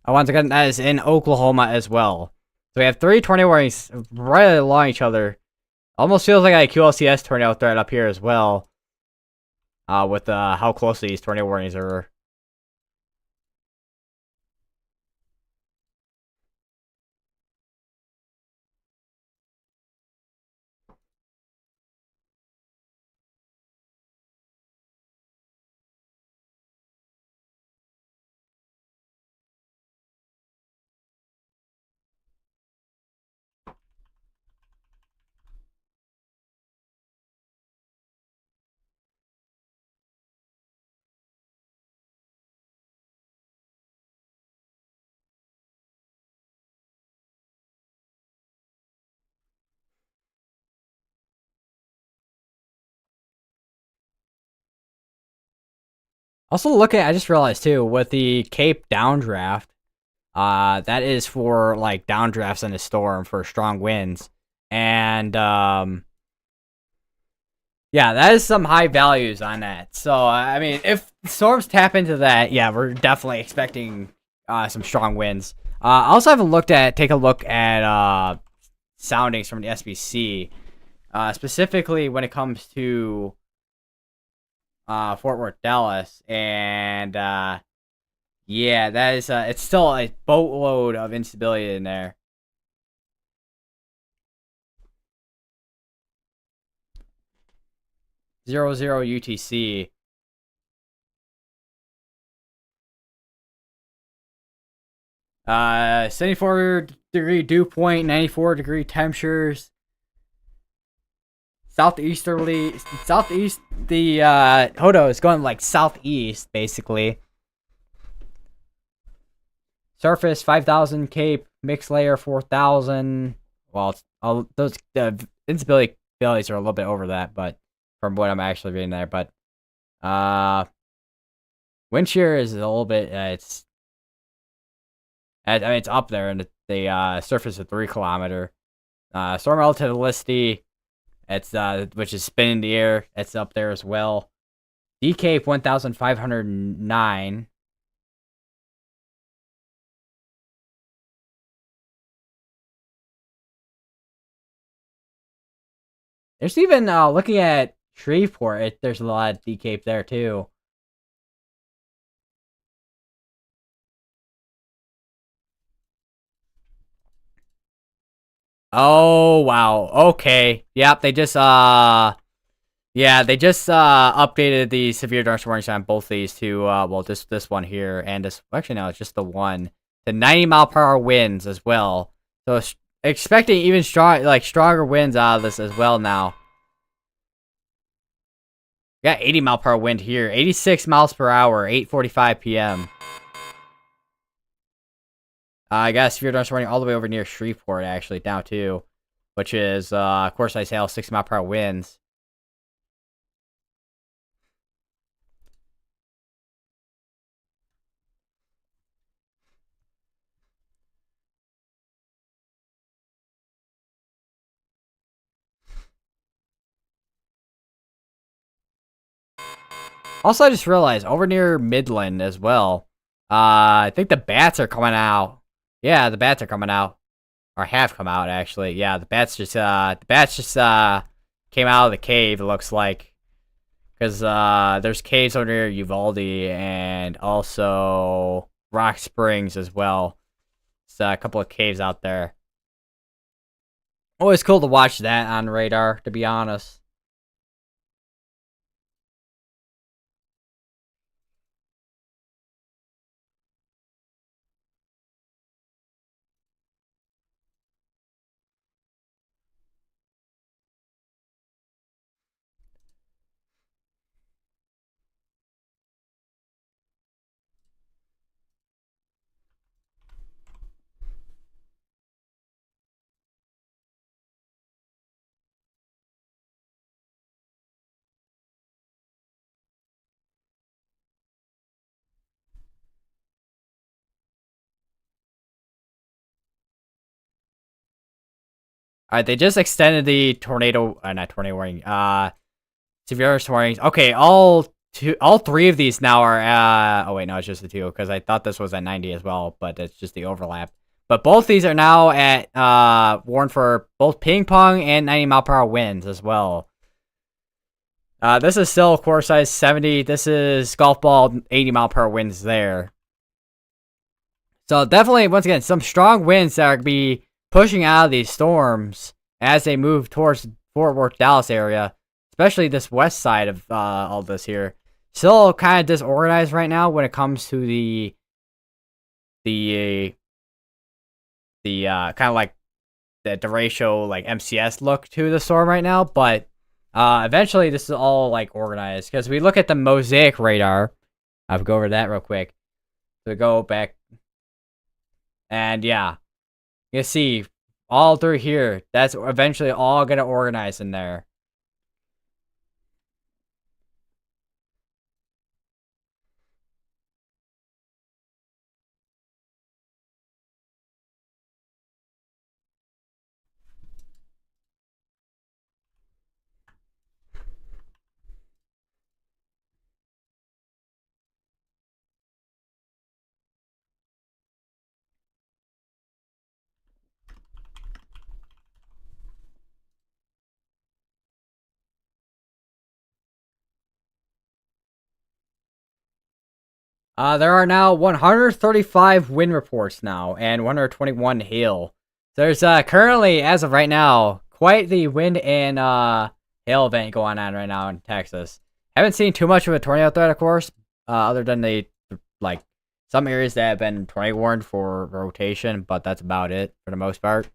S1: Once again, that is in Oklahoma as well. So we have 3 tornado warnings right along each other. Almost feels like a QLCS tornado threat up here as well. With how close these tornado warnings are. Also, I just realized too, with the Cape downdraft, that is for like downdrafts in a storm for strong winds. And yeah, that is some high values on that. So I mean, if storms tap into that, yeah, we're definitely expecting some strong winds. I also have take a look at soundings from the SBC, specifically when it comes to Fort Worth, Dallas, and yeah, that is it's still a boatload of instability in there. 00 UTC. 74-degree dew point, 94-degree temperatures. Southeast, the Hodo is going like southeast, basically. Surface 5,000, Cape, mixed layer 4,000. Well, those instability values are a little bit over that, but from what I'm actually reading there, but wind shear is a little bit, it's I mean, it's up there, and the surface of 3 kilometer. Storm relativity, it's which is spin in the air. It's up there as well. DK 1,509. There's even looking at Shreveport. There's a lot of DK there too. Oh wow. Okay. Yep. They just yeah, they just updated the severe dark warnings on both these to well this one here and this actually no, it's just the one. The 90-mile-per-hour winds as well. So expecting even stronger winds out of this as well now. We got 80-mile-per-hour wind here, 86 miles per hour, 8:45 p.m. I got a severe dark warning all the way over near Shreveport actually now too, which is of course I sail 60-mile-per-hour winds. Also, I just realized over near Midland as well. I think the bats are coming out. Yeah, the bats are coming out, or have come out actually. Yeah, the bats just came out of the cave. It looks like because there's caves over near Uvalde and also Rock Springs as well. It's a couple of caves out there. Always cool to watch that on radar, to be honest. All right, they just extended the tornado, not tornado warning, severe warnings. Okay, all three of these now are. Oh wait, no, it's just the two because I thought this was at 90 as well, but it's just the overlap. But both these are now at warned for both ping pong and 90-mile-per-hour winds as well. This is still core size 70. This is golf ball 80-mile-per-hour winds there. So definitely, once again, some strong winds that are gonna be pushing out of these storms as they move towards Fort Worth, Dallas area, especially this west side of all this here. Still kind of disorganized right now when it comes to the kind of like the ratio like MCS look to the storm right now, but eventually this is all like organized because we look at the mosaic radar. I'll go over that real quick. So go back, and yeah, you see all through here. That's eventually all gonna organize in there. There are now 135 wind reports now and 121 hail. There's currently, as of right now, quite the wind and hail event going on right now in Texas. Haven't seen too much of a tornado threat, of course, other than like some areas that have been tornado warned for rotation, but that's about it for the most part.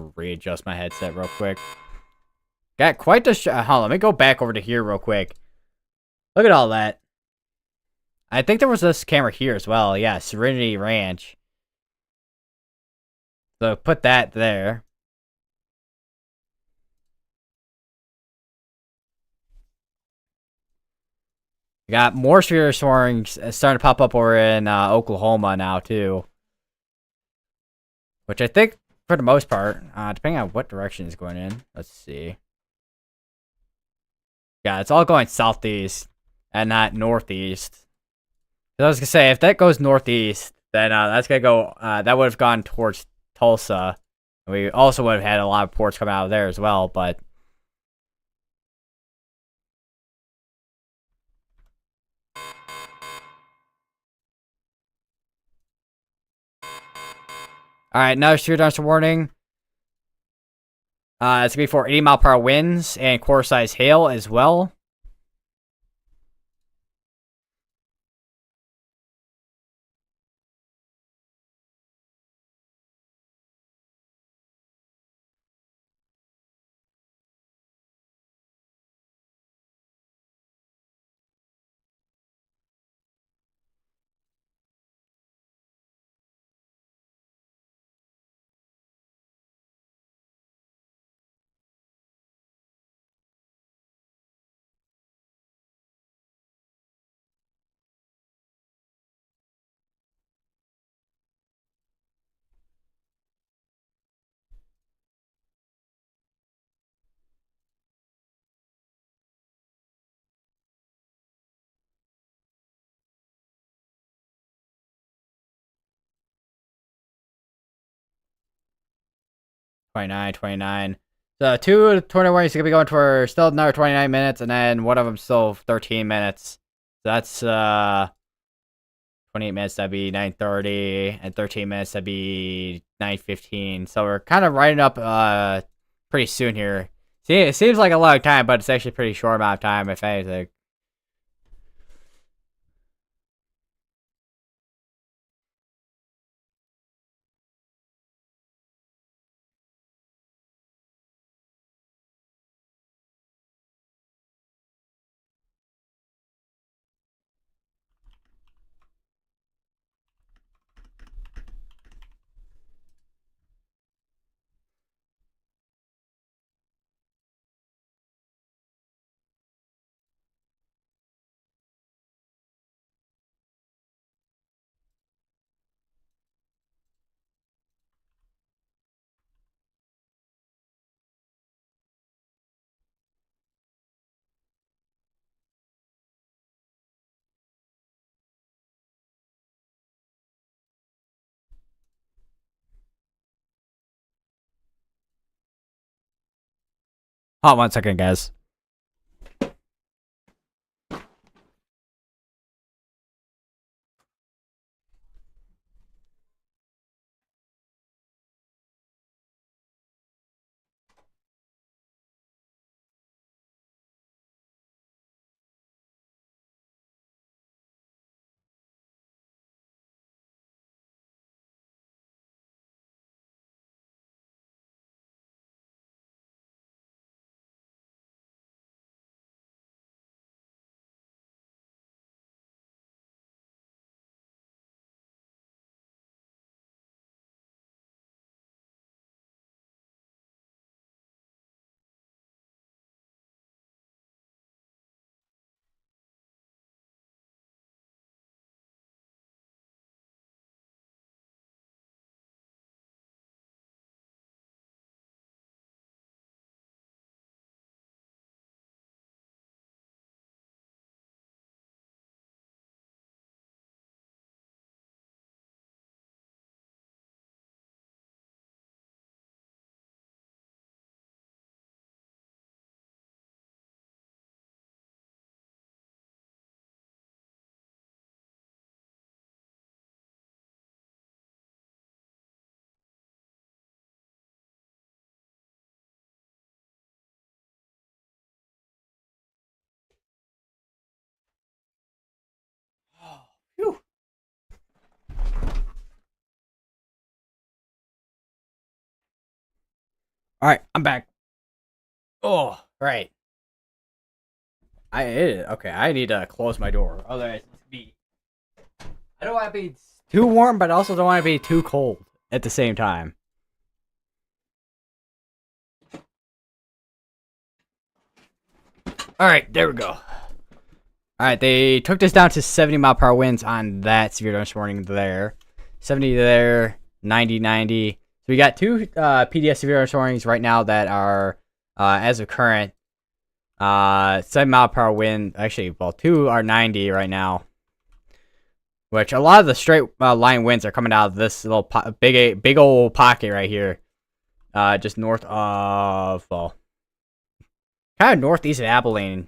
S1: to readjust my headset real quick. Got quite the hold on, let me go back over to here real quick. Look at all that. I think there was this camera here as well. Yeah, Serenity Ranch. So put that there. We got more sphere soaring starting to pop up over in Oklahoma now too. Which I think, for the most part, depending on what direction it's going in. Let's see. Yeah, it's all going southeast and not northeast. I was gonna say, if that goes northeast, then that's gonna go. That would have gone towards Tulsa. We also would have had a lot of ports coming out of there as well, but. Alright, another shear dust warning. It's gonna be for 80-mile-per-hour winds and quarter-size hail as well. '29. So 2 warnings are gonna be going for still another 29 minutes, and then one of them still 13 minutes. So that's 28 minutes, that'd be 9:30, and 13 minutes, that'd be 9:15. So we're kind of writing up pretty soon here. See, it seems like a long time, but it's actually a pretty short amount of time, if anything. Hold on 1 second, guys. All right, I'm back. Oh, right. I hit it. Okay, I need to close my door. Otherwise, it's gonna be. I don't want to be too warm, but I also don't want to be too cold at the same time. All right, there we go. All right, they took this down to 70 mile per hour winds on that severe thunderstorm there. 70 there, 90. So we got two PDS severe thunderstorms right now that are, as of current, 7 mile per hour wind. Actually, well, two are 90 right now. Which a lot of the straight line winds are coming out of this little big old pocket right here, just north of, well, kind of northeast of Abilene.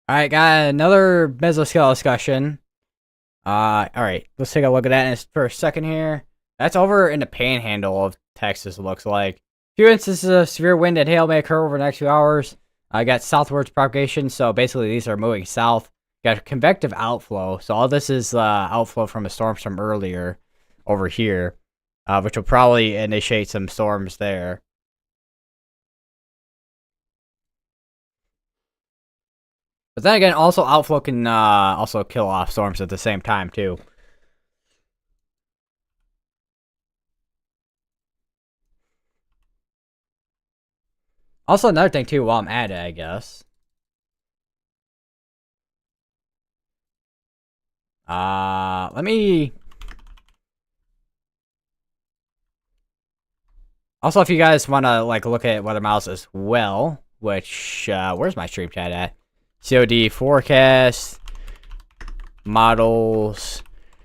S1: All right, got another mesoscale discussion. All right, let's take a look at that for a second here. That's over in the panhandle of Texas. It looks like few instances of severe wind and hail may occur over the next few hours. I got southwards propagation, so basically these are moving south. Got a convective outflow, so all this is outflow from a storm from earlier over here, which will probably initiate some storms there. But then again, also outflow can also kill off storms at the same time too. Also, another thing too, while I'm at it, I guess. Let me. Also, if you guys want to like look at weather models as well, which where's my stream chat at? COD forecast models.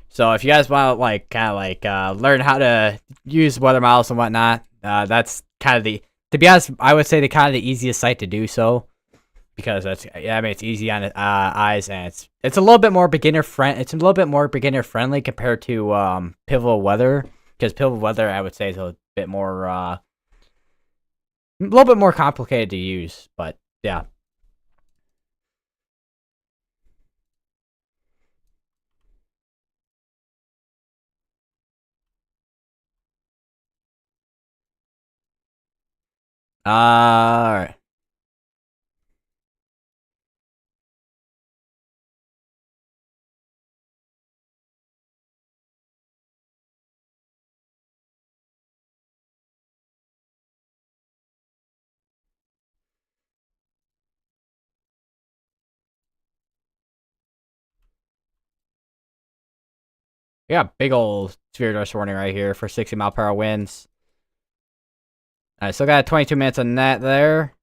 S1: So if you guys want to like kind of like learn how to use weather models and whatnot, that's kind of the, to be honest, I would say the kind of the easiest site to do so, because that's, yeah, I mean, it's easy on the eyes, and it's a little bit more beginner friend. It's a little bit more beginner friendly compared to Pivotal Weather, because Pivotal Weather I would say is a bit more a little bit more complicated to use, but yeah. All right. We got big old severe dust warning right here for 60 mile per hour winds. I still got 22 minutes on that there.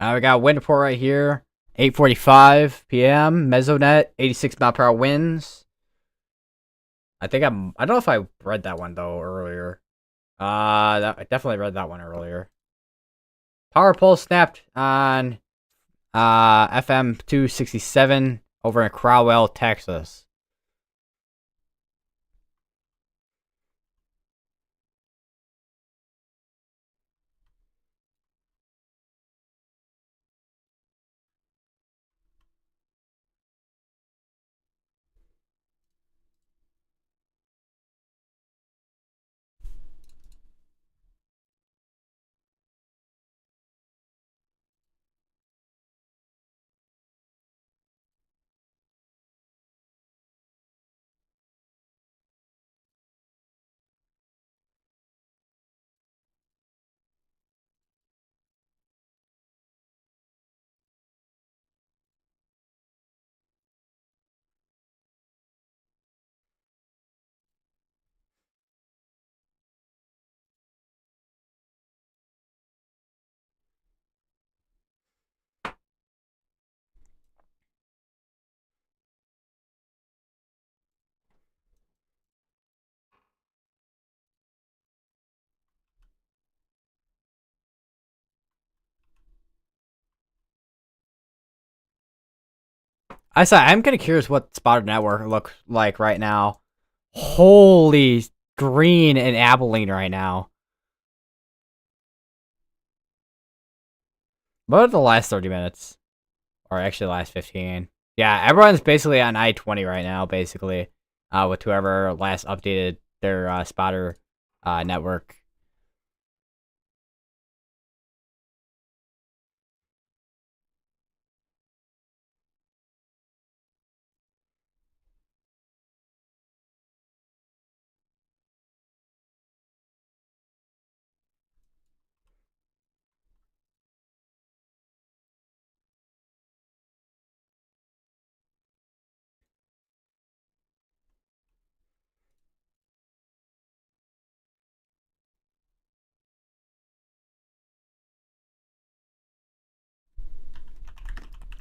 S1: We got wind report right here. 8:45 p.m. Mesonet, 86 mile per hour winds. I don't know if I read that one though earlier. I definitely read that one earlier. Power pole snapped on FM 267 over in Crowell, Texas. I said I'm kind of curious what Spotted Network looks like right now. Holy green and Abilene right now. What are the last 30 minutes? Or actually the last 15? Yeah, everyone's basically on I-20 right now, basically. With whoever last updated their spotter network.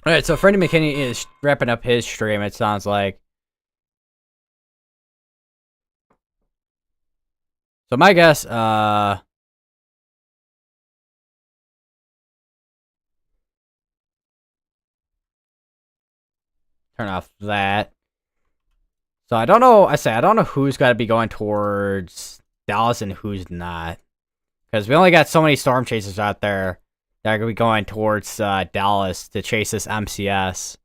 S1: Alright, so Freddie McKinney is wrapping up his stream, it sounds like. So my guess, turn off that. So I don't know, I don't know who's got to be going towards Dallas and who's not. Because we only got so many storm chasers out there that are going to be going towards Dallas to chase this MCS.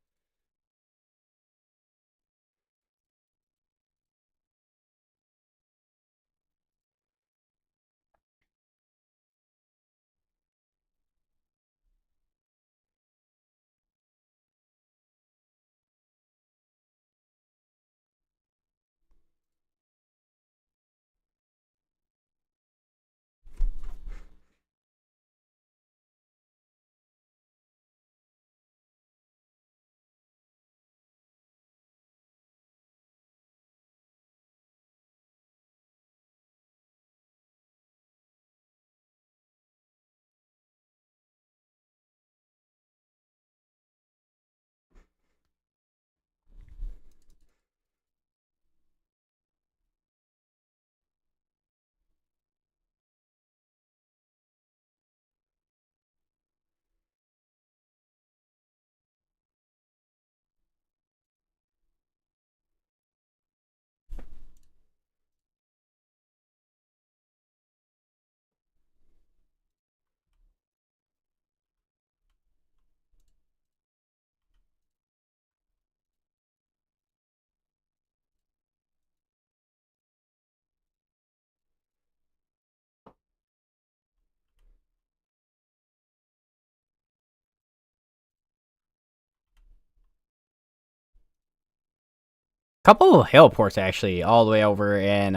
S1: Couple of heliports actually, all the way over in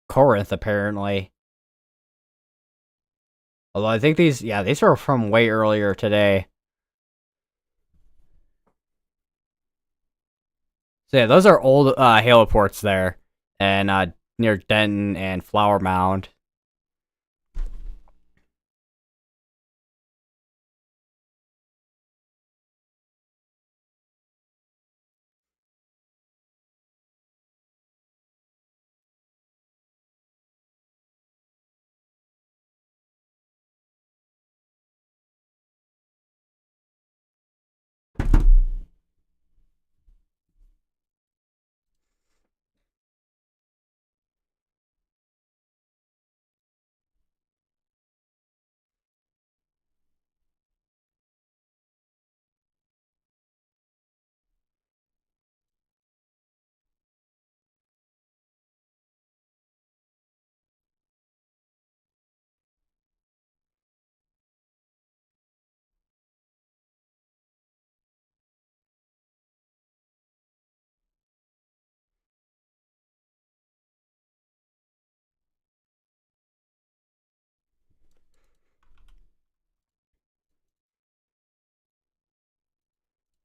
S1: Corinth apparently. Although I think these are from way earlier today. So yeah, those are old heliports there, and near Denton and Flower Mound.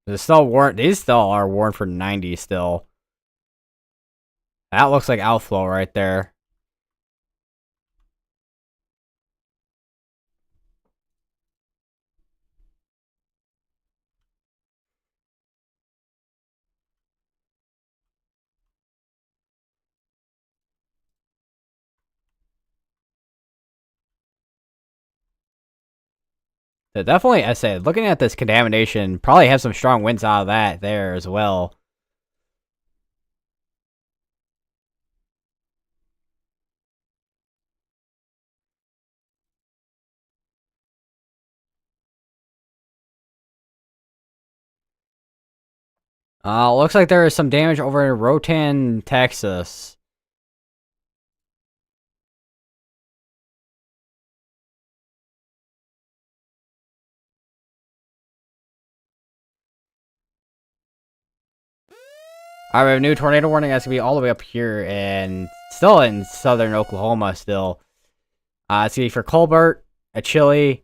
S1: These still are warned for 90 still. That looks like outflow right there. So definitely, I said, looking at this contamination, probably have some strong winds out of that there as well. Looks like there is some damage over in Rotan, Texas. Alright, we have a new tornado warning that's gonna be all the way up here and still in southern Oklahoma still. It's gonna be for Colbert, Achille,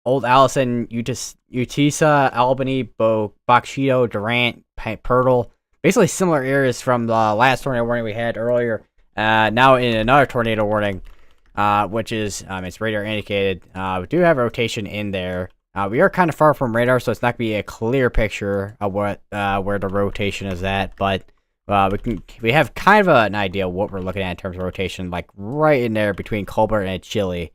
S1: Old Allison, Utisa, Albany, Bokshito, Durant, Pirtle. Basically similar areas from the last tornado warning we had earlier. Now in another tornado warning, which is, it's radar indicated. We do have rotation in there. We are kind of far from radar, so it's not going to be a clear picture of what where the rotation is at, but we have kind of an idea of what we're looking at in terms of rotation, like right in there between Colbert and Chile.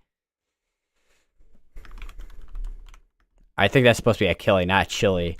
S1: I think that's supposed to be Achille, not Chile.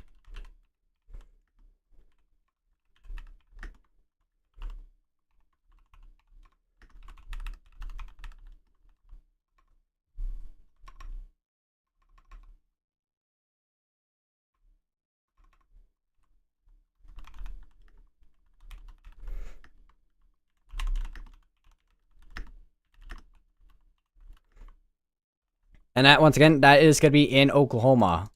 S1: And that, once again, that is going to be in Oklahoma.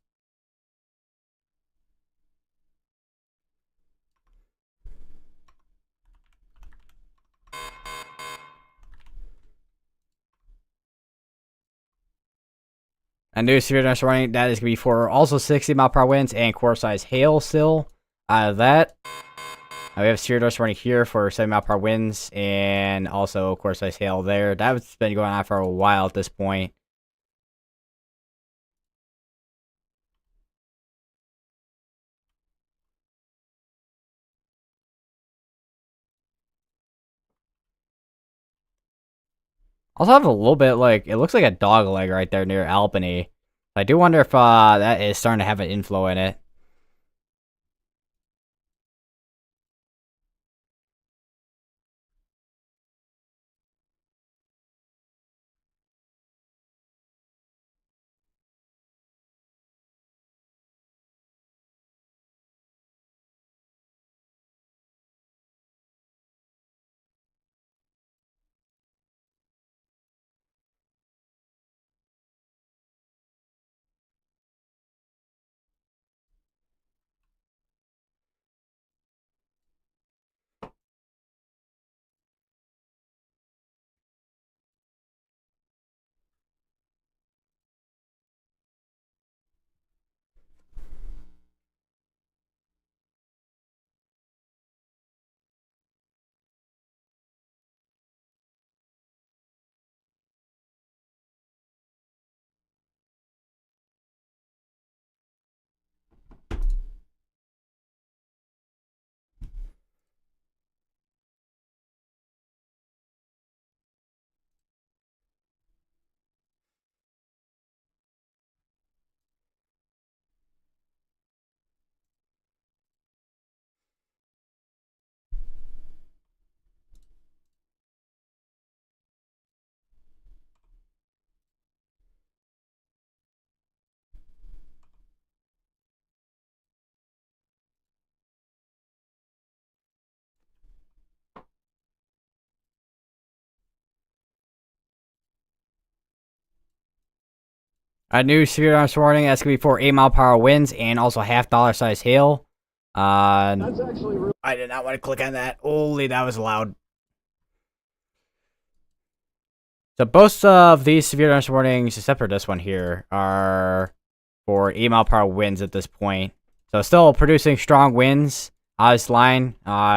S1: A new severe thunderstorm warning, that is going to be for also 60-mile-per-hour winds and quarter-size hail still. Out of that, we have severe thunderstorm warning here for 70-mile-per-hour winds and also quarter-size hail there. That's been going on for a while at this point. Also have a little bit, like, it looks like a dog leg right there near Albany. I do wonder if that is starting to have an inflow in it. A new severe thunderstorm warning that's going to be for 8-mile-per-hour winds and also half-dollar-size hail. That's actually really— I did not want to click on that. Holy, that was loud. So both of these severe thunderstorm warnings, except for this one here, are for 8-mile-per-hour winds at this point. So still producing strong winds on this line.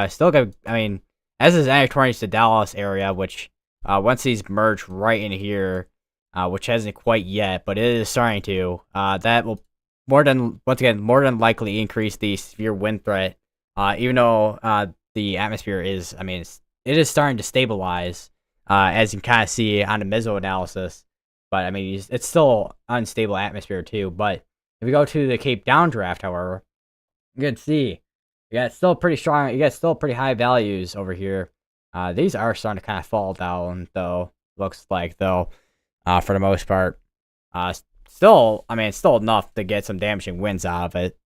S1: Still got, I mean, as is towards the Dallas area, which once these merge right in here, which hasn't quite yet, but it is starting to. That will more than likely increase the severe wind threat. Even though the atmosphere is, it is starting to stabilize, as you can kind of see on the meso analysis. but I mean, it's still unstable atmosphere too. But if we go to the Cape Downdraft, however, you can see you got still pretty strong. You got still pretty high values over here. These are starting to kind of fall down, though. Looks like though, for the most part. Uh, Still, I mean, it's still enough to get some damaging winds out of it.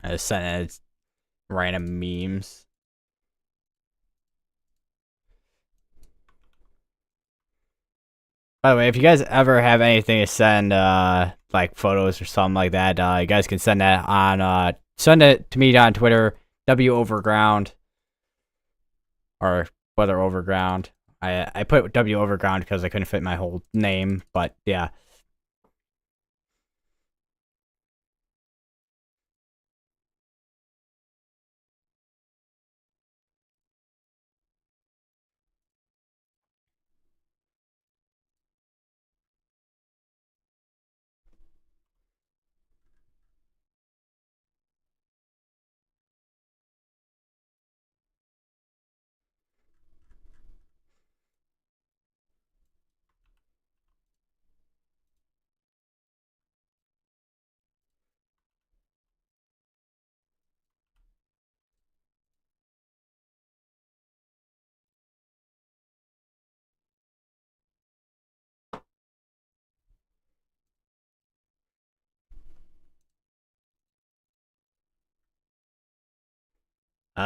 S1: I just sent random memes. By the way, if you guys ever have anything to send, like photos or something like that, you guys can send that on, send it to me on Twitter, W Overground, or Weather Overground. I put W Overground because I couldn't fit my whole name, but yeah.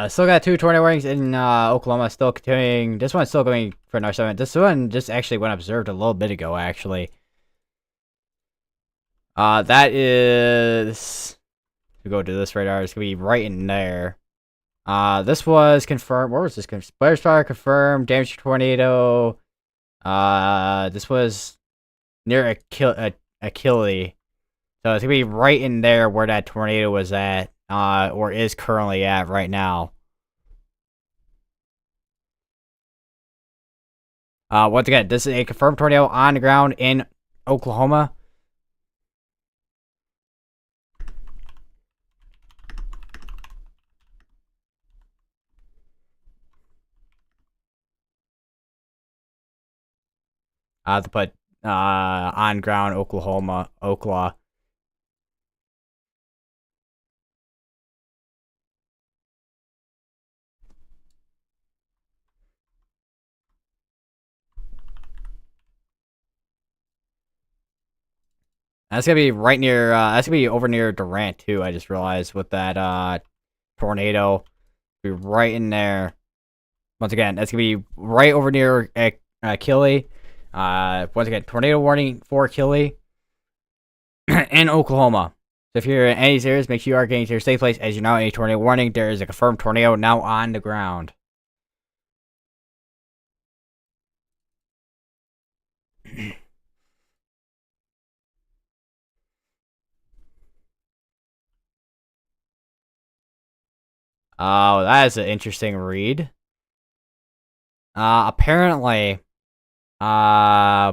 S1: Still got two tornado warnings in Oklahoma. Still continuing. This one's still going for another 7. This one just actually went observed a little bit ago, actually. That is. We go to this radar. It's gonna be right in there. This was confirmed. Where was this? Blair's fire confirmed. Damage to tornado. This was near Achille. So it's gonna be right in there where that tornado was at, or is currently at right now. Once again, this is a confirmed tornado on the ground in Oklahoma. To put on ground Oklahoma. That's gonna be right near. That's gonna be over near Durant too. I just realized with that tornado, be right in there. Once again, that's gonna be right over near Achille. Once again, tornado warning for Achille in Oklahoma. So if you're in any areas, make sure you are getting to your safe place. As you know, a tornado warning. There is a confirmed tornado now on the ground. Oh, that is an interesting read. Apparently, uh,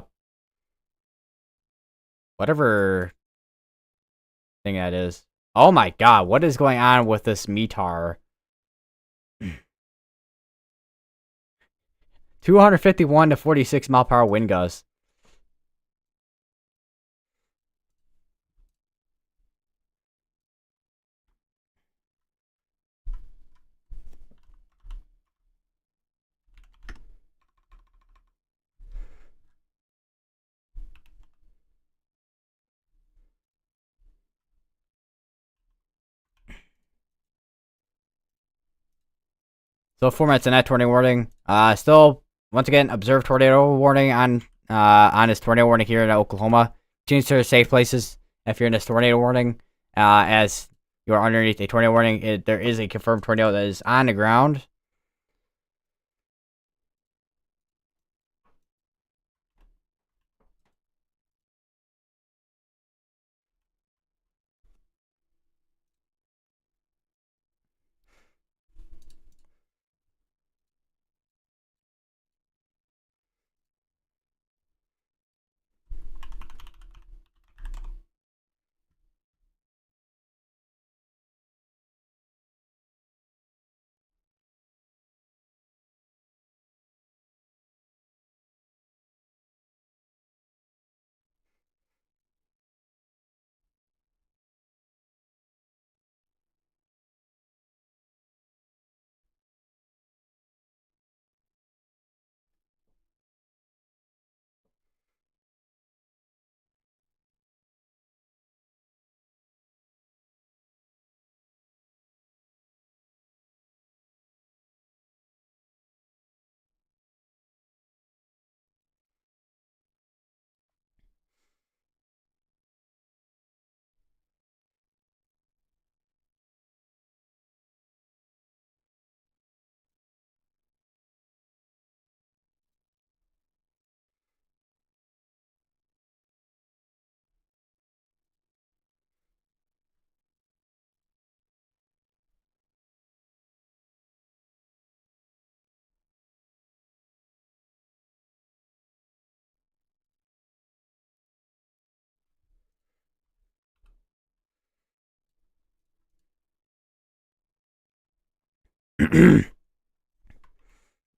S1: whatever thing that is. Oh my god, what is going on with this METAR? 251 to 46 mile per hour wind gusts. So 4 minutes in that tornado warning. Still, once again, observe tornado warning on this tornado warning here in Oklahoma. Change to safe places if you're in this tornado warning. As you are underneath a tornado warning, there is a confirmed tornado that is on the ground.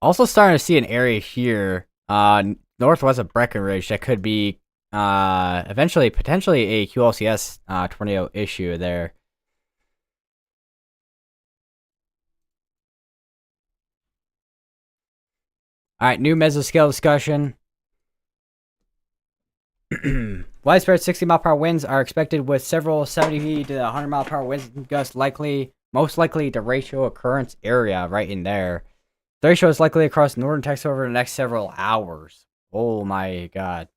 S1: Also starting to see an area here, northwest of Breckenridge, that could be eventually potentially a QLCS tornado issue there. All right, new mesoscale discussion. Widespread 60 mile per hour winds are expected, with several 70 to 100 mile per hour wind gusts most likely the ratio occurrence area right in there. The ratio is likely across northern Texas over the next several hours. Oh my god.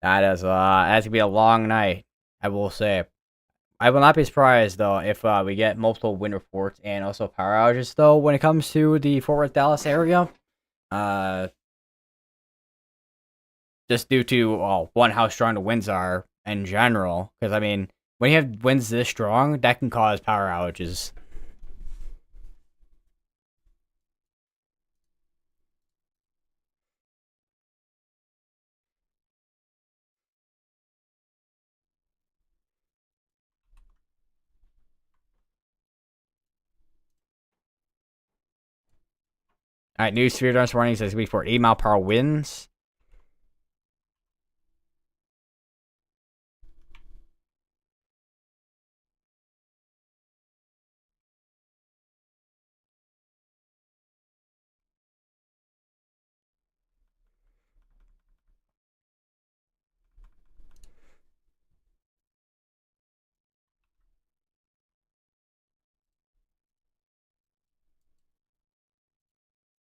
S1: That's gonna be a long night, I will say. I will not be surprised though if we get multiple wind reports and also power outages though when it comes to the Fort Worth Dallas area. Uh just due to one, how strong the winds are in general. Because I mean, when you have winds this strong, that can cause power outages. All right, new severe dust warning says we for 8 mile per hour winds.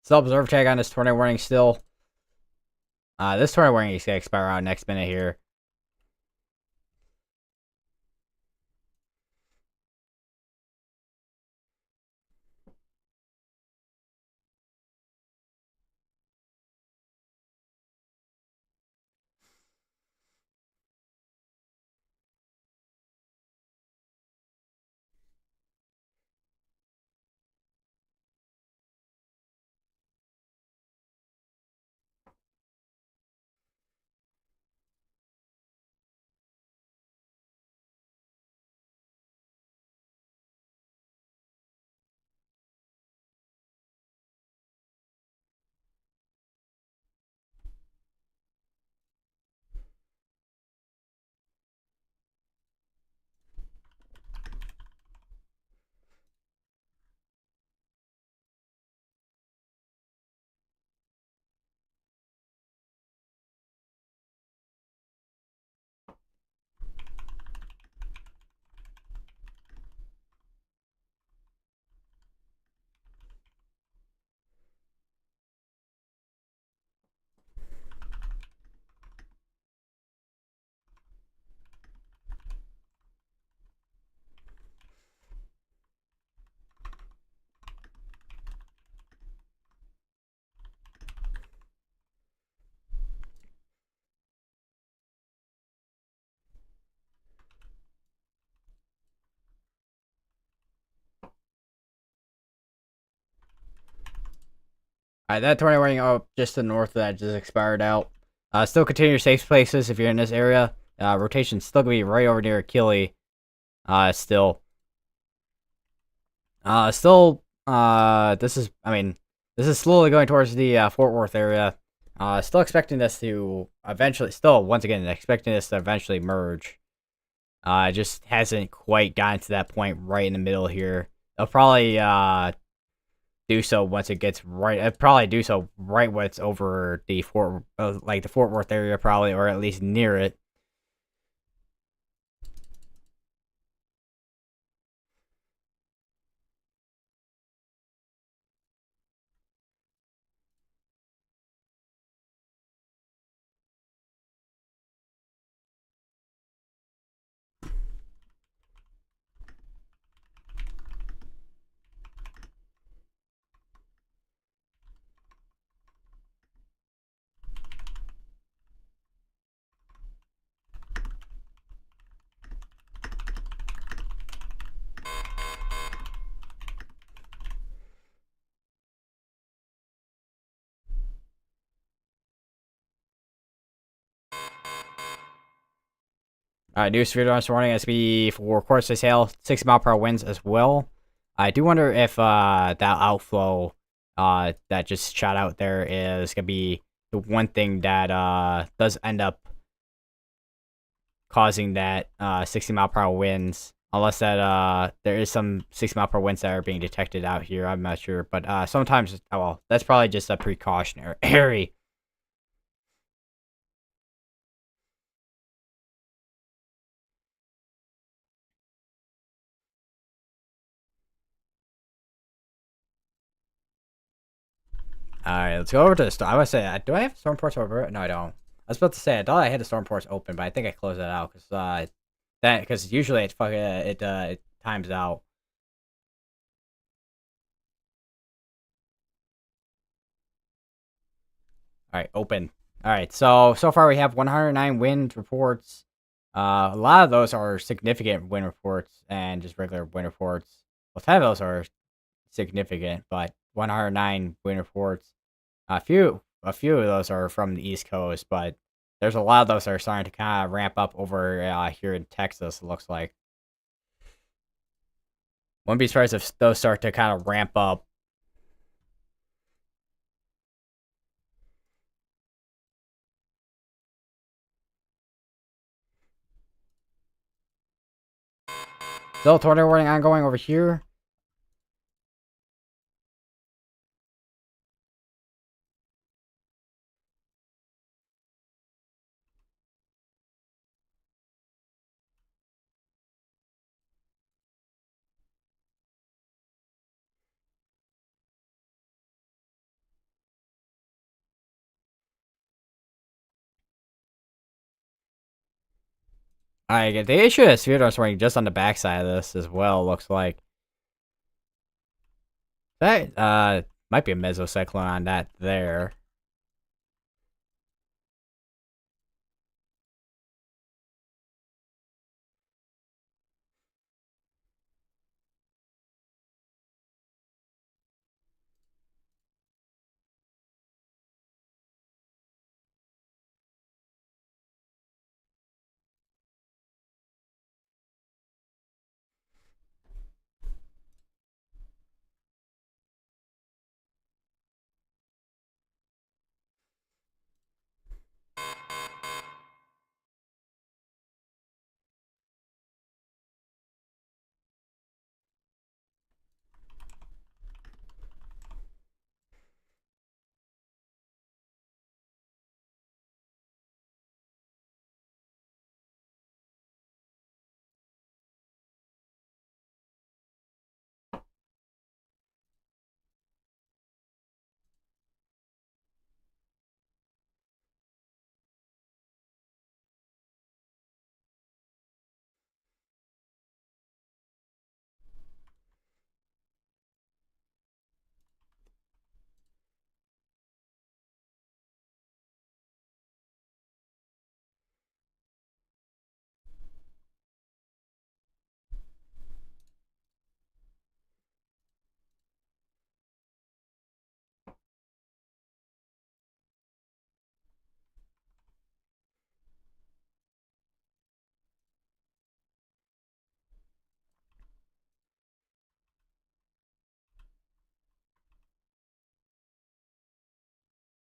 S1: Still observe tag on this tornado warning still. This tornado warning is gonna expire around next minute here. Alright, that tornado warning up just to the north of that just expired out. Still continue safe places if you're in this area. Rotation's still gonna be right over near Achille. Still. This is, I mean, this is slowly going towards the Fort Worth area. Still expecting this to eventually, still, once again, expecting this to eventually merge. It just hasn't quite gotten to that point right in the middle here. They'll probably do so once it gets right. Probably do so right when it's over the like the Fort Worth area, probably, or at least near it. New severe storms warning SB for course to sail 60-mile-per-hour winds as well. I do wonder if that outflow that just shot out there is gonna be the one thing that does end up causing that 60-mile-per-hour winds. Unless that there is some 60-mile-per-hour winds that are being detected out here, I'm not sure. But sometimes, oh well, that's probably just a precautionary. Alright, let's go over to the storm. I was say, do I have storm ports over? No, I don't. I was about to say, I thought I had the storm ports open, but I think I closed that out because usually it times out. All right, open. All right, so far we have 109 wind reports. A lot of those are significant wind reports and just regular wind reports. Well, 10 of those are significant, but 109 wind reports. A few of those are from the East Coast, but there's a lot of those that are starting to kind of ramp up over here in Texas. It looks like. Wouldn't be surprised if those start to kind of ramp up. Still tornado warning ongoing over here. They issued a severe warning just on the backside of this as well. Looks like that might be a mesocyclone on that there.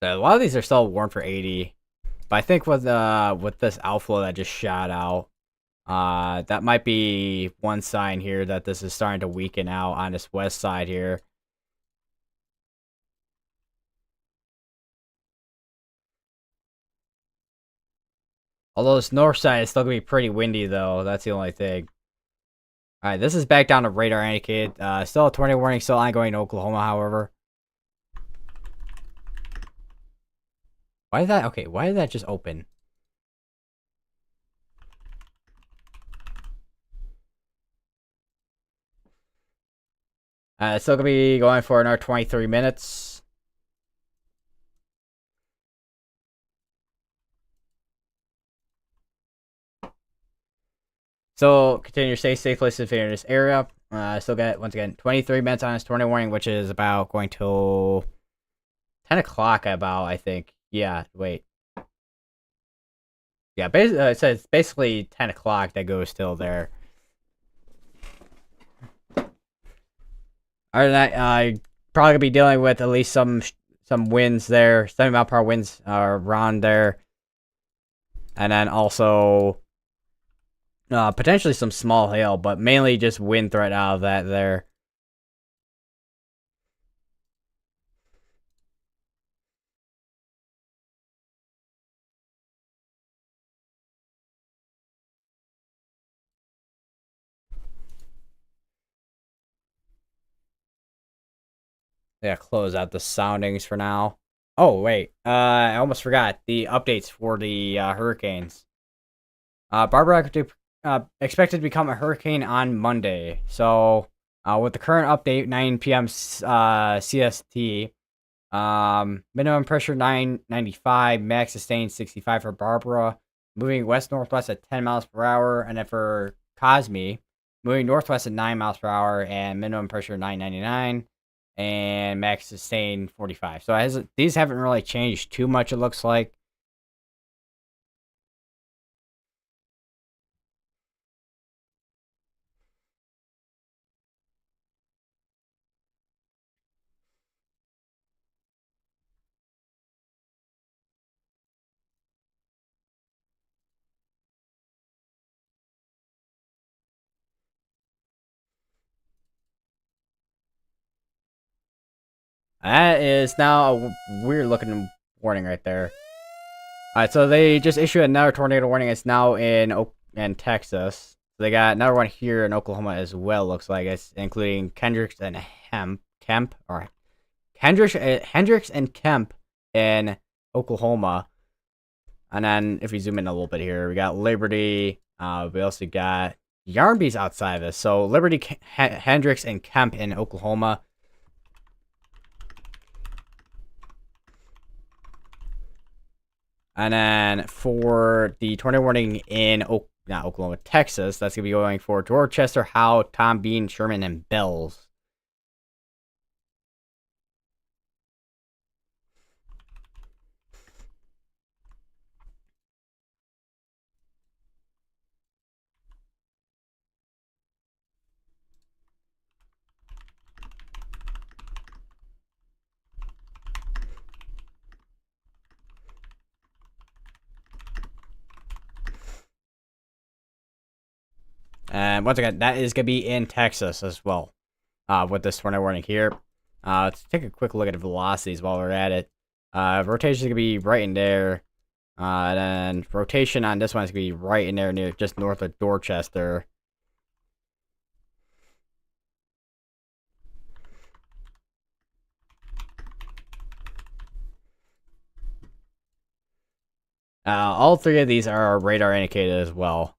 S1: A lot of these are still warned for 80, but I think with this outflow that just shot out, that might be one sign here that this is starting to weaken out on this west side here. Although this north side is still gonna be pretty windy though. That's the only thing. All right, this is back down to radar indicated. Still a tornado warning, still ongoing in Oklahoma. However, why did that? Okay, why did that just open? It's still gonna be going for another 23 minutes. So continue to stay safe, places in this area. Still got once again 23 minutes on this tornado warning, which is about going till 10 o'clock. About I think. Yeah. Wait. Yeah. It says basically 10 o'clock that goes till there. Other than that, probably gonna be dealing with at least some winds there, 70-mile-per-hour winds around there, and then also potentially some small hail, but mainly just wind threat out of that there. Yeah, close out the soundings for now. Oh wait, I almost forgot the updates for the hurricanes. Barbara expected to become a hurricane on Monday. So with the current update, 9 p.m. CST, minimum pressure 995, max sustained 65 for Barbara, moving west northwest at 10 miles per hour, and then for Cosme, moving northwest at 9 miles per hour and minimum pressure 999 and max sustained 45. So these haven't really changed too much. It looks like. That is now a weird looking warning right there. Alright, so they just issued another tornado warning. It's now in Texas. They got another one here in Oklahoma as well, looks like. It's including Kendricks and Kemp, or Hendricks and Kemp in Oklahoma. And then if we zoom in a little bit here, we got Liberty. We also got Yarnby's outside of this. So Liberty, Hendricks, and Kemp in Oklahoma. And then for the tornado warning in not Oklahoma, Texas, that's going to be going for Dorchester, Howe, Tom Bean, Sherman, and Bells. And once again, that is going to be in Texas as well with this tornado warning here. Let's take a quick look at the velocities while we're at it. Rotation is going to be right in there. And then rotation on this one is going to be right in there, near just north of Dorchester. All three of these are radar indicated as well.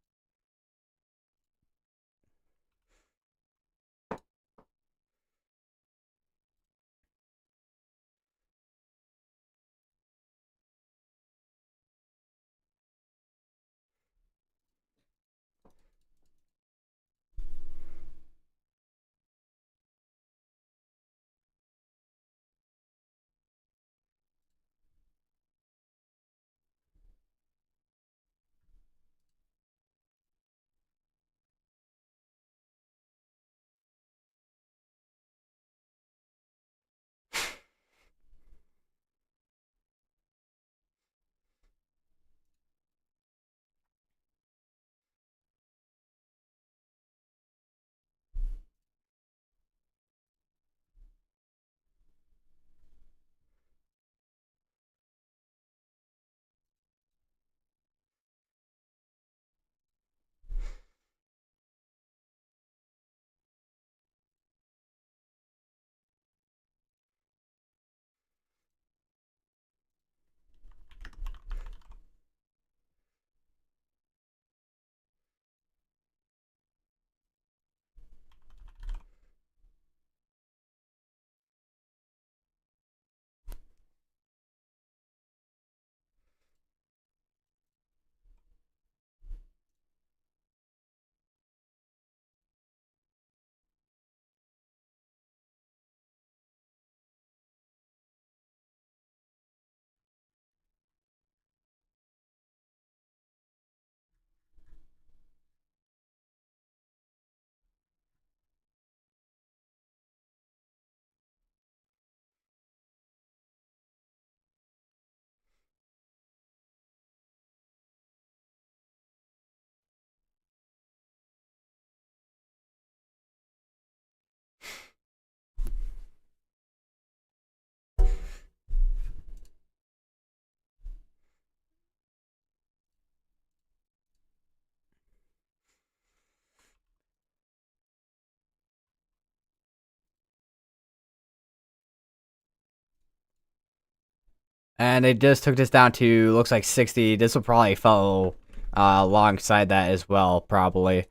S1: And they just took this down to, looks like 60. This will probably follow alongside that as well, probably.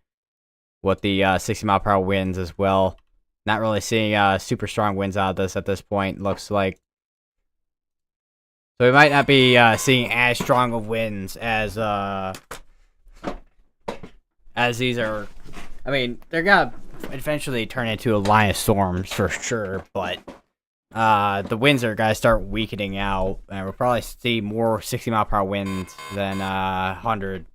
S1: With the 60 mile per hour winds as well. Not really seeing super strong winds out of this at this point, looks like. So we might not be seeing as strong of winds as these are. I mean, they're gonna eventually turn into a line of storms for sure, but the winds are gonna start weakening out, and we'll probably see more 60 mile per hour winds than 100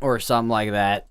S1: or something like that.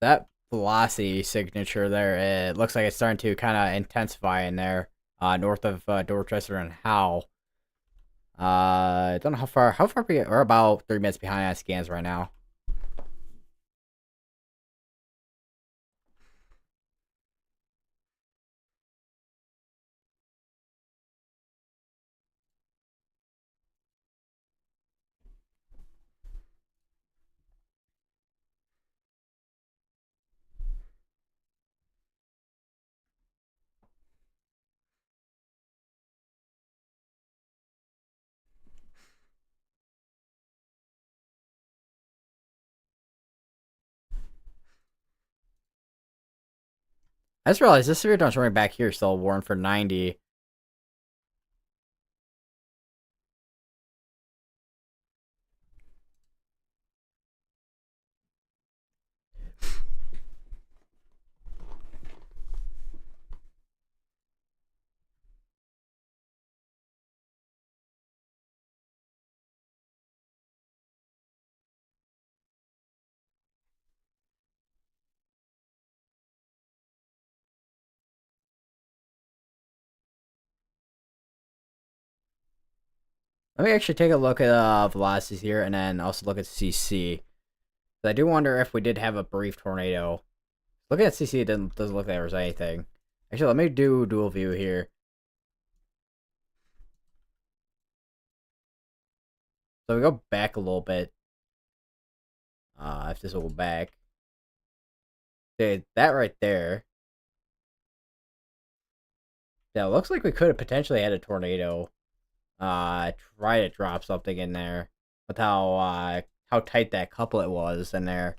S1: That velocity signature there, it looks like it's starting to kind of intensify in there, north of Dorchester and Howe. I don't know how far we're about 3 minutes behind on scans right now. I just realized this severe storm's running back here still warned for 90. Let me actually take a look at velocities here and then also look at CC. I do wonder if we did have a brief tornado. Looking at CC, it doesn't look like there was anything. Actually, let me do dual view here. So we go back a little bit. If this will go back. Okay, that right there. Yeah, it looks like we could have potentially had a tornado. Try to drop something in there with how tight that couplet was in there.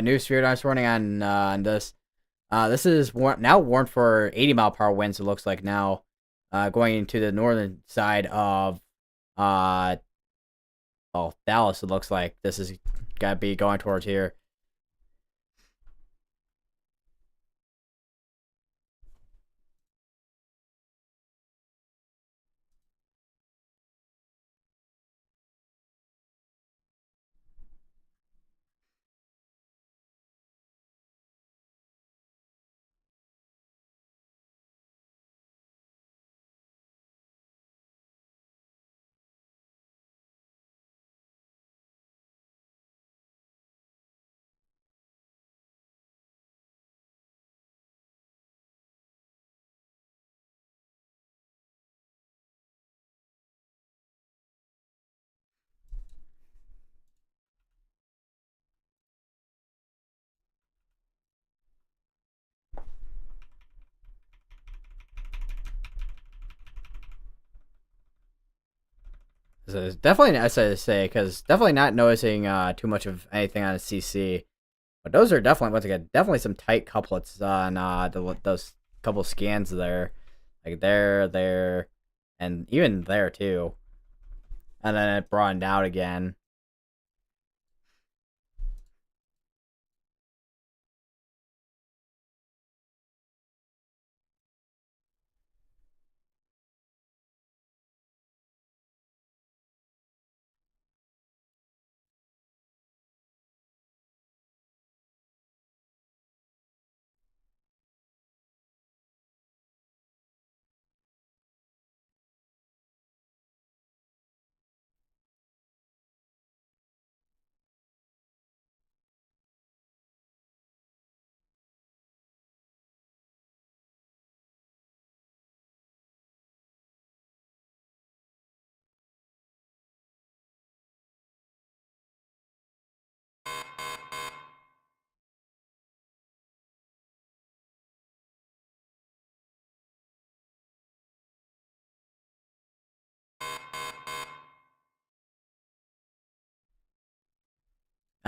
S1: New Spirit Ice warning on this. This is now warned for 80 mile per hour winds. It looks like now, going into the northern side of Oh, Dallas, it looks like this is gotta be going towards here. So it's definitely necessary to say because definitely not noticing too much of anything on a CC. But those are definitely once again definitely some tight couplets on those couple scans there, like there, and even there too. And then it broadened out again.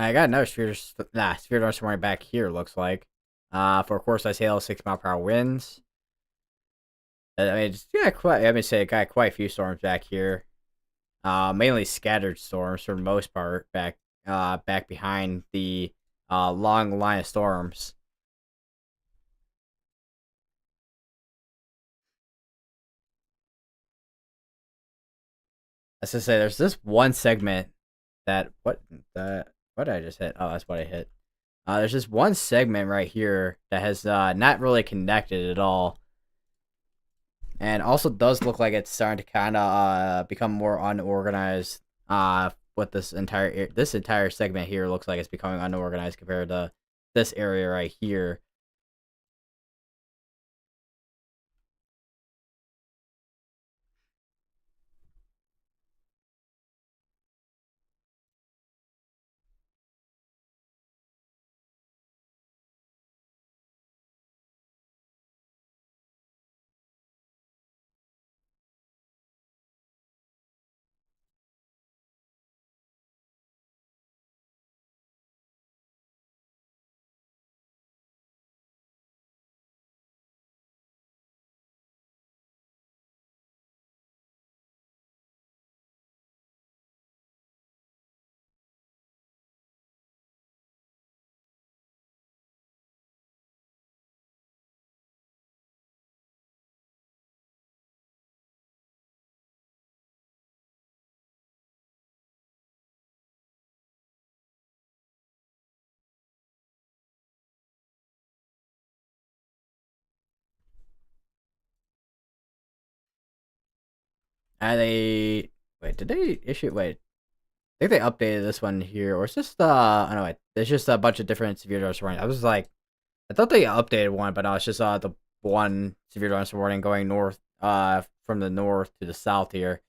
S1: I got another sphere door somewhere back here. Looks like. For of course I sail 6 mile per hour winds. I mean, just, yeah, quite. Let me say, got quite a few storms back here. Mainly scattered storms for the most part. Back behind the long line of storms. Let's just say there's this one segment that what did I just hit? Oh, that's what I hit. There's this one segment right here that has not really connected at all, and also does look like it's starting to kind of become more unorganized. With this entire segment here looks like it's becoming unorganized compared to this area right here. And they wait, did they issue? Wait, I think they updated this one here, or it's just I don't know. There's just a bunch of different severe dose warnings. I was like, I thought they updated one, but no, it's just the one severe dose warning going north, from the north to the south here.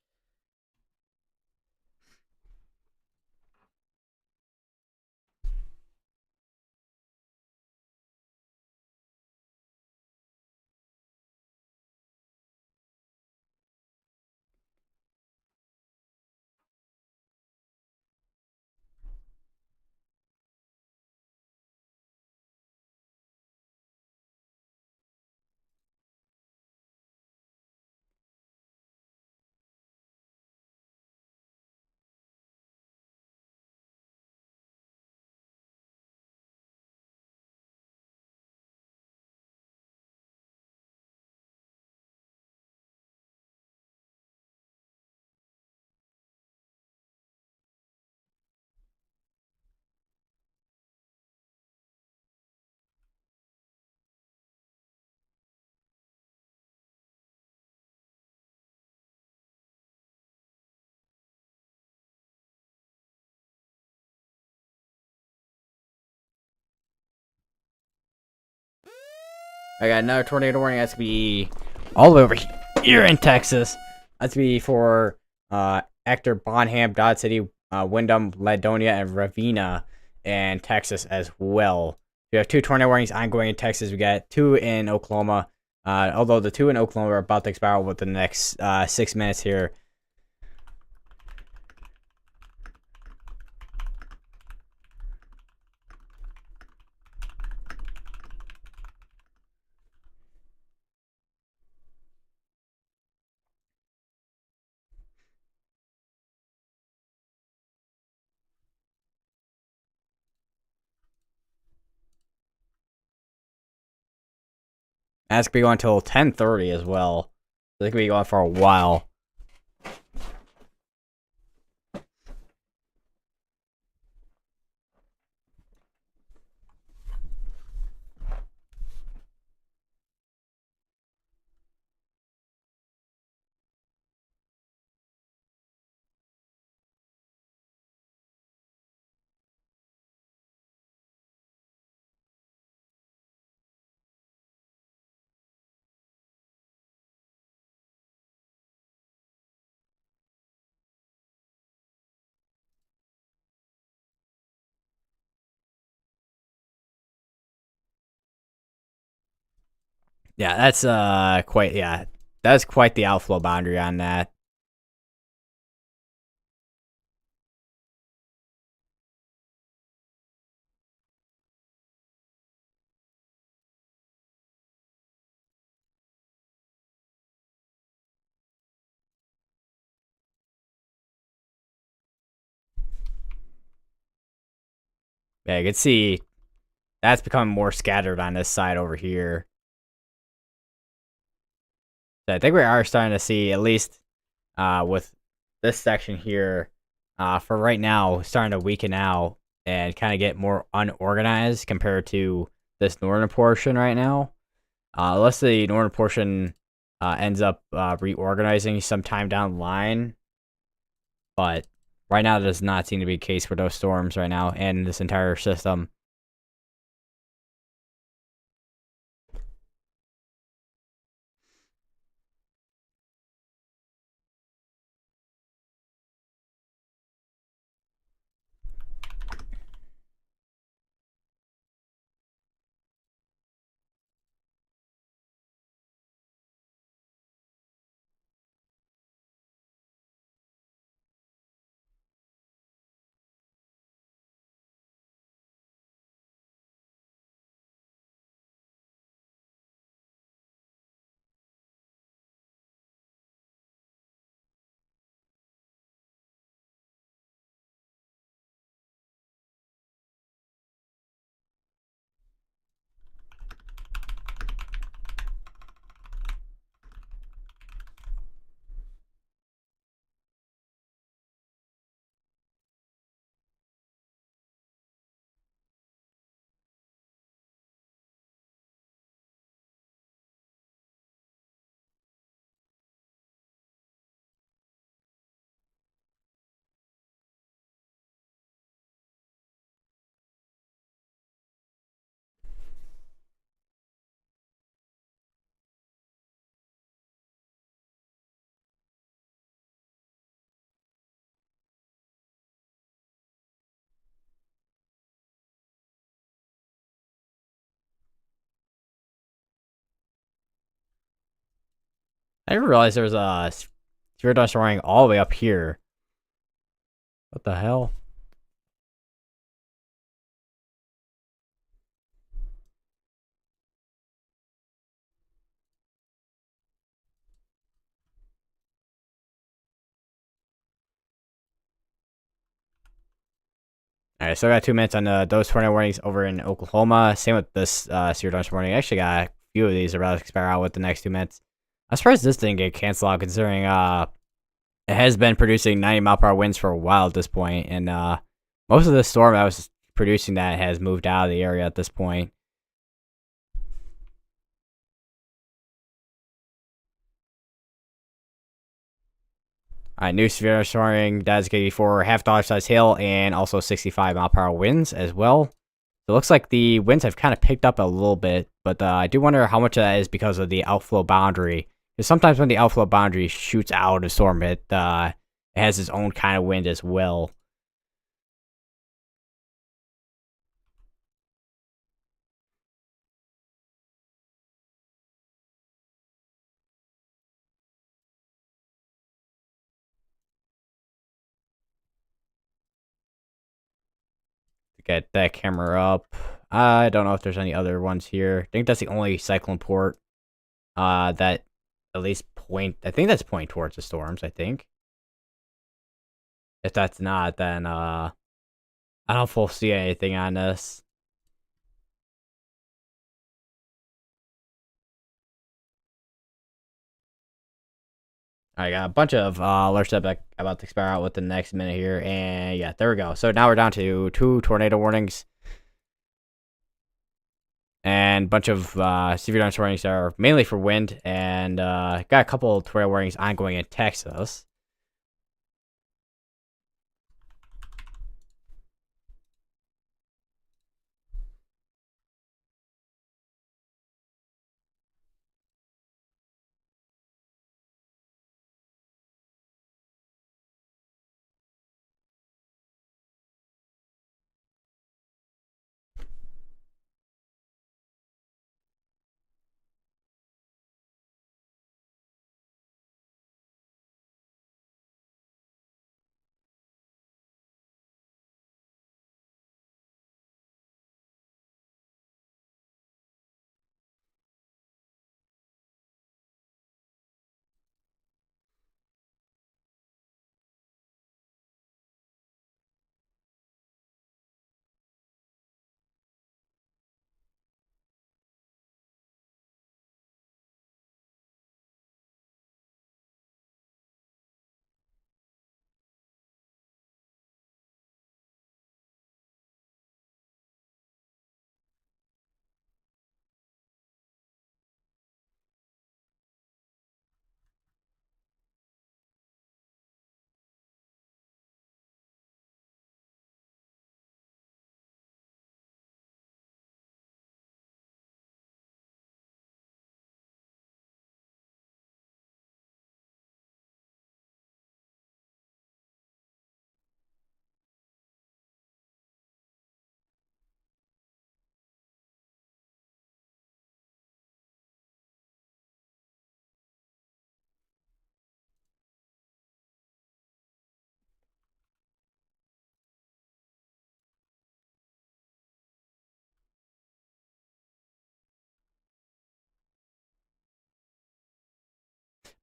S1: I got another tornado warning. That's to be all the way over here in Texas. That's to be for Ector, Bonham, Dodge City, Windham, Ladonia, and Ravenna in Texas as well. We have 2 tornado warnings ongoing in Texas. We got 2 in Oklahoma. Although the 2 in Oklahoma are about to expire within the next 6 minutes here. That's gonna be going until 10:30 as well. So they could be going for a while. Yeah, that's that's quite the outflow boundary on that. Yeah, you can see that's becoming more scattered on this side over here. So I think we are starting to see, at least with this section here, for right now, starting to weaken out and kind of get more unorganized compared to this northern portion right now. Unless the northern portion ends up reorganizing sometime down the line. But right now, that does not seem to be the case for those storms right now and this entire system. I didn't realize there was a sphere dust running all the way up here. What the hell? Alright, so I got 2 minutes on those tornado warnings over in Oklahoma. Same with this sphere dust warning. I actually got a few of these about to expire out with the next 2 minutes. I'm surprised this didn't get canceled out, considering it has been producing 90-mile-per-hour winds for a while at this point, and most of the storm that was producing that has moved out of the area at this point. New severe storming designated for half-dollar size hail and also 65-mile-per-hour winds as well. It looks like the winds have kind of picked up a little bit, but I do wonder how much of that is because of the outflow boundary. Because sometimes when the outflow boundary shoots out of storm, it has its own kind of wind as well. To get that camera up, I don't know if there's any other ones here. I think that's the only cyclone port that at least point. I think that's pointing towards the storms. I think. If that's not, then I don't foresee anything on this. I got a bunch of alerts about to expire out with the next minute here, and yeah, there we go. So now we're down to 2 tornado warnings, and a bunch of severe damage warnings are mainly for wind, and got a couple of tornado warnings ongoing in Texas.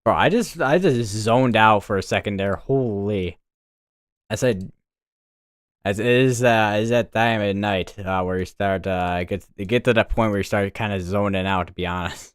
S1: Bro, I just zoned out for a second there. Holy, I said as it is that time at night where you start get to that point where you start kind of zoning out. To be honest.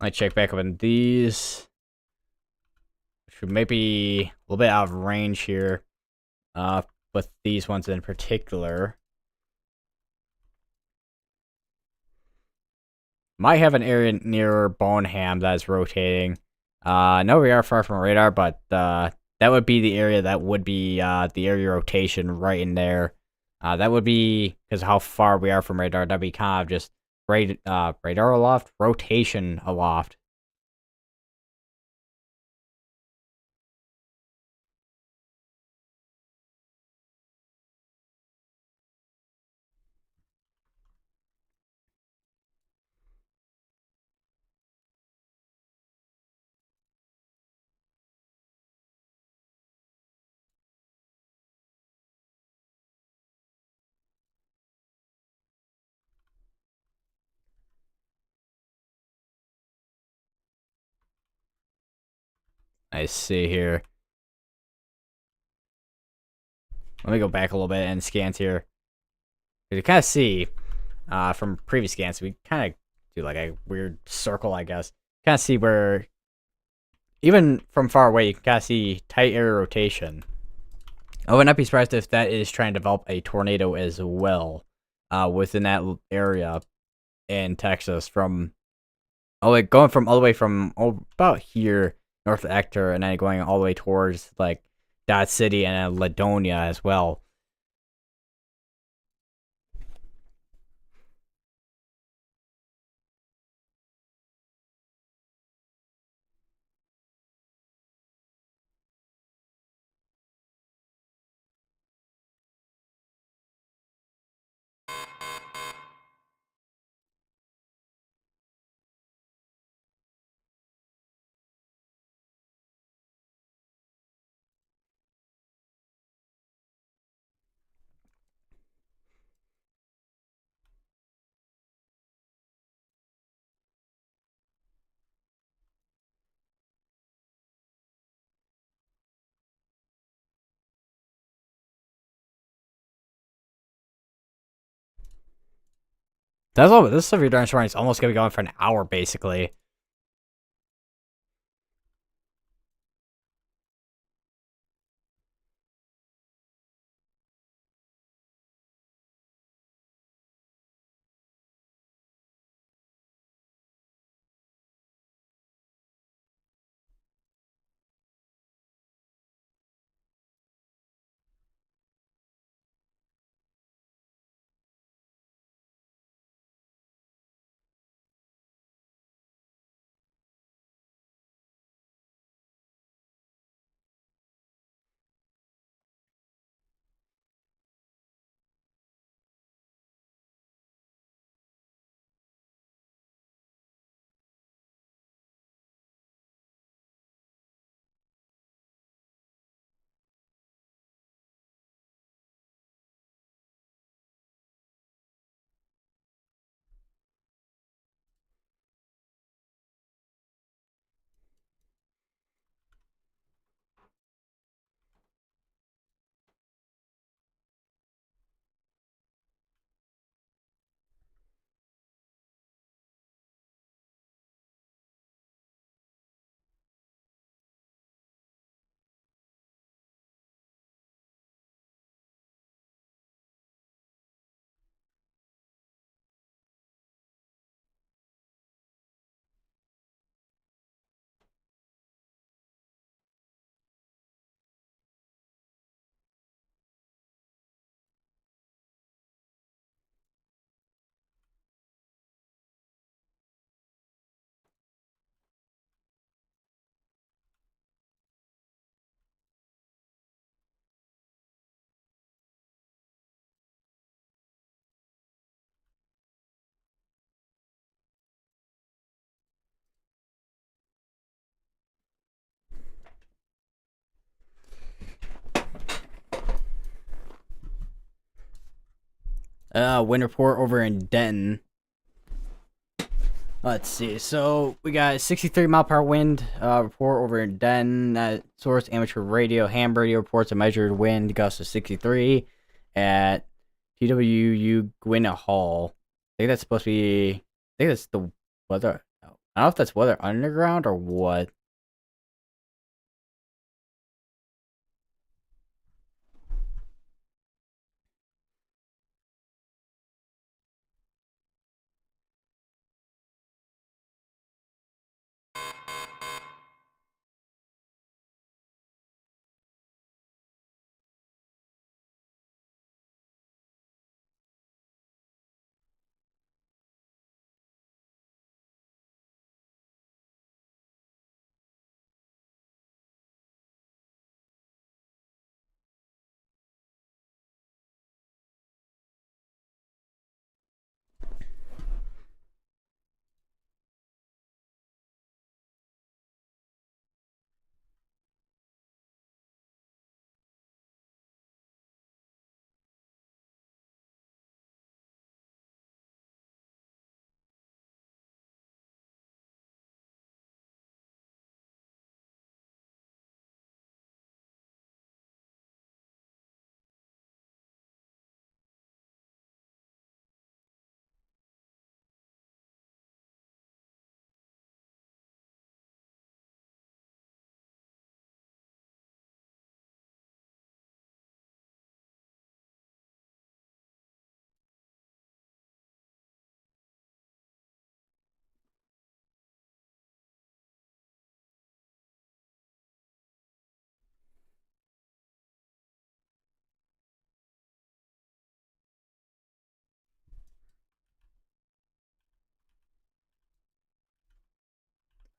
S1: I check back up on these. Should maybe a little bit out of range here. With these ones in particular. Might have an area near Boneham that is rotating. No, we are far from radar, but that would be the area that would be the area rotation right in there. That would be because how far we are from radar. That'd be kind of just radar aloft, rotation aloft. I see here. Let me go back a little bit and scans here. You kind of see from previous scans, we kind of do like a weird circle, I guess. Kind of see where, even from far away, you can kind of see tight area rotation. I would not be surprised if that is trying to develop a tornado as well within that area in Texas. From going from all the way from about here north of Ector, and then going all the way towards like Dodge City and Ladonia as well. That's all. This severe darn storm is almost gonna be going for an hour, basically. Wind report over in Denton. Let's see. So we got 63 mile per hour wind report over in Denton. Source amateur radio ham radio reports a measured wind gust of 63 at TWU Gwinnett Hall. I think that's supposed to be. I think that's the weather. I don't know if that's weather underground or what.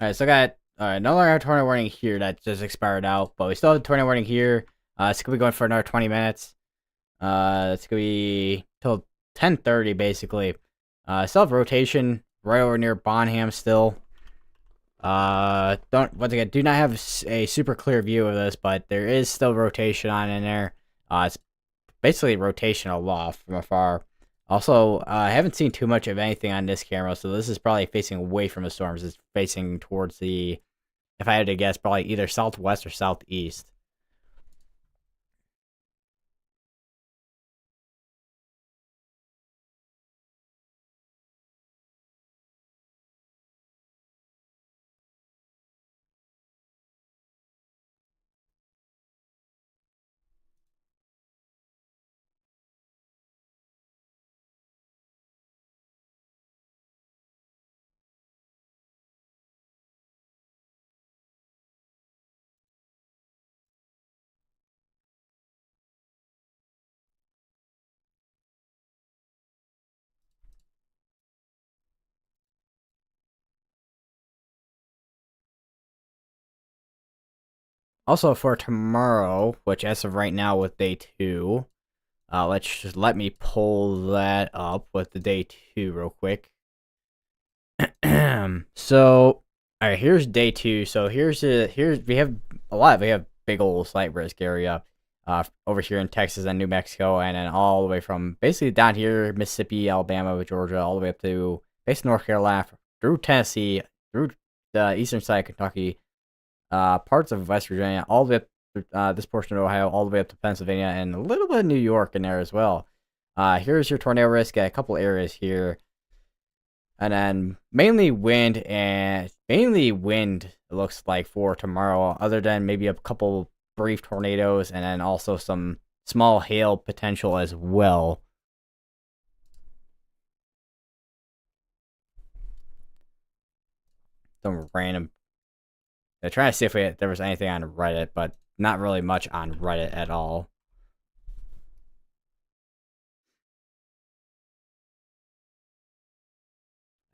S1: Alright, so I got another tornado warning here that just expired out, but we still have a tornado warning here. It's gonna be going for another 20 minutes. It's gonna be till 10:30 basically. Still have rotation right over near Bonham still. Don't once again do not have a super clear view of this, but there is still rotation on in there. It's basically rotational loft from afar. Also, I haven't seen too much of anything on this camera, so this is probably facing away from the storms. It's facing towards the, if I had to guess, probably either southwest or southeast. Also, for tomorrow, which as of right now with day 2, let me pull that up with the day 2 real quick. So, all right, here's day 2. So here's we have a lot. We have big old slight risk area, over here in Texas and New Mexico, and then all the way from basically down here, Mississippi, Alabama, Georgia, all the way up to basically North Carolina, through Tennessee, through the eastern side of Kentucky, parts of West Virginia, all the way up this portion of Ohio, all the way up to Pennsylvania, and a little bit of New York in there as well. Here's your tornado risk at a couple areas here. And then mainly wind, it looks like, for tomorrow, other than maybe a couple brief tornadoes, and then also some small hail potential as well. Some random. They're trying to see if there was anything on Reddit, but not really much on Reddit at all.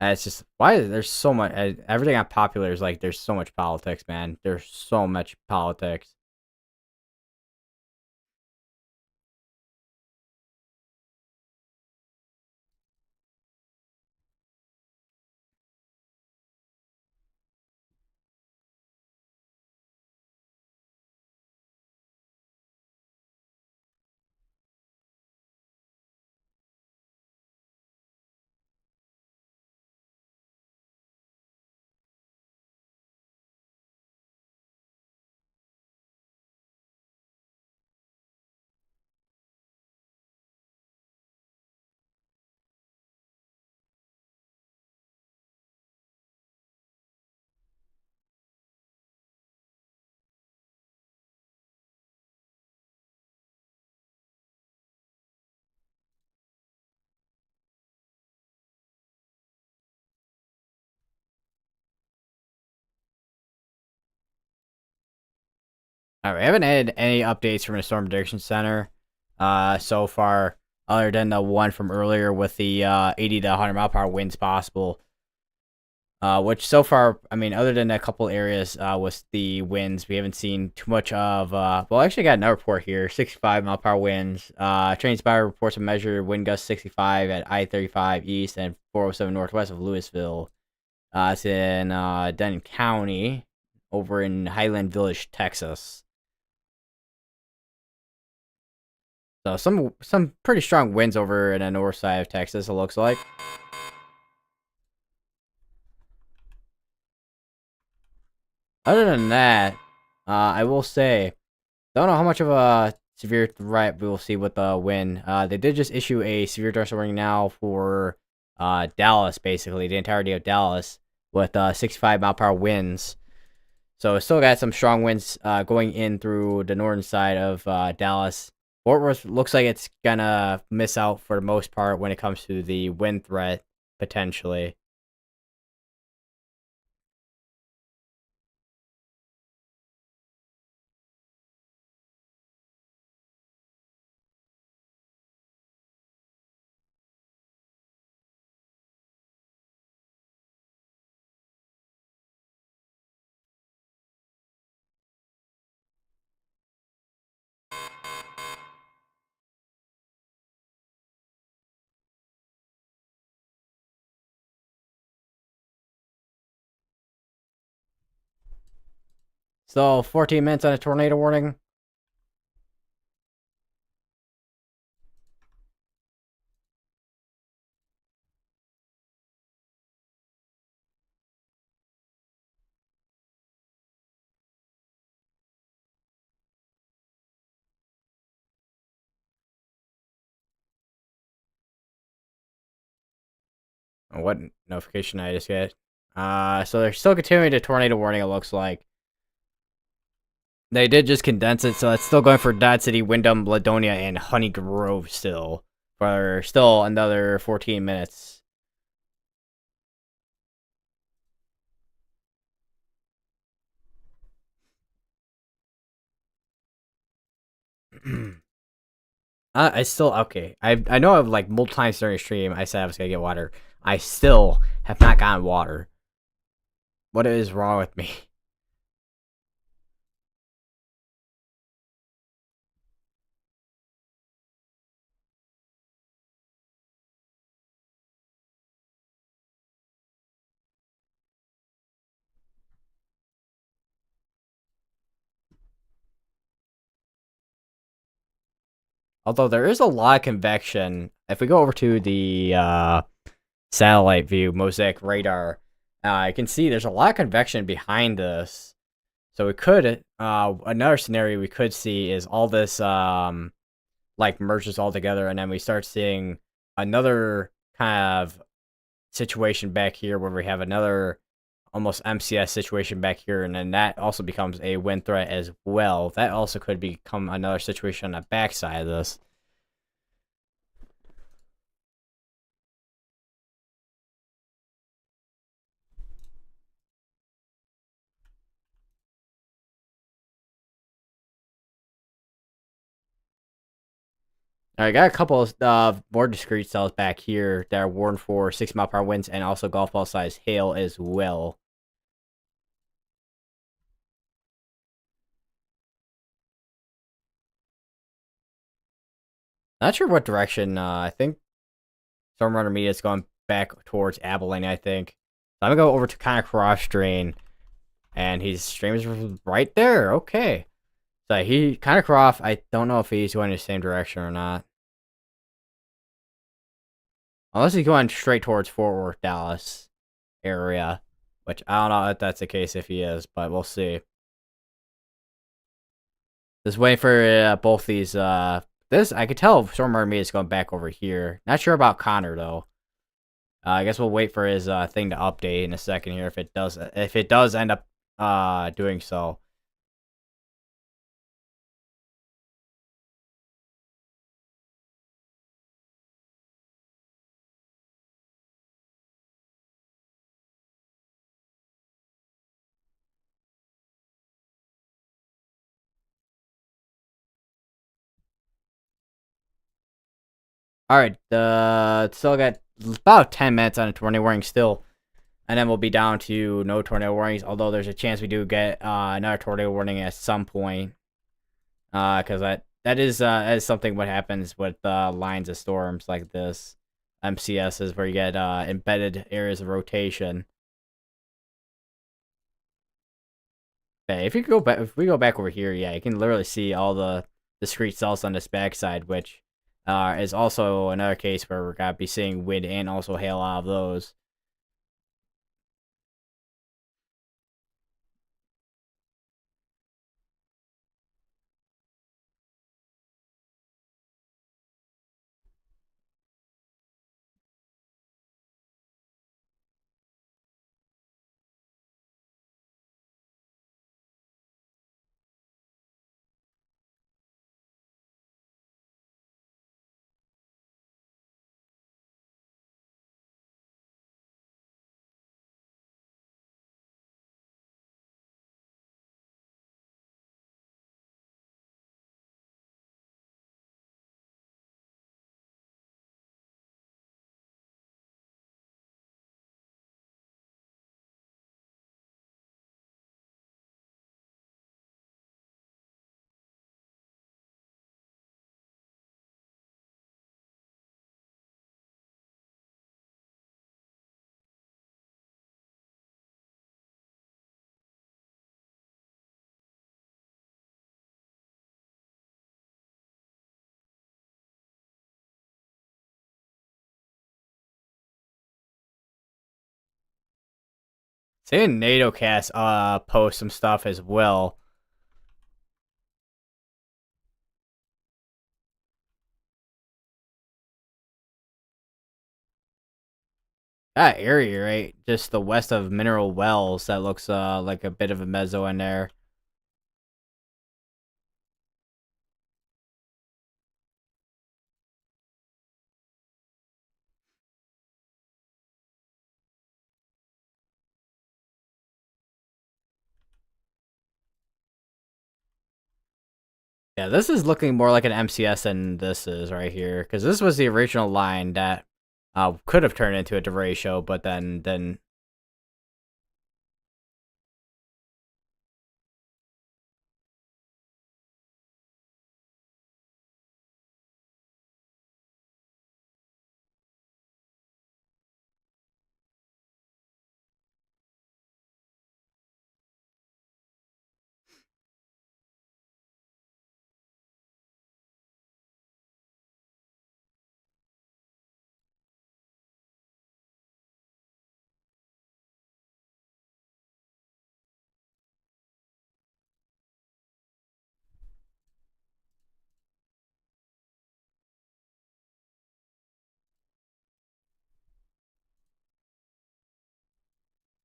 S1: And it's just, why is there's so much, everything on Popular is like, there's so much politics, man. There's so much politics. All right, I haven't had any updates from the Storm Prediction Center so far, other than the one from earlier with the 80 to 100 mile per hour winds possible. Which so far, I mean, other than a couple areas with the winds, we haven't seen too much of. Well, I actually got another report here: 65 mile per hour winds. Train Spire reports a measured wind gust 65 at I-35 east and 407 northwest of Louisville. It's in Denton County, over in Highland Village, Texas. So some pretty strong winds over in the north side of Texas, it looks like. Other than that, I will say, don't know how much of a severe threat we will see with the wind. They did just issue a severe tornado warning now for Dallas, basically the entirety of Dallas, with 65 mile per hour winds. So it's still got some strong winds going in through the northern side of Dallas. Fort Worth looks like it's gonna miss out for the most part when it comes to the wind threat, potentially. So 14 minutes on a tornado warning. What notification I just get? So they're still continuing the tornado warning. It looks like they did just condense it, so it's still going for Dodge City, Wyndham, Ladonia, and Honey Grove still for still another 14 minutes. I still okay. I know I've like multiple times during the stream I said I was gonna get water. I still have not gotten water. What is wrong with me? Although there is a lot of convection. If we go over to the satellite view, mosaic radar, you can see there's a lot of convection behind this. So we could another scenario we could see is all this like merges all together, and then we start seeing another kind of situation back here where we have another almost MCS situation back here, and then that also becomes a wind threat as well. That also could become another situation on the backside of this. I got a couple of more discrete cells back here that are warned for 6 mile per hour winds and also golf ball size hail as well. Not sure what direction. I think Storm Runner Media is going back towards Abilene, I think. So I'm gonna go over to kind of cross drain, and his stream is right there. Okay. So he kind of cross. I don't know if he's going the same direction or not. Unless he's going straight towards Fort Worth, Dallas area. Which I don't know if that's the case if he is, but we'll see. Just waiting for both these. This I could tell Storm Media is going back over here. Not sure about Connor though. I guess we'll wait for his thing to update in a second here if it does end up doing so. All right, still got about 10 minutes on a tornado warning still, and then we'll be down to no tornado warnings. Although there's a chance we do get another tornado warning at some point, because that is something what happens with lines of storms like this. MCS is where you get embedded areas of rotation. Okay, if you go back, if we go back over here, yeah, you can literally see all the discrete cells on this backside, which is also another case where we're gonna be seeing wind and also hail out of those. Seeing NATO cast post some stuff as well. That area, right? Just the west of Mineral Wells, that looks like a bit of a mezzo in there. Yeah, this is looking more like an MCS than this is right here, because this was the original line that could have turned into a derecho, but then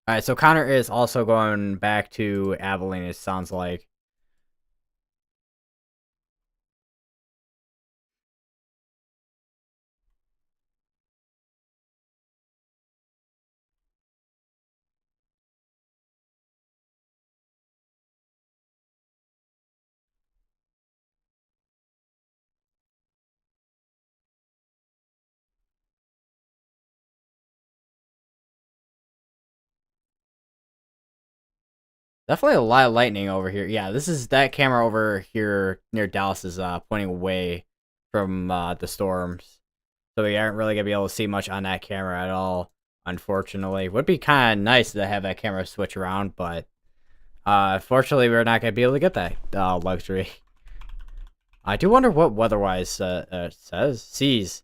S1: all right. So Connor is also going back to Abilene. It sounds like. Definitely a lot of lightning over here. Yeah, this is that camera over here near Dallas is pointing away from the storms, so we aren't really gonna be able to see much on that camera at all. Unfortunately, would be kind of nice to have that camera switch around, but unfortunately, we're not gonna be able to get that luxury. I do wonder what weatherwise says sees.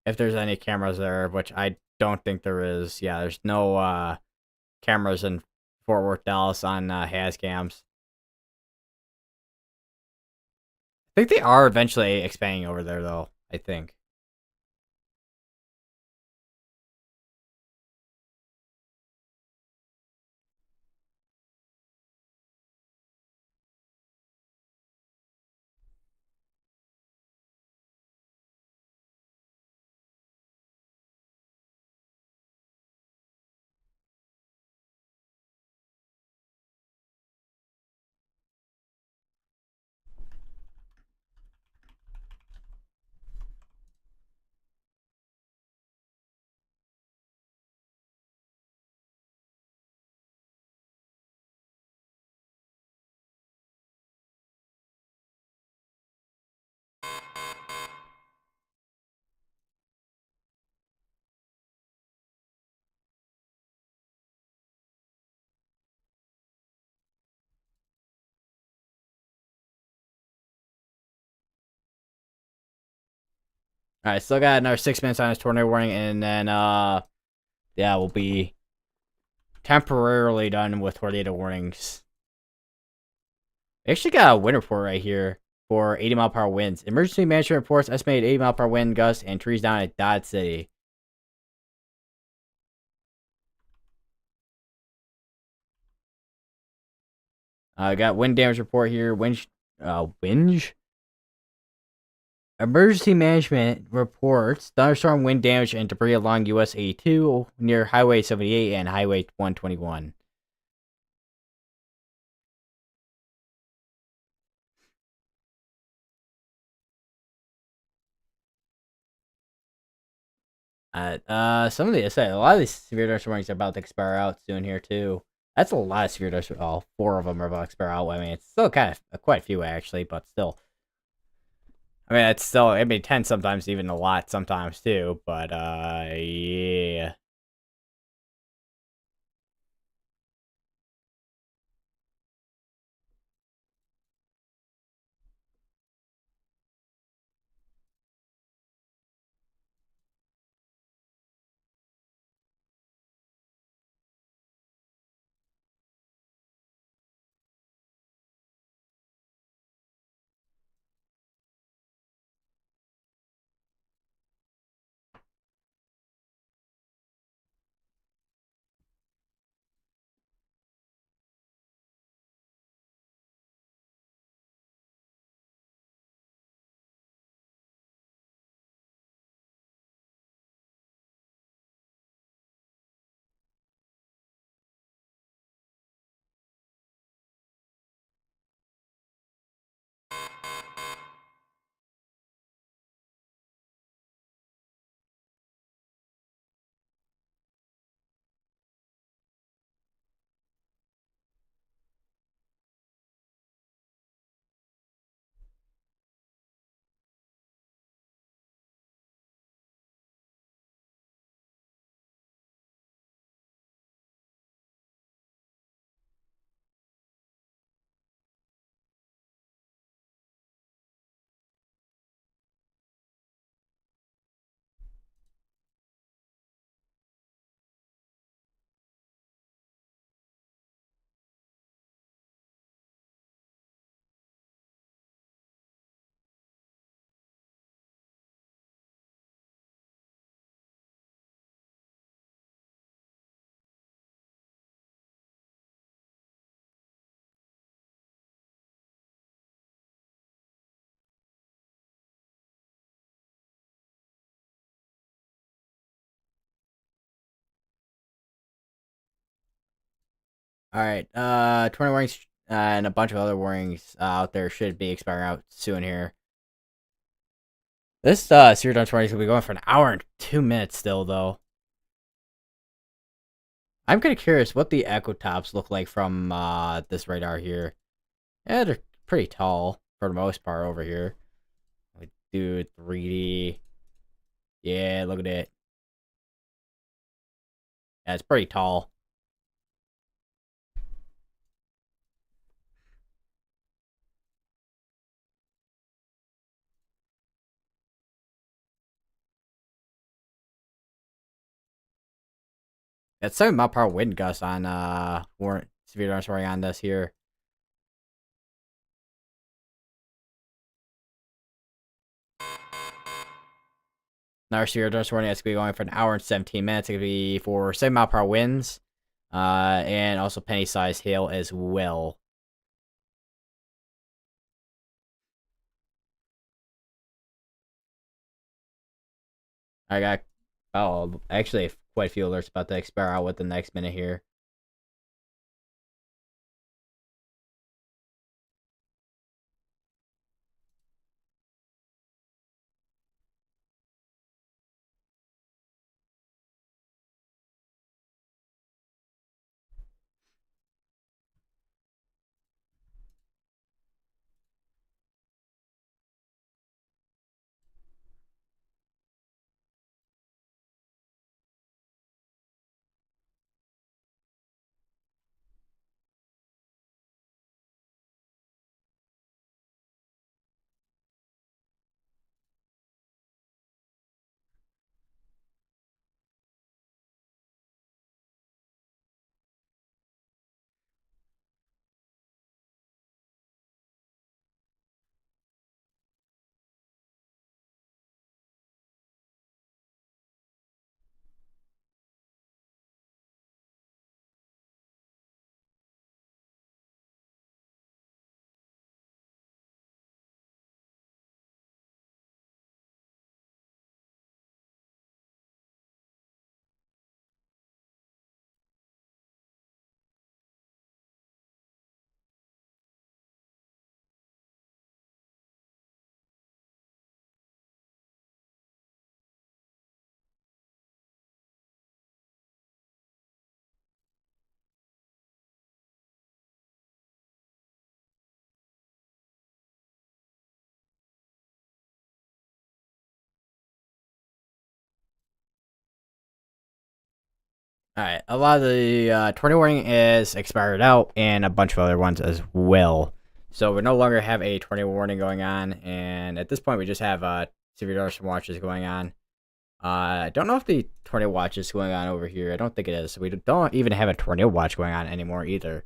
S1: If there's any cameras there, which I don't think there is. Yeah, there's no cameras in Fort Worth, Dallas on Hascams. I think they are eventually expanding over there, though. I think. All right, still got another 6 minutes on his tornado warning, and then yeah, we'll be temporarily done with tornado warnings. We actually got a wind report right here for 80-mile-per-hour winds. Emergency management reports estimated 80-mile-per-hour wind gusts and trees down at Dodge City. I got wind damage report here. Winge. Emergency management reports thunderstorm wind damage and debris along US 82 near Highway 78 and Highway 121. Some of the say a lot of these severe thunderstorm warnings are about to expire out soon here too. That's a lot of severe thunderstorm. Oh, four of them are about to expire out. I mean, it's still kind of quite a few actually, but still. I mean, it's still, I mean, 10 sometimes, even a lot sometimes too, but, yeah. All right. 20 warnings and a bunch of other warnings out there should be expiring out soon here. This Zero Dawn 20 is gonna be going for an hour and 2 minutes still, though. I'm kind of curious what the echo tops look like from this radar here. Yeah, they're pretty tall for the most part over here. We do 3D. Yeah, look at it. Yeah, it's pretty tall. It's 7 mile per hour wind gust on warrant severe dark story on this here. Our severe dark warning is gonna be going for an hour and 17 minutes. It's gonna be for 7 mile per hour winds, and also penny sized hail as well. I got actually quite a few alerts about to expire out with the next minute here. Alright, a lot of the tornado warning is expired out, and a bunch of other ones as well. So we no longer have a tornado warning going on, and at this point we just have severe thunderstorm watches going on. I don't know if the tornado watch is going on over here. I don't think it is. We don't even have a tornado watch going on anymore either.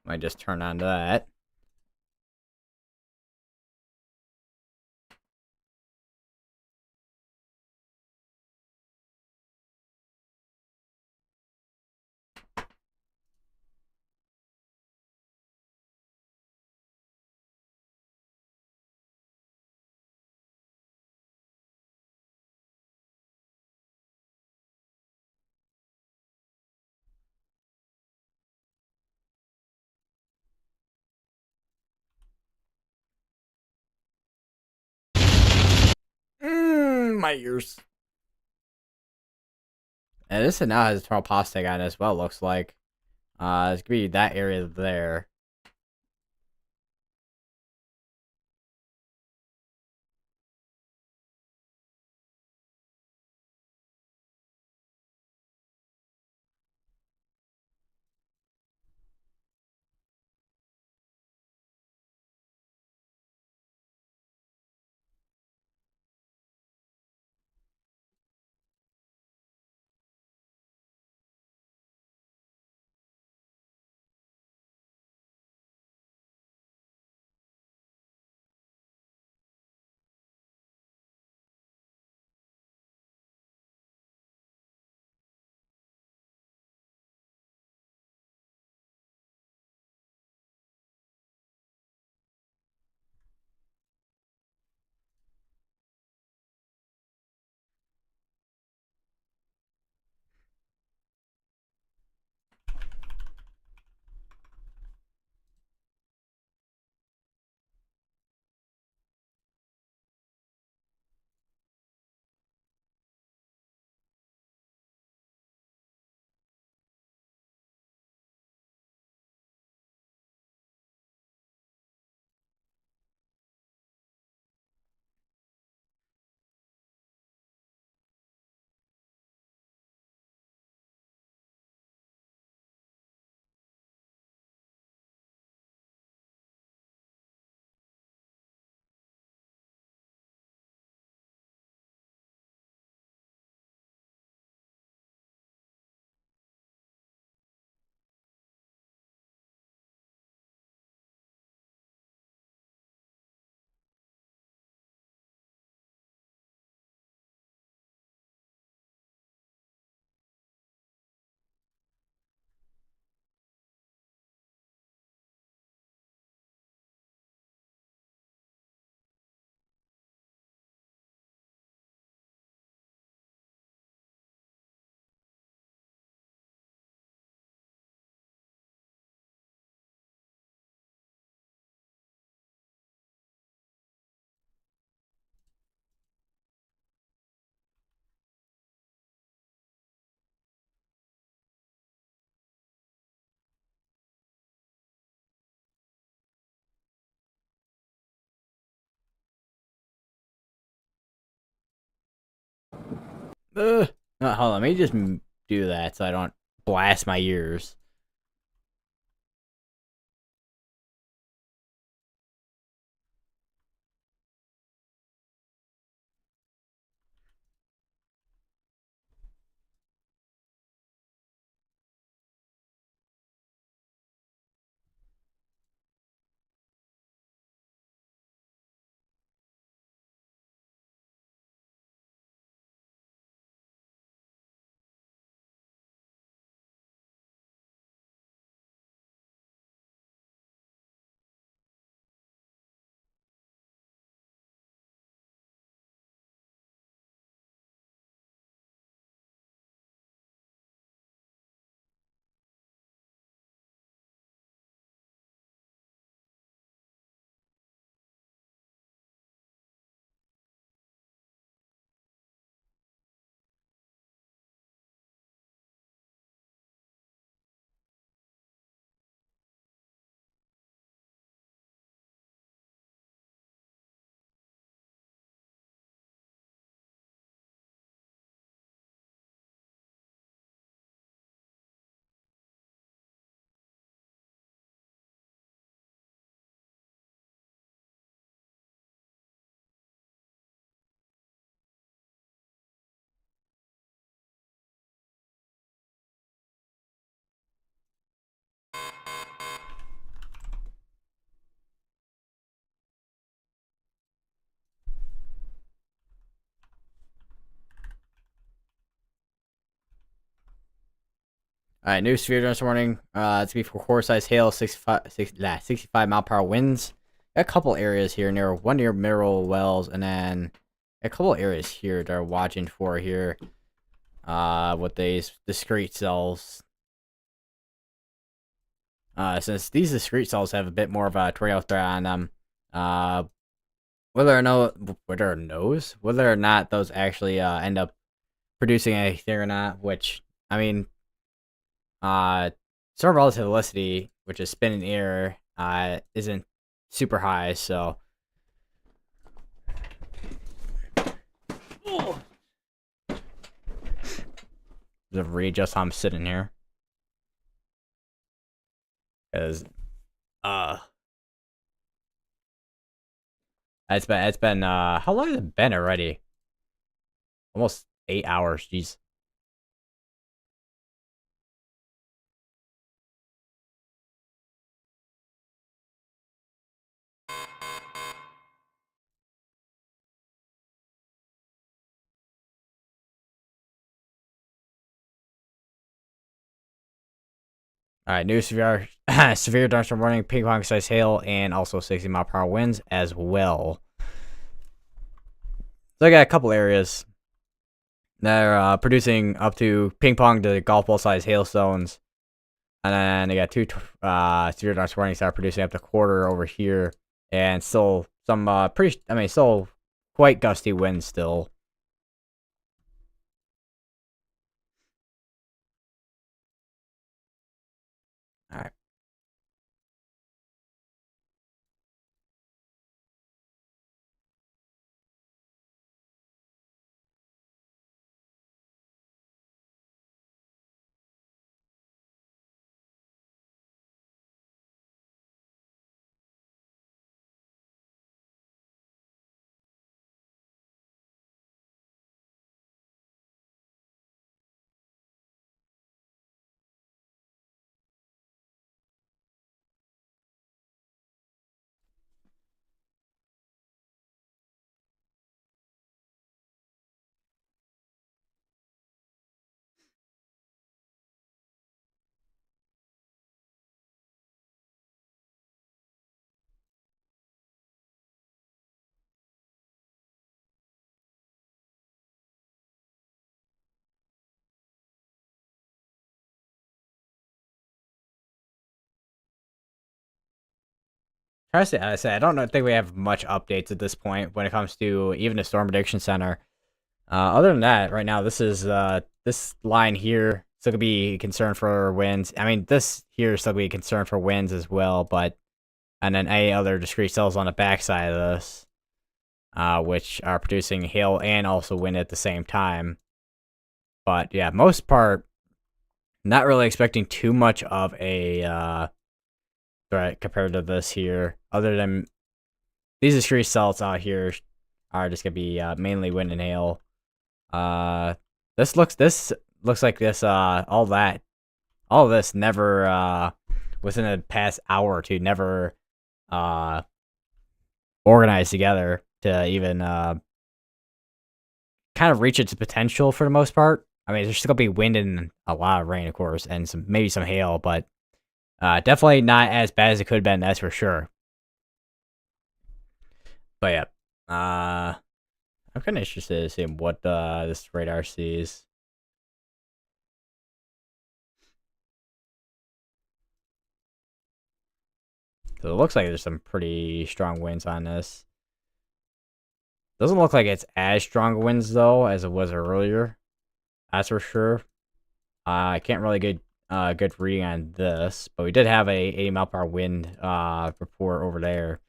S1: Might just turn on that. My ears. And this now has a tornado plastic on it as well, looks like. It's gonna be that area there. No, hold on, let me just do that so I don't blast my ears. All right, new severe thunderstorm warning. It's gonna be for quarter-size hail, 65 mile per hour winds. Got a couple areas here one near mineral wells, and then a couple areas here that are watching for here. With these discrete cells. Since these discrete cells have a bit more of a tornado threat on them, whether or not those actually end up producing anything or not, which I mean, storm relative velocity, which is spin in the air, isn't super high, so. Just readjust how I'm sitting here. Because, it's been, how long has it been already? Almost 8 hours, jeez. All right, new severe severe thunderstorm warning, ping pong size hail, and also 60 mile per hour winds as well. So I got a couple areas that are producing up to ping pong to golf ball size hailstones, and then they got two severe thunderstorm warnings that are producing up to quarter over here, and still some still quite gusty winds still. All right. I say I don't think we have much updates at this point when it comes to even the Storm Prediction Center. Other than that, right now this is this line here still gonna be concerned for winds. I mean, this here is still gonna be concerned for winds as well, but and then any other discrete cells on the backside of this, which are producing hail and also wind at the same time. But yeah, most part, not really expecting too much of a threat compared to this here. Other than these discrete cells out here are just gonna be mainly wind and hail. Uh, this looks like this all of this never within the past hour or two never uh organized together to even kind of reach its potential for the most part. I mean, there's still gonna be wind and a lot of rain, of course, and maybe some hail, but definitely not as bad as it could have been. That's for sure. But yeah, I'm kind of interested in seeing what this radar sees. So it looks like there's some pretty strong winds on this. Doesn't look like it's as strong winds though as it was earlier. That's for sure. I can't really get good reading on this, but we did have a 80 mile per hour wind report over there.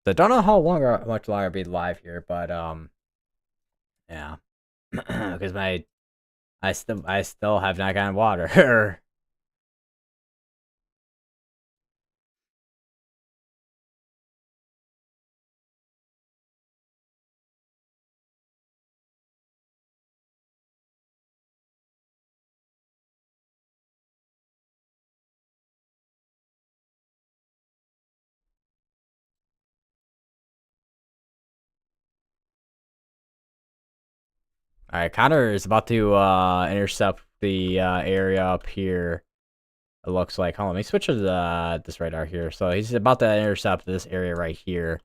S1: So I don't know how much longer I'll be live here, but yeah, because I still have not gotten water. All right, Connor is about to intercept the area up here. It looks like. Hold on, let me switch to this radar here. So he's about to intercept this area right here.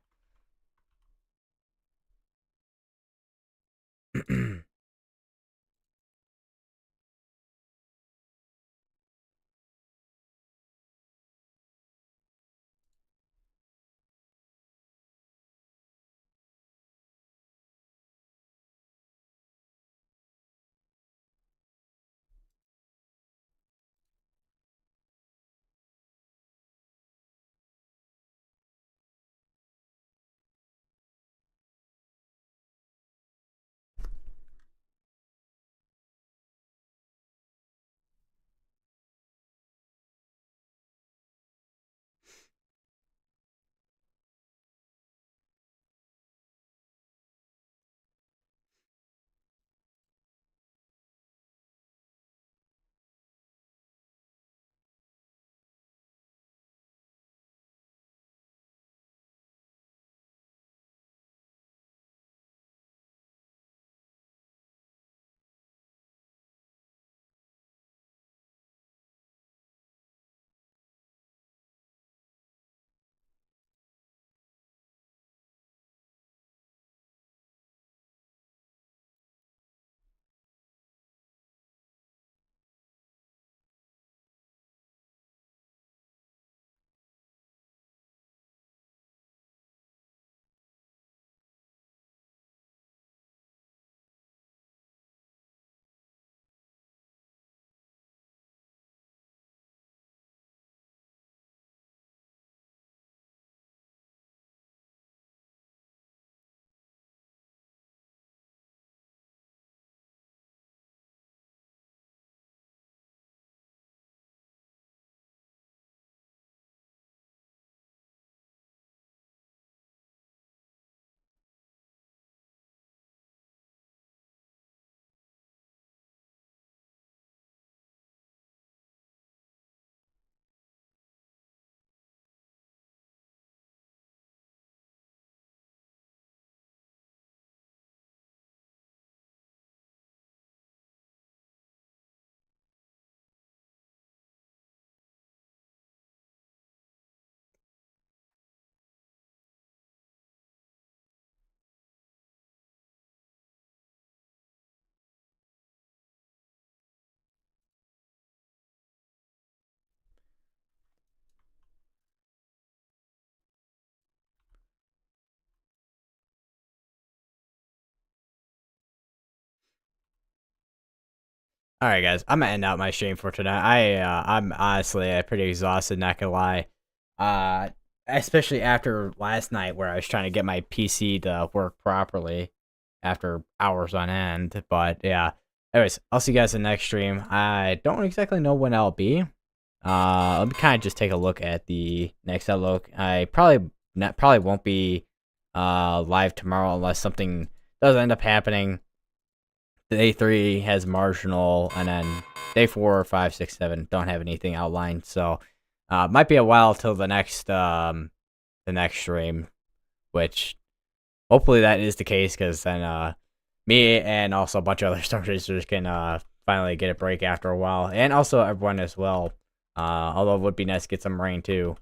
S1: All right, guys, I'm gonna end out my stream for tonight. I'm honestly pretty exhausted, not gonna lie. Uh, Especially after last night where I was trying to get my PC to work properly, after hours on end. But yeah. Anyways, I'll see you guys in the next stream. I don't exactly know when I'll be. Let me kind of just take a look at the next outlook. I probably won't be live tomorrow unless something does end up happening. Day 3 has marginal, and then day 4, 5, 6, 7 don't have anything outlined. So might be a while till the next stream, which hopefully that is the case, because then me and also a bunch of other Storm Chasers can finally get a break after a while, and also everyone as well. Although it would be nice to get some rain too.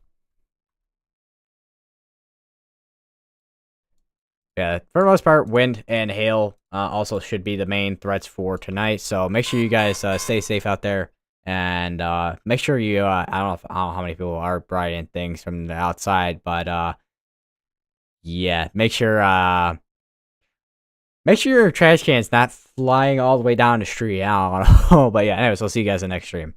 S1: Yeah, for the most part, wind and hail also should be the main threats for tonight. So make sure you guys stay safe out there, and make sure you I don't know how many people are riding things from the outside, but yeah, make sure your trash can's not flying all the way down the street. I don't know, but yeah. Anyways, I'll see you guys in the next stream.